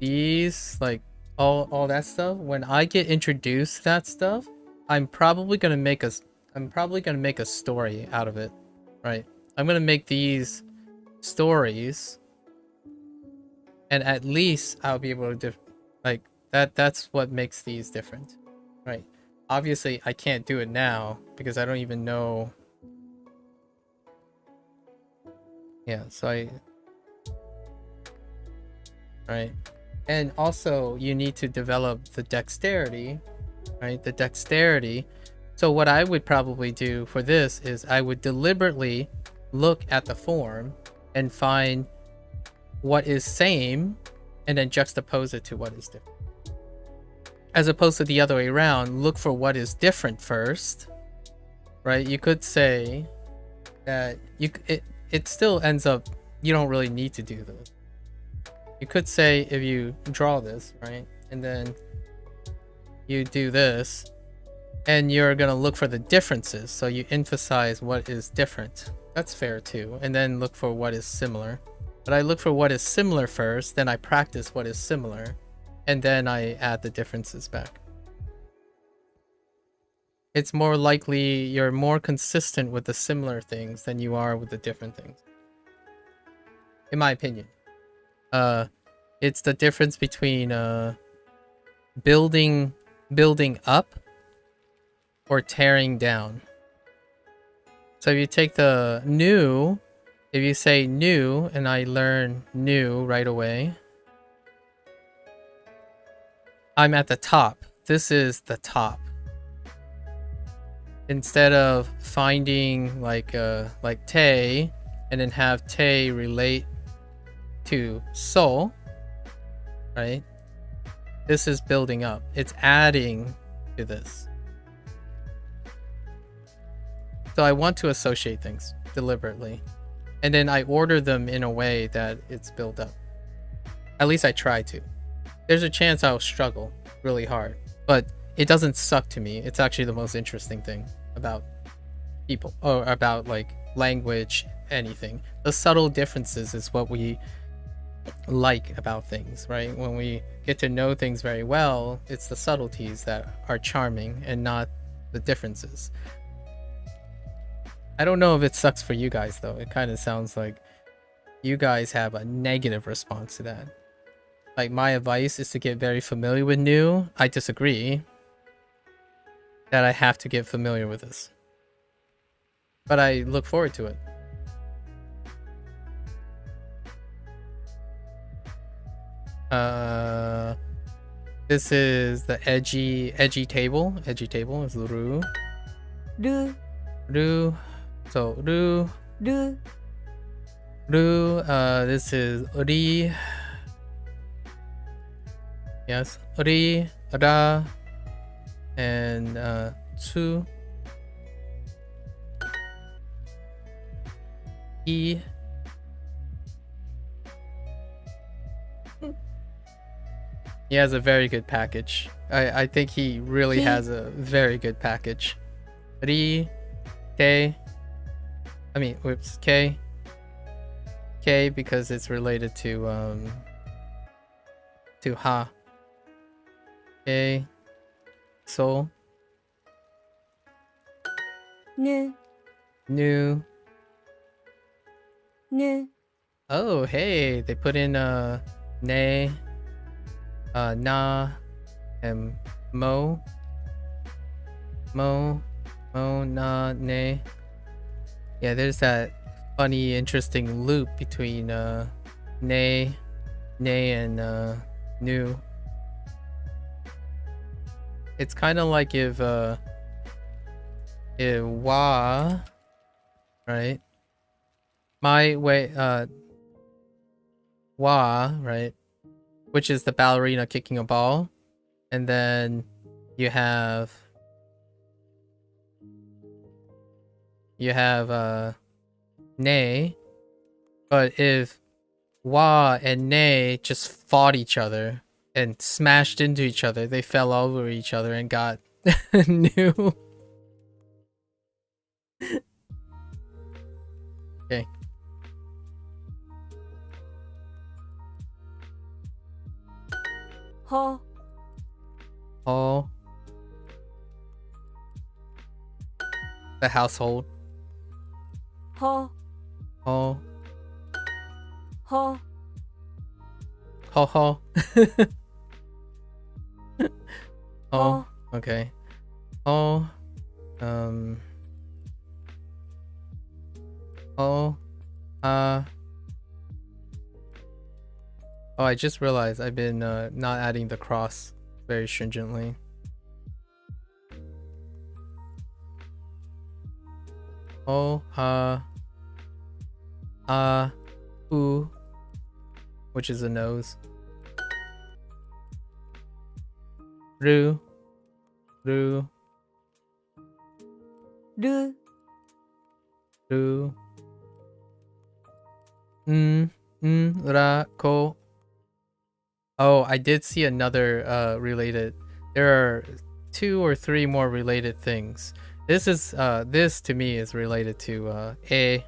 these, like all that stuff, when I get introduced to that stuff, I'm probably gonna make a story out of it, right? I'm gonna make these stories, and at least I'll be able to that's what makes these different, right? Obviously I can't do it now because I don't even know. Yeah, so right. And also you need to develop the dexterity, right? The dexterity. So what I would probably do for this is I would deliberately look at the form and find what is same and then juxtapose it to what is different. As opposed to the other way around, look for what is different first, right? You could say that it still ends up, you don't really need to do this. You could say if you draw this, right? And then you do this, and you're gonna look for the differences. So you emphasize what is different. That's fair too. And then look for what is similar. But I look for what is similar first, then I practice what is similar, and then I add the differences back. It's more likely you're more consistent with the similar things than you are with the different things. In my opinion. It's the difference between building up or tearing down. So if you take the new, if you say new and I learn new right away, I'm at the top. This is the top. Instead of finding like te and then have te relate to soul, right? This is building up. It's adding to this. So I want to associate things deliberately. And then I order them in a way that it's built up. At least I try to. There's a chance I'll struggle really hard, but it doesn't suck to me. It's actually the most interesting thing about people, or about like language, anything. The subtle differences is what we like about things, right? When we get to know things very well, it's the subtleties that are charming and not the differences. I don't know if it sucks for you guys though. It kind of sounds like you guys have a negative response to that. Like my advice is to get very familiar with new. I disagree that I have to get familiar with this, but I look forward to it. This is the edgy table. Edgy table is ru. So ru. This is ri. Yes, ri, ra, and tsu. I. He has a very good package. I think he really has a very good package. Ri, K. I mean, whoops, K. K because it's related to ha. K. So. New. Oh, hey, they put in ne, na, and mo, na, ne. Yeah, there's that funny, interesting loop between ne, and new. It's kind of like if wa, right? My way, wa, right? Which is the ballerina kicking a ball, and then you have ne, but if wa and ne just fought each other, and smashed into each other. They fell over each other and got new. Okay. Ho. Oh. The household. Ho. Oh. Ho. Ho ho. Oh, Ho. okay. Oh. Oh. Oh, I just realized I've been not adding the cross very stringently. Oh, ooh, which is a nose. Ru, ru, Ru. ru. Ra, ko. Oh, I did see another related. There are 2 or 3 more related things. This is this to me is related to e,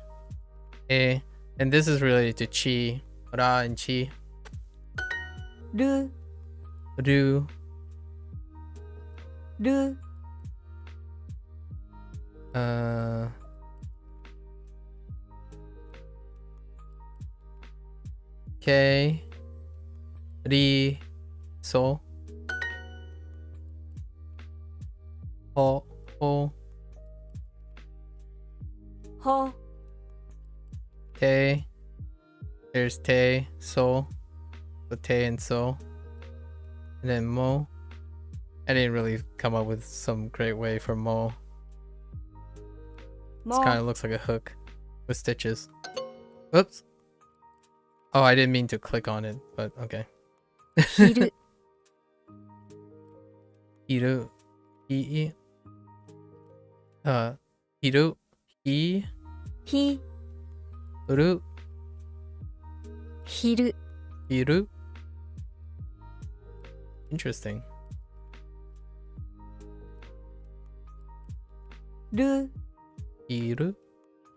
and this is related to chi, ra and chi. Ru. Ru, Ru. K, ri, so. Ho, ho, Ho. te. There's te, so. So te and so. And then mo. I didn't really come up with some great way for mo. This kind of looks like a hook with stitches. Oops. Oh, I didn't mean to click on it, but okay. Hiru. Hiru. Hi. Hiru. Hi. Hi. Uru. Hiru. Hiru. Interesting. Ru. Hiru.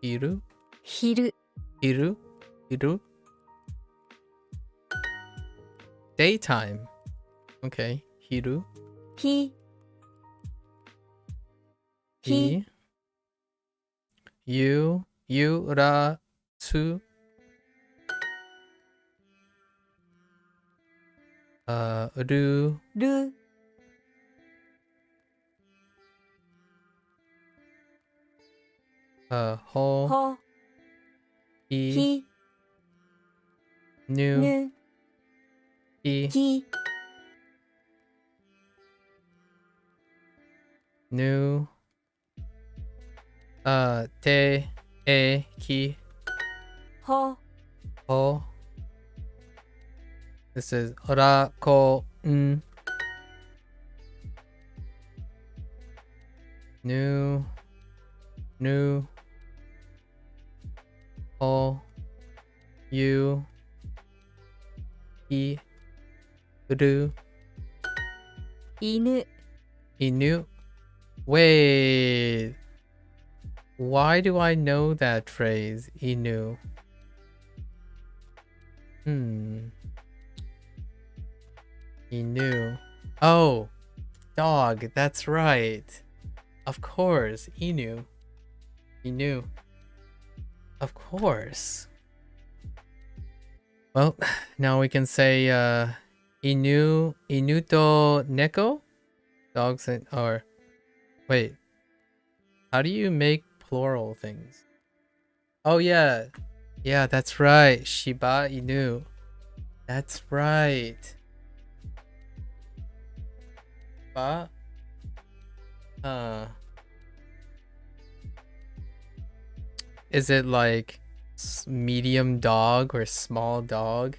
Hiru. Hiru. Hiru. Hiru. Daytime. Okay. Hiru. Hi. Hi. You. You. Ra. Su. Ru. Ru. Ho. Ho. Hi. Hi. Nu. Nu. Hi. Ki. Nu. Te. E. Ki. Ho. Ho. This is ra. Ko. N. Nu. Nu. Ho. You. I. Ru. Inu. Inu. Wait. Why do I know that phrase? Inu. Inu. Oh, dog. That's right. Of course. Inu. Inu. Of course. Well, now we can say inu, inuto neko? Dogs and, or wait. How do you make plural things? Oh yeah. Yeah, that's right. Shiba inu. That's right. Ba. Is it like medium dog or small dog?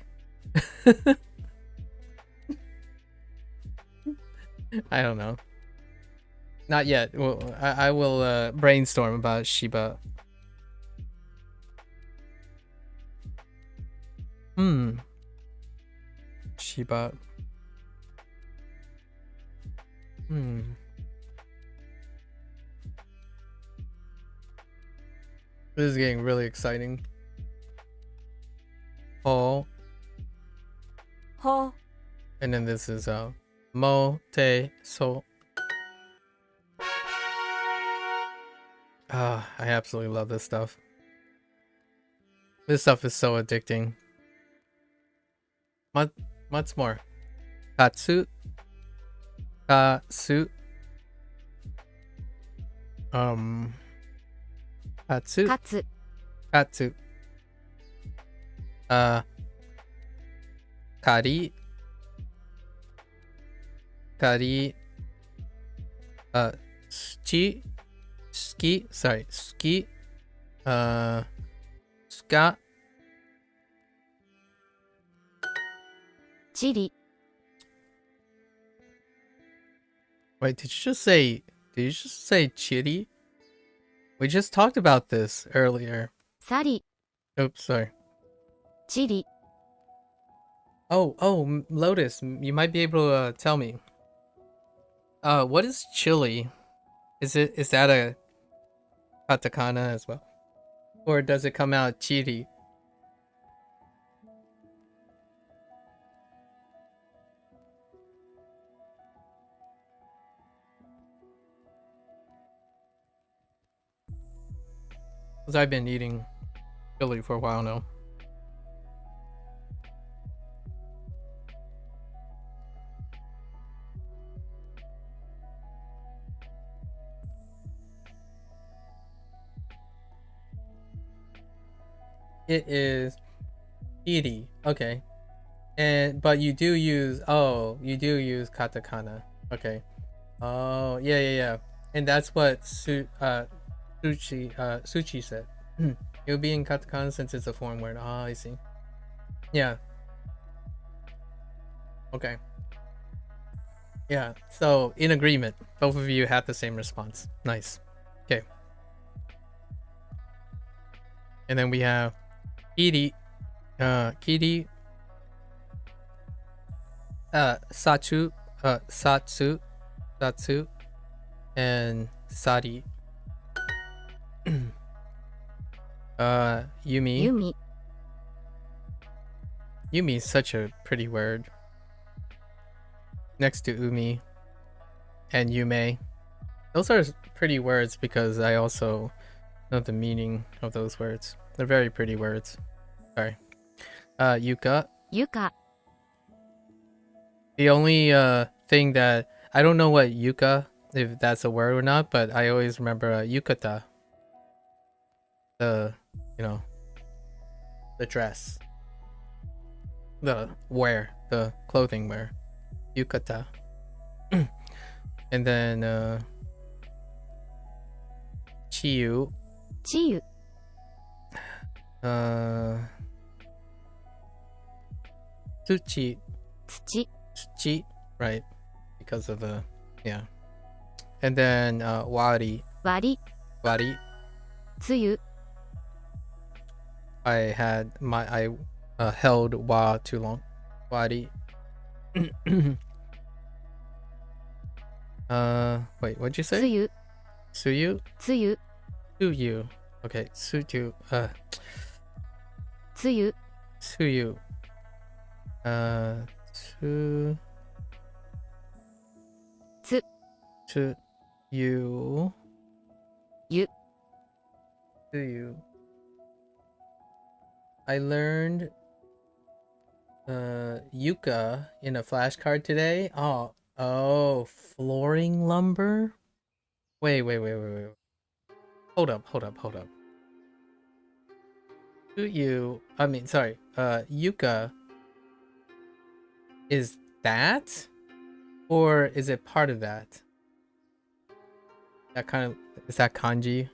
I don't know. Not yet. Well, I will brainstorm about Shiba. Shiba. Hmm. This is getting really exciting. Oh. Ho. And then this is mo, te, so. Ah, I absolutely love this stuff. This stuff is so addicting. What's more? Katsu. Katsu. Katsu. かつ Katsu. Kari. Kari. Ski. Ski. Sorry. Ski. Ska. チリ Wait, did you just say chitty? We just talked about this earlier. サリ Oops, sorry. チリ Oh, Lotus, you might be able to tell me. What is chili? Is that a katakana as well? Or does it come out chiri? Because I've been eating chili for a while now. It is chiri. Okay. But you do use katakana. Okay. Oh, yeah. And that's what Suchi said. It would be in katakana since it's a foreign word. Oh, I see. Yeah. Okay. Yeah. So in agreement, both of you had the same response. Nice. Okay. And then we have Kiri. Kiri. Satsu. Satsu. And Sari. Yumi. ユミ Yumi is such a pretty word. Next to Umi and Yume. Those are pretty words because I also know the meaning of those words. They're very pretty words. Sorry. Yuka. ユカ The only thing that I don't know what yuka, if that's a word or not, but I always remember yukata. The dress. The wear, the clothing wear. Yukata. And then Chiyu. チユ Tsuchi. 土 Tsuchi, right? Because of the And then wari. 割り Wari. つゆ I held wa too long. Wari. Wait, what'd you つ say? ゆ Suyu? つゆ Suyu. Okay, Suyu. つゆ Suyu. Su. Tsu. To you. You. To you. I learned yucca in a flashcard today. Oh, flooring lumber? Wait. Hold up. Yucca is that? Or is it part of that? Is that kanji?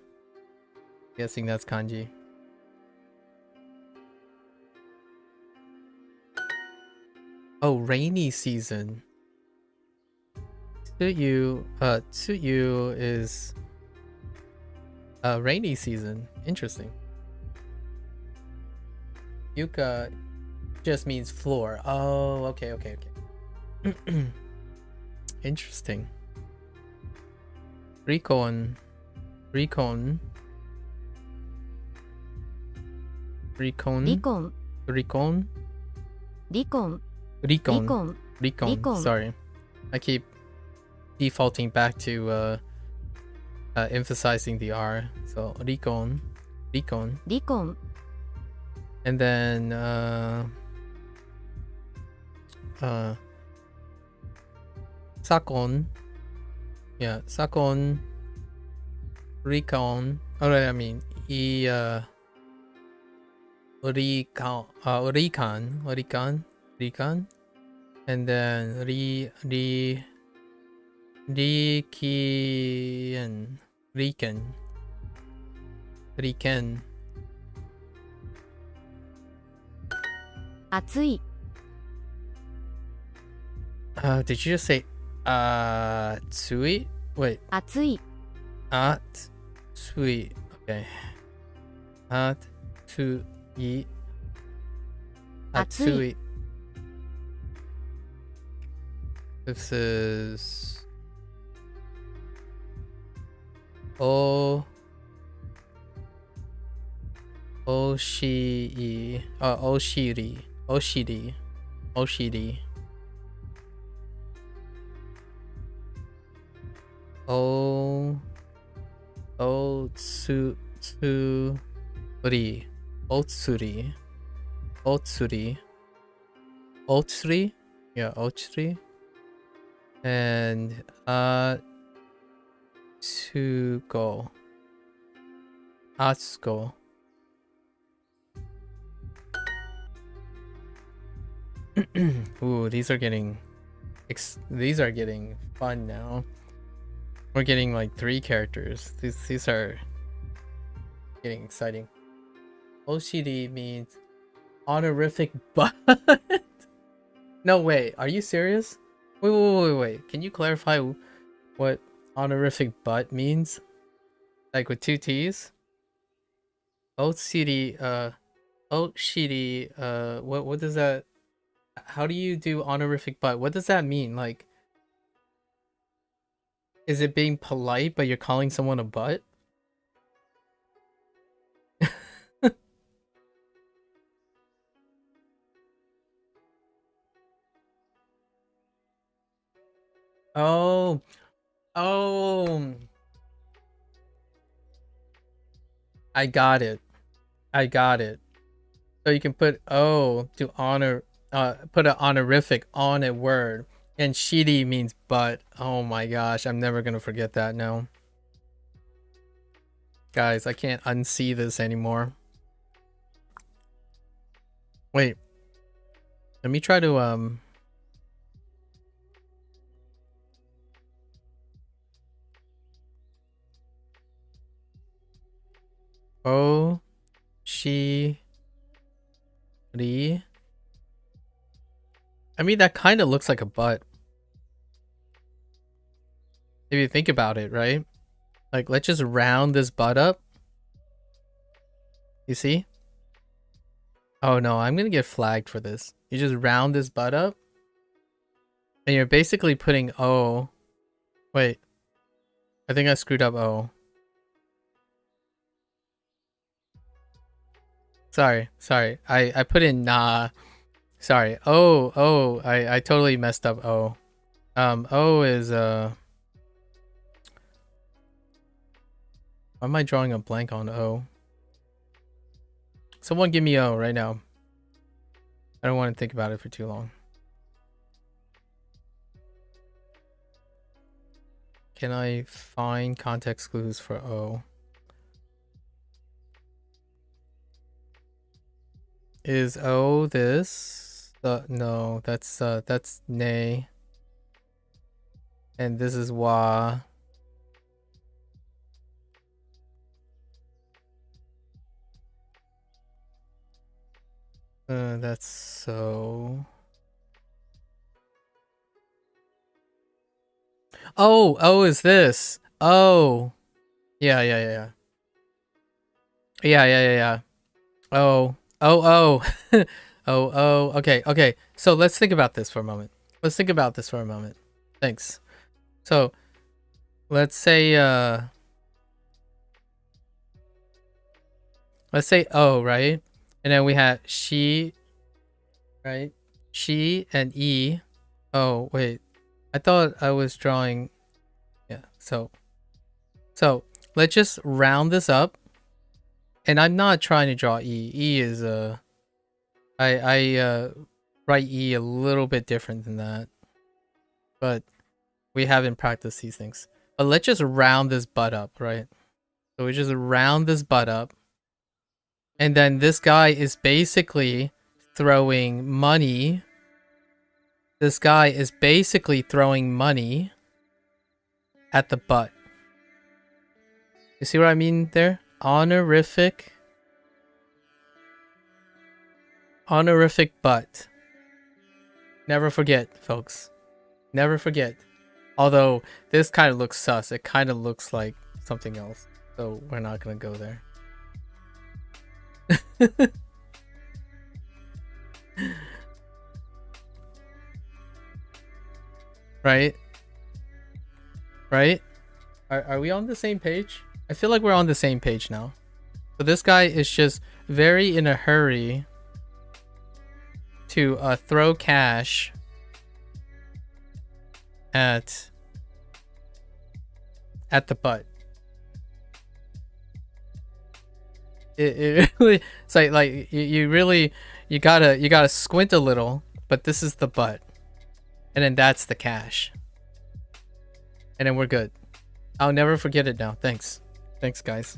Guessing that's kanji. Oh, rainy season. Tsuyu is rainy season. Interesting. Yuka just means floor. Oh, okay. Interesting. Recon. Recon. Recon. 離婚 Recon. 離婚 Recon. 離婚 Recon. Recon. Sorry. I keep defaulting back to emphasizing the R. So Recon. Recon. 離婚 And then Sakon. Yeah, Sakon. Recon. Oh, I mean, Recon. And then Riken. 暑い Did you just say Tsui? Wait, 暑い Tsui. Okay. Tsui. Atsui. This is Oshiri. Oshiri. Otsuri. Yeah, Otsuri. And Atsuko. Ooh, these are getting fun now. We're getting like 3 characters. These are getting exciting. Oshiri means honorific butt. No way, are you serious? Wait. Can you clarify what honorific butt means? Like with 2 T's? Oshiri, what does that, how do you do honorific butt? What does that mean? Like, is it being polite but you're calling someone a butt? Oh. I got it. So you can put O to honor, put an honorific on a word. And shitty means butt. Oh my gosh, I'm never gonna forget that now. Guys, I can't unsee this anymore. Wait. Let me try to O she Ri. I mean, that kind of looks like a butt. If you think about it, right? Like, let's just round this butt up. You see? Oh no, I'm gonna get flagged for this. You just round this butt up. And you're basically putting O. Wait. I think I screwed up O. Sorry. I put in nah. Sorry. I totally messed up O. O is why am I drawing a blank on O? Someone give me O right now. I don't want to think about it for too long. Can I find context clues for O? Is O this? No, that's nay. And this is wa. That's so. Oh, is this? Oh. Yeah. Oh. Okay. So let's think about this for a moment. Thanks. So let's say O, right? And then we have she, right? She and E. Oh, wait. I thought I was drawing. Yeah, so let's just round this up. And I'm not trying to draw E. E is I write E a little bit different than that. But we haven't practiced these things. But let's just round this butt up, right? So we just round this butt up. And then this guy is basically throwing money. This guy is basically throwing money at the butt. You see what I mean there? Honorific butt. Never forget, folks. Never forget. Although this kind of looks sus. It kind of looks like something else. So we're not going to go there. Right? Right? Are we on the same page? I feel like we're on the same page now. So this guy is just very in a hurry to throw cash at the butt. It really, it's like you gotta squint a little, but this is the butt, and then that's the cash, and then we're good. I'll never forget it now. Thanks guys.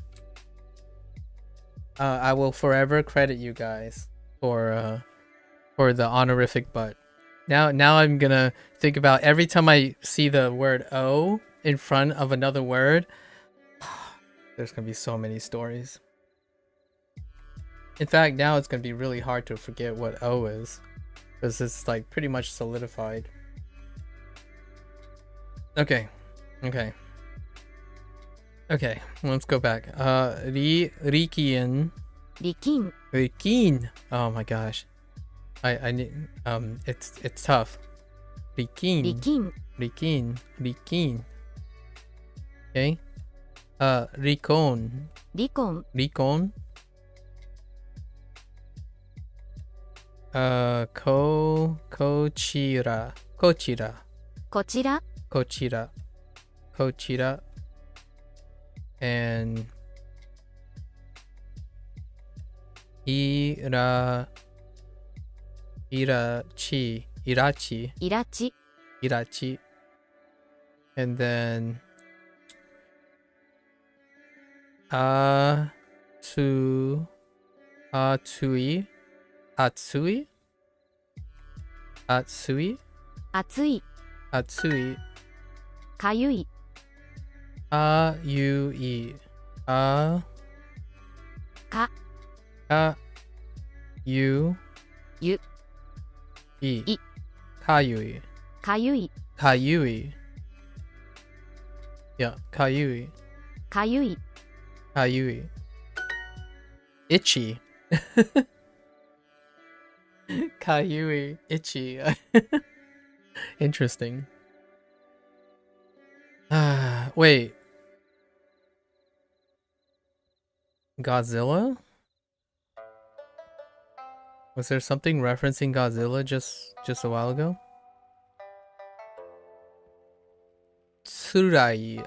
I will forever credit you guys for the honorific butt. Now I'm gonna think about every time I see the word O in front of another word. There's gonna be so many stories. In fact, now it's gonna be really hard to forget what O is, because it's like pretty much solidified. Okay, let's go back. Rikin. Oh my gosh. I need it's tough. Rikin. Okay. Rikon. Kochira. And Irachi. And then Atsui. Kayui. Ayui. You. Kayui. Yeah, Kayui. Itchy. Kayui. Itchy. Interesting. Wait. Godzilla? Was there something referencing Godzilla just a while ago? Tsurai.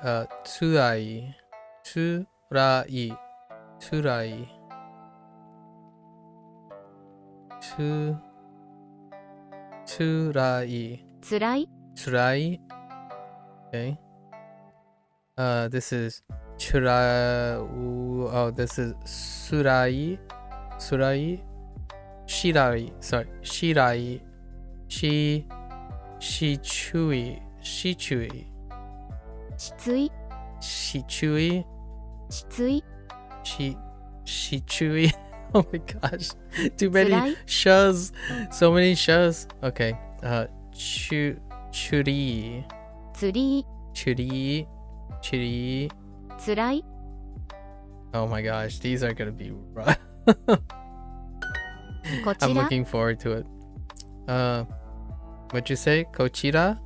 Okay. This is this is Surai. Shirai. Shichui. Oh my gosh. Too many shas. So many shas. Okay. Churi. Oh my gosh, these are gonna be rough. I'm looking forward to it. What'd you say? Kochira?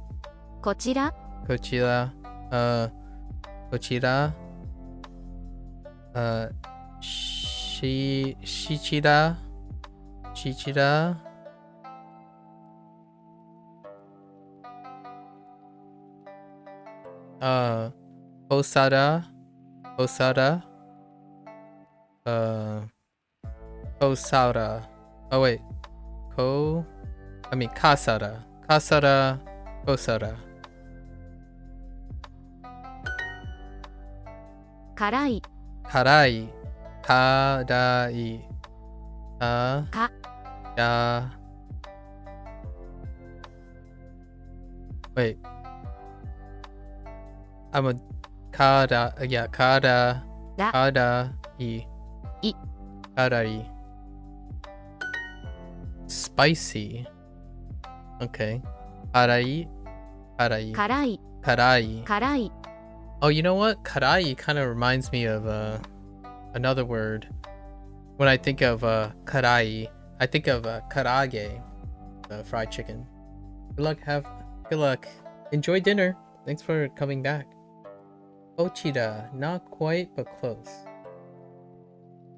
Godzilla. Shichida. Shichida. Osada. Osada. Osada. Oh wait. Kasada. Kasada. Osada. 辛い、辛い。辛い。か、や。Wait. I'm a yeah, kada. だ、 Kada. I. い。 Karai. Spicy. Okay. Karai. Karai. 辛い、 Karai. 辛い、 Oh, you know what? Karai kind of reminds me of another word. When I think of karai, I think of karage, fried chicken. Good luck. Enjoy dinner. Thanks for coming back. Ochida, not quite, but close.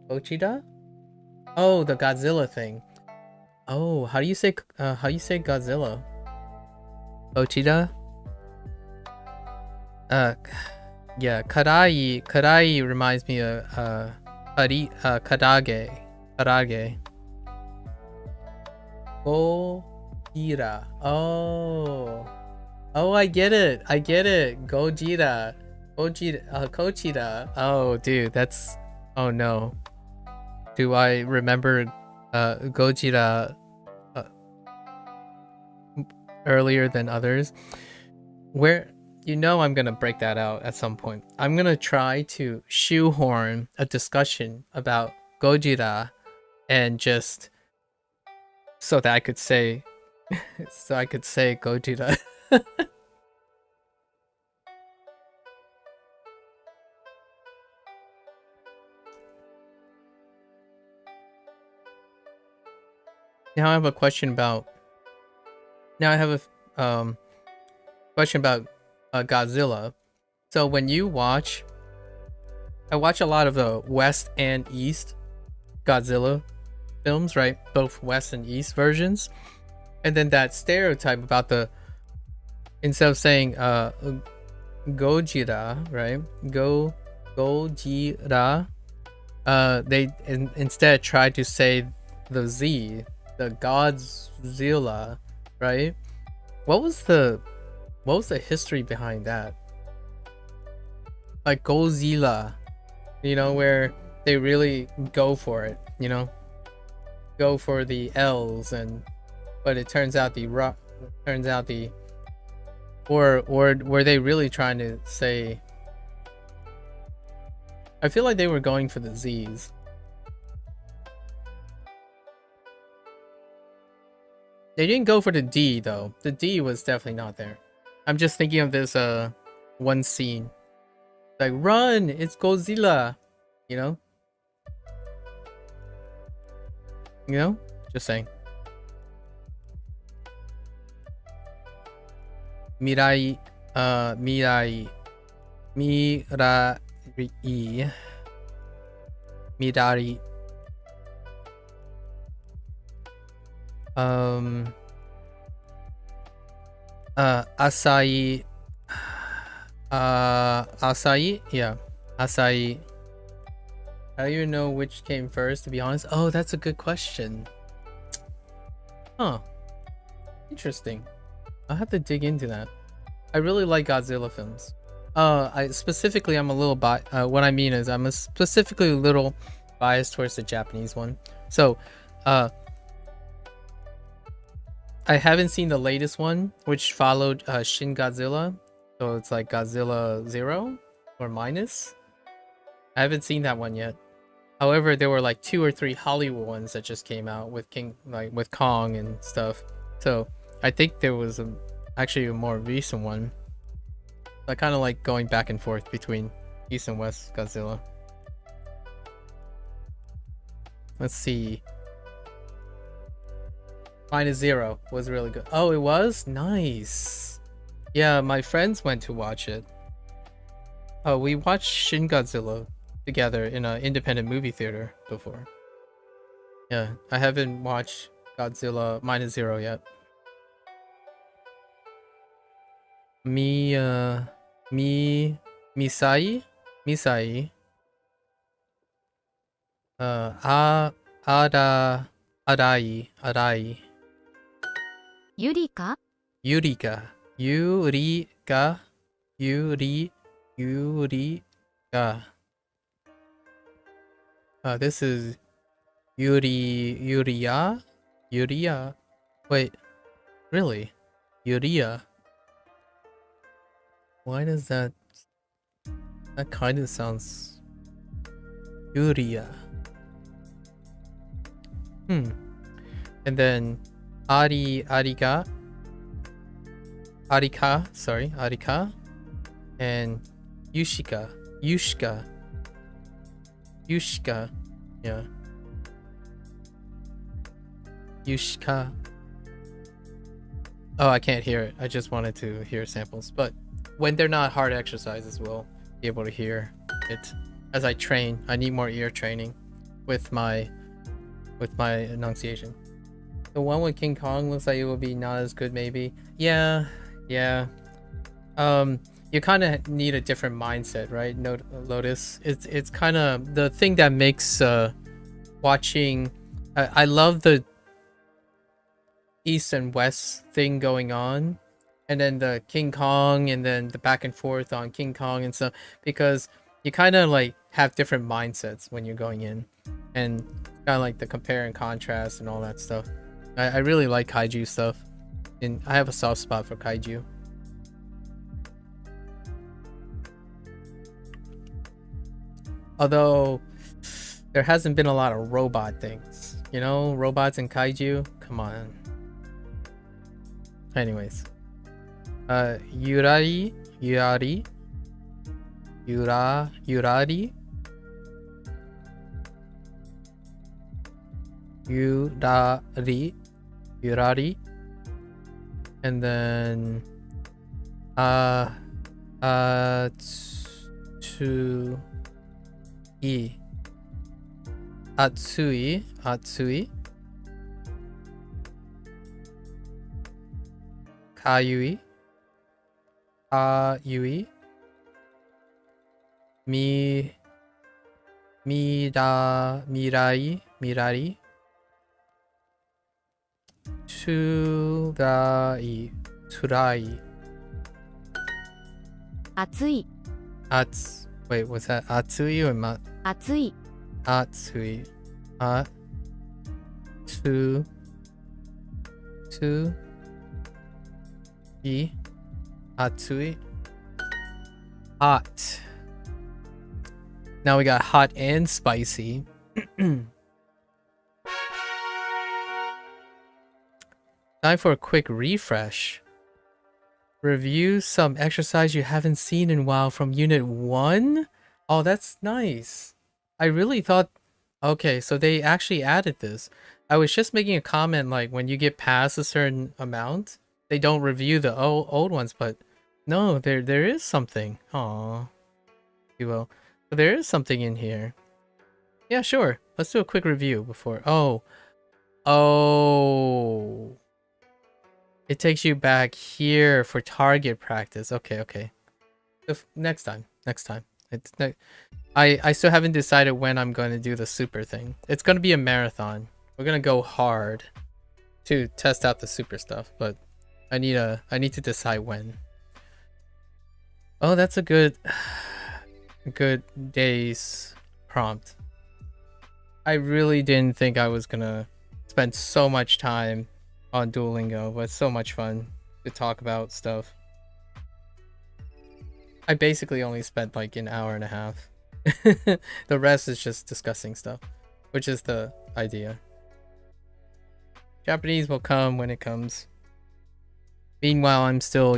Ochida? Oh, the Godzilla thing. Oh, how do you say Godzilla? Ochida? Yeah, karai reminds me of karage. Gojira. Oh, I get it. Gojira. Kochira. Oh, dude, that's... Oh, no. Do I remember Gojira earlier than others? Where... You know I'm gonna break that out at some point. I'm gonna try to shoehorn a discussion about Gojira and just... So that I could say... Gojira. Now I have a question about... question about Godzilla. So when you watch... I watch a lot of the West and East Godzilla films, right? Both West and East versions. And then that stereotype about the... Instead of saying Gojira, right? Gojira. They instead tried to say the Z, the Godzilla, right? What was the history behind that? Like Godzilla, you know, where they really go for it, you know, go for the L's, but it turns out or were they really trying to say? I feel like they were going for the Z's. They didn't go for the D though. The D was definitely not there. I'm just thinking of this one scene. Like, run! It's Godzilla! You know? You know? Just saying. Mirai. Mirai. Midari. Acai. Acai? Yeah. Acai. How do you know which came first, to be honest? Oh, that's a good question. Huh. Interesting. I'll have to dig into that. I really like Godzilla films. I'm a little what I mean is I'm specifically a little biased towards the Japanese one. So, I haven't seen the latest one, which followed Shin Godzilla. So it's like Godzilla 0 or minus. I haven't seen that one yet. However, there were like 2 or 3 Hollywood ones that just came out with with Kong and stuff. So I think there was actually a more recent one. I kind of like going back and forth between East and West Godzilla. Let's see. Minus 0 was really good. Oh, it was? Nice. Yeah, my friends went to watch it. We watched Shin Godzilla together in an independent movie theater before. Yeah, I haven't watched Godzilla Minus Zero yet. Misai. Arai. ゆりか Yurika. This is Yuria. Wait, really? Yuria. Why does that kind of sounds Yuria? And then Arika, and Yushika, yeah. Yushika. Oh, I can't hear it. I just wanted to hear samples. But when they're not hard exercises, we'll be able to hear it as I train. I need more ear training with my enunciation. The one with King Kong looks like it will be not as good, maybe. Yeah. You kind of need a different mindset, right? Lotus. It's kind of the thing that makes watching. I love the east and west thing going on, and then the King Kong, and then the back and forth on King Kong and stuff, because you kind of like have different mindsets when you're going in, and kind of like the compare and contrast and all that stuff. I really like kaiju stuff, and I have a soft spot for kaiju. Although there hasn't been a lot of robot things, you know, robots and kaiju. Come on. Anyways, Yurari, and then Atsui, Kayui, Mirari, Turai. 熱い Wait, was that Atsui or 熱い Atsui? Atsui. Hot. Now we got hot and spicy. Time for a quick refresh. Review some exercise you haven't seen in a while from Unit 1? Oh, that's nice. I really thought... Okay, so they actually added this. I was just making a comment like when you get past a certain amount, they don't review the old ones, but no, there is something. Aww. You will. But there is something in here. Yeah, sure. Let's do a quick review before... Oh. It takes you back here for target practice. Okay. Next time. I still haven't decided when I'm going to do the super thing. It's going to be a marathon. We're going to go hard to test out the super stuff, but I need to decide when. Oh, that's a good day's prompt. I really didn't think I was going to spend so much time on Duolingo, but it's so much fun to talk about stuff. I basically only spent like an hour and a half. The rest is just discussing stuff, which is the idea. Japanese will come when it comes. Meanwhile, I'm still,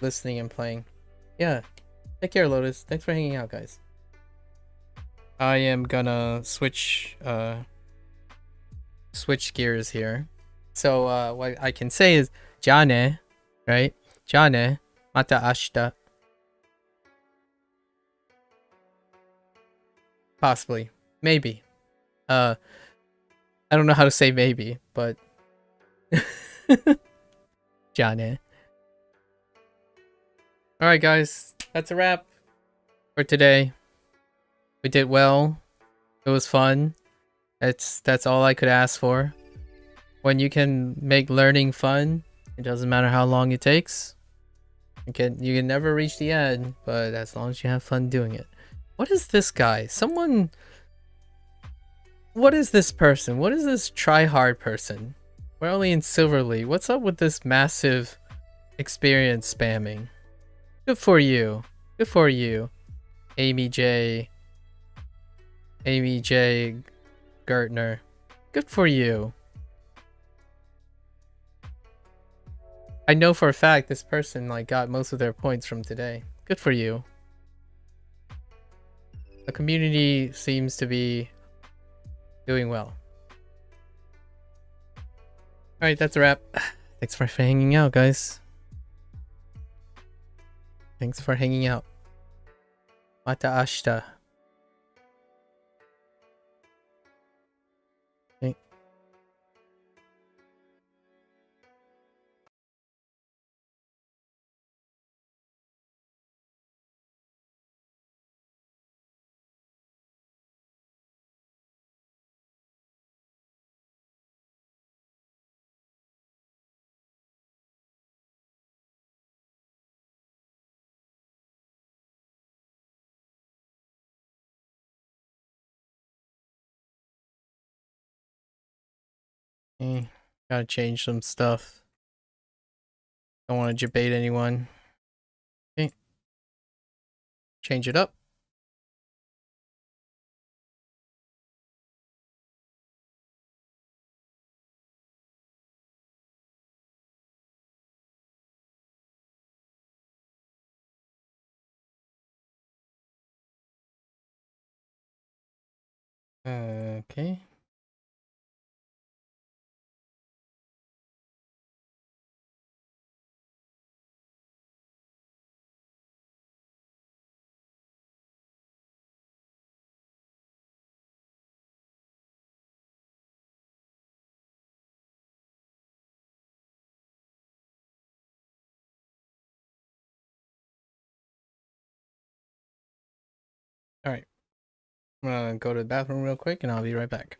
listening and playing. Yeah. Take care, Lotus. Thanks for hanging out, guys. I am gonna switch gears here. So what I can say is Jane, right? Jane, mata ashita. Possibly. Maybe. I don't know how to say maybe, but Johnny. Alright guys, that's a wrap for today. We did well. It was fun. That's all I could ask for. When you can make learning fun, it doesn't matter how long it takes. You can never reach the end, but as long as you have fun doing it. What is this guy? Someone... What is this person? What is this try-hard person? We're only in Silver League. What's up with this massive experience spamming? Good for you. Good for you. Amy J. Gertner. Good for you. I know for a fact this person like got most of their points from today. Good for you. The community seems to be doing well. Alright, that's a wrap. Thanks for hanging out, guys. Thanks for hanging out. Mata ashita. Okay. Okay. Gotta change some stuff. Don't want to debate anyone. Okay. Change it up. Okay. Alright. I'm gonna go to the bathroom real quick and I'll be right back.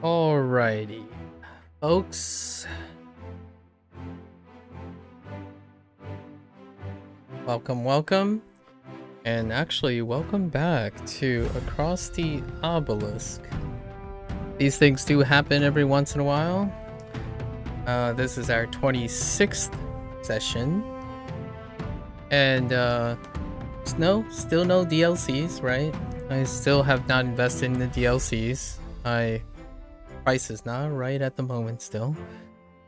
Alrighty, folks. Welcome. And actually, welcome back to Across the Obelisk. These things do happen every once in a while. This is our 26th session. And still no DLCs, right? I still have not invested in the DLCs. Price is not right at the moment still.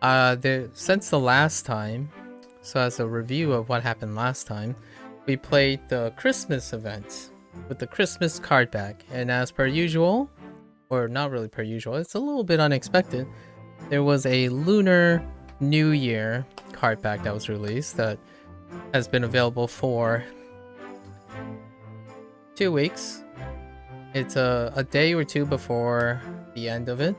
Since the last time, so as a review of what happened last time, we played the Christmas event with the Christmas card back, and as per usual, or not really per usual, it's a little bit unexpected, there was a Lunar New Year card pack that was released that has been available for 2 weeks. It's a day or two before the end of it.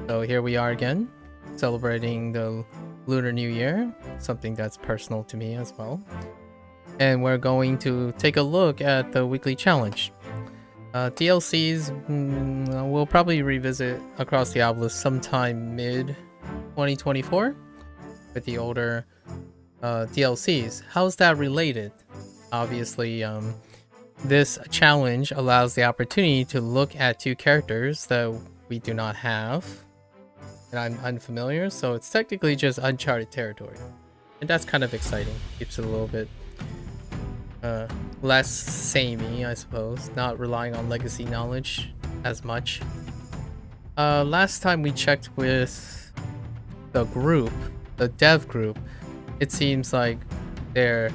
So here we are again, celebrating the Lunar New Year, something that's personal to me as well. And we're going to take a look at the weekly challenge. DLCs, we'll probably revisit Across the Obelisk sometime mid-2024 with the older DLCs. How's that related? Obviously, this challenge allows the opportunity to look at 2 characters that we do not have, and I'm unfamiliar, so it's technically just uncharted territory. And that's kind of exciting. Keeps it a little bit less samey, I suppose, not relying on legacy knowledge as much. Last time we checked with the group, the dev group, it seems like their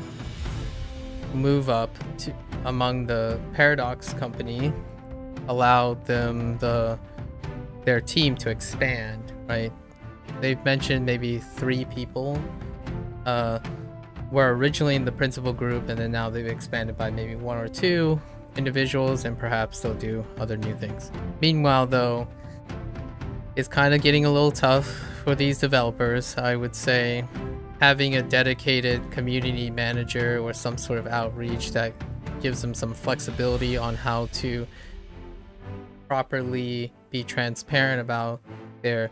move up to among the Paradox company allowed them their team to expand, right? They've mentioned maybe 3 people were originally in the principal group, and then now they've expanded by maybe 1 or 2 individuals, and perhaps they'll do other new things. Meanwhile, though, it's kind of getting a little tough for these developers. I would say having a dedicated community manager or some sort of outreach that gives them some flexibility on how to properly be transparent about their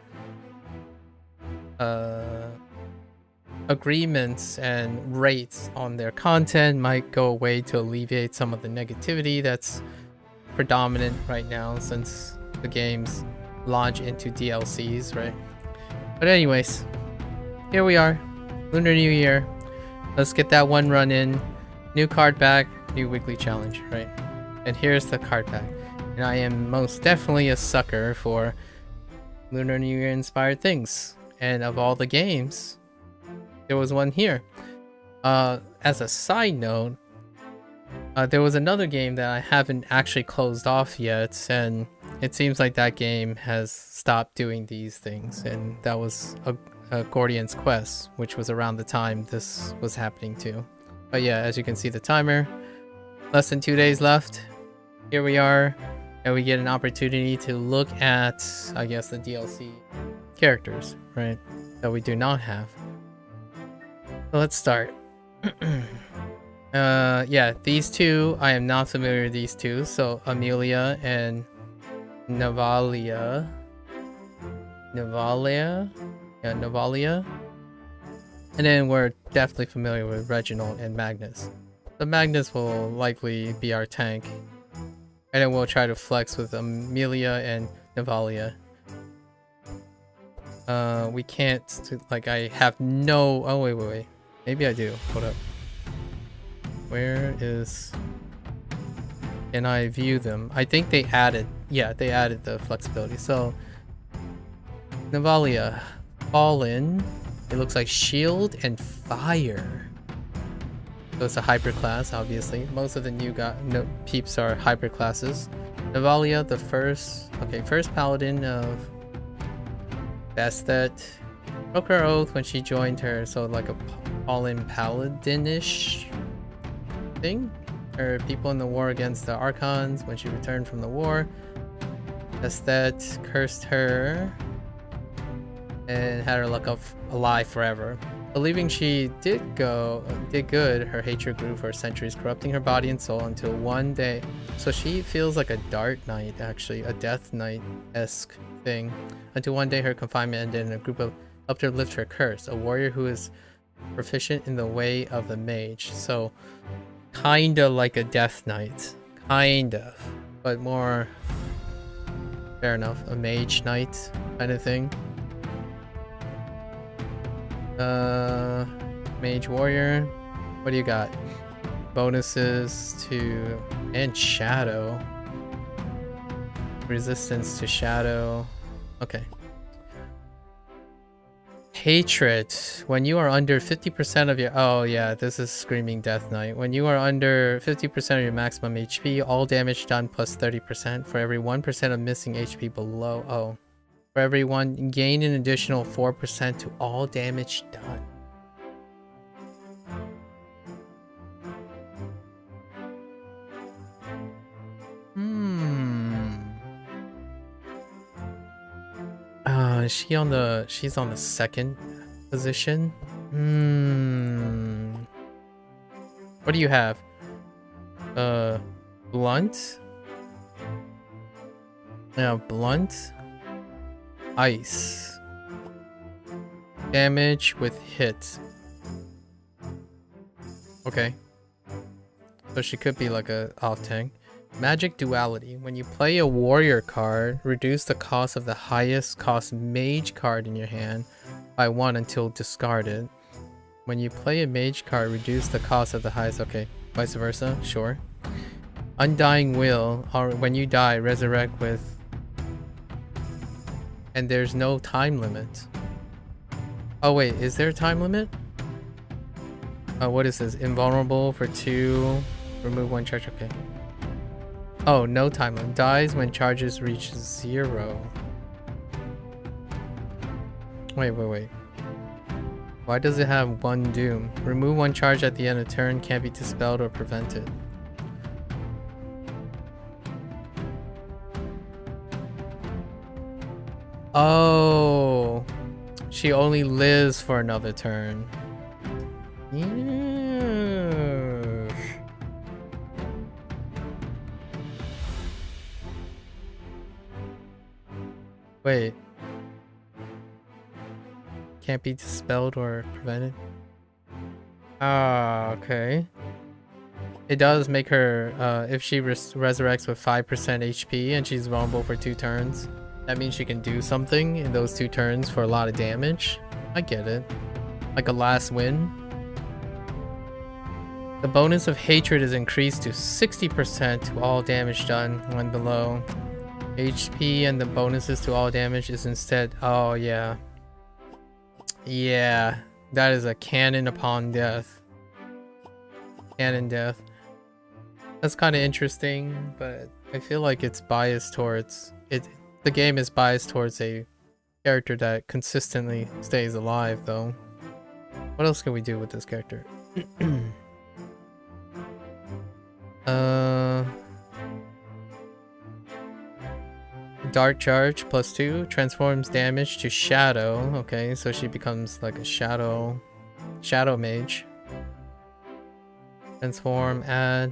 agreements and rates on their content might go away to alleviate some of the negativity that's predominant right now since the game's launch into DLCs, right? But anyways, here we are, Lunar New Year. Let's get that one run in. New card back, new weekly challenge, right? And here's the card pack. And I am most definitely a sucker for Lunar New Year inspired things. And of all the games, there was one here. As a side note, there was another game that I haven't actually closed off yet, and it seems like that game has stopped doing these things, and that was a Gordian's Quest, which was around the time this was happening too. But yeah, as you can see the timer, less than 2 days left. Here we are, and we get an opportunity to look at, I guess, the DLC characters, right? That we do not have. So let's start. Yeah, these 2, I am not familiar with these 2. So Amelia and Navalia. Yeah, Navalia. And then we're definitely familiar with Reginald and Magnus. The Magnus will likely be our tank. And then we'll try to flex with Amelia and Navalia. We can't, like, I have no, oh wait. Maybe I do, hold up. Where is, can I view them? I think they added, yeah, they added the flexibility. So, Navalia, Fallen, it looks like Shield and Fire. So it's a hyper class, obviously. Most of the new peeps are hyper classes. Navalia, the first paladin of Bastet, broke her oath when she joined her, so like a Fallen paladin-ish thing. Her people in the war against the Archons when she returned from the war. Bastet cursed her and had her look up alive forever. Believing she did good, her hatred grew for centuries, corrupting her body and soul until one day. So she feels like a Dark Knight, actually, a Death Knight-esque thing. Until one day her confinement ended and a group helped her lift her curse. A warrior who is proficient in the way of the mage. So, kinda like a Death Knight. Kind of. But more Fair enough. A mage knight kind of thing. Mage warrior. What do you got? Bonuses to and shadow. Resistance to shadow. Okay. Hatred. When you are under 50% of your... Oh yeah, this is Screaming Death Knight. When you are under 50% of your maximum HP, all damage done plus 30%. For every 1% of missing HP below... Oh. For every one, gain an additional 4% to all damage done. She's on the second position. What do you have? Blunt? Yeah, blunt. Ice. Damage with hit. Okay. So she could be like a off tank. Magic Duality. When you play a warrior card, reduce the cost of the highest cost mage card in your hand by 1 until discarded. When you play a mage card, reduce the cost of the highest... Okay, vice versa, sure. Undying Will, or when you die, resurrect with... And there's no time limit. Oh wait, is there a time limit? What is this? Invulnerable for 2, remove 1 charge, okay. Oh, no time limit. Dies when charges reach 0. Wait. Why does it have 1 doom? Remove 1 charge at the end of turn, can't be dispelled or prevented. Oh, she only lives for another turn. Yeah. Wait. Can't be dispelled or prevented? Ah, okay. It does make her, if she resurrects with 5% HP and she's vulnerable for 2 turns, that means she can do something in those 2 turns for a lot of damage. I get it. Like a last win. The bonus of hatred is increased to 60% to all damage done when below. HP and the bonuses to all damage is instead... Oh, yeah. Yeah. That is a cannon upon death. Cannon death. That's kind of interesting, but I feel like it's biased towards... The game is biased towards a character that consistently stays alive, though. What else can we do with this character? Dark Charge plus 2 transforms damage to shadow. Okay, so she becomes like a shadow mage. Transform, add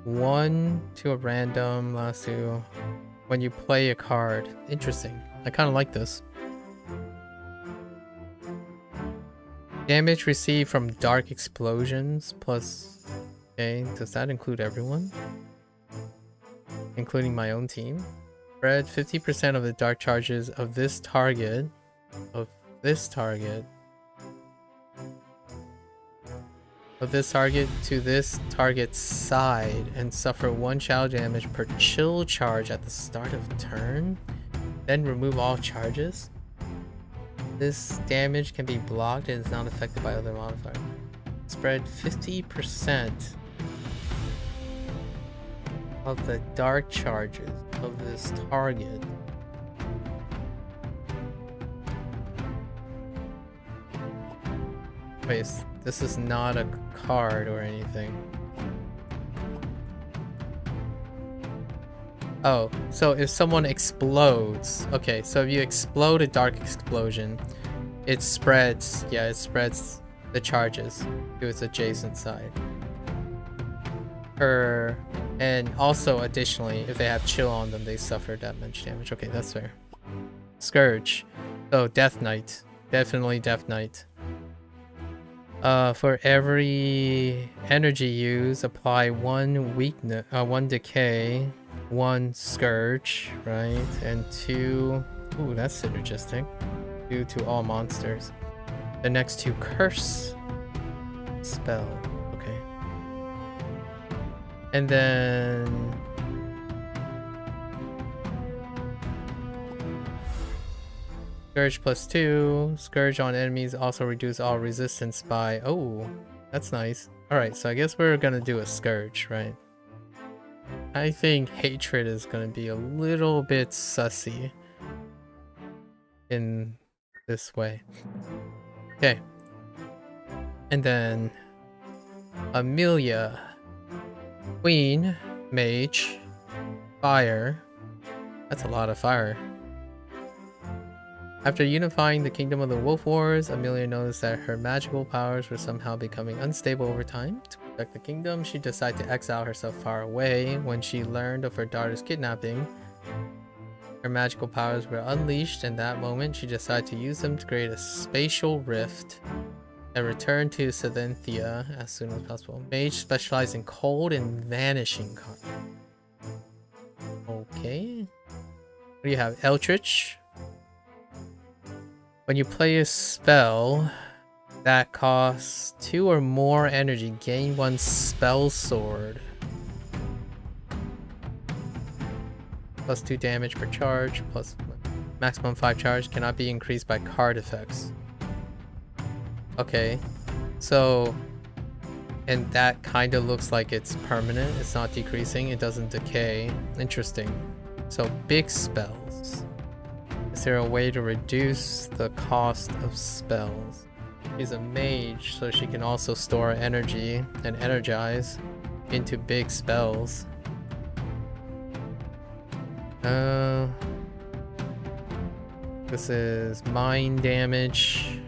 1 to a random, last 2 when you play a card. Interesting. I kind of like this. Damage received from dark explosions plus... Okay, does that include everyone? Including my own team? Spread 50% of the dark charges of this target to this target's side and suffer 1 shadow damage per chill charge at the start of turn. Then remove all charges. This damage can be blocked and is not affected by other modifiers. Spread 50% of the dark charges of this target. Wait, this is not a card or anything. Oh, so if someone explodes... Okay, so if you explode a dark explosion, it spreads... Yeah, it spreads the charges to its adjacent side. And also, additionally, if they have chill on them, they suffer that much damage. Okay, that's fair. Scourge. Oh, Death Knight. Definitely Death Knight. For every energy used, apply one weakness, one decay, one scourge, right? And 2. Ooh, that's synergistic. 2 to all monsters. The next 2 curse spell. Okay. And then Scourge +2. Scourge on enemies also reduce all resistance by... Oh, that's nice. Alright, so I guess we're gonna do a Scourge, right? I think Hatred is gonna be a little bit sussy in this way. Okay. And then Amelia. Queen. Mage. Fire. That's a lot of fire. After unifying the kingdom of the Wolf Wars, Amelia noticed that her magical powers were somehow becoming unstable over time. To protect the kingdom, she decided to exile herself far away. When she learned of her daughter's kidnapping, her magical powers were unleashed. In that moment, she decided to use them to create a spatial rift and return to Saventhia as soon as possible. Mage specialized in cold and vanishing cards. Okay. What do you have? Eldritch. When you play a spell that costs 2 or more energy, gain 1 spell sword. +2 damage per charge, plus maximum 5 charge, cannot be increased by card effects. Okay, so, and that kind of looks like it's permanent, it's not decreasing, it doesn't decay. Interesting. So big spells. Is there a way to reduce the cost of spells? She's a mage, so she can also store energy and energize into big spells. This is mind damage.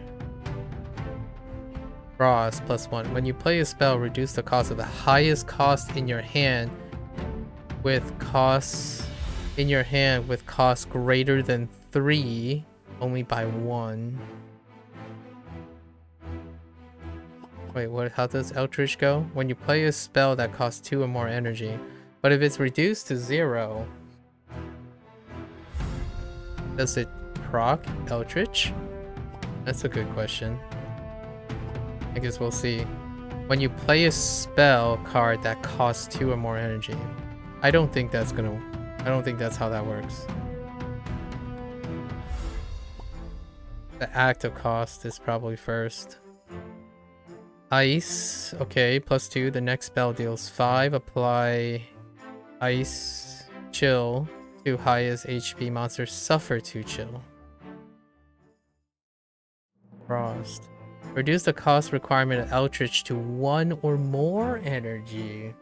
Frost +1. When you play a spell, reduce the cost of the highest cost in your hand with costs in your hand with costs greater than 3 only by 1. Wait, what? How does Eldritch go? When you play a spell that costs 2 or more energy, but if it's reduced to 0, does it proc Eldritch? That's a good question. I guess we'll see. When you play a spell card that costs 2 or more energy, I don't think that's how that works. The active cost is probably first. Ice, okay, +2. The next spell deals 5. Apply Ice Chill to highest HP monsters suffer 2 chill. Frost. Reduce the cost requirement of Eldritch to 1 or more energy.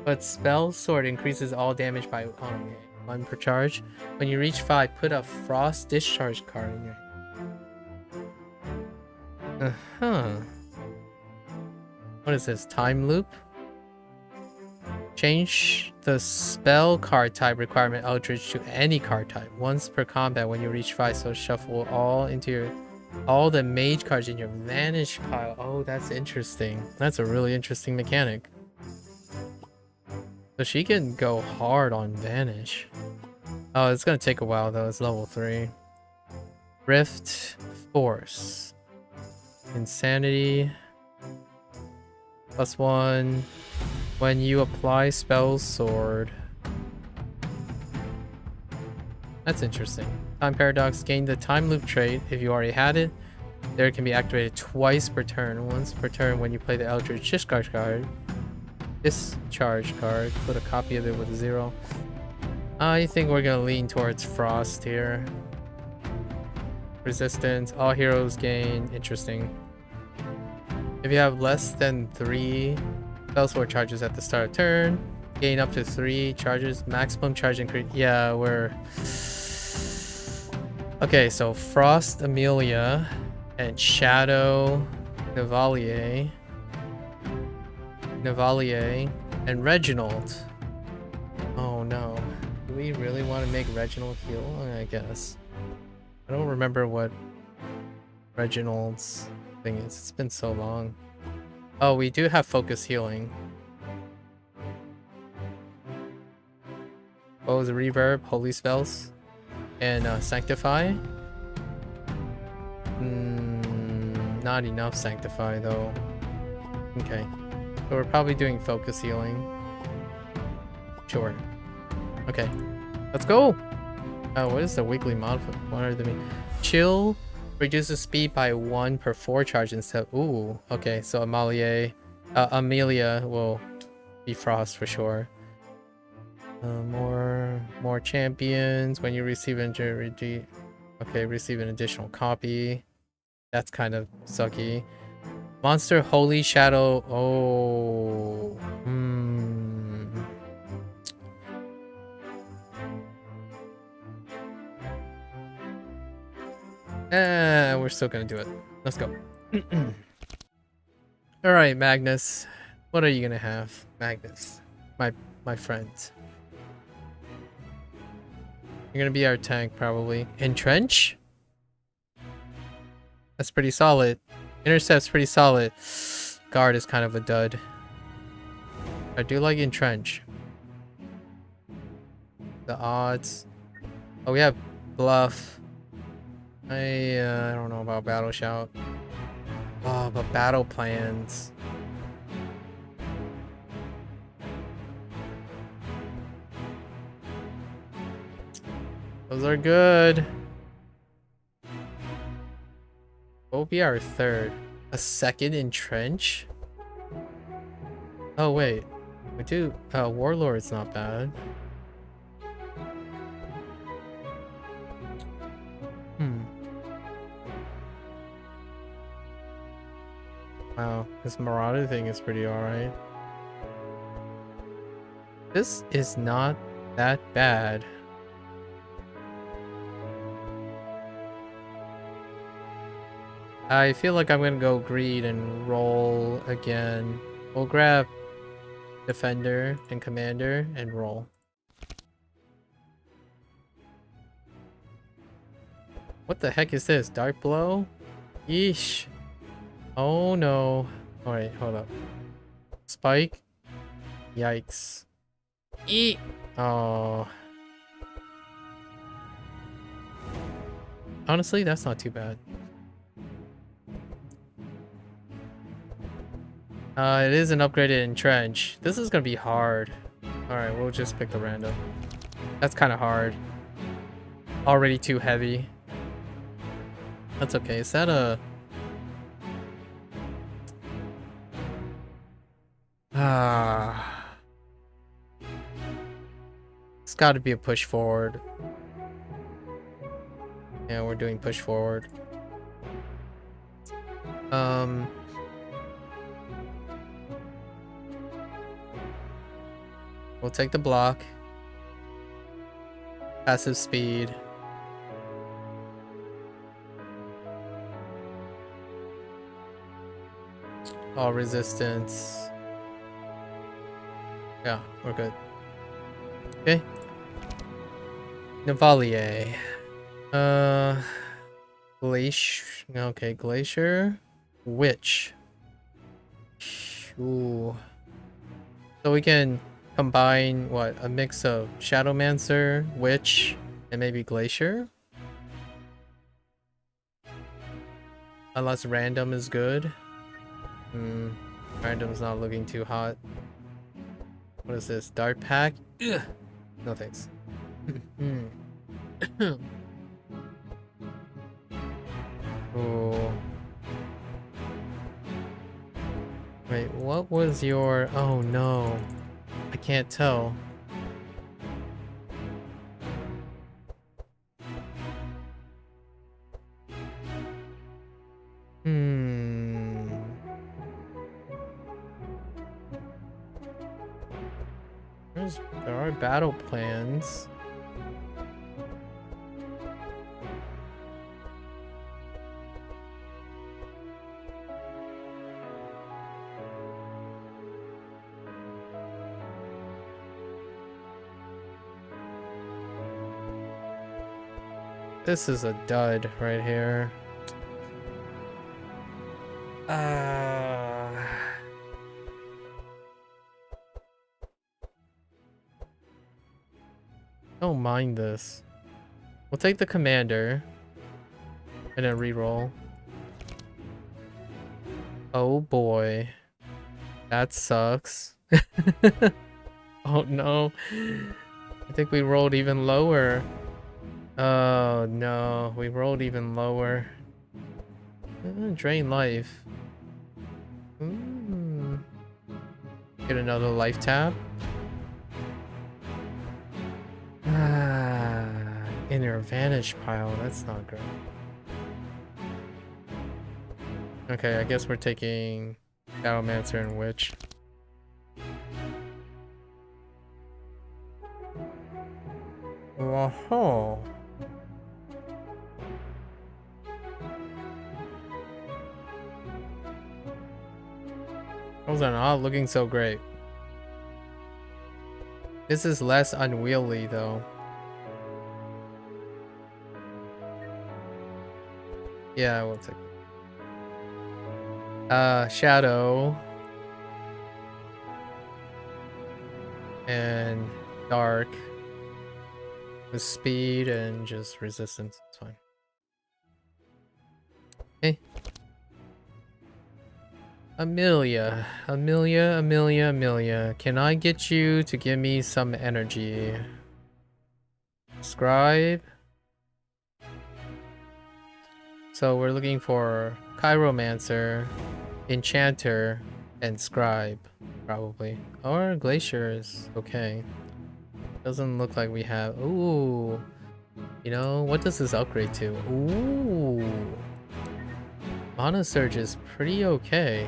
But Spell Sword increases all damage by 1 per charge. When you reach 5, put a Frost Discharge card in your hand. What is this? Time loop? Change the spell card type requirement Eldritch to any card type. Once per combat when you reach 5, so shuffle all the mage cards in your vanish pile. Oh, that's interesting. That's a really interesting mechanic. So she can go hard on vanish. Oh, it's gonna take a while though. It's level 3. Rift Force. Insanity. +1. When you apply Spell Sword. That's interesting. Time Paradox. Gain the Time Loop trait if you already had it. There it can be activated twice per turn. Once per turn when you play the Eldritch Discharge card. Put a copy of it with a 0. I think we're gonna lean towards Frost here. Resistance. All heroes gain. Interesting. If you have less than 3 Spell Sword charges at the start of turn, gain up to 3 charges. Maximum charge increase. Yeah, we're... Okay, so Frost Amelia and Shadow Navalier and Reginald. Oh no. Do we really want to make Reginald heal? I guess. I don't remember what Reginald's thing is. It's been so long. Oh, we do have focus healing. What was reverb, holy spells, and sanctify? Not enough sanctify though. Okay, so we're probably doing focus healing. Sure. Okay, let's go. Oh, what is the weekly mod? What are the chill? Reduces speed by 1 per 4 charge instead. Ooh, okay. So Amelia will be frost for sure. More champions when you receive injury. Okay, receive an additional copy. That's kind of sucky. Monster Holy Shadow. Oh, we're still gonna do it. Let's go. All right, Magnus. What are you gonna have, Magnus? My friend. You're gonna be our tank, probably. Entrench? That's pretty solid. Intercept's pretty solid. Guard is kind of a dud. I do like Entrench. The odds. Oh, we have Bluff. I don't know about Battle Shout. Oh, but Battle Plans. Those are good. What will be our third? A second Entrench? Oh, wait. We do... Warlord's not bad. Wow, this Marauder thing is pretty alright. This is not that bad. I feel like I'm gonna go greed and roll again. We'll grab Defender and Commander and roll. What the heck is this? Dark Blow? Yeesh. Oh no. Alright, hold up. Spike? Yikes. Eat! Oh. Honestly, that's not too bad. It is an upgraded Entrench. This is gonna be hard. Alright, we'll just pick the random. That's kind of hard. Already too heavy. That's okay. Is that a... It's got to be a push forward. Yeah, we're doing push forward. We'll take the block. Passive speed. All resistance. Yeah, we're good. Okay. Navalier. Glacier. Okay, Glacier. Witch. Ooh. So we can combine what? A mix of Shadowmancer, Witch, and maybe Glacier? Unless random is good. Random's not looking too hot. What is this? Dart pack? Ugh. No thanks. Oh. Wait, what was your... Oh no. I can't tell. There are battle plans. This is a dud right here. Don't mind this. We'll take the commander. And then reroll. Oh boy. That sucks. Oh no. I think we rolled even lower. Oh no, we rolled even lower. Drain life. Get another life tab. Inner advantage pile, that's not great. Okay, I guess we're taking Battlemancer and Witch. Whoa. Those are not looking so great. This is less unwieldy though. Yeah, we'll take it. Shadow. And Dark. With speed and just resistance. It's fine. Okay. Amelia. Can I get you to give me some energy? Scribe. So we're looking for Chiromancer, Enchanter, and Scribe, probably. Or Glacier is okay. Doesn't look like we have... Ooh. You know, what does this upgrade to? Ooh. Mana Surge is pretty okay.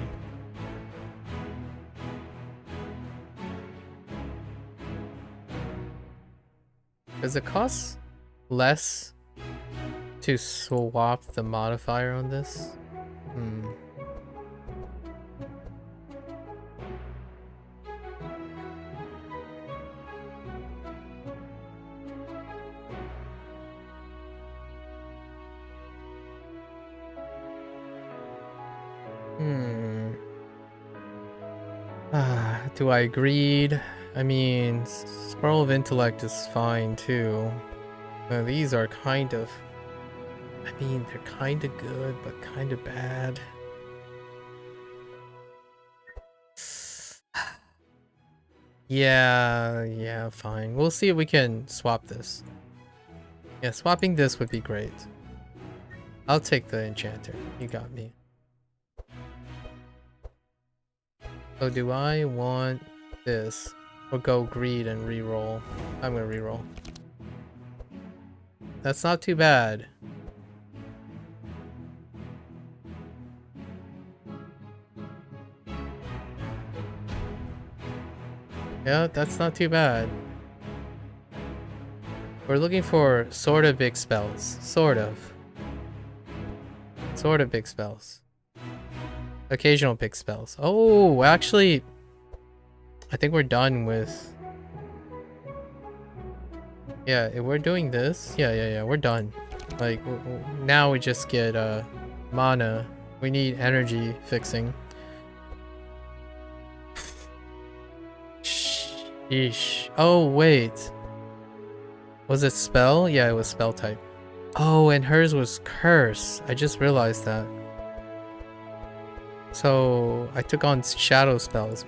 Does it cost less to swap the modifier on this? Do I agreed? I mean, Scroll of Intellect is fine too. These are kind of... I mean, they're kind of good, but kind of bad. Yeah, fine. We'll see if we can swap this. Yeah, swapping this would be great. I'll take the Enchanter. You got me. So do I want this? Or go greed and reroll? I'm gonna reroll. That's not too bad. Yeah, that's not too bad. We're looking for sort of big spells. Sort of big spells. Occasional big spells. Oh, actually, I think we're done with... Yeah, if we're doing this, yeah, we're done. Like, now we just get mana. We need energy fixing. Sheesh. Oh, wait. Was it spell? Yeah, it was spell type. Oh, and hers was curse. I just realized that. So I took on shadow spells.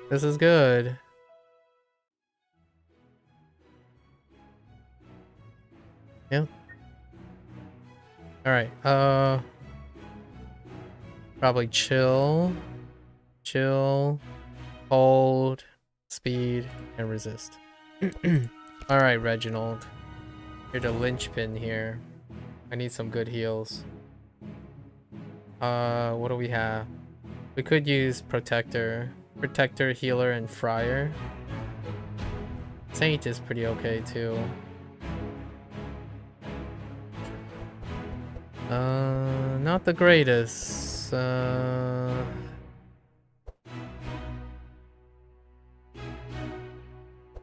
This is good. Yeah. Alright, probably chill, hold, speed, and resist. Alright, Reginald. You're the linchpin here. I need some good heals. What do we have? We could use Protector, Healer, and Friar. Saint is pretty okay too. Not the greatest.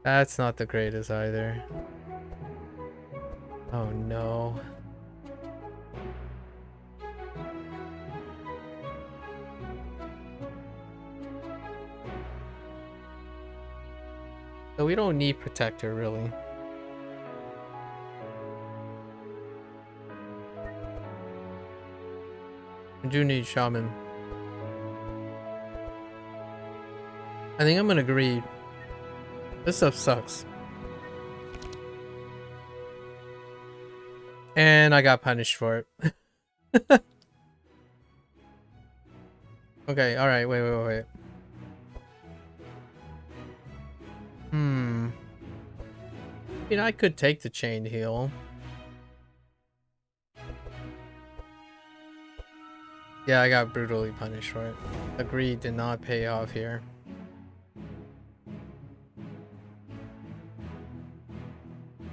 That's not the greatest either. Oh no. So we don't need protector really. I do need shaman. I think I'm gonna agree. This stuff sucks. And I got punished for it. Okay, alright, wait. I mean, I could take the chain heal. Yeah, I got brutally punished for it. Agreed, did not pay off here.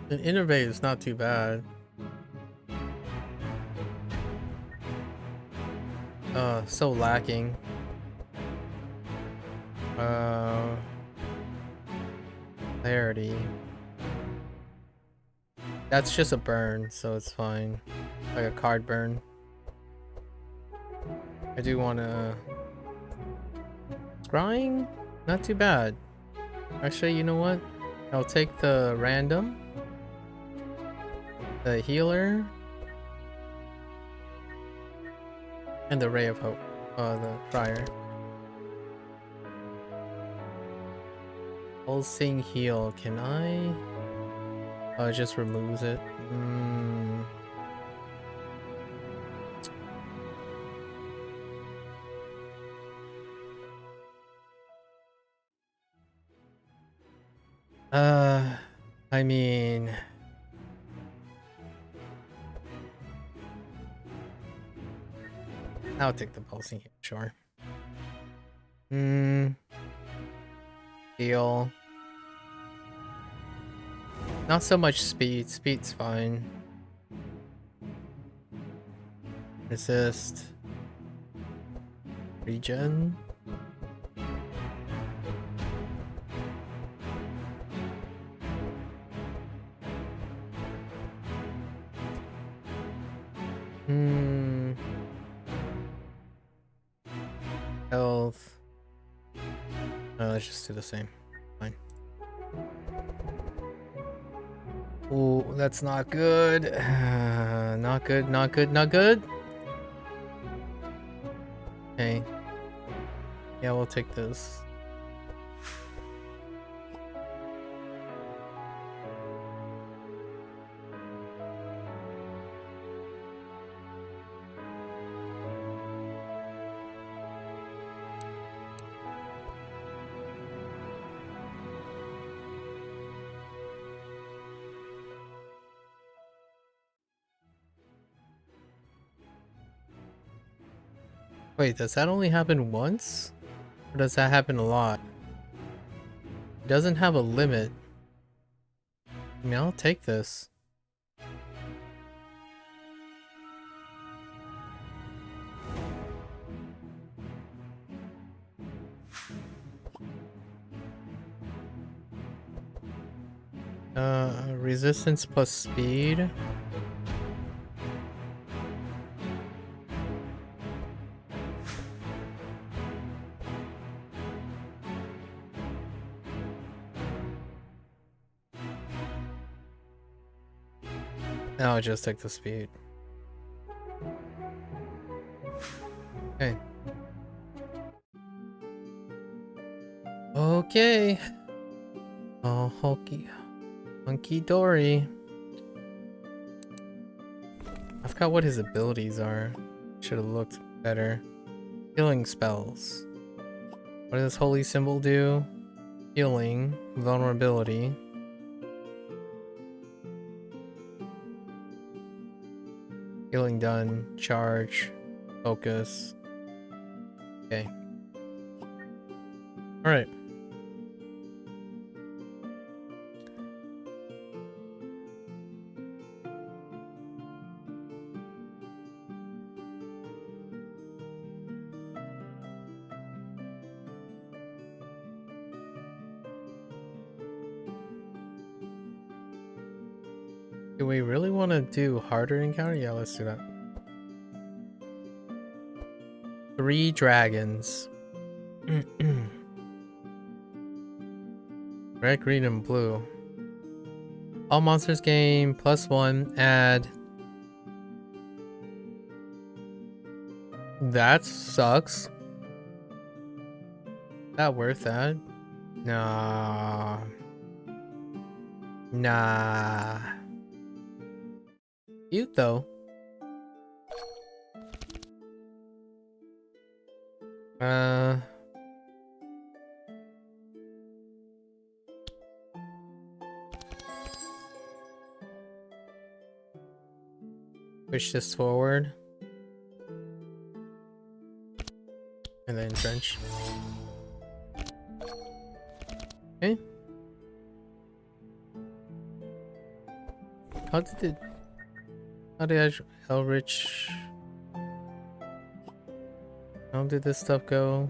An innervate is not too bad. So lacking. Clarity. That's just a burn, so it's fine. Like a card burn. I do wanna... Scrying? Not too bad. Actually, you know what? I'll take the random. The healer. And the Ray of Hope. The Friar. Pulsing heal. Can I? Oh, it just removes it. I mean... I'll take the pulsing heal, sure. Heal. Not so much speed. Speed's fine. Resist. Regen. Health. Let's just do the same. Fine. Oh, that's not good. Not good, not good, not good. Okay. Yeah, we'll take this. Wait, does that only happen once? Or does that happen a lot? It doesn't have a limit. I mean, I'll take this. Resistance plus speed. I'll just take the speed. Okay. Okay. Oh, hunky dory. I forgot what his abilities are. Should have looked better. Healing spells. What does holy symbol do? Healing, vulnerability. Healing done, charge, focus. Okay. Alright. Do we really want to do harder encounter? Yeah, let's do that. 3 dragons. Red, green, and blue. All monsters gain +1, add... That sucks. That worth that? Nah. Nah. Cute though. Push this forward. And then trench. Okay. How did Elrich... How did this stuff go?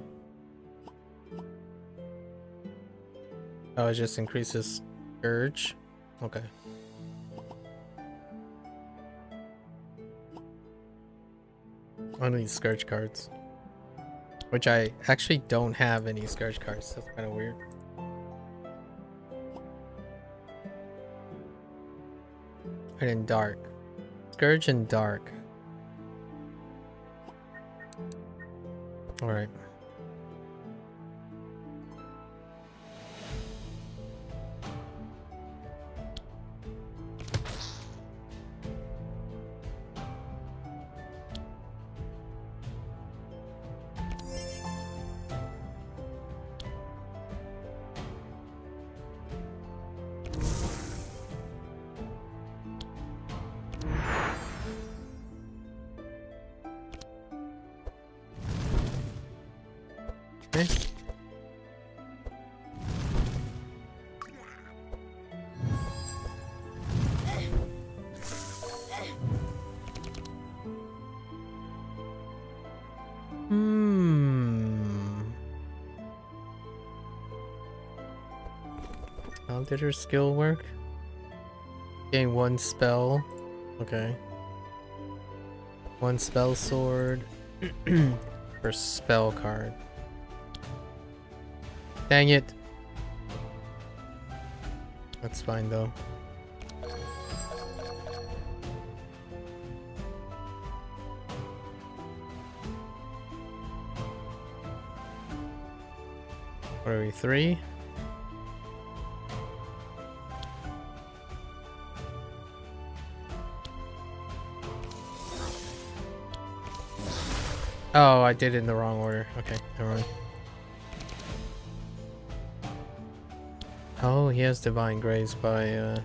Oh, it just increases Scourge? Okay. I need Scourge cards. Which I actually don't have any Scourge cards. That's kind of weird. And in Dark. Scourge and Dark. Alright. Okay. How did her skill work? Gain 1 spell. Okay. 1 spell sword for spell card. Dang it. That's fine though. What are we, 3? Oh, I did it in the wrong order. Okay, never mind. Oh, he has Divine Grace by,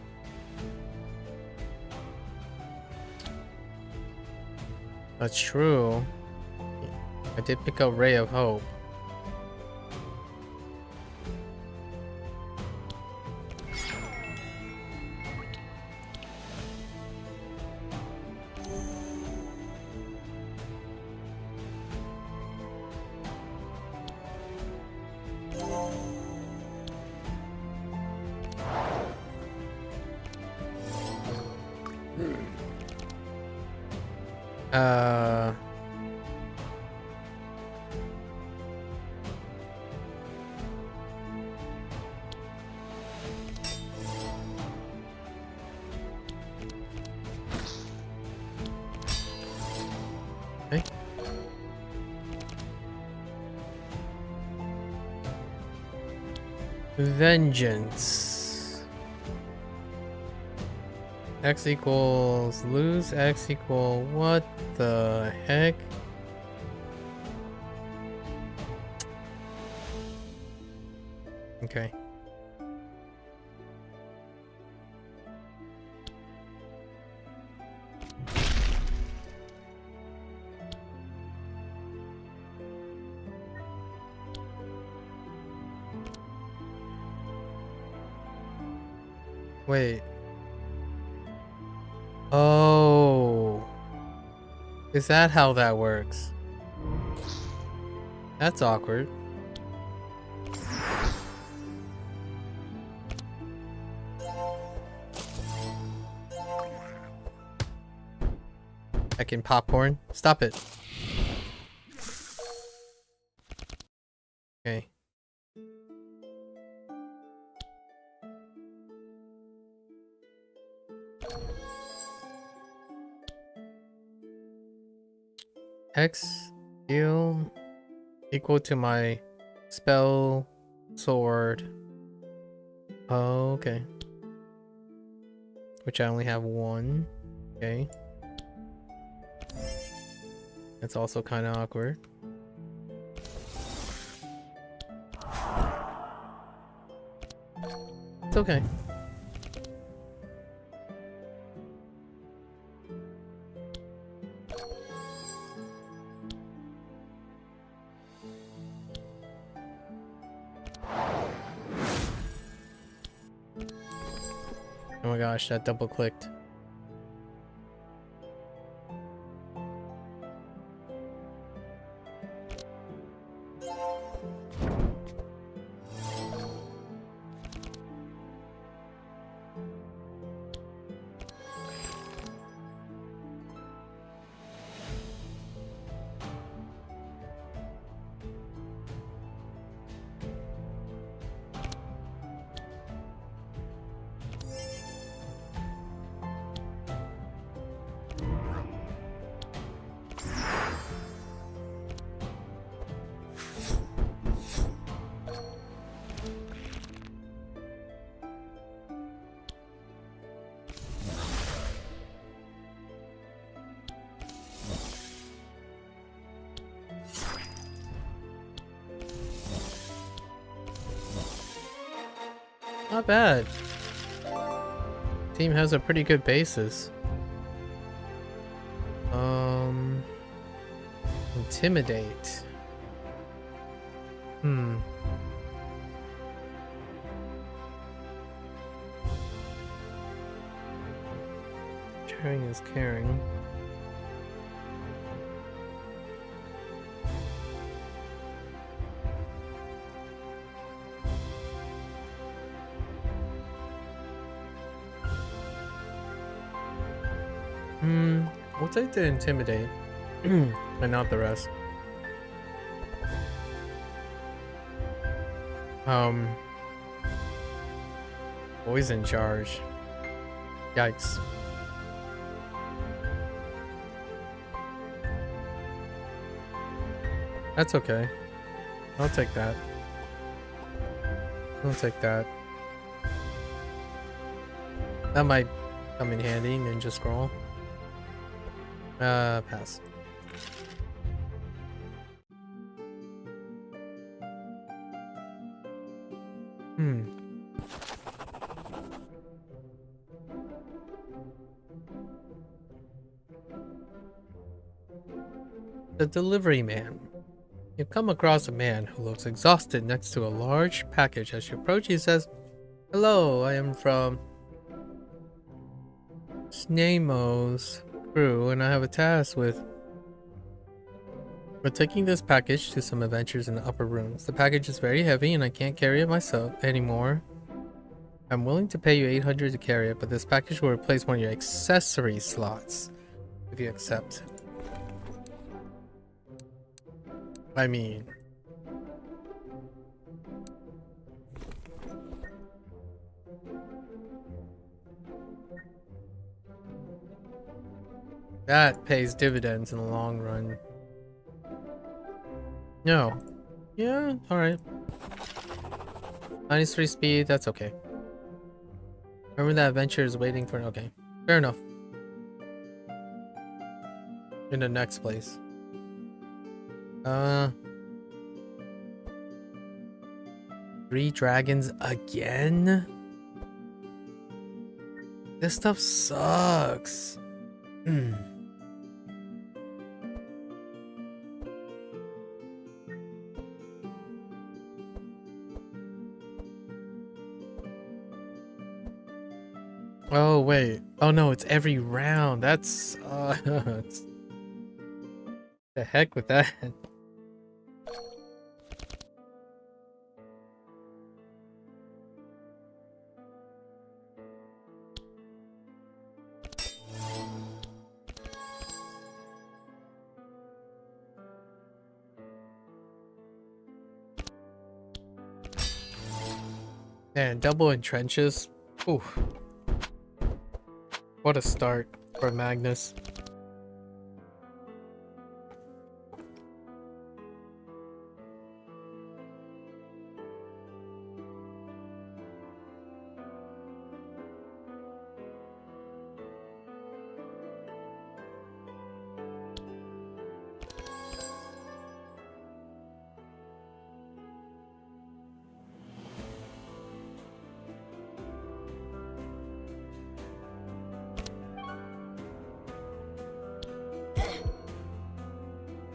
That's true. I did pick up Ray of Hope. Okay. Vengeance. X equals lose X equal what the heck? Okay. Wait. Oh. Is that how that works? That's awkward. I can popcorn. Stop it. Okay. X heal equal to my spell sword. Oh, okay. Which I only have one. Okay. That's also kind of awkward. It's okay. Oh my gosh, that double clicked. Not bad. Team has a pretty good basis. Intimidate. Sharing is caring. We'll take the intimidate, and not the rest. Always in charge. Yikes. That's okay. I'll take that. I'll take that. That might come in handy, Ninja Scroll. Pass. The delivery man. You come across a man who looks exhausted next to a large package. As you approach, he says, "Hello, I am from Snamo's crew, and I have a task with... We're taking this package to some adventures in the upper rooms. The package is very heavy, and I can't carry it myself anymore. I'm willing to pay you 800 to carry it, but this package will replace one of your accessory slots, if you accept." I mean... that pays dividends in the long run. No. Yeah, alright. -3 speed, that's okay. Remember that adventure is waiting for... Okay, fair enough. In the next place. 3 dragons again? This stuff sucks. Oh wait. Oh no, it's every round. That's it's... the heck with that. Man, double in trenches. Ooh. What a start for Magnus.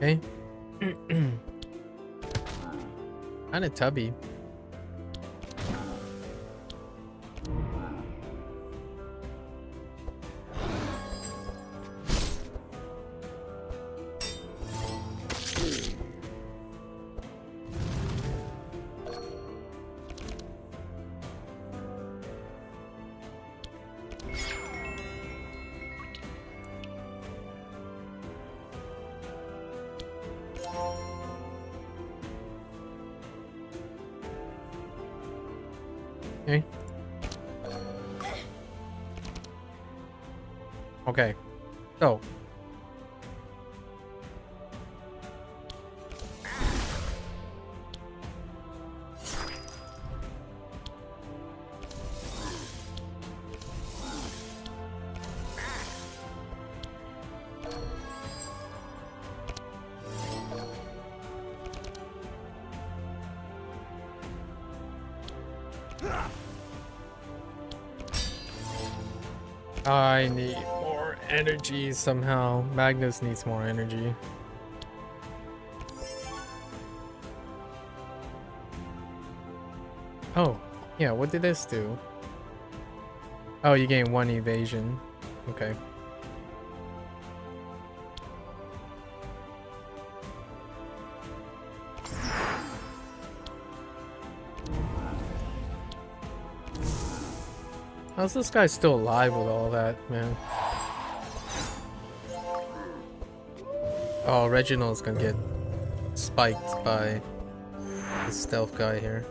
Okay. Kind of tubby. Okay. Okay. So. I need more energy somehow. Magnus needs more energy. Oh, yeah, what did this do? Oh, you gain 1 evasion. Okay. How's this guy still alive with all that, man? Oh, Reginald's gonna get spiked by the stealth guy here.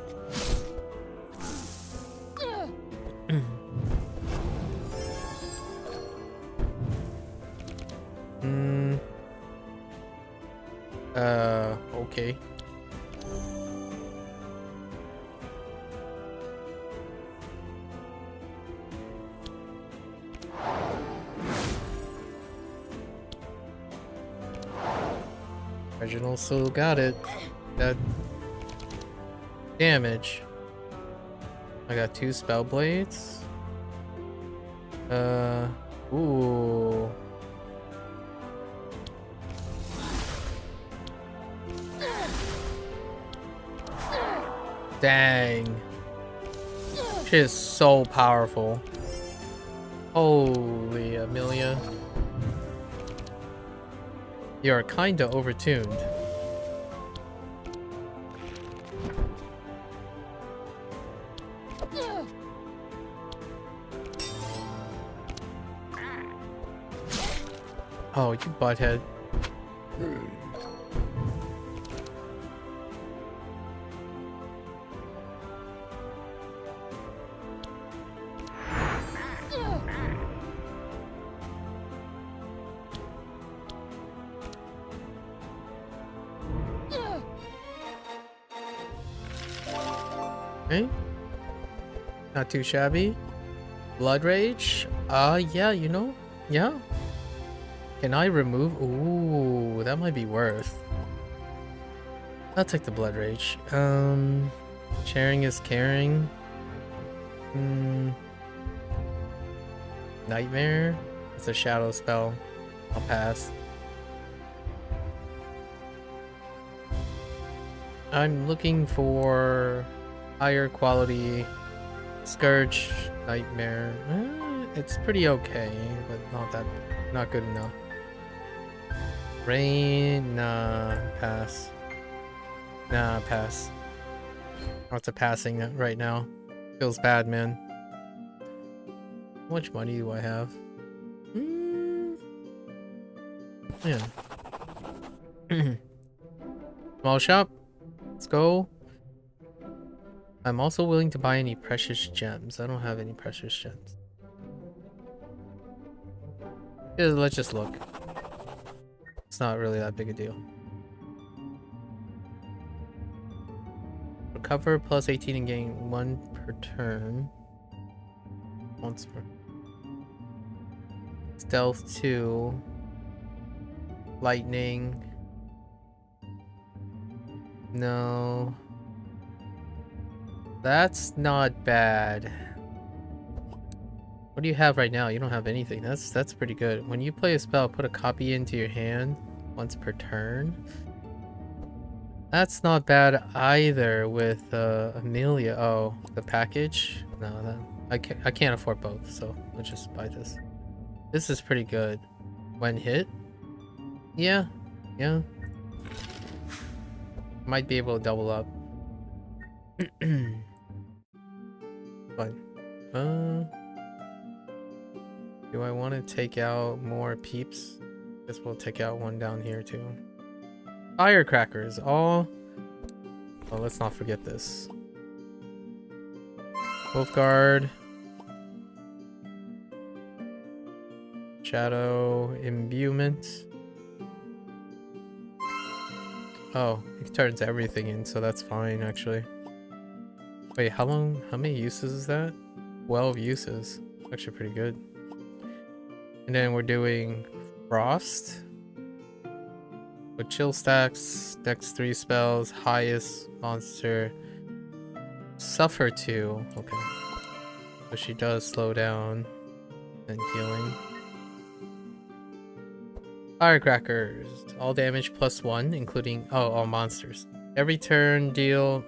Okay. Reginald still got it. That damage. I got 2 spell blades. Ooh. Dang. She is so powerful. Holy Amelia. You are kinda overtuned. Oh, you butthead. Okay. Not too shabby. Blood Rage? Yeah, you know? Yeah. Can I remove? Ooh, that might be worth. I'll take the Blood Rage. Sharing is caring. Nightmare? It's a shadow spell. I'll pass. I'm looking for higher quality Scourge Nightmare. It's pretty okay, but not good enough. Rain, nah, pass. Nah, pass. What's a passing right now? Feels bad, man. How much money do I have? Yeah. Small shop. Let's go. I'm also willing to buy any precious gems. I don't have any precious gems. Yeah, let's just look. It's not really that big a deal. Recover plus 18 and gain 1 per turn. Once per. Stealth 2. Lightning. No. That's not bad. What do you have right now? You don't have anything. That's pretty good. When you play a spell, put a copy into your hand once per turn. That's not bad either with Amelia. Oh, the package? No, I can't afford both, so let's just buy this. This is pretty good. When hit? Yeah. Might be able to double up. Fine. Do I want to take out more peeps? Guess we'll take out one down here too. Firecrackers. Oh, let's not forget this. Wolfguard. Shadow imbuement. Oh, it turns everything in, so that's fine actually. Wait, how many uses is that? 12 uses. Actually pretty good. And then we're doing Frost. With chill stacks, next 3 spells, highest monster. Suffer 2. Okay. So she does slow down and healing. Firecrackers. All damage +1, including all monsters. Every turn deal.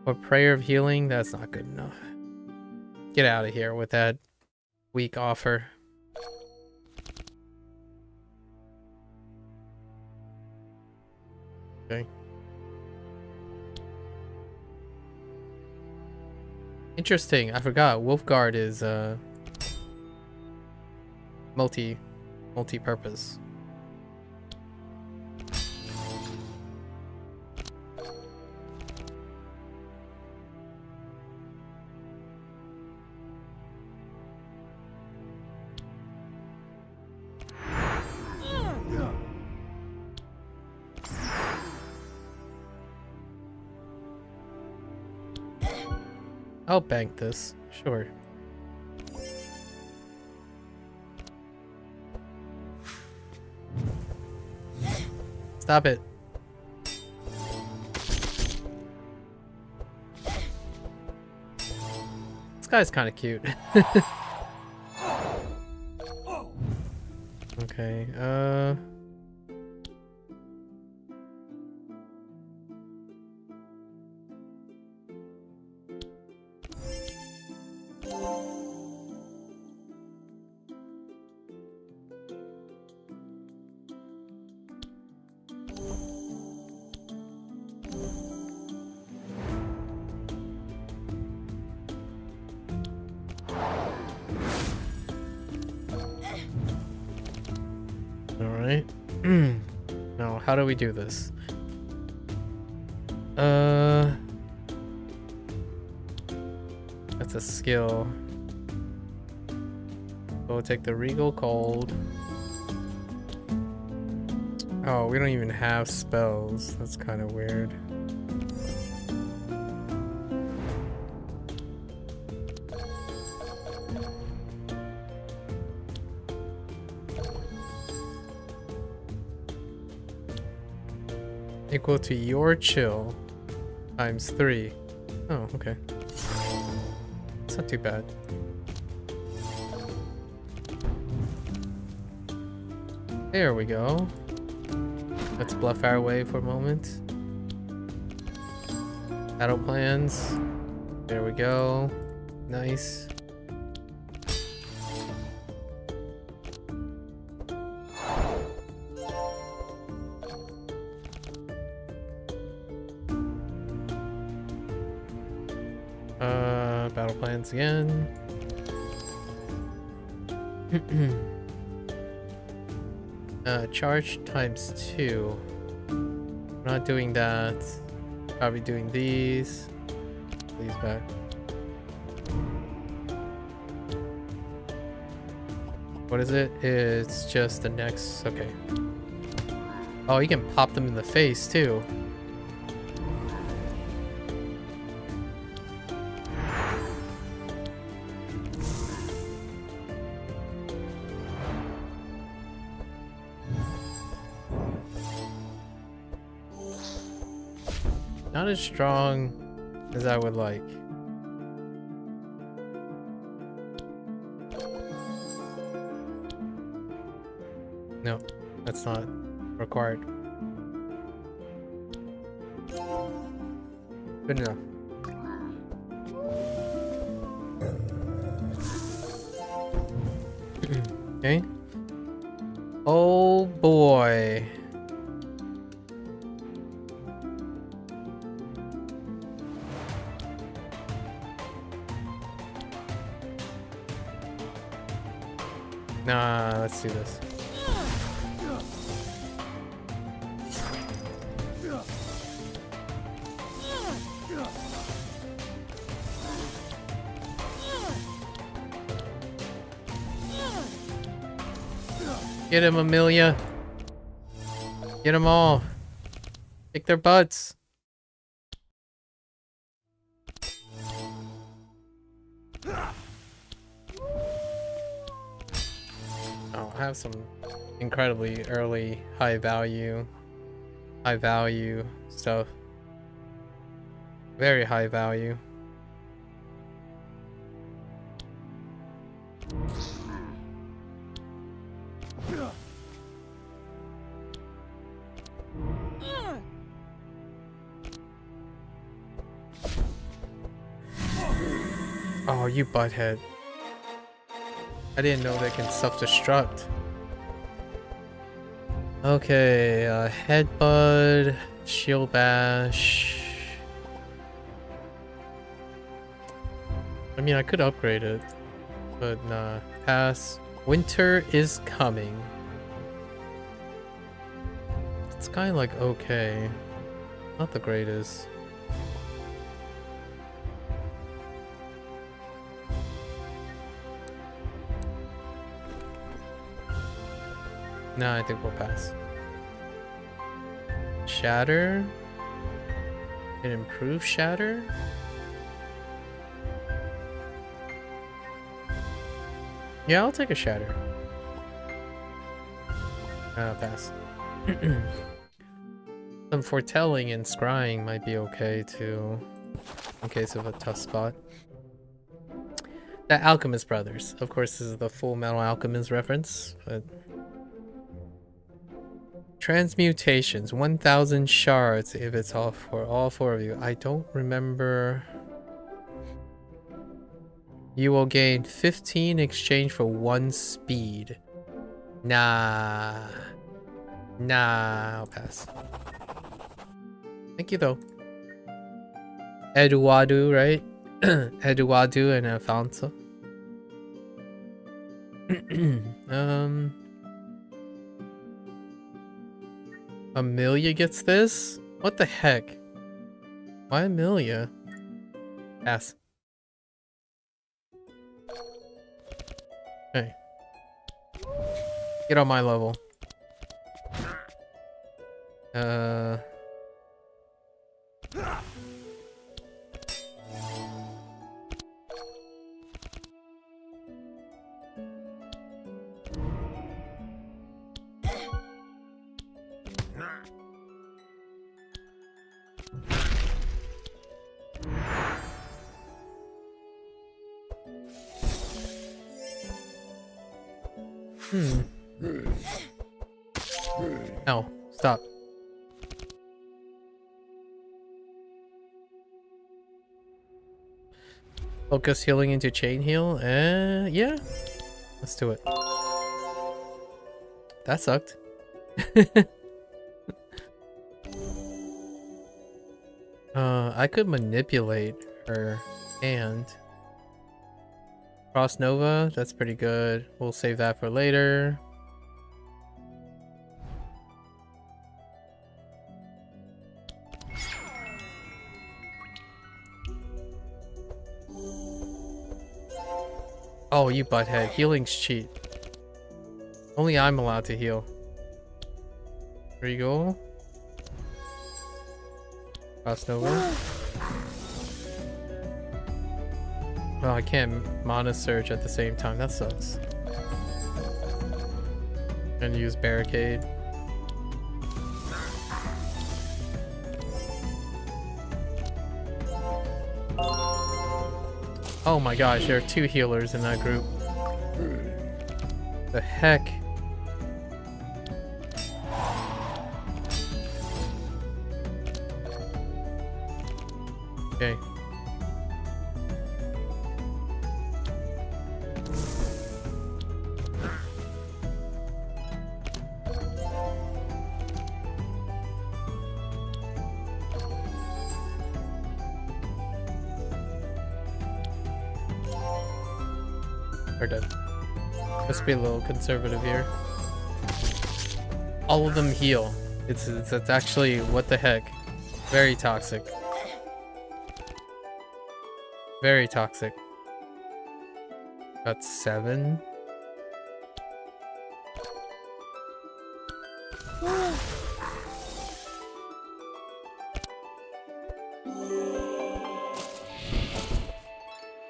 Or prayer of healing, that's not good enough. Get out of here with that weak offer. Okay. Interesting, I forgot Wolfguard is multi-purpose. I'll bank this, sure. Stop it. This guy's kind of cute. Okay, alright. Now, how do we do this? That's a skill. We'll take the Regal Cold. Oh, we don't even have spells. That's kind of weird. Equal to your chill times 3. Oh, okay. It's not too bad. There we go. Let's bluff our way for a moment. Battle plans. There we go. Nice. Battle plans again. Charge times 2. We're not doing that. Probably doing these. These back. What is it? It's just the next. Okay. Oh, you can pop them in the face too. Not as strong as I would like. No, that's not required. Good enough. Okay. Oh boy. Nah, let's do this. Get him, Amelia. Get them all. Kick their butts. Oh, I have some incredibly early high value stuff. Very high value. Oh, you butthead. I didn't know they can self-destruct. Okay, headbutt, shield bash. I mean, I could upgrade it, but nah. Pass. Winter is coming. It's kind of like okay. Not the greatest. No, I think we'll pass. Shatter? Can improve shatter? Yeah, I'll take a shatter. Pass. Some foretelling and scrying might be okay too, in case of a tough spot. The Alchemist Brothers. Of course, this is the Full Metal Alchemist reference, but... Transmutations, 1,000 shards if it's all for all four of you. I don't remember. You will gain 15 in exchange for 1 speed. Nah. Nah, I'll pass. Thank you though. Eduardo, right? Eduardo and Alfonso. Amelia gets this? What the heck? Why Amelia? Pass. Okay. Get on my level. No, stop. Focus healing into chain heal? Yeah. Let's do it. That sucked. I could manipulate her hand. Cross Nova, that's pretty good. We'll save that for later. Oh, you butthead. Healing's cheat. Only I'm allowed to heal. There you go. Cross Nova. Oh, I can't mana surge at the same time. That sucks. Gonna use barricade. Oh my gosh, there are 2 healers in that group. The heck? Okay. We're done. Let's be a little conservative here. All of them heal. It's actually, what the heck. Very toxic. Very toxic. Got 7.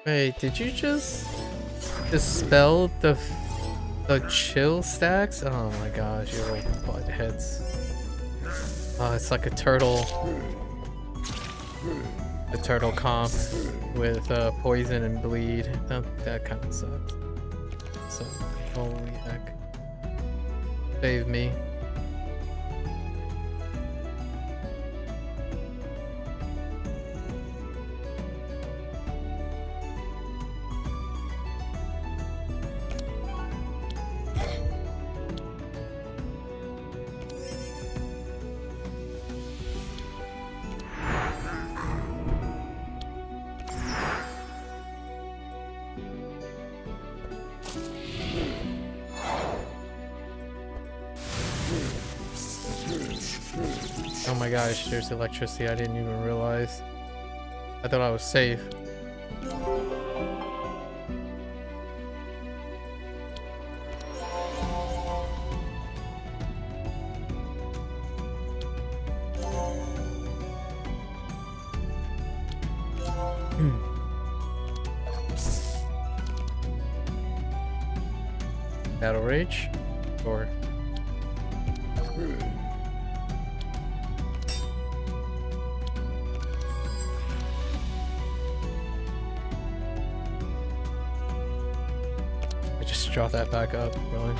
Wait, did you just dispel the chill stacks? Oh my gosh, you little butt heads. Oh, it's like a turtle. A turtle comp with poison and bleed. That kind of sucks. So, holy heck. Save me. Oh my gosh, there's electricity. I didn't even realize. I thought I was safe. Battle Rage? Or... draw that back up, really.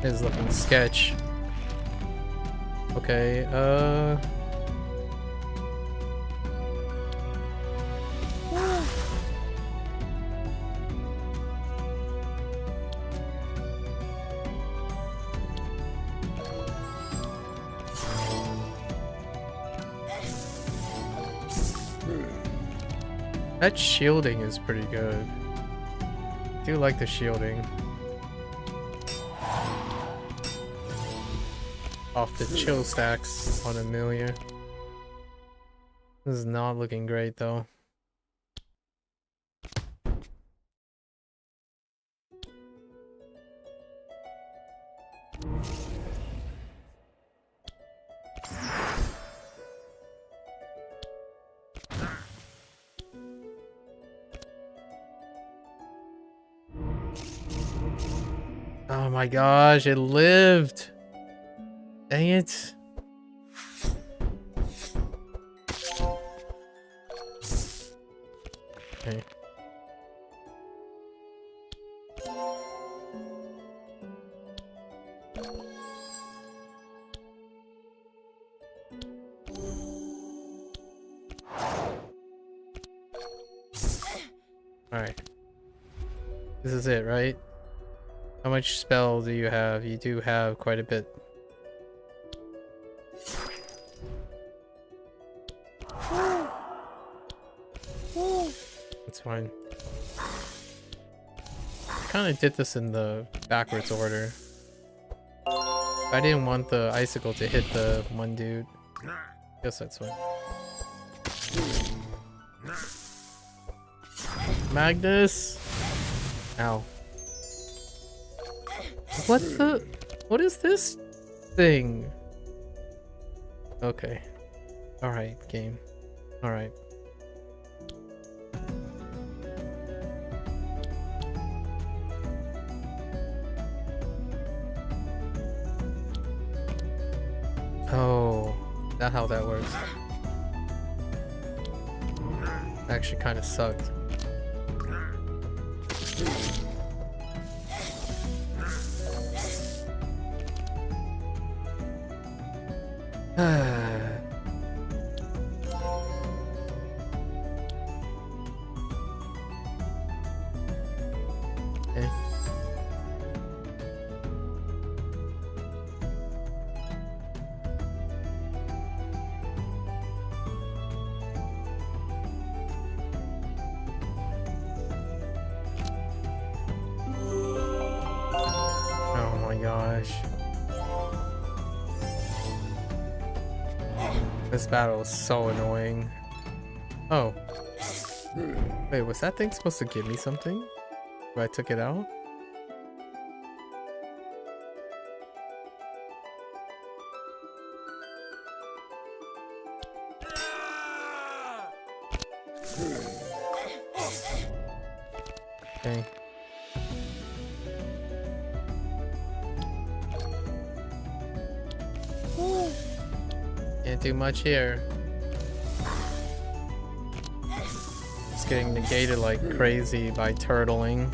It's looking sketch. Okay, that shielding is pretty good. I do like the shielding. Off the chill stacks on Amelia. This is not looking great though. Oh my gosh, it lived! Dang it. Okay. Alright. This is it, right? How much spell do you have? You do have quite a bit. That's fine. I kind of did this in the backwards order. I didn't want the icicle to hit the one dude. Guess that's fine. Magnus! Ow. What is this thing? Okay. Alright, game. Alright. Oh, that's how that works. Actually kind of sucked. Okay. Oh my gosh. This battle is so annoying. Oh. Wait, was that thing supposed to give me something? But I took it out? Okay. Can't do much here. It's getting negated like crazy by turtling.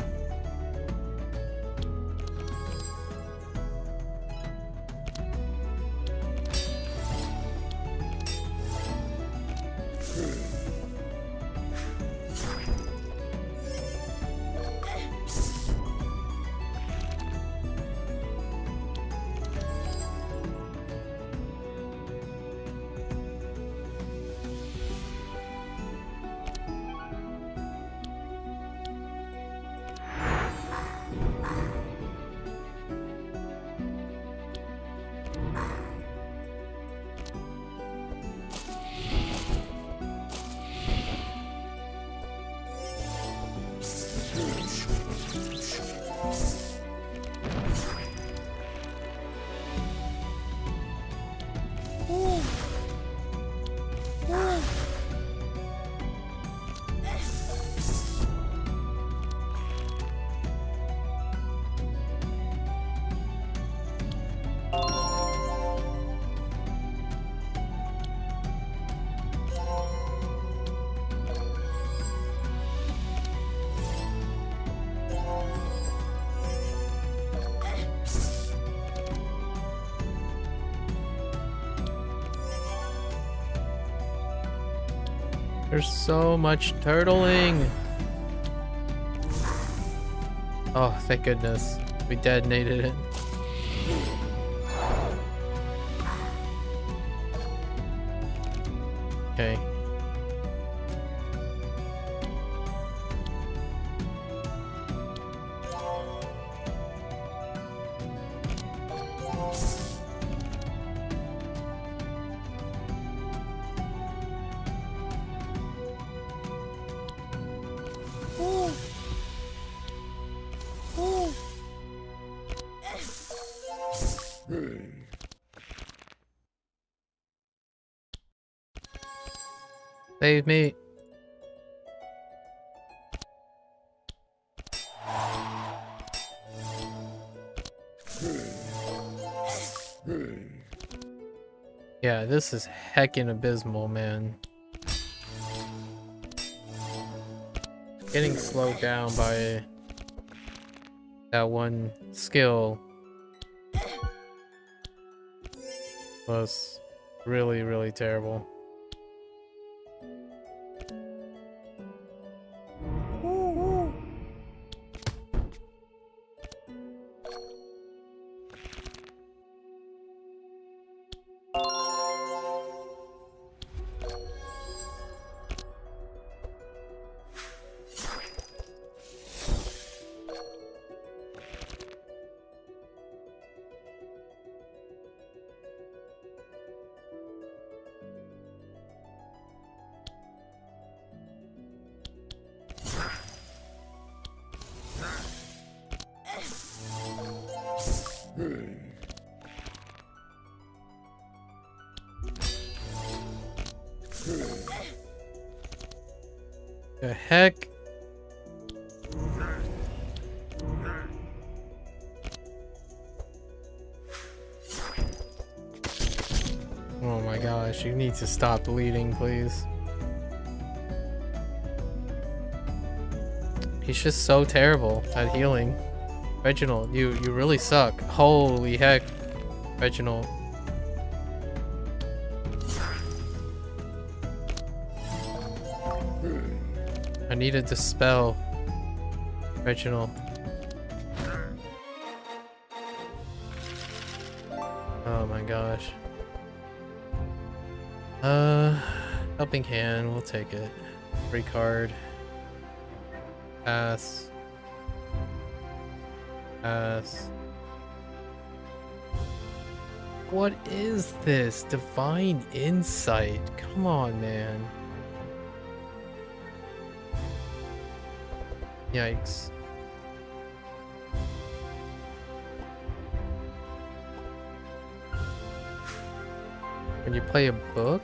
There's so much turtling. Oh, thank goodness. We detonated it. Okay. Save me. Yeah, this is heckin' abysmal, man. Getting slowed down by that one skill was really, really terrible. The heck? Oh my gosh, you need to stop bleeding, please. He's just so terrible at healing. Reginald, you really suck. Holy heck, Reginald. I need to dispel. Original. Oh my gosh. Helping hand, we'll take it. Free card. Pass. Pass. What is this? Divine Insight. Come on, man. Yikes. When you play a book?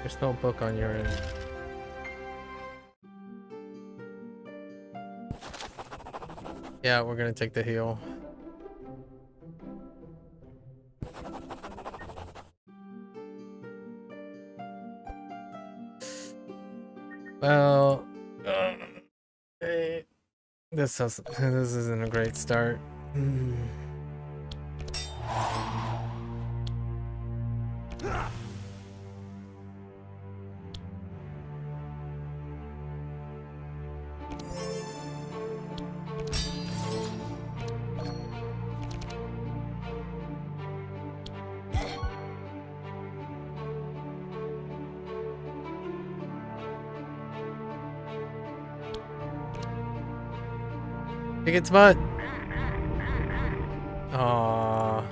There's no book on your end. Yeah, we're gonna take the heal. Well, this isn't a great start. Kick its butt. Aww.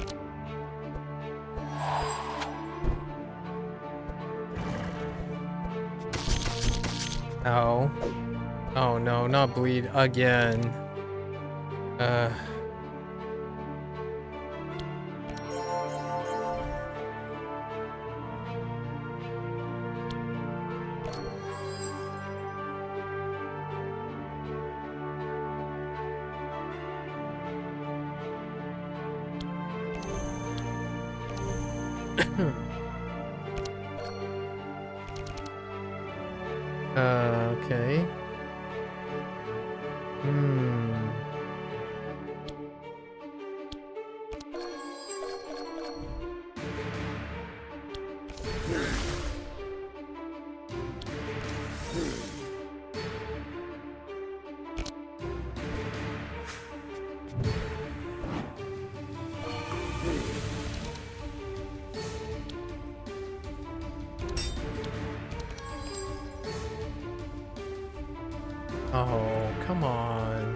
Ow. Oh no, not bleed again. Okay. Oh, come on.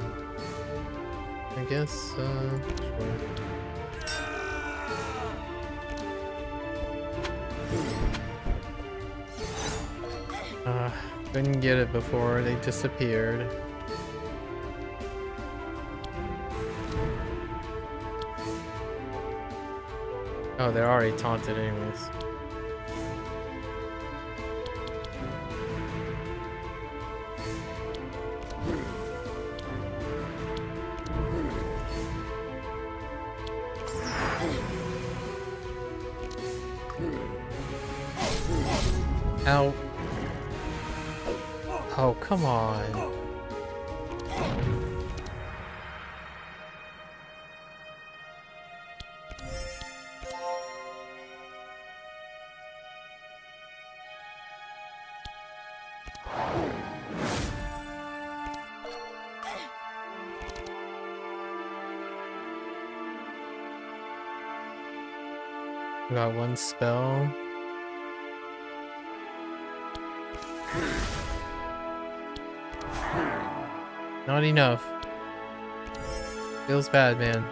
I guess, sure. Couldn't get it before they disappeared. Oh, they're already taunted anyways. Ow. Oh, come on. We got one spell. Not enough. Feels bad, man.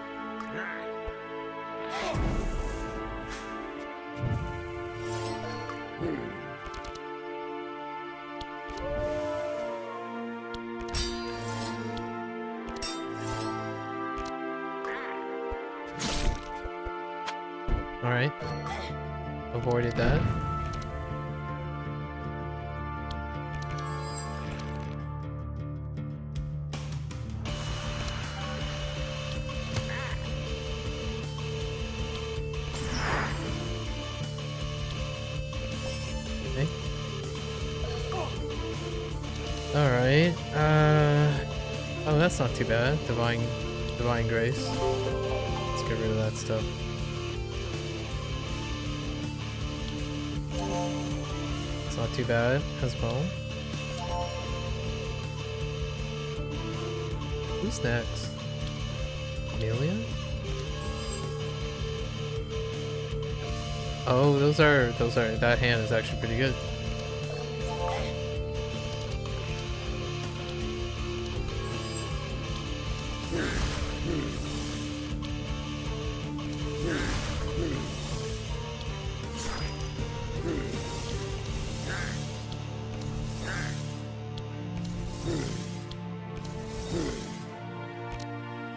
All right. Avoided that. that's not too bad. Divine Grace. Let's get rid of that stuff. It's not too bad as well. Who's next? Amelia? Oh, those are, that hand is actually pretty good.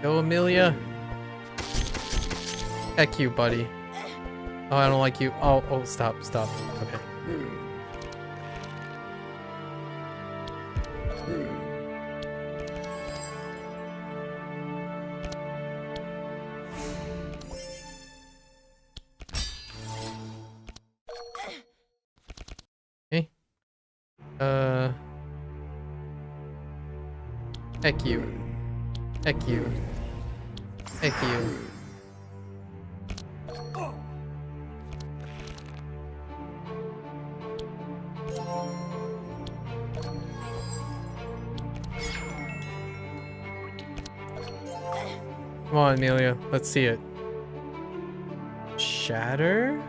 Go, Amelia. Heck you, buddy. Oh, I don't like you. Oh, stop. Okay. Okay. Heck you. Heck you. Heck you. Come on, Amelia. Let's see it. Shatter?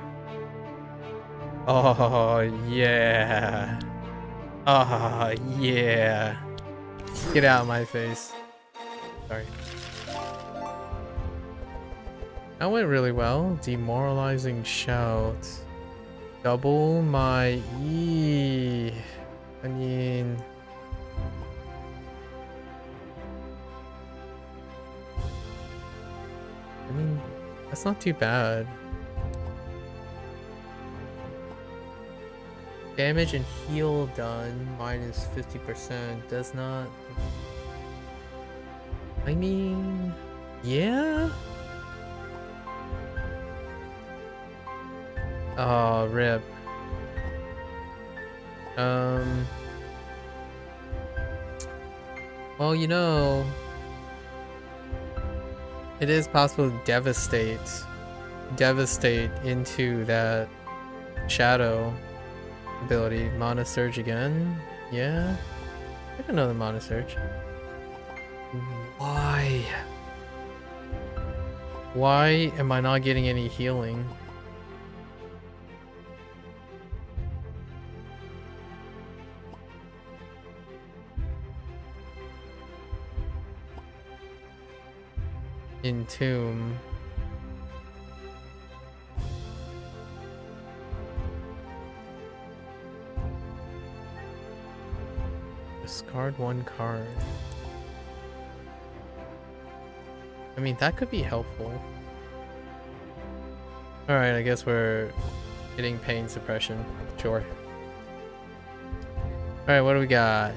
Oh, yeah. Oh, yeah. Get out of my face. Sorry. That went really well. Demoralizing shout. Double my E. I mean... that's not too bad. Damage and heal done minus 50% does not... I mean... yeah? Oh, rip. Well, you know... it is possible to devastate into that shadow ability. Mana Surge again? Yeah? Take another Mana Surge. Why? Why am I not getting any healing? Entomb. Discard one card. I mean, that could be helpful. Alright, I guess we're getting pain suppression. Sure. Alright, what do we got?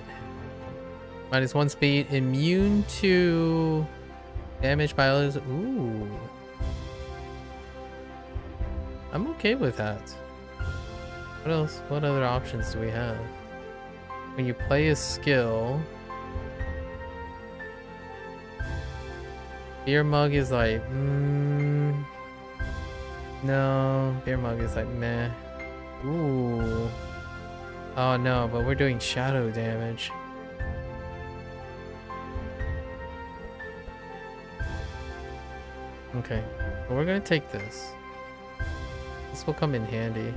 -1 speed, immune to damage by others. Ooh. I'm okay with that. What else? What other options do we have? When you play a skill, Beer Mug is like, no. Beer Mug is like, meh. Ooh. Oh no, but we're doing shadow damage. Okay, well, we're gonna take this. This will come in handy.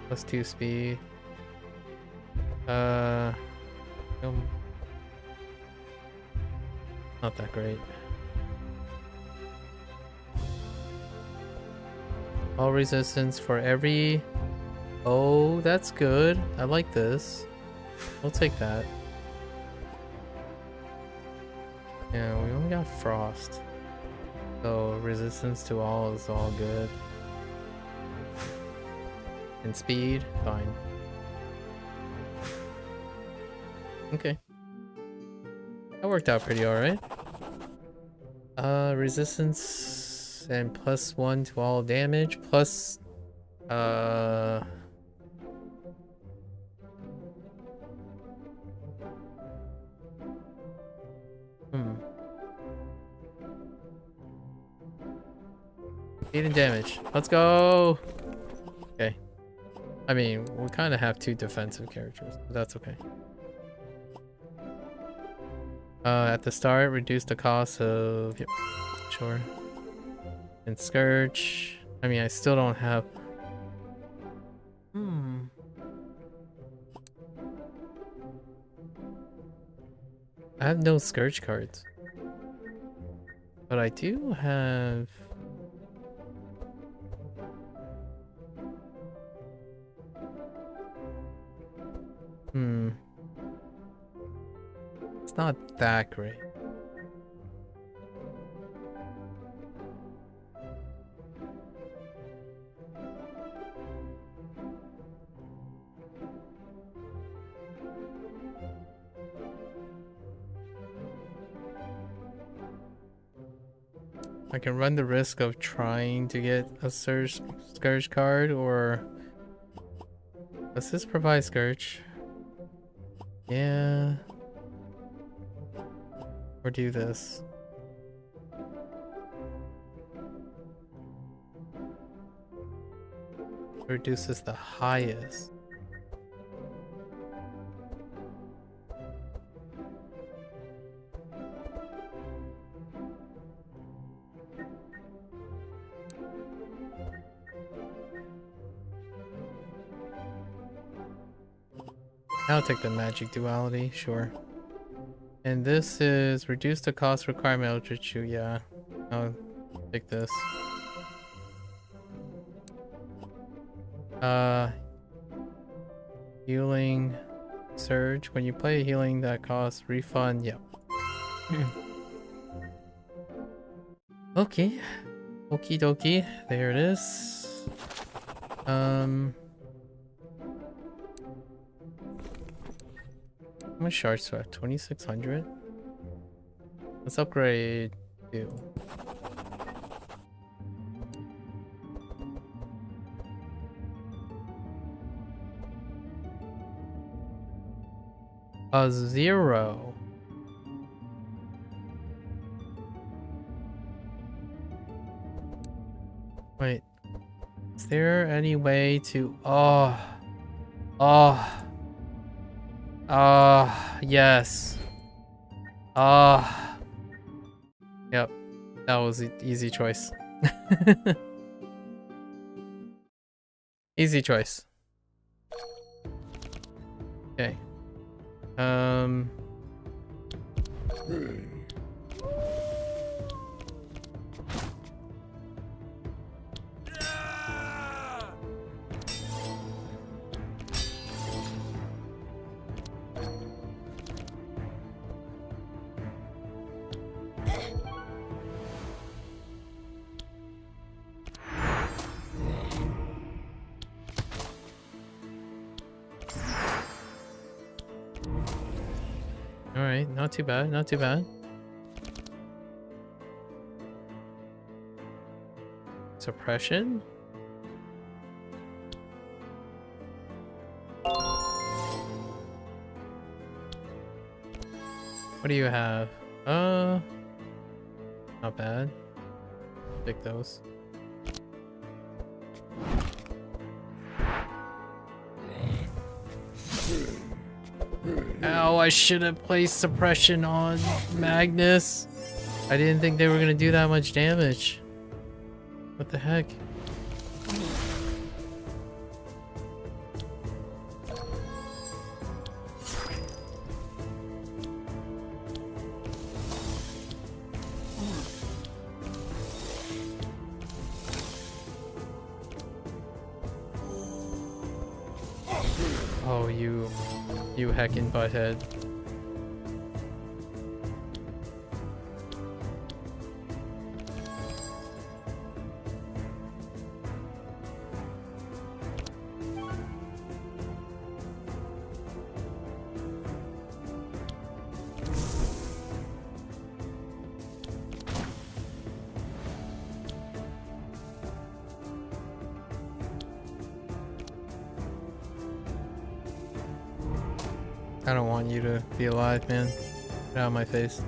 +2 speed. Not that great. All resistance for every... oh, that's good. I like this. We'll take that. Yeah, we only got frost. So resistance to all is all good. And speed, fine. Okay. That worked out pretty alright. Resistance and +1 to all damage, plus Uh. Speed and damage. Let's go. Okay. I mean, we kind of have two defensive characters, but that's okay. At the start, reduce the cost of... Yep, sure. And Scourge. I mean, I still don't have... I have no Scourge cards. But I do have... It's not that great. I can run the risk of trying to get a Scourge card, or... Does this provide Scourge? Yeah. Or do this. Reduces the highest. I'll take the magic duality, sure. And this is reduce the cost requirement Eldritch. Yeah, I'll take this. Healing surge. When you play healing that costs refund. Yep. Okay. Okie dokie. There it is. How much shards do I have? 2,600? Let's upgrade 2. A 0. Wait. Is there any way to... yes. Yep. That was an easy choice. Easy choice. Okay. Alright, not too bad, not too bad. Suppression? What do you have? Not bad. Take those. Ow, I should have placed suppression on Magnus. I didn't think they were gonna do that much damage. What the heck? Oh, you heckin' butthead. I don't want you to be alive, man. Get out of my face.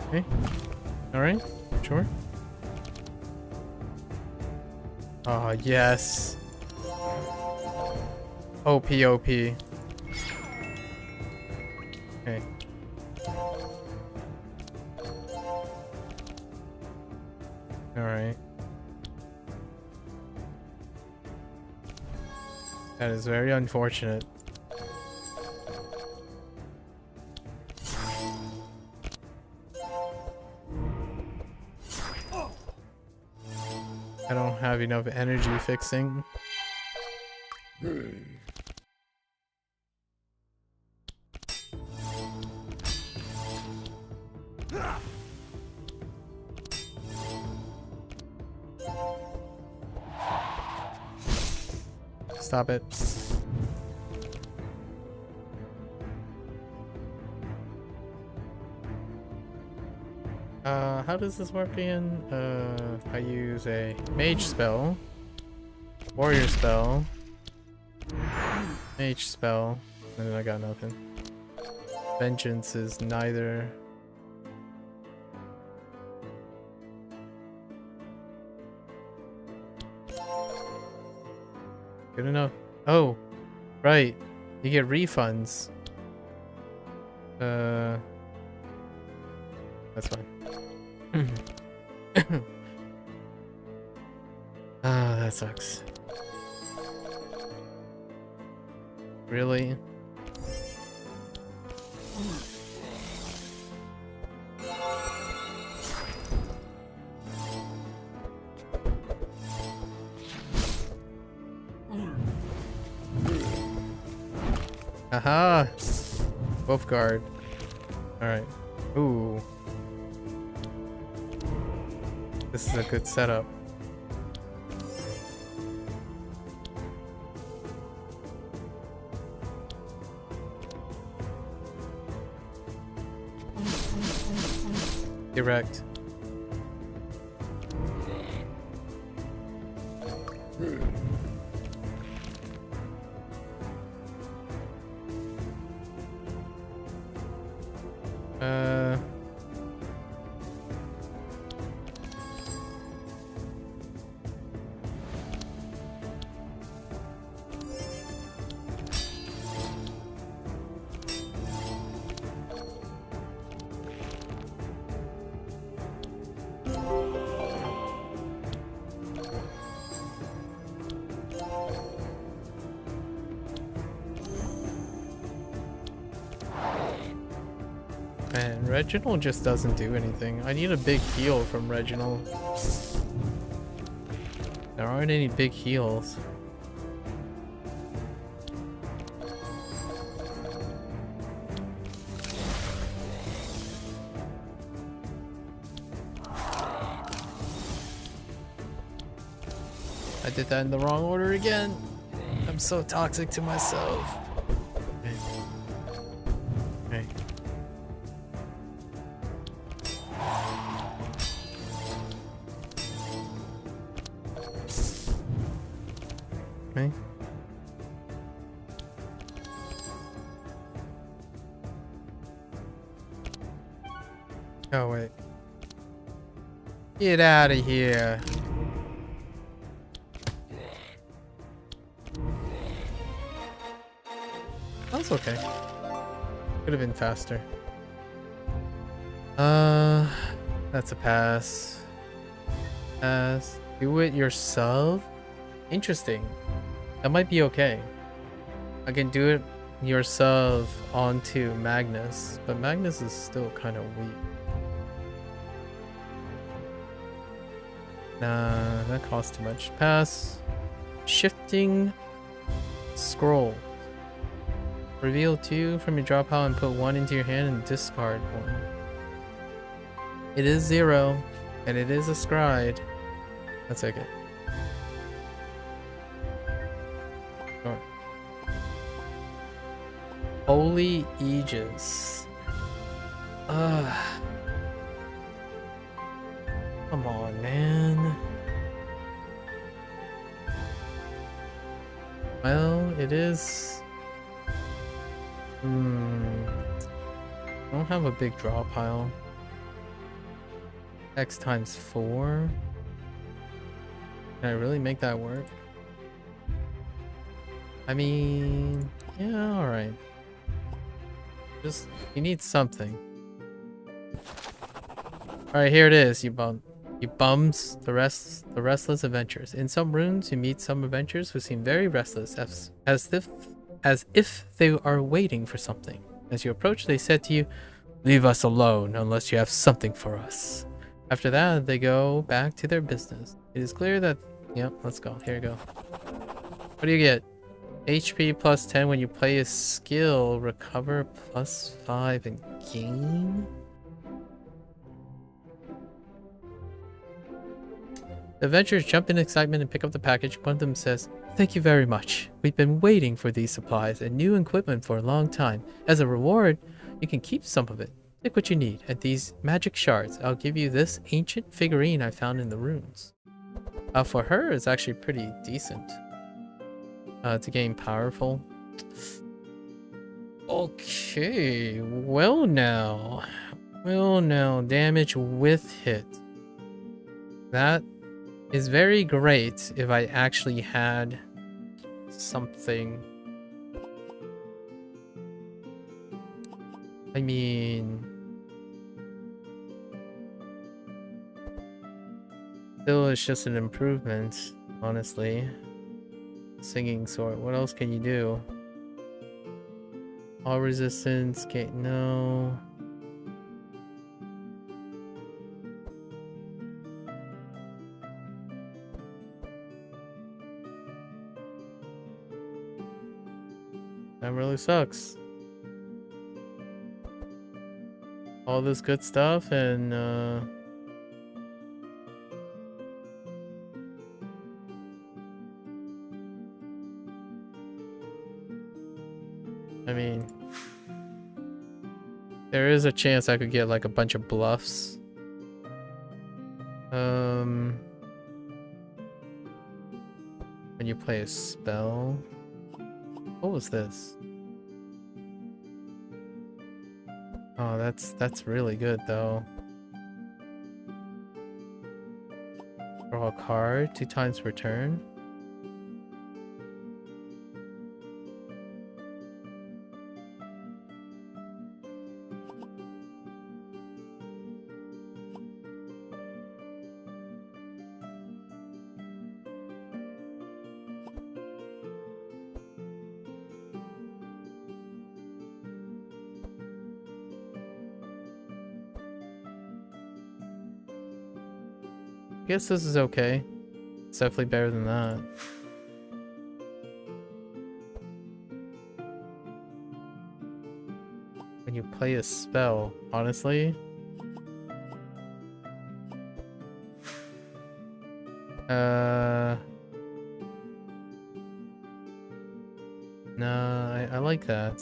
Okay. Alright. Sure. Ah, yes. OP, OP. Okay. Alright. That is very unfortunate. I don't have enough energy fixing. Stop it. How does this work again? I use a mage spell, warrior spell, mage spell, and then I got nothing. Vengeance is neither. Good enough. Oh, right. You get refunds. That's fine. Ah, that sucks. Really? Aha! Wolf guard. Alright. Ooh. This is a good setup. Direct. Man, Reginald just doesn't do anything. I need a big heal from Reginald. There aren't any big heals. I did that in the wrong order again. I'm so toxic to myself. Okay. Okay. Okay. Oh wait. Get out of here. That's okay. Could have been faster. That's a pass. Pass. Do it yourself? Interesting. That might be okay. I can do it yourself onto Magnus, but Magnus is still kind of weak. Nah, that costs too much. Pass. Shifting scroll. Reveal 2 from your draw pile and put 1 into your hand and discard 1. It is 0, and it is a scryed. Let's take it. Sure. Holy Aegis. Come on, man. Well, it is... I don't have a big draw pile. X times 4. Can I really make that work? I mean, yeah, alright. Just, you need something. Alright, here it is, you bums. The restless adventurers. In some rooms, you meet some adventurers who seem very restless, as if they are waiting for something. As you approach, they said to you, "Leave us alone unless you have something for us." After that, they go back to their business. It is clear that... Yep, let's go. Here you go. What do you get? HP plus 10 when you play a skill. Recover plus 5 and gain? The adventurers jump in excitement and pick up the package. One of them says, "Thank you very much. We've been waiting for these supplies and new equipment for a long time. As a reward, you can keep some of it. Take what you need. And these magic shards. I'll give you this ancient figurine I found in the ruins." For her, it's actually pretty decent. To gain powerful. Okay, well now, damage with hit. That is very great if I actually had something. I mean, still it's just an improvement, honestly. Singing sword. What else can you do? All resistance. Okay, no. That really sucks. All this good stuff and I mean, there is a chance I could get like a bunch of bluffs. When you play a spell. What was this? Oh, that's really good though. Draw a card 2 times per turn. I guess this is okay. It's definitely better than that. When you play a spell, honestly. Nah, I like that.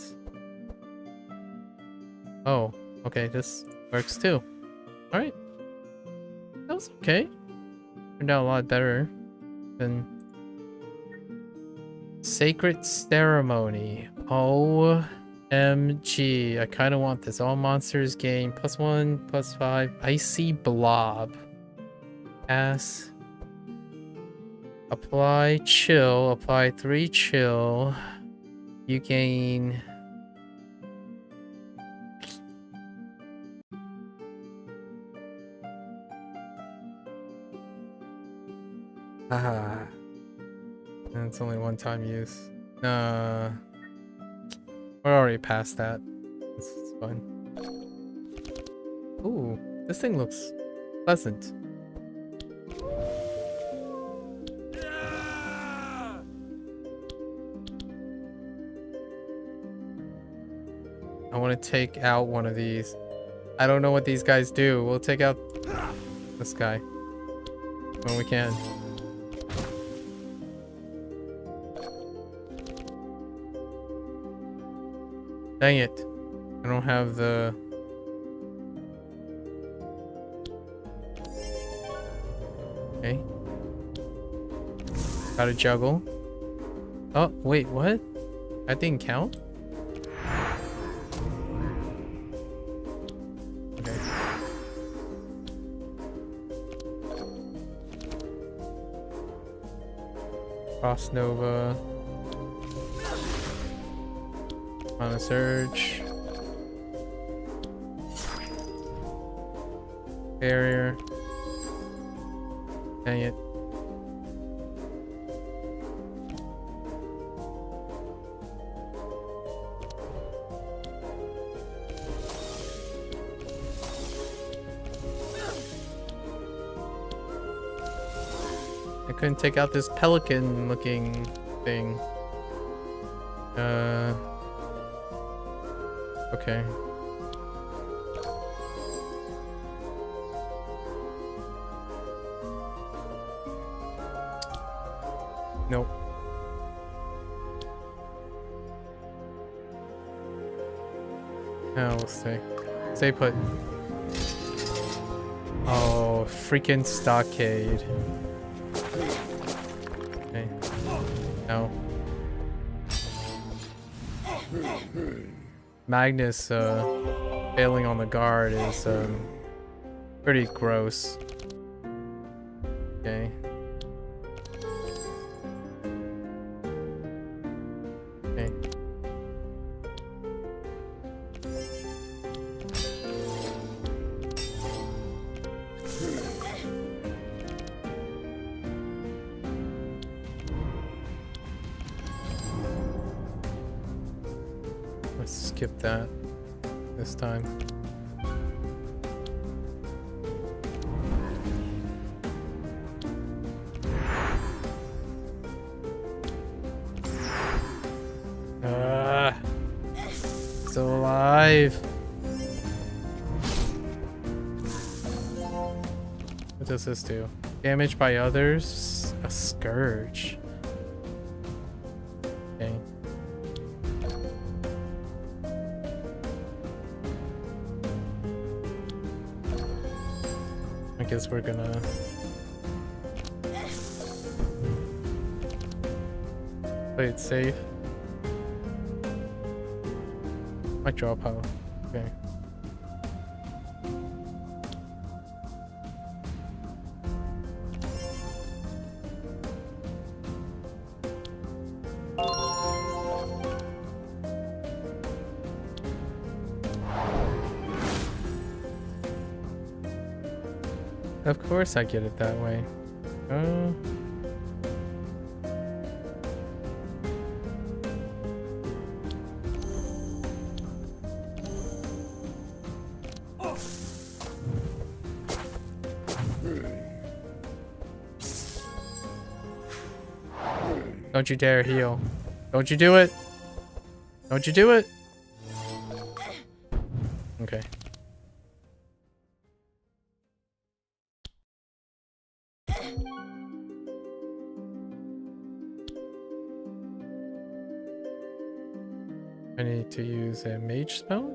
Oh, okay, this works too. Alright. That was okay. Turned out a lot better than Sacred Ceremony. OMG. I kind of want this. All monsters gain +1, +5. Icy Blob. Pass. Apply chill. Apply 3 chill. You gain... Ah, it's only 1-time use. We're already past that. It's fine. Ooh, this thing looks pleasant. want to take out one of these. I don't know what these guys do. We'll take out this guy when we can. Dang it. I don't have the... Okay. Gotta juggle. Oh, wait, what? That didn't count? Okay. Cross Nova. On a surge. Barrier. Dang it. I couldn't take out this pelican looking thing. Okay. Nope. Now we'll stay. Stay put. Oh, freaking stockade. Okay. No. Magnus failing on the guard is pretty gross. Okay. Okay. Let's skip that this time. Still alive. What does this do? Damage by others? A scourge. Okay. I guess we're gonna... play it safe. Might draw power. Okay. Of course I get it that way. Don't you dare heal. Don't you do it. Don't you do it. Okay. I need to use a mage spell.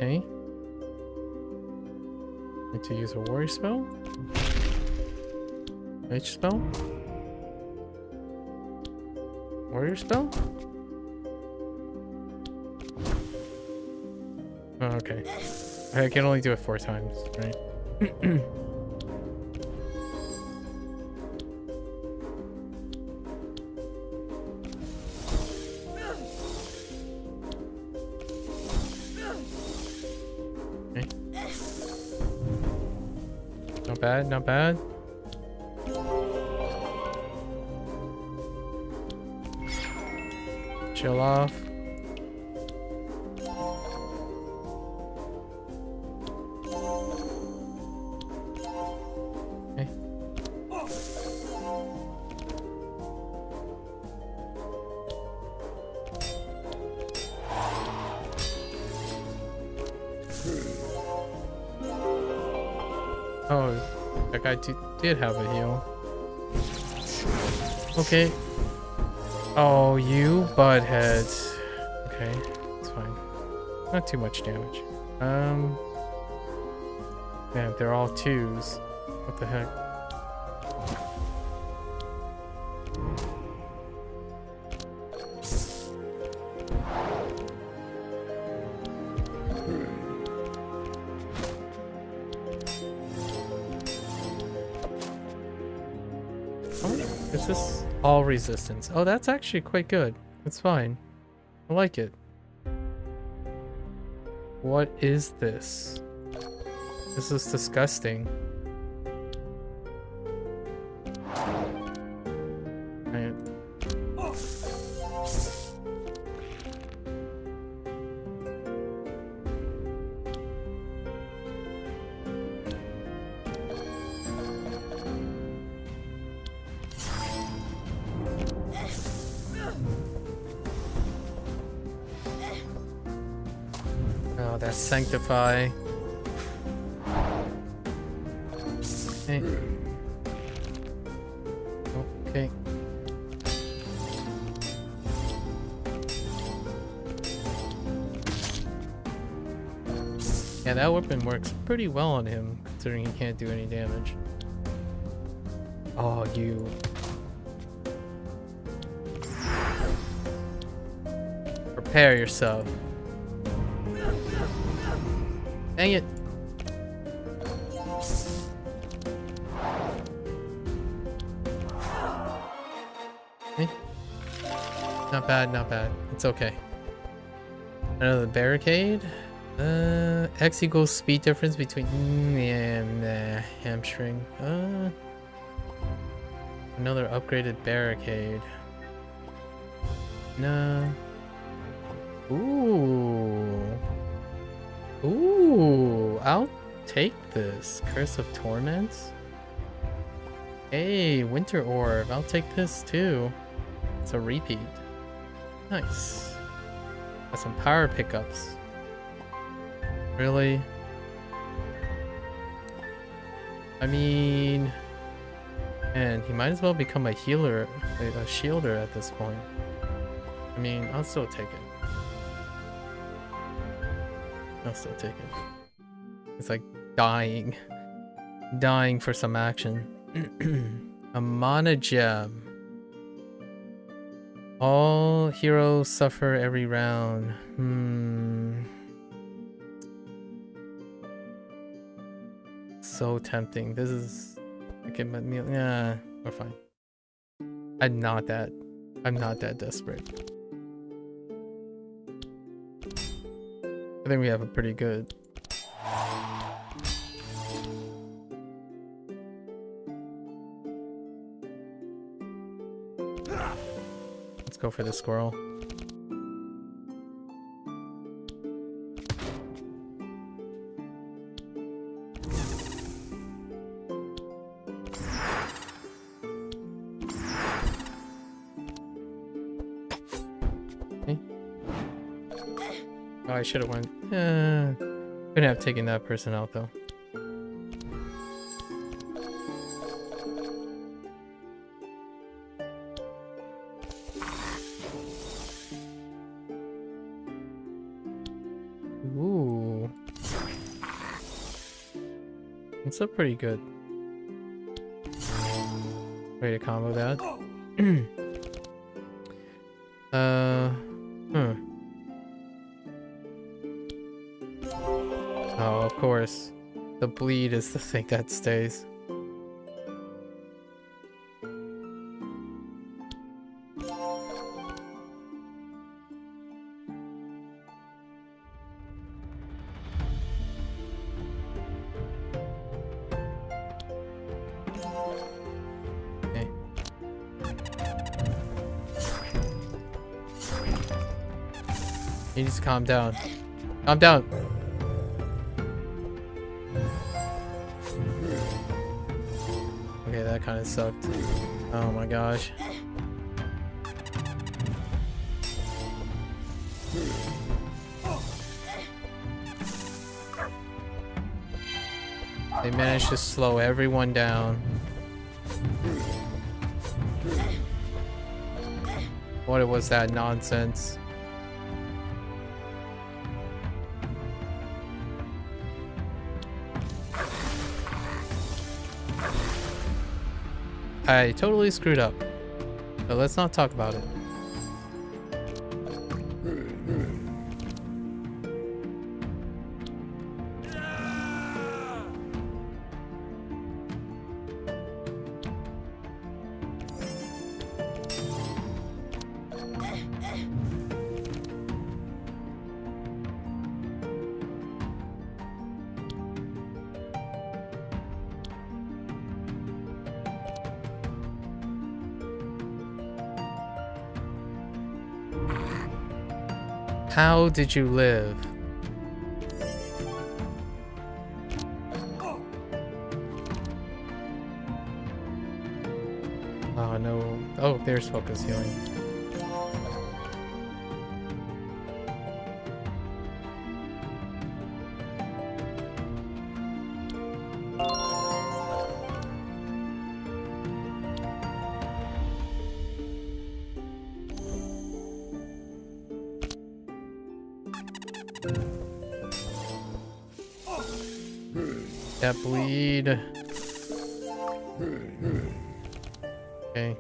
Okay. Need to use a warrior spell. Mage spell. Warrior spell. Oh, okay. I can only do it 4 times, right? Okay. Not bad, not bad. Chill off. Oh, that guy did have a heal. Okay. Oh, you buttheads. Okay, it's fine. Not too much damage. Man, they're all 2s. What the heck? Is this all resistance? Oh, that's actually quite good. It's fine. I like it. What is this? This is disgusting. Right. Oh, that's sanctify. Okay. Okay. Yeah, that weapon works pretty well on him, considering he can't do any damage. Oh, you. Prepare yourself. Dang it. Okay. Not bad, not bad. It's okay. Another barricade. X equals speed difference between yeah, hamstring. Another upgraded barricade. No. Ooh, I'll take this. Curse of Torments. Hey, Winter Orb. I'll take this too. It's a repeat. Nice. Got some power pickups. Really? I mean, man, he might as well become a healer, a shielder at this point. I mean, I'll still take it. I'll still take it. It's like dying for some action. A mana gem. All heroes suffer every round. So tempting. This is okay, but yeah, we're fine. I'm not that desperate. I think we have a pretty good. Let's go for the squirrel. Oh, I should have went. Couldn't have taken that person out though. Ooh, it's up pretty good. Way to combo that. Oh, of course. The bleed is the thing that stays. Okay. You need to calm down. Calm down. Okay, that kind of sucked. Oh my gosh. They managed to slow everyone down. What was that nonsense? I totally screwed up. But let's not talk about it. How did you live? Oh no. Oh, there's focus healing. That bleed. Okay.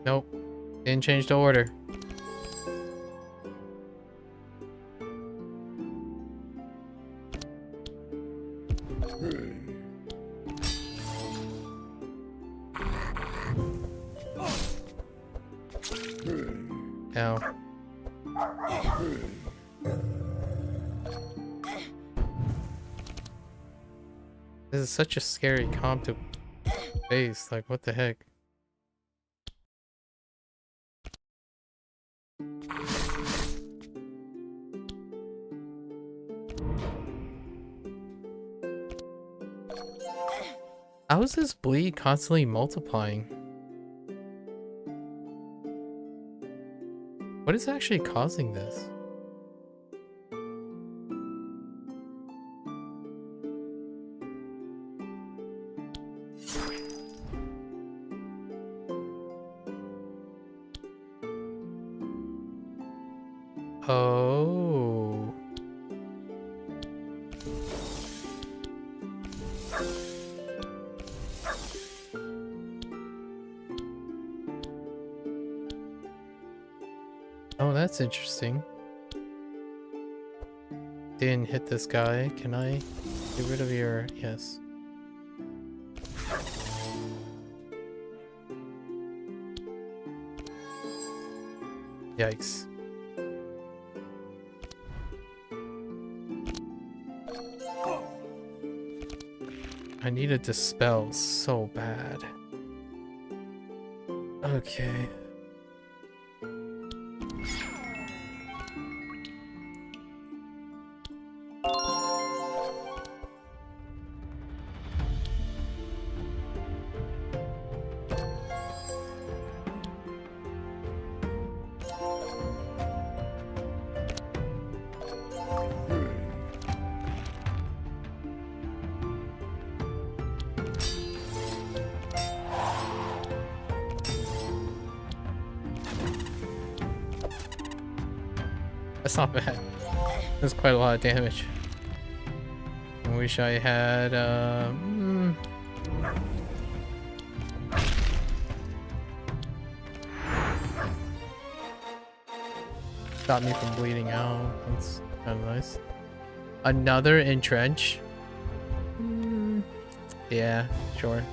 Nope. Didn't change the order. Ow. This is such a scary comp to face. Like, what the heck? How is this bleed constantly multiplying? What is actually causing this? Oh. Oh, that's interesting. Didn't hit this guy. Can I get rid of your... Yes. Yikes. I need a dispel so bad. Okay. That's not bad. That's quite a lot of damage. I wish I had, Stop me from bleeding out. That's kind of nice. Another entrench? Yeah, sure.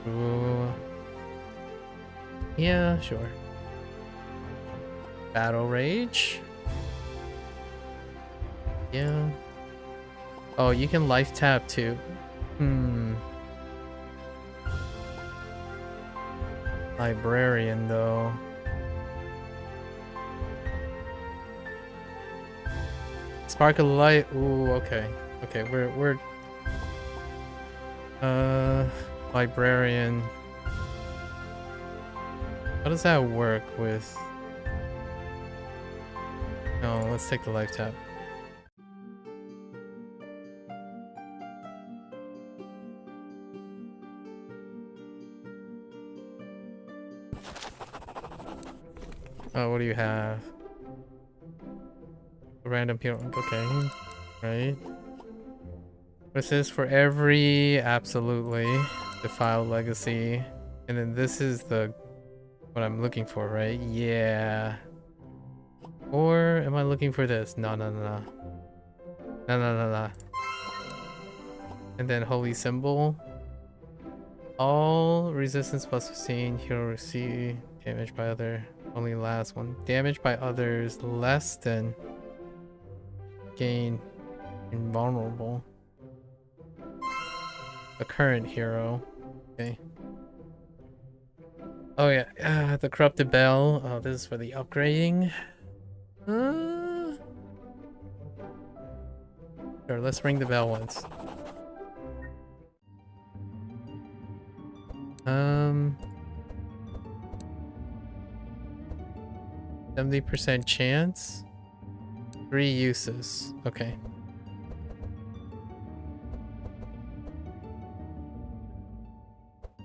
Ooh. Yeah, sure. Battle Rage? Yeah. Oh, you can life tap too. Librarian though. Spark of light. Ooh, okay. Okay, we're librarian. How does that work with... No, let's take the life tap. Oh, what do you have? A random peel. Okay. Right. What's this for every? Absolutely. Defiled legacy. And then this is the... what I'm looking for, right? Yeah. Or am I looking for this? No. No. And then holy symbol. All resistance plus 15. Hero receive damage by other. Only last one. Damage by others less than gain invulnerable. The current hero. Okay. Oh yeah, the corrupted bell. Oh, this is for the upgrading. Sure, let's ring the bell once. 70% chance. 3 uses. Okay.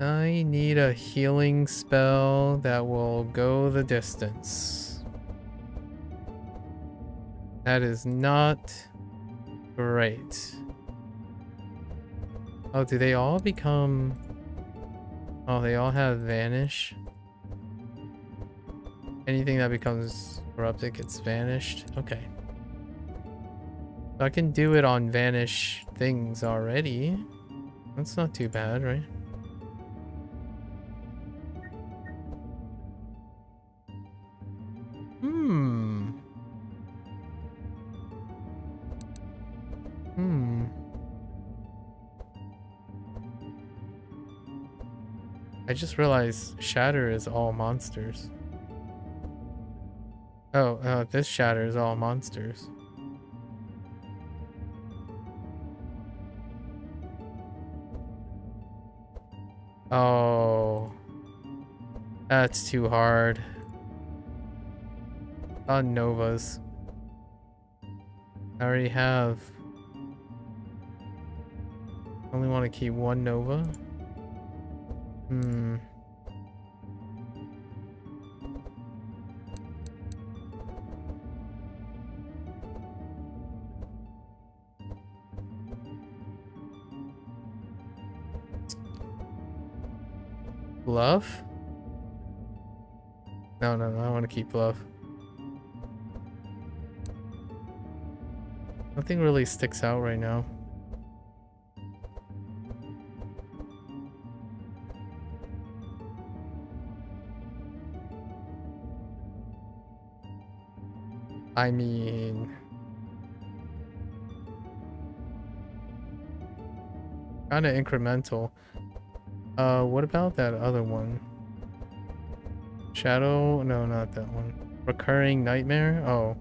I need a healing spell that will go the distance. That is not great. Oh, do they all become... Oh, they all have vanish. Anything that becomes corrupted gets vanished. Okay. So I can do it on vanish things already. That's not too bad, right? I just realized Shatter is all monsters. Oh, this Shatter is all monsters. Oh. That's too hard. On Novas. I already have. Only want to keep 1 Nova. Bluff? No, I want to keep Bluff. Nothing really sticks out right now. I mean... Kinda incremental. What about that other one? Shadow? No, not that one. Recurring Nightmare? Oh,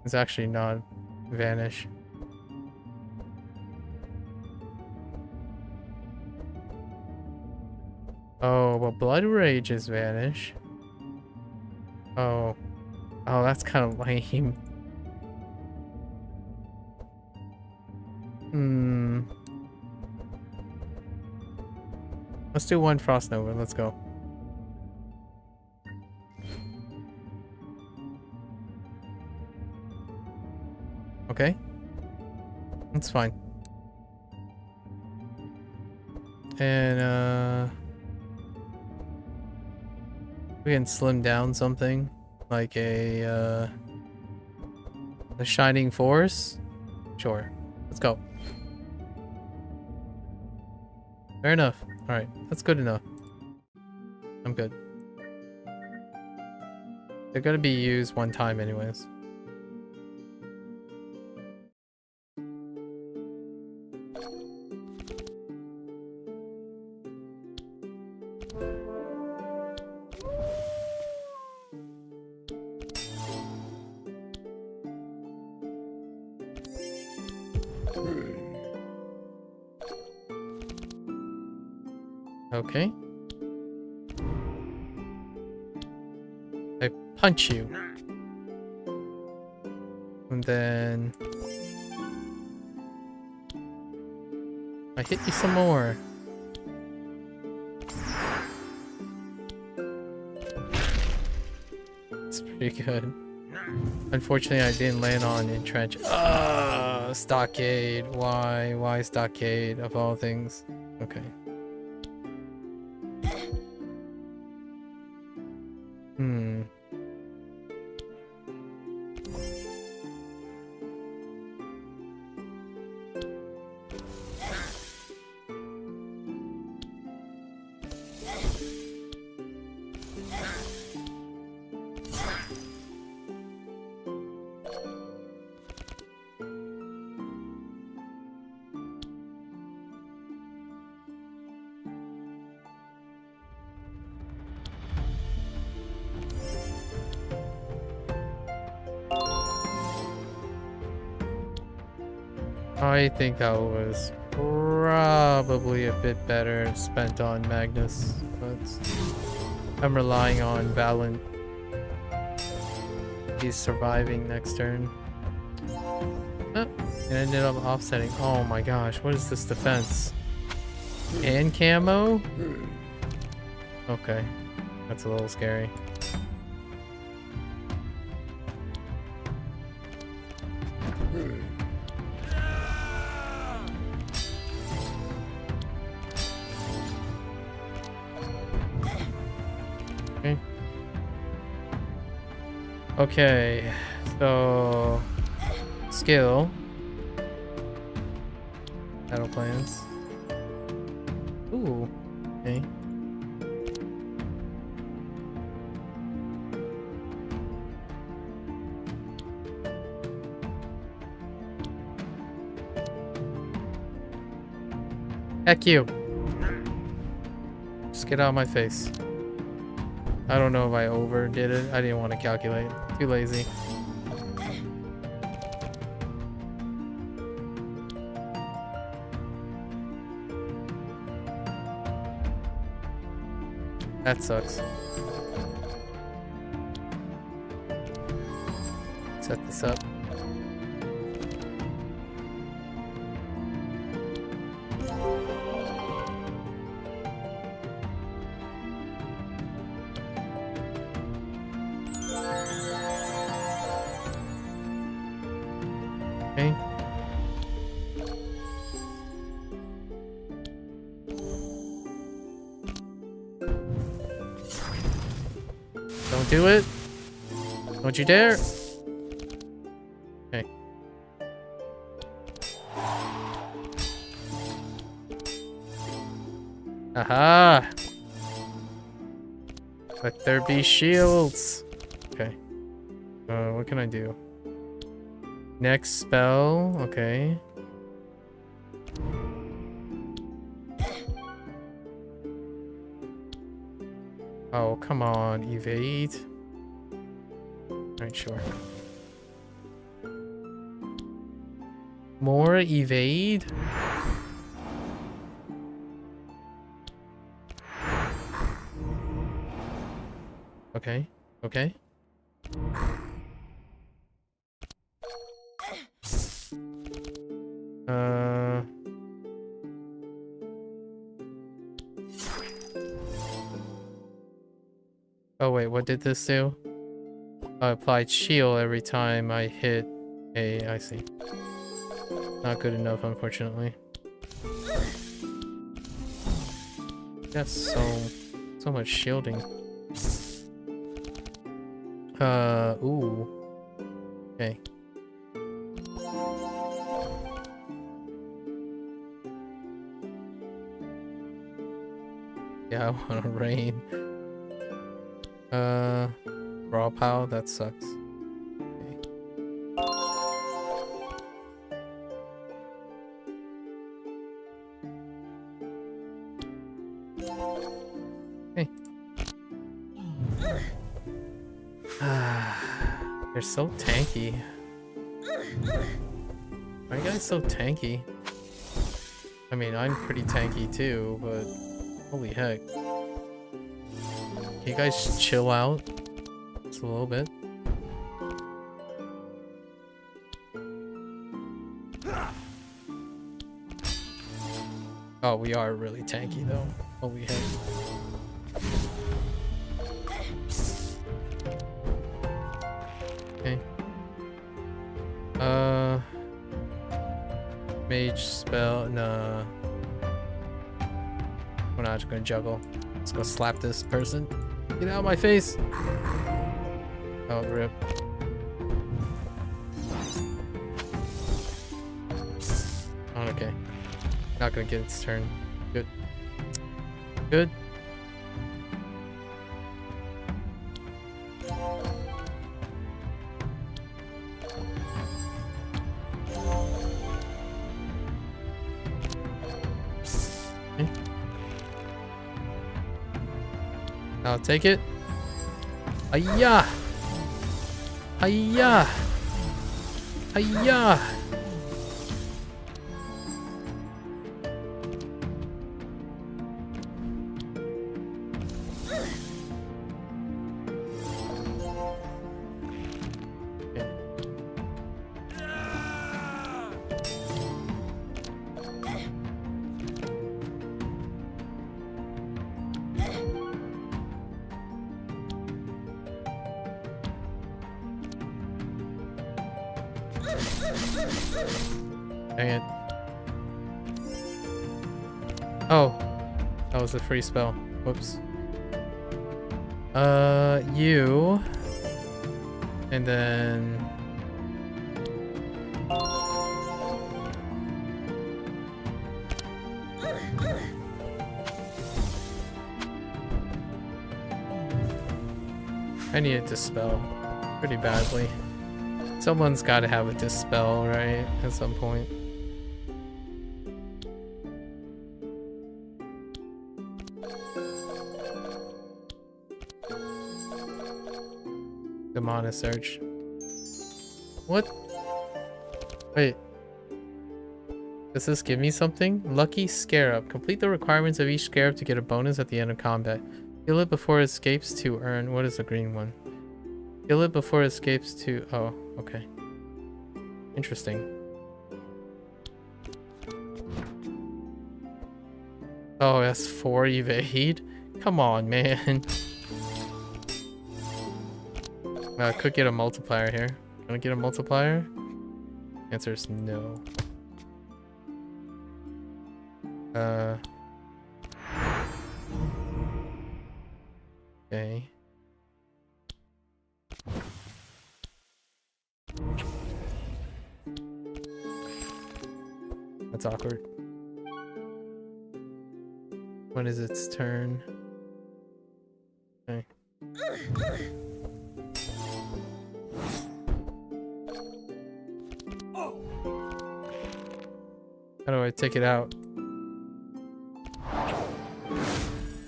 it's actually not Vanish. Oh, well, Blood Rage is Vanish. Oh. Oh, that's kind of lame. Let's do 1 Frost Nova. Let's go. Okay. That's fine. And, we can slim down something. Like a Shining Force? Sure. Let's go. Fair enough. Alright, that's good enough. I'm good. They're gonna be used 1 time anyways. Okay. I punch you. And then I hit you some more. It's pretty good. Unfortunately, I didn't land on entrench. Stockade. Why? Why stockade of all things? Okay. I think that was probably a bit better spent on Magnus, but I'm relying on Valiant. He's surviving next turn. Oh, it ended up offsetting. Oh my gosh, what is this defense? And camo? Okay, that's a little scary. Okay, so skill, battle plans. Ooh, okay. Heck you! Just get out of my face. I don't know if I overdid it. I didn't want to calculate. Too lazy. That sucks. Set this up. Okay. Don't do it. Don't you dare. Okay. Aha! Let there be shields. Okay. What can I do? Next spell, okay. Oh, come on, evade. Alright, sure. More evade? Okay, okay. Oh wait, what did this do? I applied shield every time I hit a... I see. Not good enough, unfortunately. That's so much shielding. Ooh. Okay. Yeah, I want to rain. Raw pow, that sucks. Okay. They're so tanky. Why are you guys so tanky? I mean, I'm pretty tanky too, but Holy heck. Can you guys chill out just a little bit? Oh, we are really tanky though. Holy heck. Okay. Mage spell, nah. We're not just gonna juggle. Let's go slap this person. Get out of my face! Oh, rip. Oh, okay. Not gonna get its turn. Good. Good. Okay. I'll take it. Hiya! Hiya! Hiya! Dang it. Oh, that was a free spell. Whoops. You. And then... I need a dispel pretty badly. Someone's got to have a dispel, right? At some point. Demonic Surge. What? Wait. Does this give me something? Lucky Scarab. Complete the requirements of each scarab to get a bonus at the end of combat. Kill it before it escapes to earn... What is the green one? Kill it before it escapes to... Oh, okay. Interesting. Oh, that's 4 evade? Come on, man. I could get a multiplier here. Can I get a multiplier? Answer is no. Okay. That's awkward. When is its turn? Okay. How do I take it out?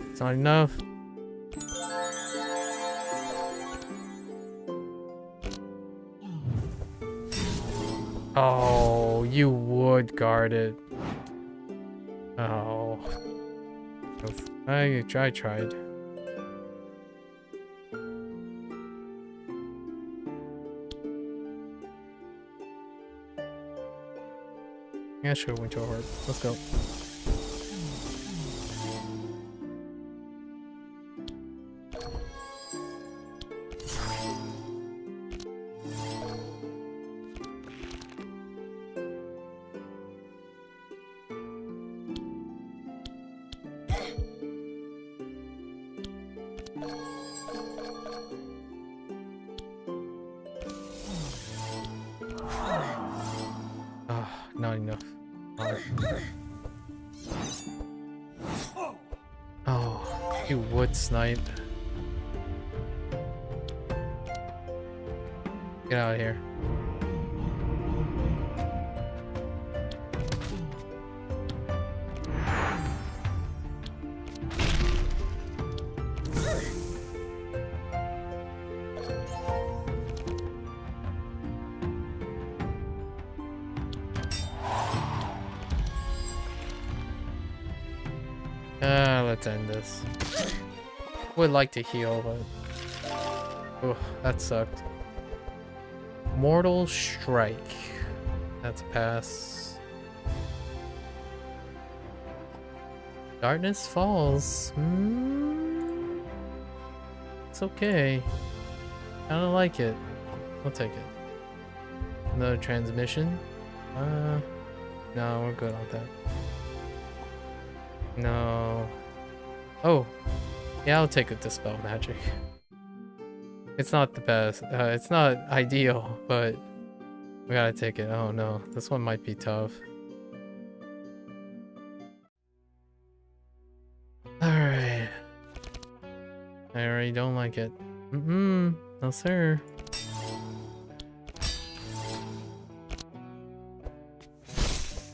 It's not enough. Oh, you would guard it. Oh. I tried. Yeah, sure, went to a horde. Let's go. Not enough. Oh, you would snipe. Get out of here. Let's end this. Would like to heal, but... Oh, that sucked. Mortal Strike. That's a pass. Darkness Falls. It's okay. I don't like it. I'll take it. Another transmission. No, we're good on that. No. Oh. Yeah, I'll take a Dispel Magic. It's not the best. It's not ideal, but we gotta take it. Oh no, this one might be tough. Alright. I already don't like it. No sir.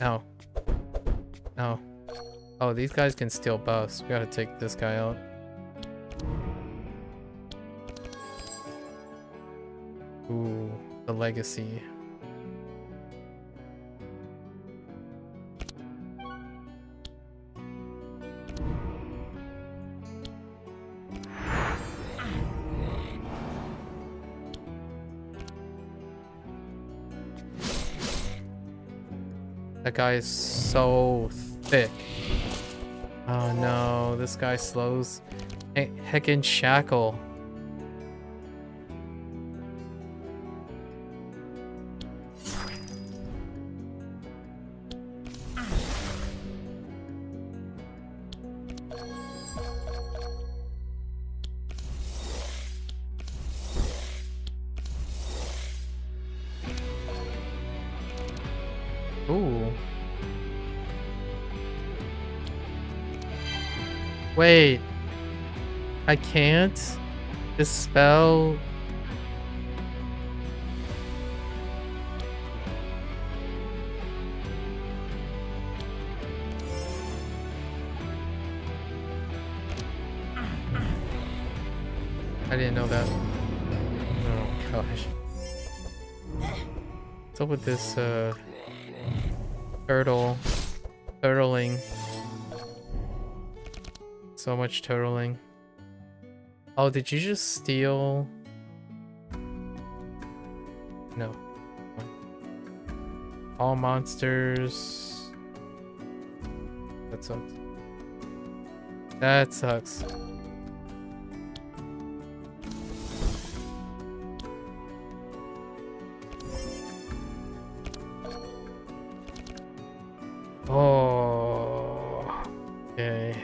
No. No. Oh, these guys can steal buffs. We gotta take this guy out. Ooh, the legacy. That guy is so thick. Oh no, this guy slows. Heckin' Shackle. Ooh. Wait. I can't dispel. I didn't know that. Oh gosh. What's up with this turtling? So much turtling. Oh, did you just steal? No. All monsters. That sucks. That sucks. Oh, okay.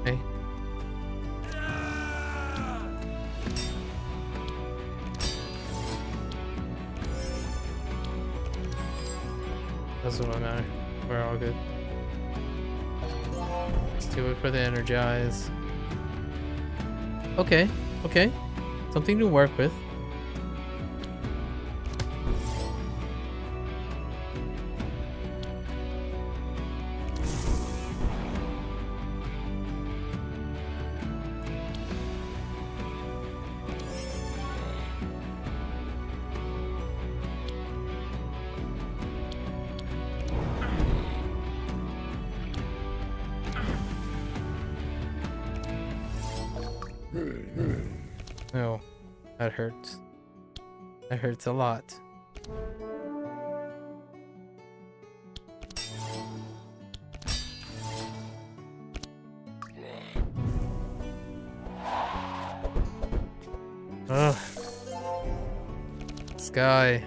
Hey. Doesn't matter. We're all good. Let's do it for the energize. Okay, okay. Something to work with. Oh, that hurts. That hurts a lot. Ugh. Sky.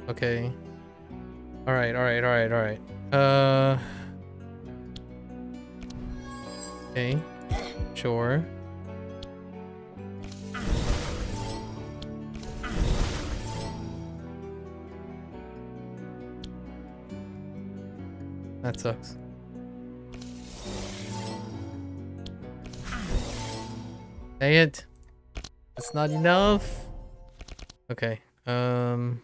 Okay. Alright, alright, alright, alright. Okay. Sure. That sucks. Dang it. It's not enough. Okay. Oh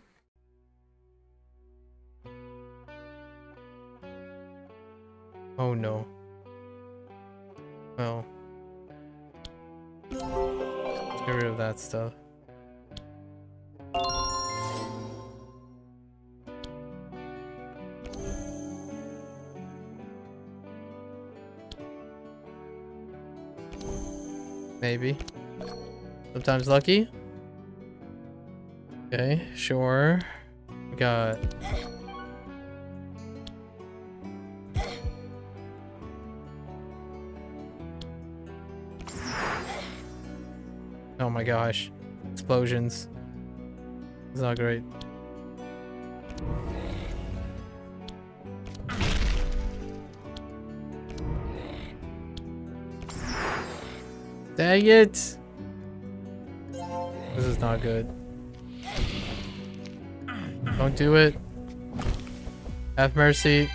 no. Well. Let's get rid of that stuff. Maybe. Sometimes lucky. Okay, sure. We got... Oh my gosh. Explosions. It's not great. Dang it! This is not good. Don't do it. Have mercy.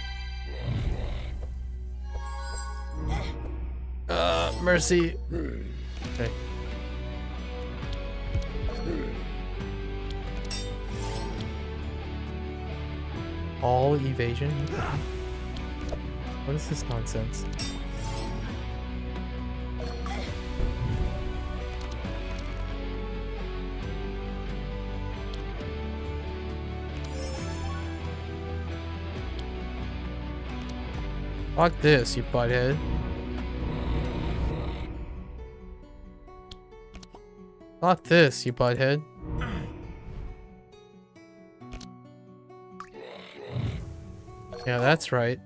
Mercy. Okay. All evasion? What is this nonsense? Fuck this, you butthead. Fuck this, you butthead. Yeah, that's right.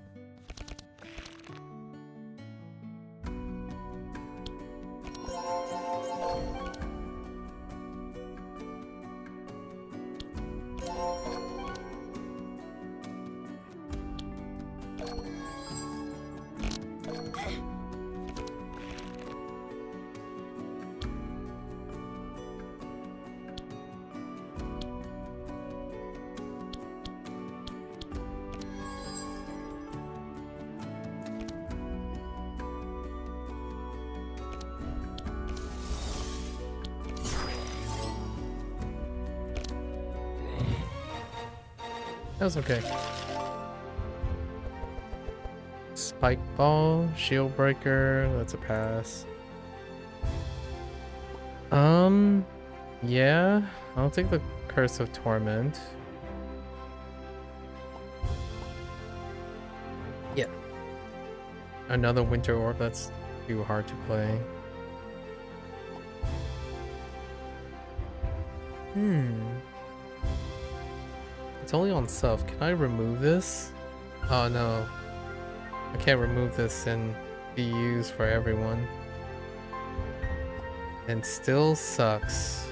That was okay. Spike ball, shield breaker, that's a pass. Yeah, I'll take the Curse of Torment. Yeah. Another Winter Orb, that's too hard to play. It's only on self. Can I remove this? Oh no. I can't remove this and be used for everyone. And still sucks.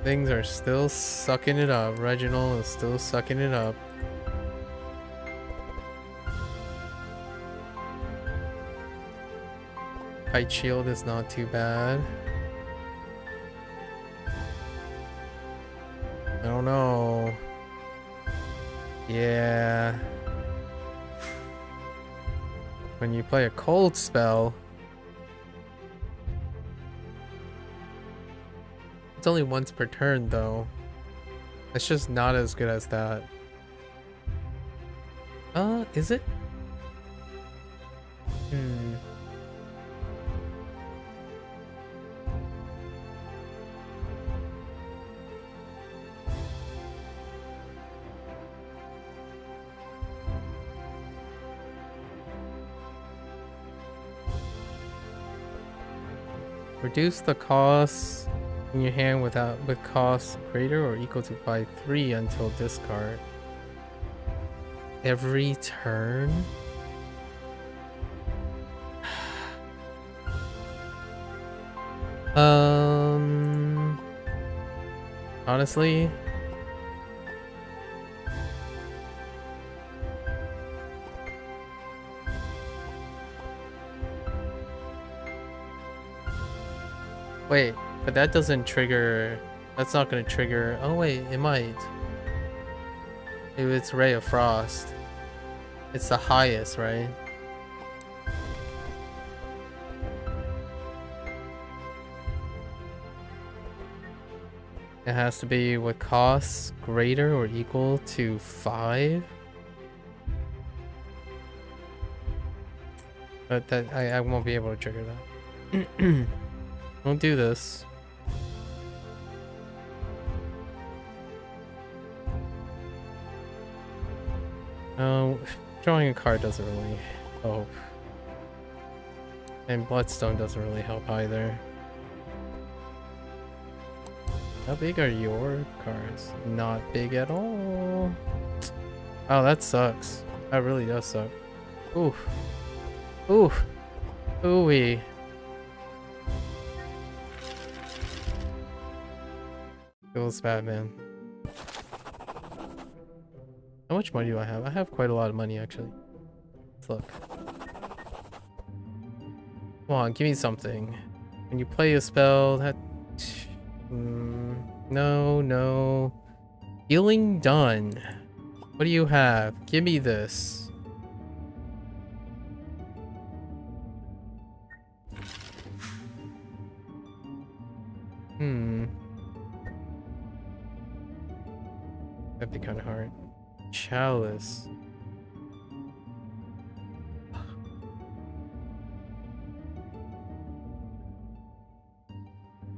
Things are still sucking it up. Reginald is still sucking it up. Kite shield is not too bad. I don't know. Yeah. When you play a cold spell, it's only once per turn though. It's just not as good as that. Is it? Reduce the cost in your hand with cost greater or equal to by 3 until discard. Every turn? Honestly, Wait, but that doesn't trigger... That's not gonna trigger... Oh wait, it might. If it's Ray of Frost. It's the highest, right? It has to be what costs greater or equal to 5. But that I won't be able to trigger that. Don't do this. Drawing a card doesn't really help. And Bloodstone doesn't really help either. How big are your cards? Not big at all. Oh, that sucks. That really does suck. Oof. Oof. Ooey. Feels bad, man. How much money do I have? I have quite a lot of money, actually. Let's look. Come on, give me something. When you play a spell, that... no, no. Healing done. What do you have? Give me this. That'd be kind of hard. Chalice.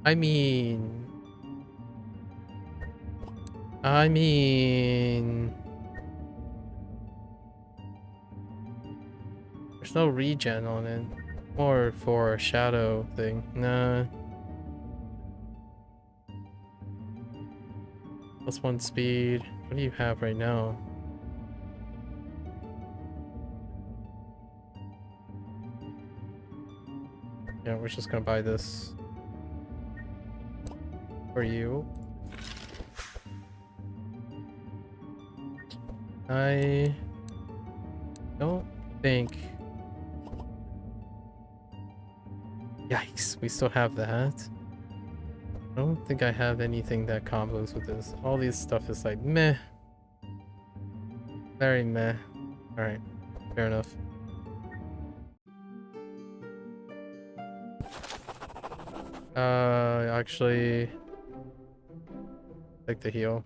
I mean, there's no regen on it, or for a shadow thing. Nah. +1 speed. What do you have right now? Yeah, we're just gonna buy this for you. I don't think... Yikes, we still have that. I don't think I have anything that combos with this. All these stuff is like meh. Very meh. Alright, fair enough. Actually... like the heal.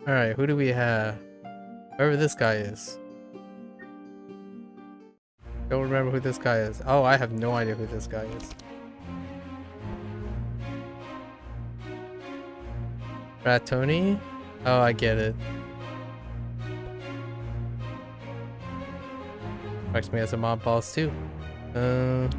Alright, who do we have? Whoever this guy is. Don't remember who this guy is. Oh, I have no idea who this guy is. Ratoni? Oh, I get it. Strikes me as a mob boss too. Do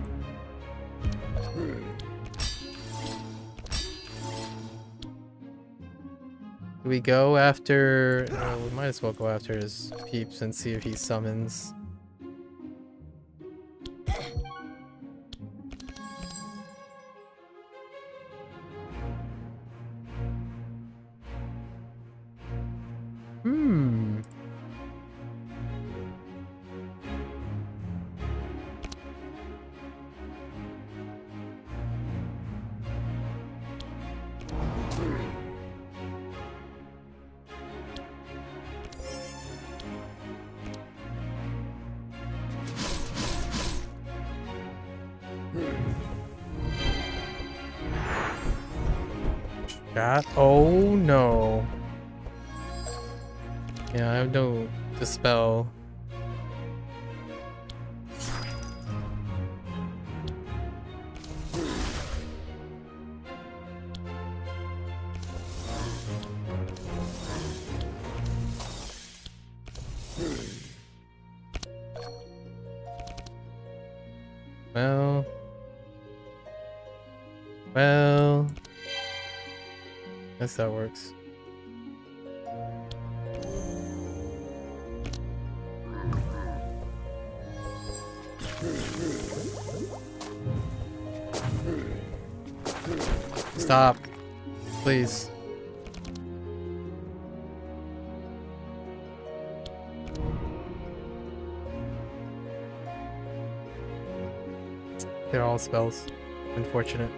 we go after... we might as well go after his peeps and see if he summons. Oh no. Yeah, I have no dispel. Well, guess that works. Stop, please. They're all spells. Unfortunate.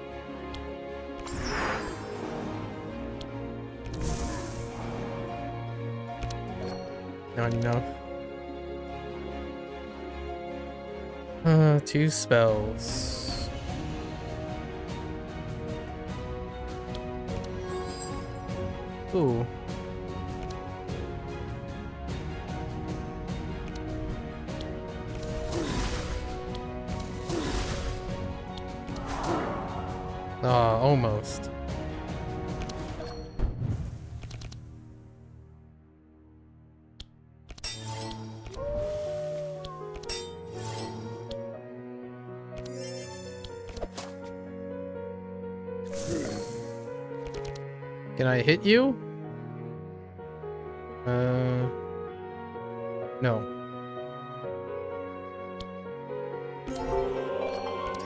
Not enough. 2 spells. Ooh. Ah, almost. Can I hit you? No. I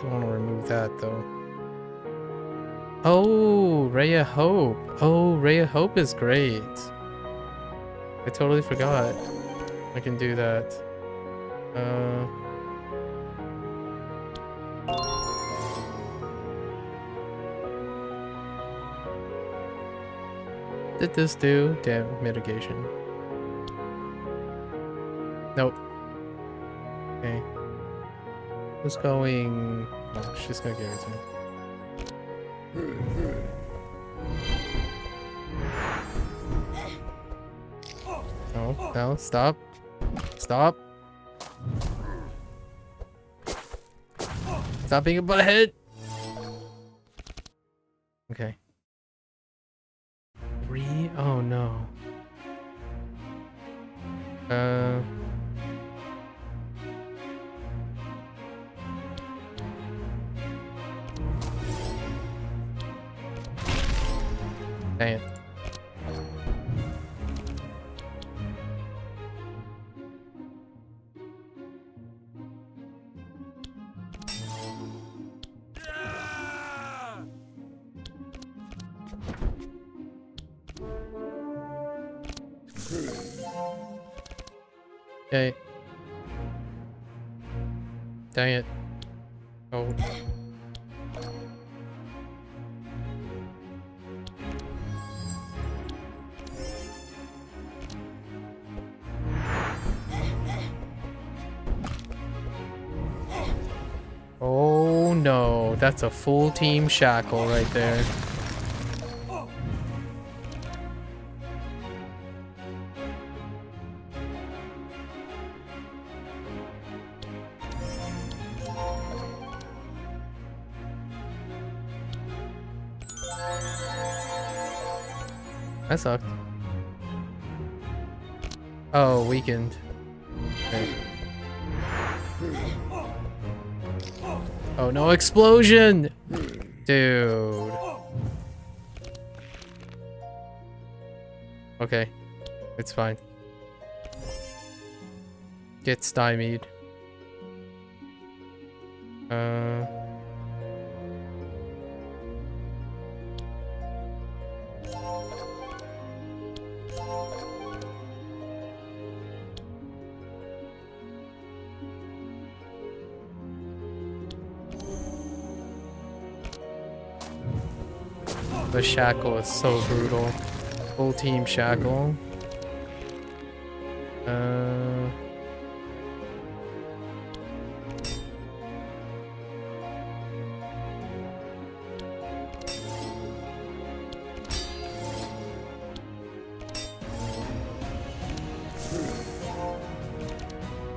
want to remove that though. Oh, Ray of Hope. Oh, Ray of Hope is great. I totally forgot. I can do that. Did this do? Damn, mitigation. Nope. Okay. Who's going? Oh, she's gonna give it to me. No, no, stop. Stop. Stop being a butthead. Okay. Oh no. Dang it. Okay. Dang it. Oh. Oh no, that's a full team shackle right there. That sucked. Oh, weakened. Okay. Oh no, explosion! Dude. Okay. It's fine. Get stymied. The shackle is so brutal. Full team shackle.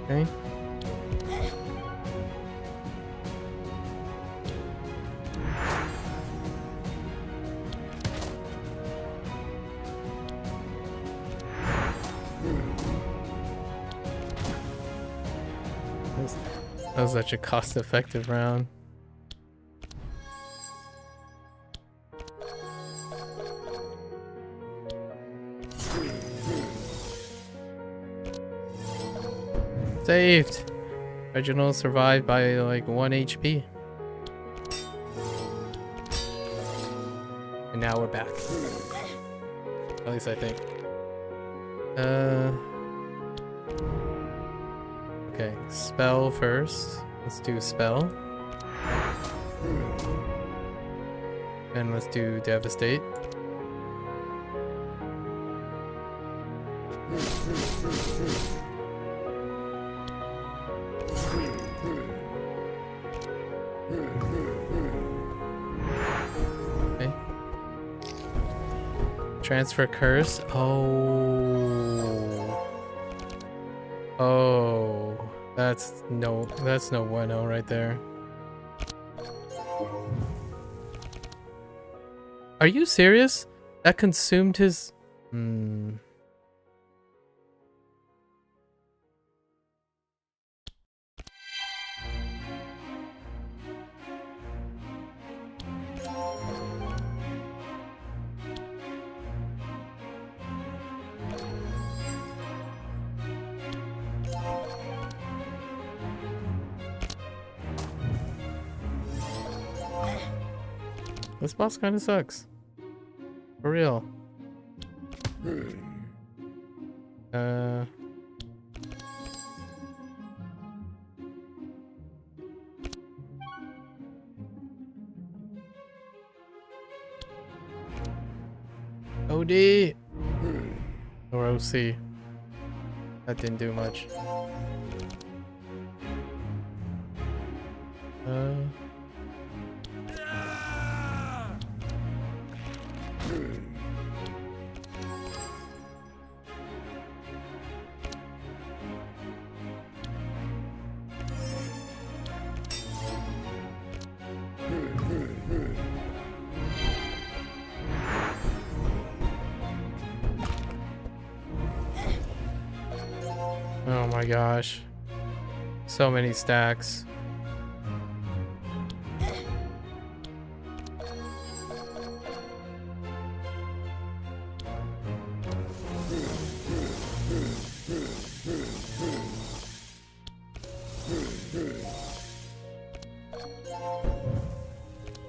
Okay. That was such a cost-effective round. Saved! Reginald survived by like 1 HP. And now we're back. At least I think. Okay, spell first. Let's do spell. And let's do Devastate. Okay. Transfer Curse. Oh, that's no bueno right there. Are you serious? That consumed his... This boss kind of sucks. For real. OD or OC. That didn't do much. Oh my gosh. So many stacks.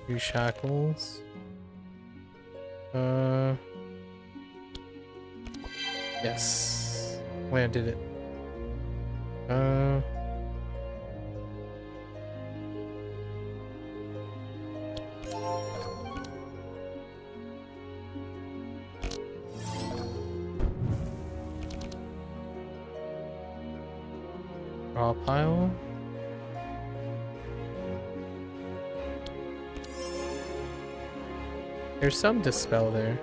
Two shackles. Yes. Landed it. Raw pile. There's some dispel there.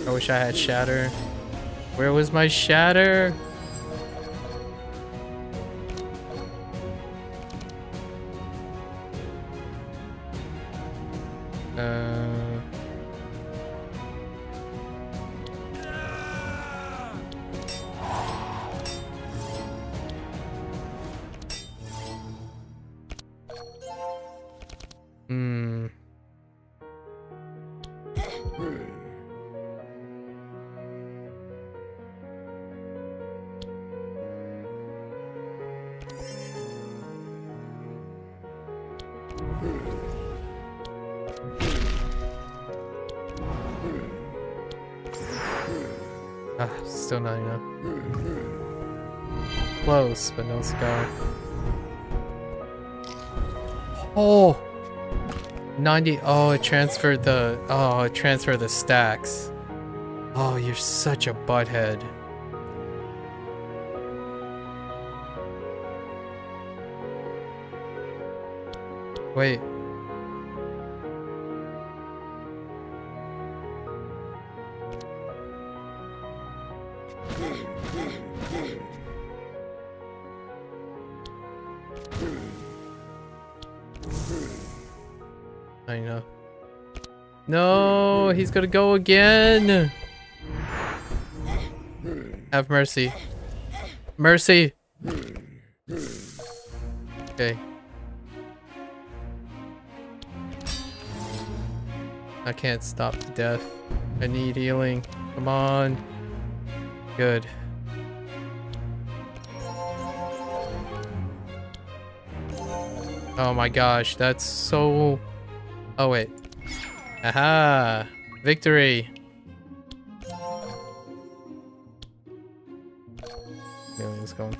I wish I had shatter. Where was my shatter? Still not enough. Close, but no scar. Oh! 90. Oh, it transferred the... Oh, it transferred the stacks. Oh, you're such a butthead. Wait. I know. No, he's gonna go again. Have mercy. Mercy. Okay. I can't stop the death. I need healing. Come on. Good. Oh my gosh, that's so... Oh wait. Aha! Victory! Chameleon's going.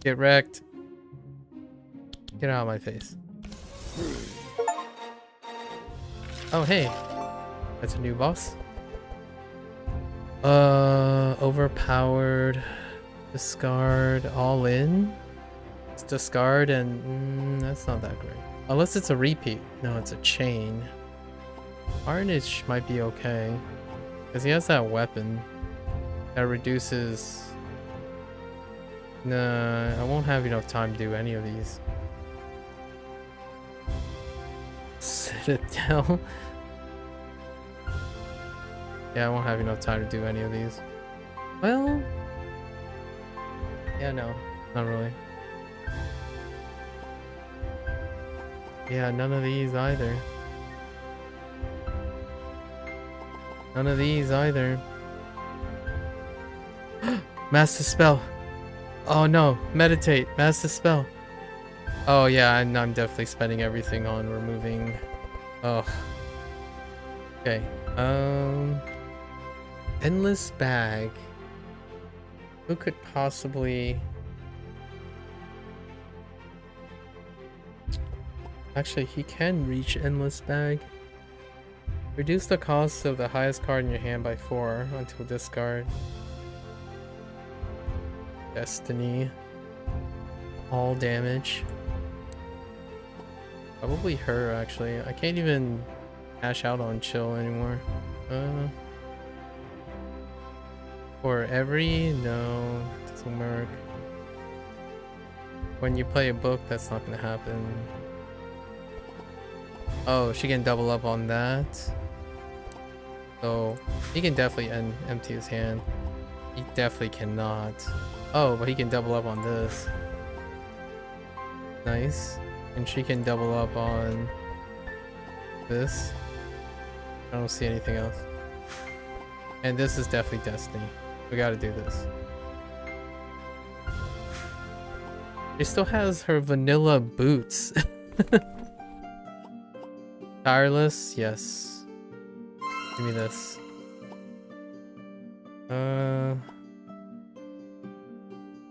Get wrecked. Get out of my face. Oh, hey. That's a new boss. Overpowered. Discard. All in? It's discard and... that's not that great. Unless it's a repeat. No, it's a chain. Carnage might be okay. Because he has that weapon. That reduces... Nah, I won't have enough time to do any of these. Citadel. Yeah, I won't have enough time to do any of these. Well... yeah, no. Not really. Yeah, none of these either. None of these either. Master spell. Oh no, meditate, master spell. Oh yeah, I'm definitely spending everything on removing. Oh. Okay. Endless bag. Who could possibly... Actually, he can reach endless bag. Reduce the cost of the highest card in your hand by 4 until discard. Destiny. All damage. Probably her, actually. I can't even cash out on chill anymore. For every... no, that doesn't work. When you play a book, that's not gonna happen. Oh, she can double up on that. So, he can definitely empty his hand. He definitely cannot. Oh, but he can double up on this. Nice. And she can double up on this. I don't see anything else. And this is definitely Destiny. We gotta do this. She still has her vanilla boots. Tireless, yes. Give me this.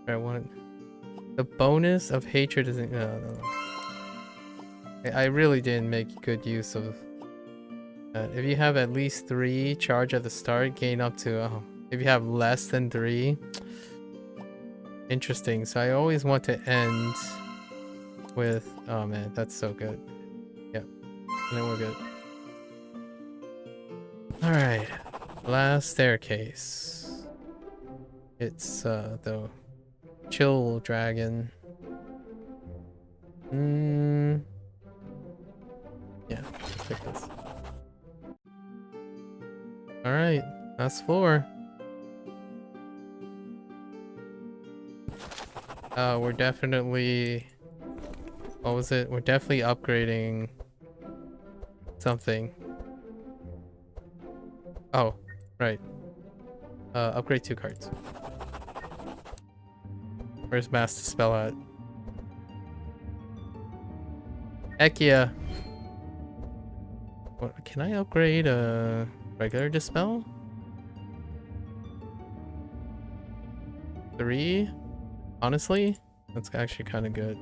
I want the bonus of hatred isn't. No. I really didn't make good use of that. If you have at least 3 charge at the start, gain up to. Oh, if you have less than 3, interesting. So I always want to end with. Oh man, that's so good. Yep, and then we're good. All right, last staircase. It's the chill dragon. Yeah, take this. All right, last floor. We're definitely. What was it? We're definitely upgrading something. Oh, right. Upgrade 2 cards. Where's Master Spell at? Heck yeah. What, can I upgrade a regular Dispel? 3? Honestly, that's actually kind of good.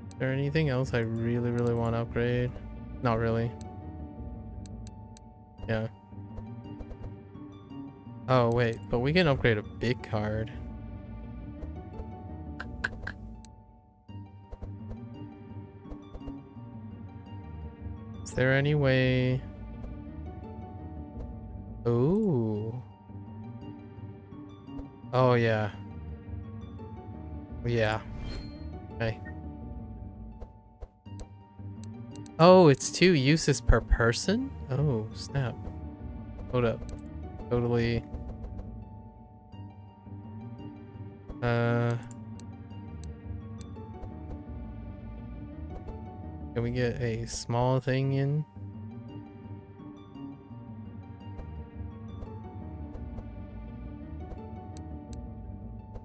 Is there anything else I really want to upgrade? Not really. Yeah. Oh wait, but we can upgrade a big card. Is there any way? Ooh. Oh yeah. Yeah. Okay. Oh, it's 2 uses per person? Oh, snap. Hold up. Totally. Can we get a small thing in?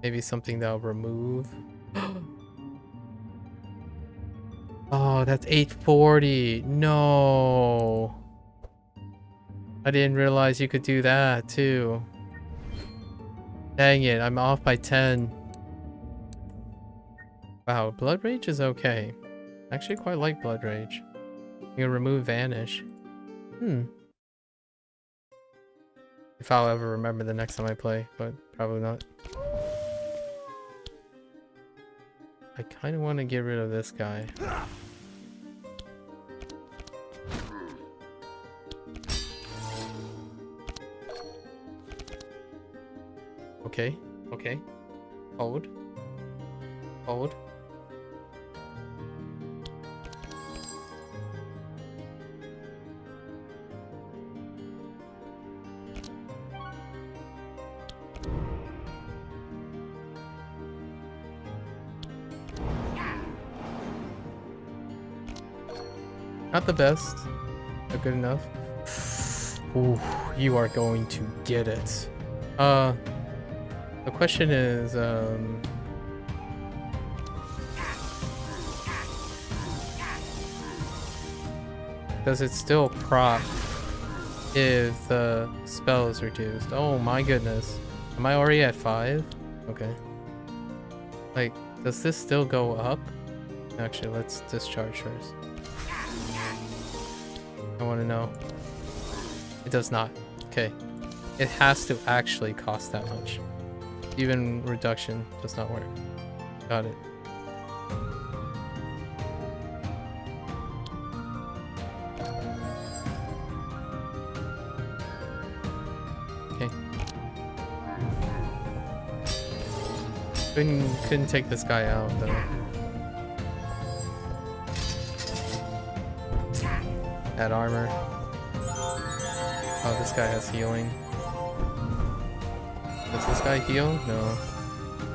Maybe something that'll remove. Oh, that's 840. No. I didn't realize you could do that too. Dang it, I'm off by 10. Wow, Blood Rage is okay. I actually quite like Blood Rage. You can remove Vanish. If I'll ever remember the next time I play, but probably not. I kind of want to get rid of this guy. Okay, okay. Hold. Hold. Not the best, but good enough. Ooh, you are going to get it. The question is, does it still proc if the spell is reduced? Oh my goodness. Am I already at 5? Okay. Like, does this still go up? Actually, let's discharge first. I want to know. It does not. Okay. It has to actually cost that much. Even reduction does not work. Got it. Okay. Couldn't take this guy out though. Add armor. Oh, this guy has healing. Does this guy heal? No.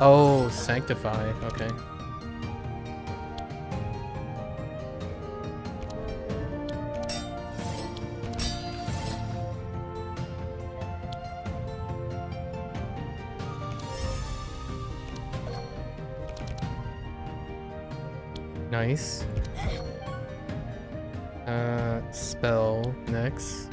Oh, sanctify. Okay. Nice. Spell next.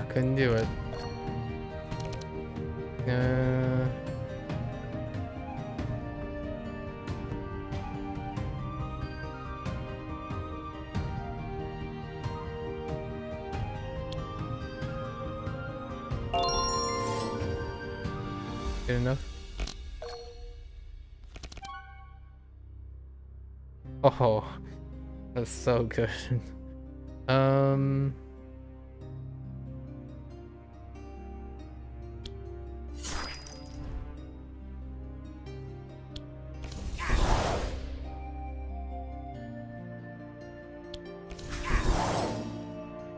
Couldn't do it. Good enough. Oh, that's so good.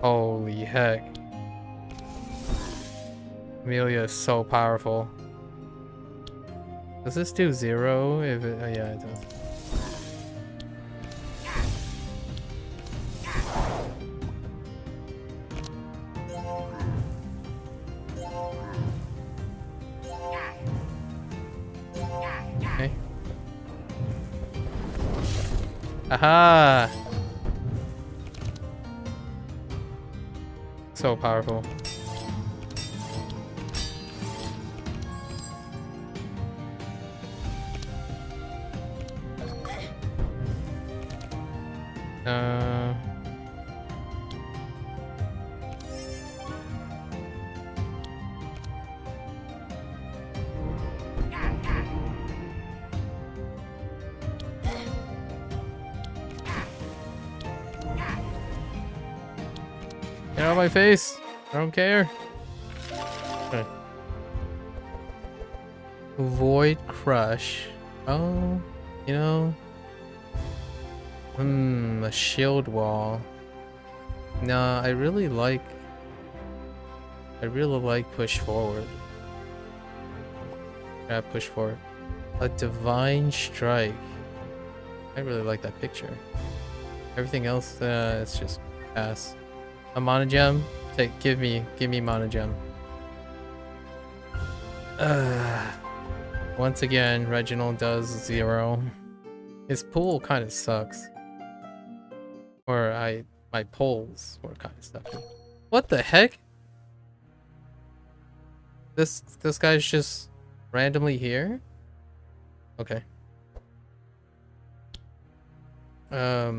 Holy heck. Amelia is so powerful. Does this do 0? If it, oh yeah, it does. Okay. Aha! So powerful. Get out of my face! I don't care. Okay. Void Crush. Oh, you know. A shield wall. Nah, I really like push forward. Yeah, push forward. A divine strike. I really like that picture. Everything else, it's just pass. A monogem? Give me monogem. Once again, Reginald does 0. His pool kind of sucks. Or my polls were kind of sucky. What the heck? This guy's just randomly here? Okay. Sure.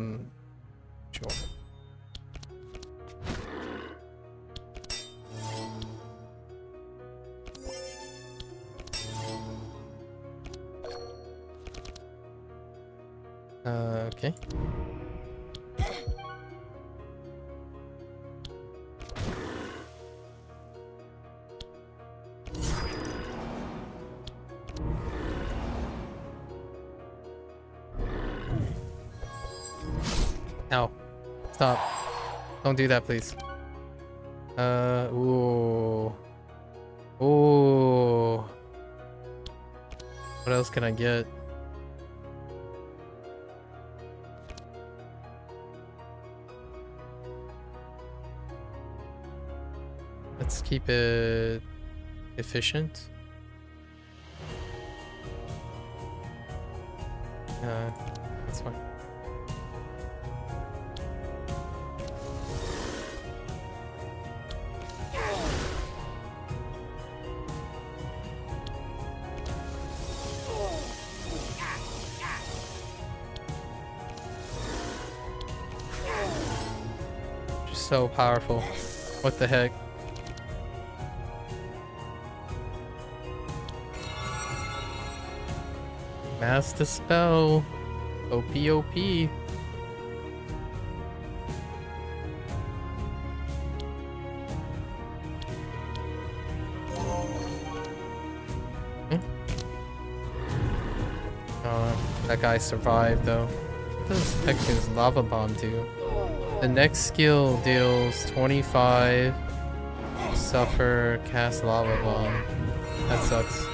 Okay. Ow. Stop. Don't do that, please. Ooh. Ooh. What else can I get? Let's keep it efficient. That's fine. Just so powerful. What the heck? Mass Dispel. OP. That guy survived though. What does heck his lava bomb do? The next skill deals 25 suffer cast lava bomb. That sucks.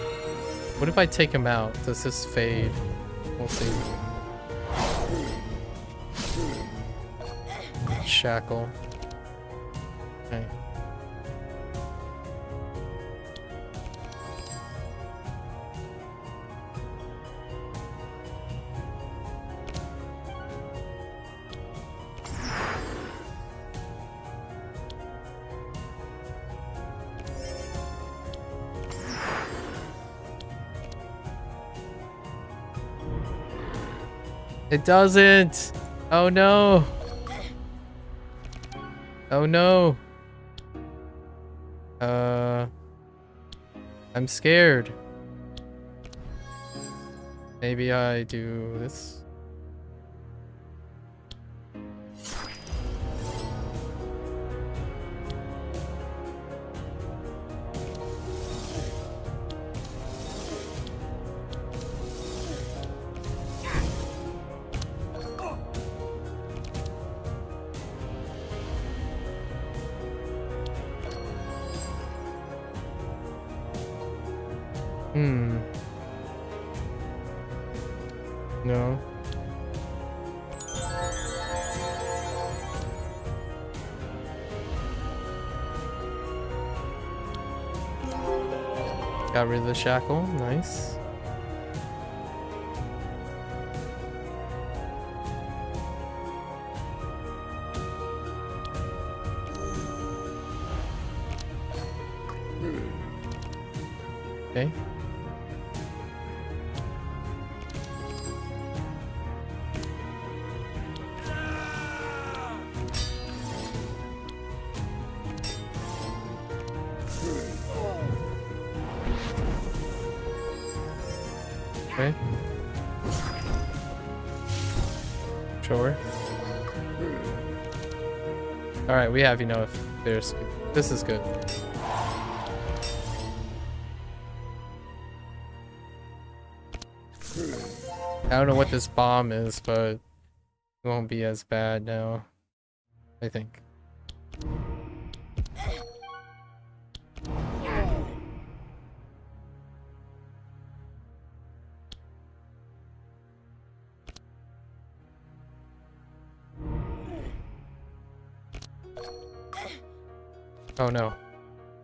What if I take him out? Does this fade? We'll see. Shackle. Okay. It doesn't! Oh no! Oh no! I'm scared. Maybe I do this. No. Got rid of the shackle. Nice. Okay. Okay. Sure. Alright, we have enough. There's this is good. I don't know what this bomb is, but it won't be as bad now, I think. Oh no.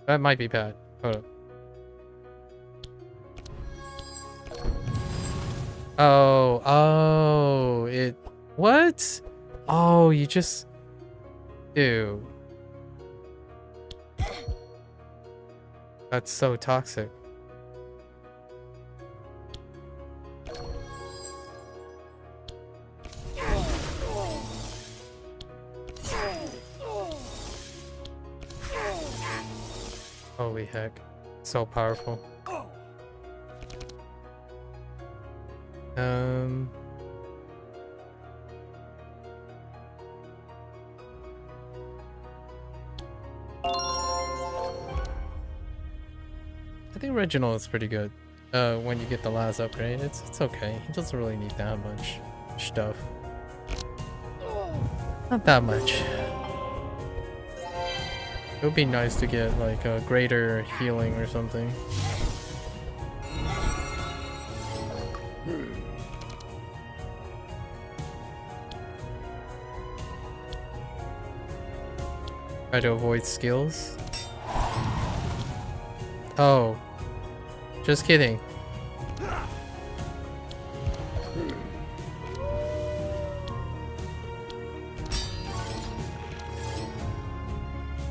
That might be bad. Hold up. Oh, oh, it... What? Oh, you just... Dude. That's so toxic. Holy heck. So powerful. I think Reginald is pretty good. When you get the last upgrade, it's okay. He doesn't really need that much stuff. Not that much. It would be nice to get like a greater healing or something. Try to avoid skills. Oh. Just kidding.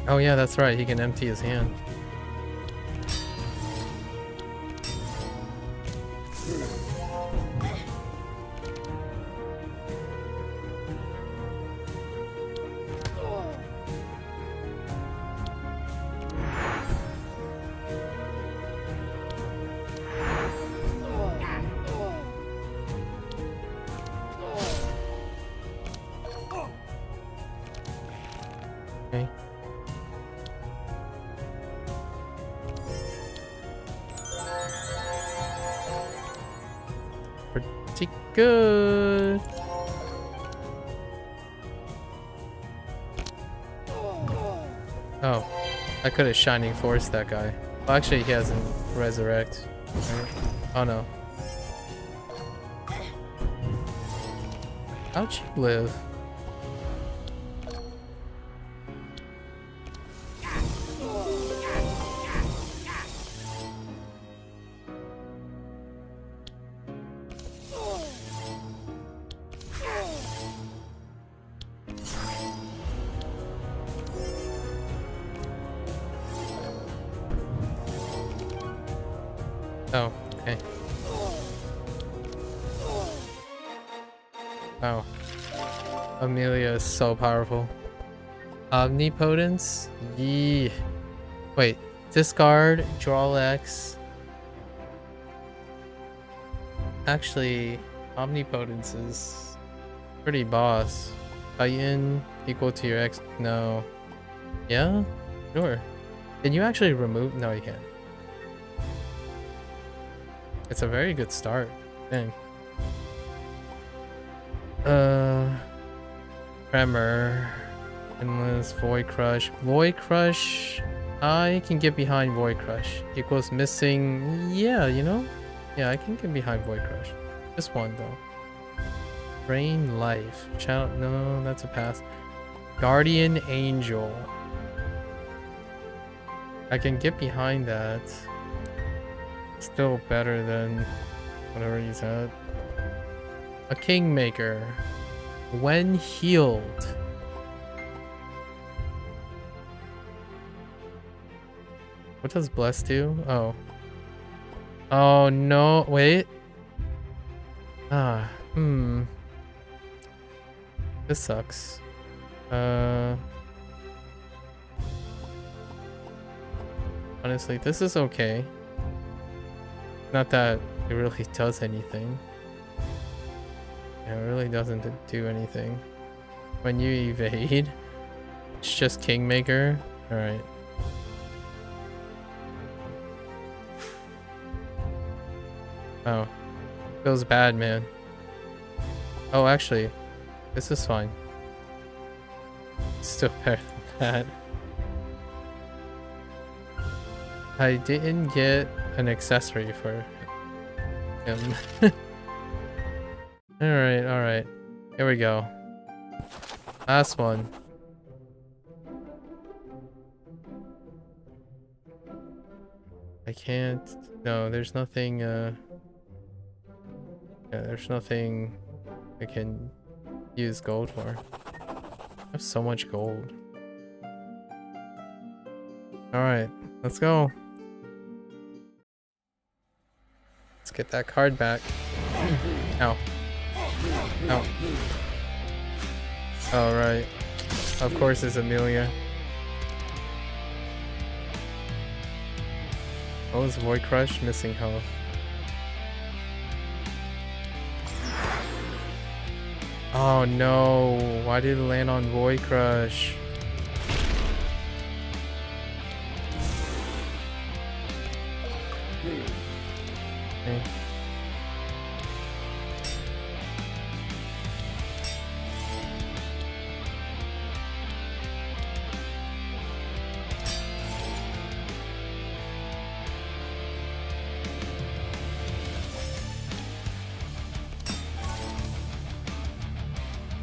Oh yeah, that's right. He can empty his hand. Okay. Pretty good. Oh, I could have Shining Force that guy. Well, actually, he hasn't resurrect. Right? Oh no. How'd you live? Oh, okay. Oh. Amelia is so powerful. Omnipotence? Yee. Wait. Discard, draw X. Actually, Omnipotence is pretty boss. Titan equal to your X. No. Yeah? Sure. Can you actually remove? No, you can't. It's a very good start. Dang. Tremor. Endless. Void Crush. Void Crush. I can get behind Void Crush. Equals missing. Yeah, you know? Yeah, I can get behind Void Crush. This one, though. Rain Life. Channel. No, that's a pass. Guardian Angel. I can get behind that. Still better than whatever he's had. A Kingmaker. When healed. What does Bless do? Oh. Oh no, wait. This sucks. Honestly, this is okay. Not that it really does anything. Yeah, it really doesn't do anything. When you evade, it's just Kingmaker. Alright. Oh. Feels bad, man. Oh, actually, this is fine. It's still better than that. I didn't get an accessory for him. Alright, alright. Here we go. Last one. I can't... No, there's nothing, Yeah, there's nothing I can use gold for. I have so much gold. Alright, let's go. Let's get that card back. Ow. Ow. Alright. Of course it's Amelia. What was Void Crush? Missing health. Oh no, why did it land on Void Crush? Okay.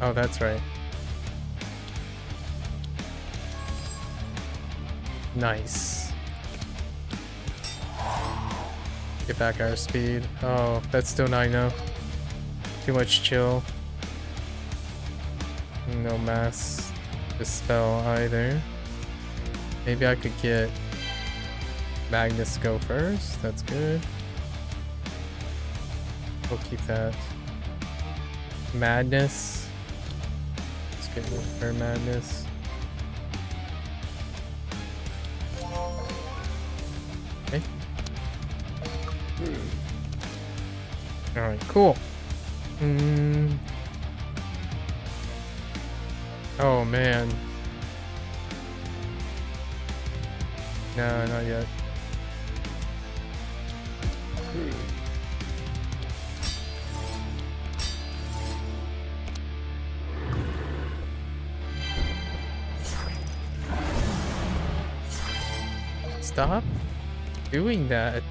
Oh, that's right. Nice. Get back our speed. Oh, that's still not enough. Too much chill. No mass dispel either. Maybe I could get Magnus to go first. That's good. We'll keep that. Madness. Let's get her madness. Okay. Alright, cool. Oh man. No, not yet. Stop doing that.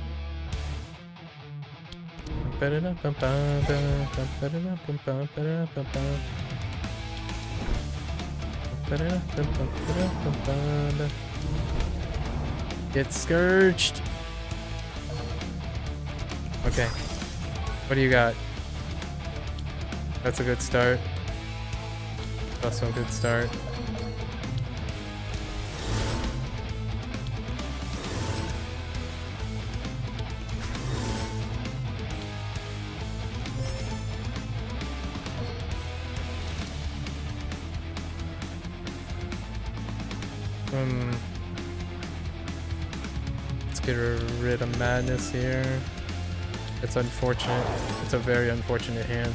Get scourged. Okay. What do you got? That's a good start. Also a good start. Let's get rid of madness here. It's unfortunate. It's a very unfortunate hand.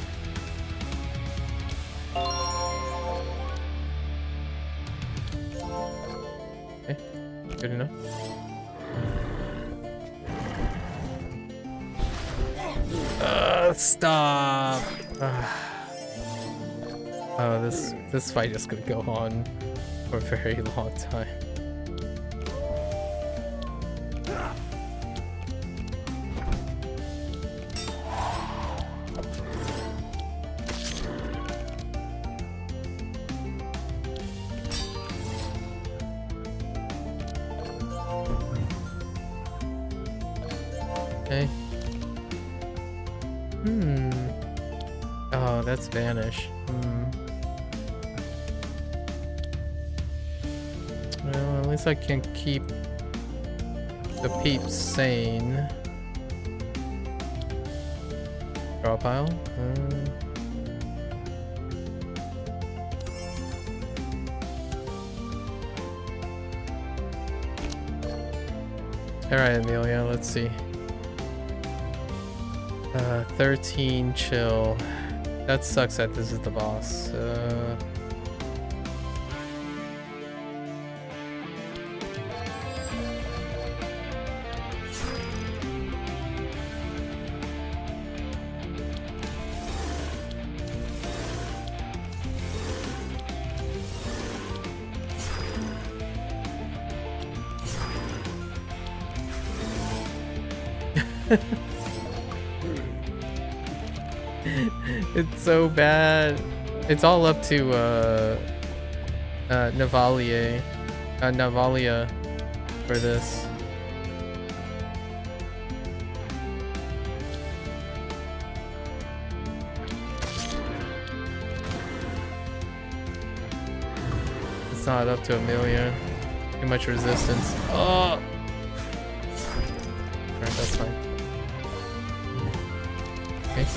Okay, good enough. Stop! Oh, this fight is gonna go on for a very long time. Okay. Oh, that's vanish. Well, at least I can keep the peeps sane. Draw a pile. Alright, Amelia, let's see. 13 chill. That sucks that this is the boss. It's so bad. It's all up to Navalia for this. not up to Amelia. Too much resistance. Oh! Alright, that's fine. Okay.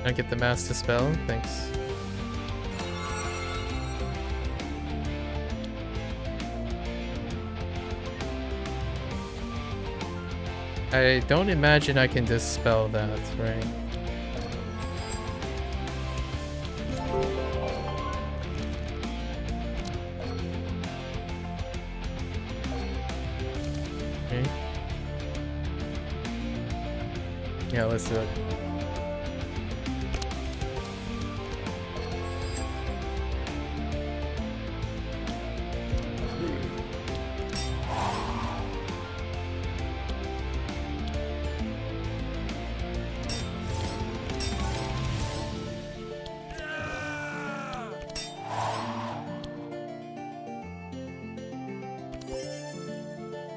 I get the master spell, thanks. I don't imagine I can dispel that, right? Okay. Yeah, let's do it.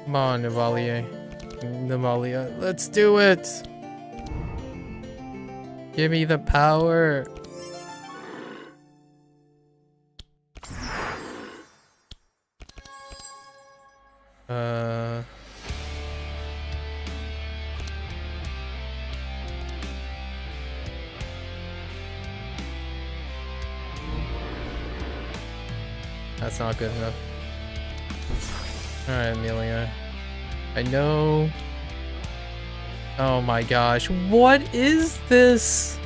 Come on, Navalier. Navalia, let's do it! Give me the power! That's not good enough. Alright, Amelia. I know. Oh my gosh, what is this?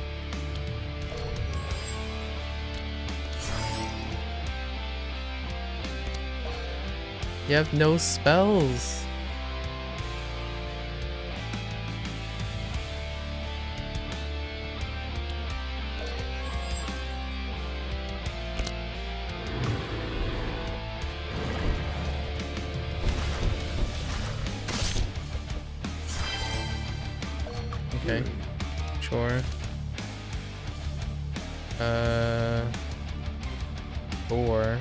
You have no spells. Okay, sure. 4.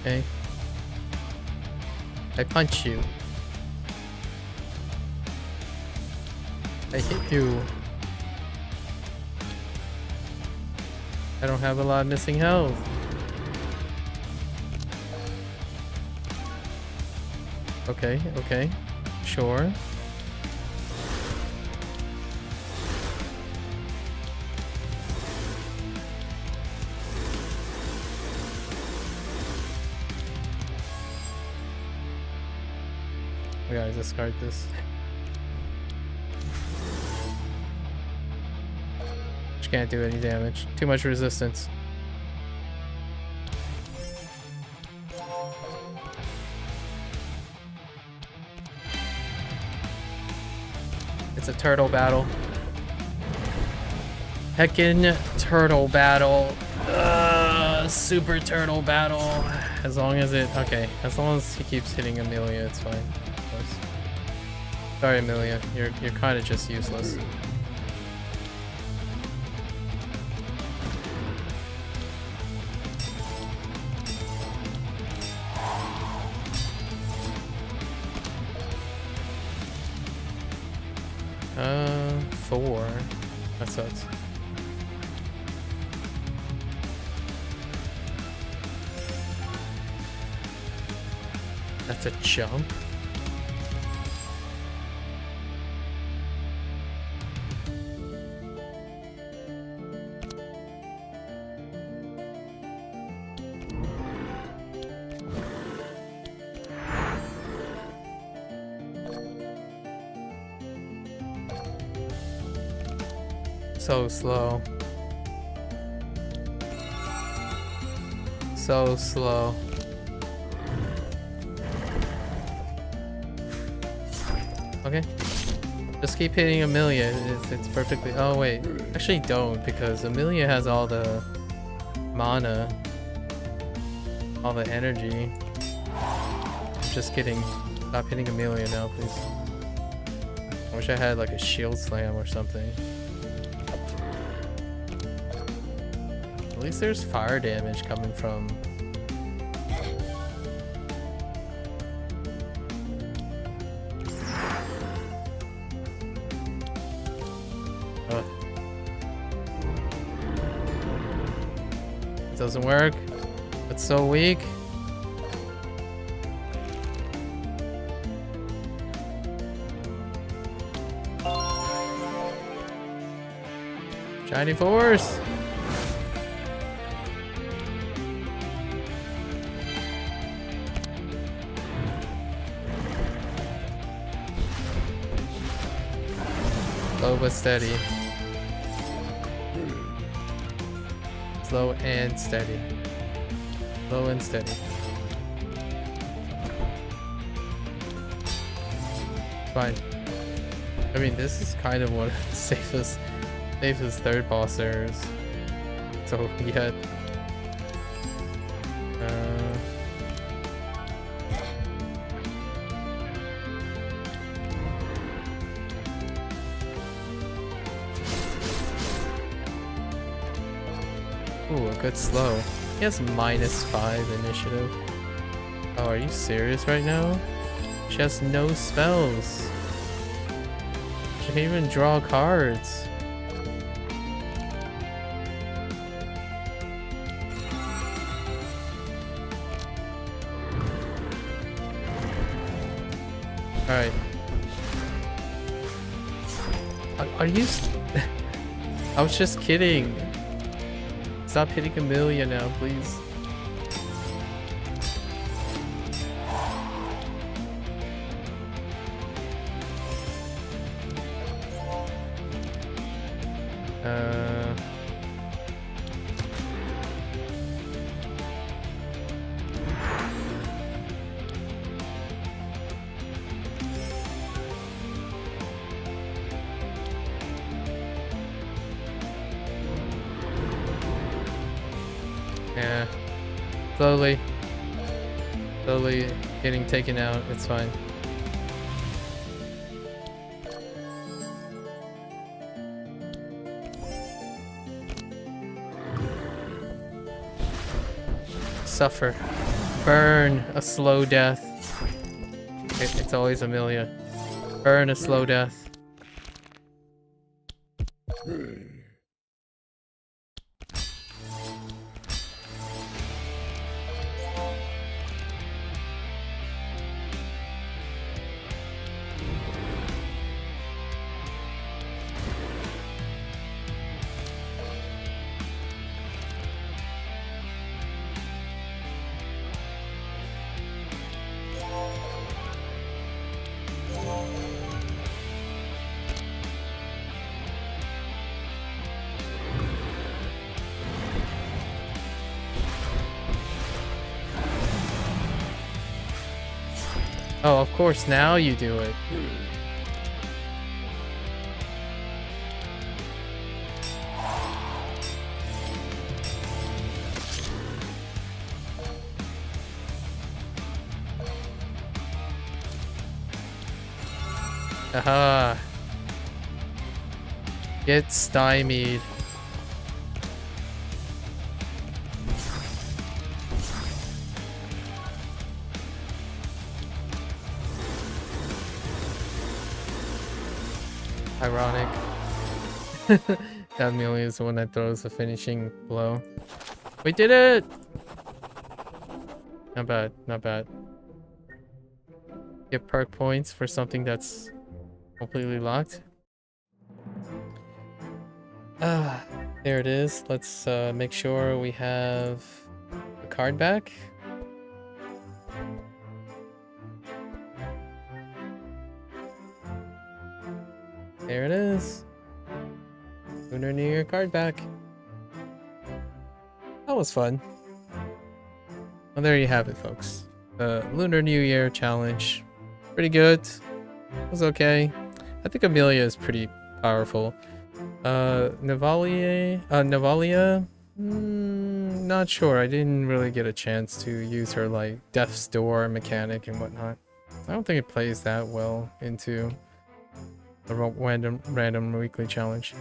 Okay. I punch you. I hit you. I don't have a lot of missing health. Okay, okay. Sure. We gotta discard this. Can't do any damage. Too much resistance. It's a turtle battle. Heckin' turtle battle. Super turtle battle. As long as it... Okay. As long as he keeps hitting Amelia, it's fine. Of course. Sorry, Amelia. You're kind of just useless. Four. That sucks. That's a jump? So slow. So slow. Okay. Just keep hitting Amelia. It's perfectly. Oh wait, actually don't, because Amelia has all the mana, all the energy. I'm just kidding. Stop hitting Amelia now, please. I wish I had like a shield slam or something. At least there's fire damage coming from. Doesn't work. It's so weak. Shiny force. Slow but steady. Slow and steady. Slow and steady. Fine. I mean, this is kind of one of the safest third boss errors. So, yeah. Ooh, a good slow. He has -5 initiative. Oh, are you serious right now? She has no spells. She can't even draw cards. Alright. Are you... I was just kidding. Stop hitting Amelia now, please. Yeah. Slowly getting taken out. It's fine. Suffer. Burn a slow death. It's always Amelia. Burn a slow death. Oh, of course, now you do it. Aha. Get stymied. Ironic. That Amelia is the one that throws the finishing blow. We did it! Not bad, not bad. Get perk points for something that's completely locked. There it is. Let's make sure we have the card back. There it is. Lunar New Year card back. That was fun. Well, there you have it, folks. The Lunar New Year challenge. Pretty good. It was okay. I think Amelia is pretty powerful. Navalia, not sure. I didn't really get a chance to use her like Death's Door mechanic and whatnot. I don't think it plays that well into the random weekly challenge.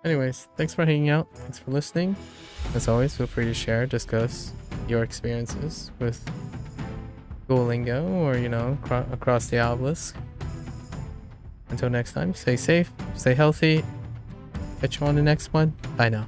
Anyways, thanks for hanging out. Thanks for listening. As always, feel free to share, discuss your experiences with Duolingo or, you know, Across the Obelisk. Until next time, stay safe, stay healthy. Catch you on the next one. Bye now.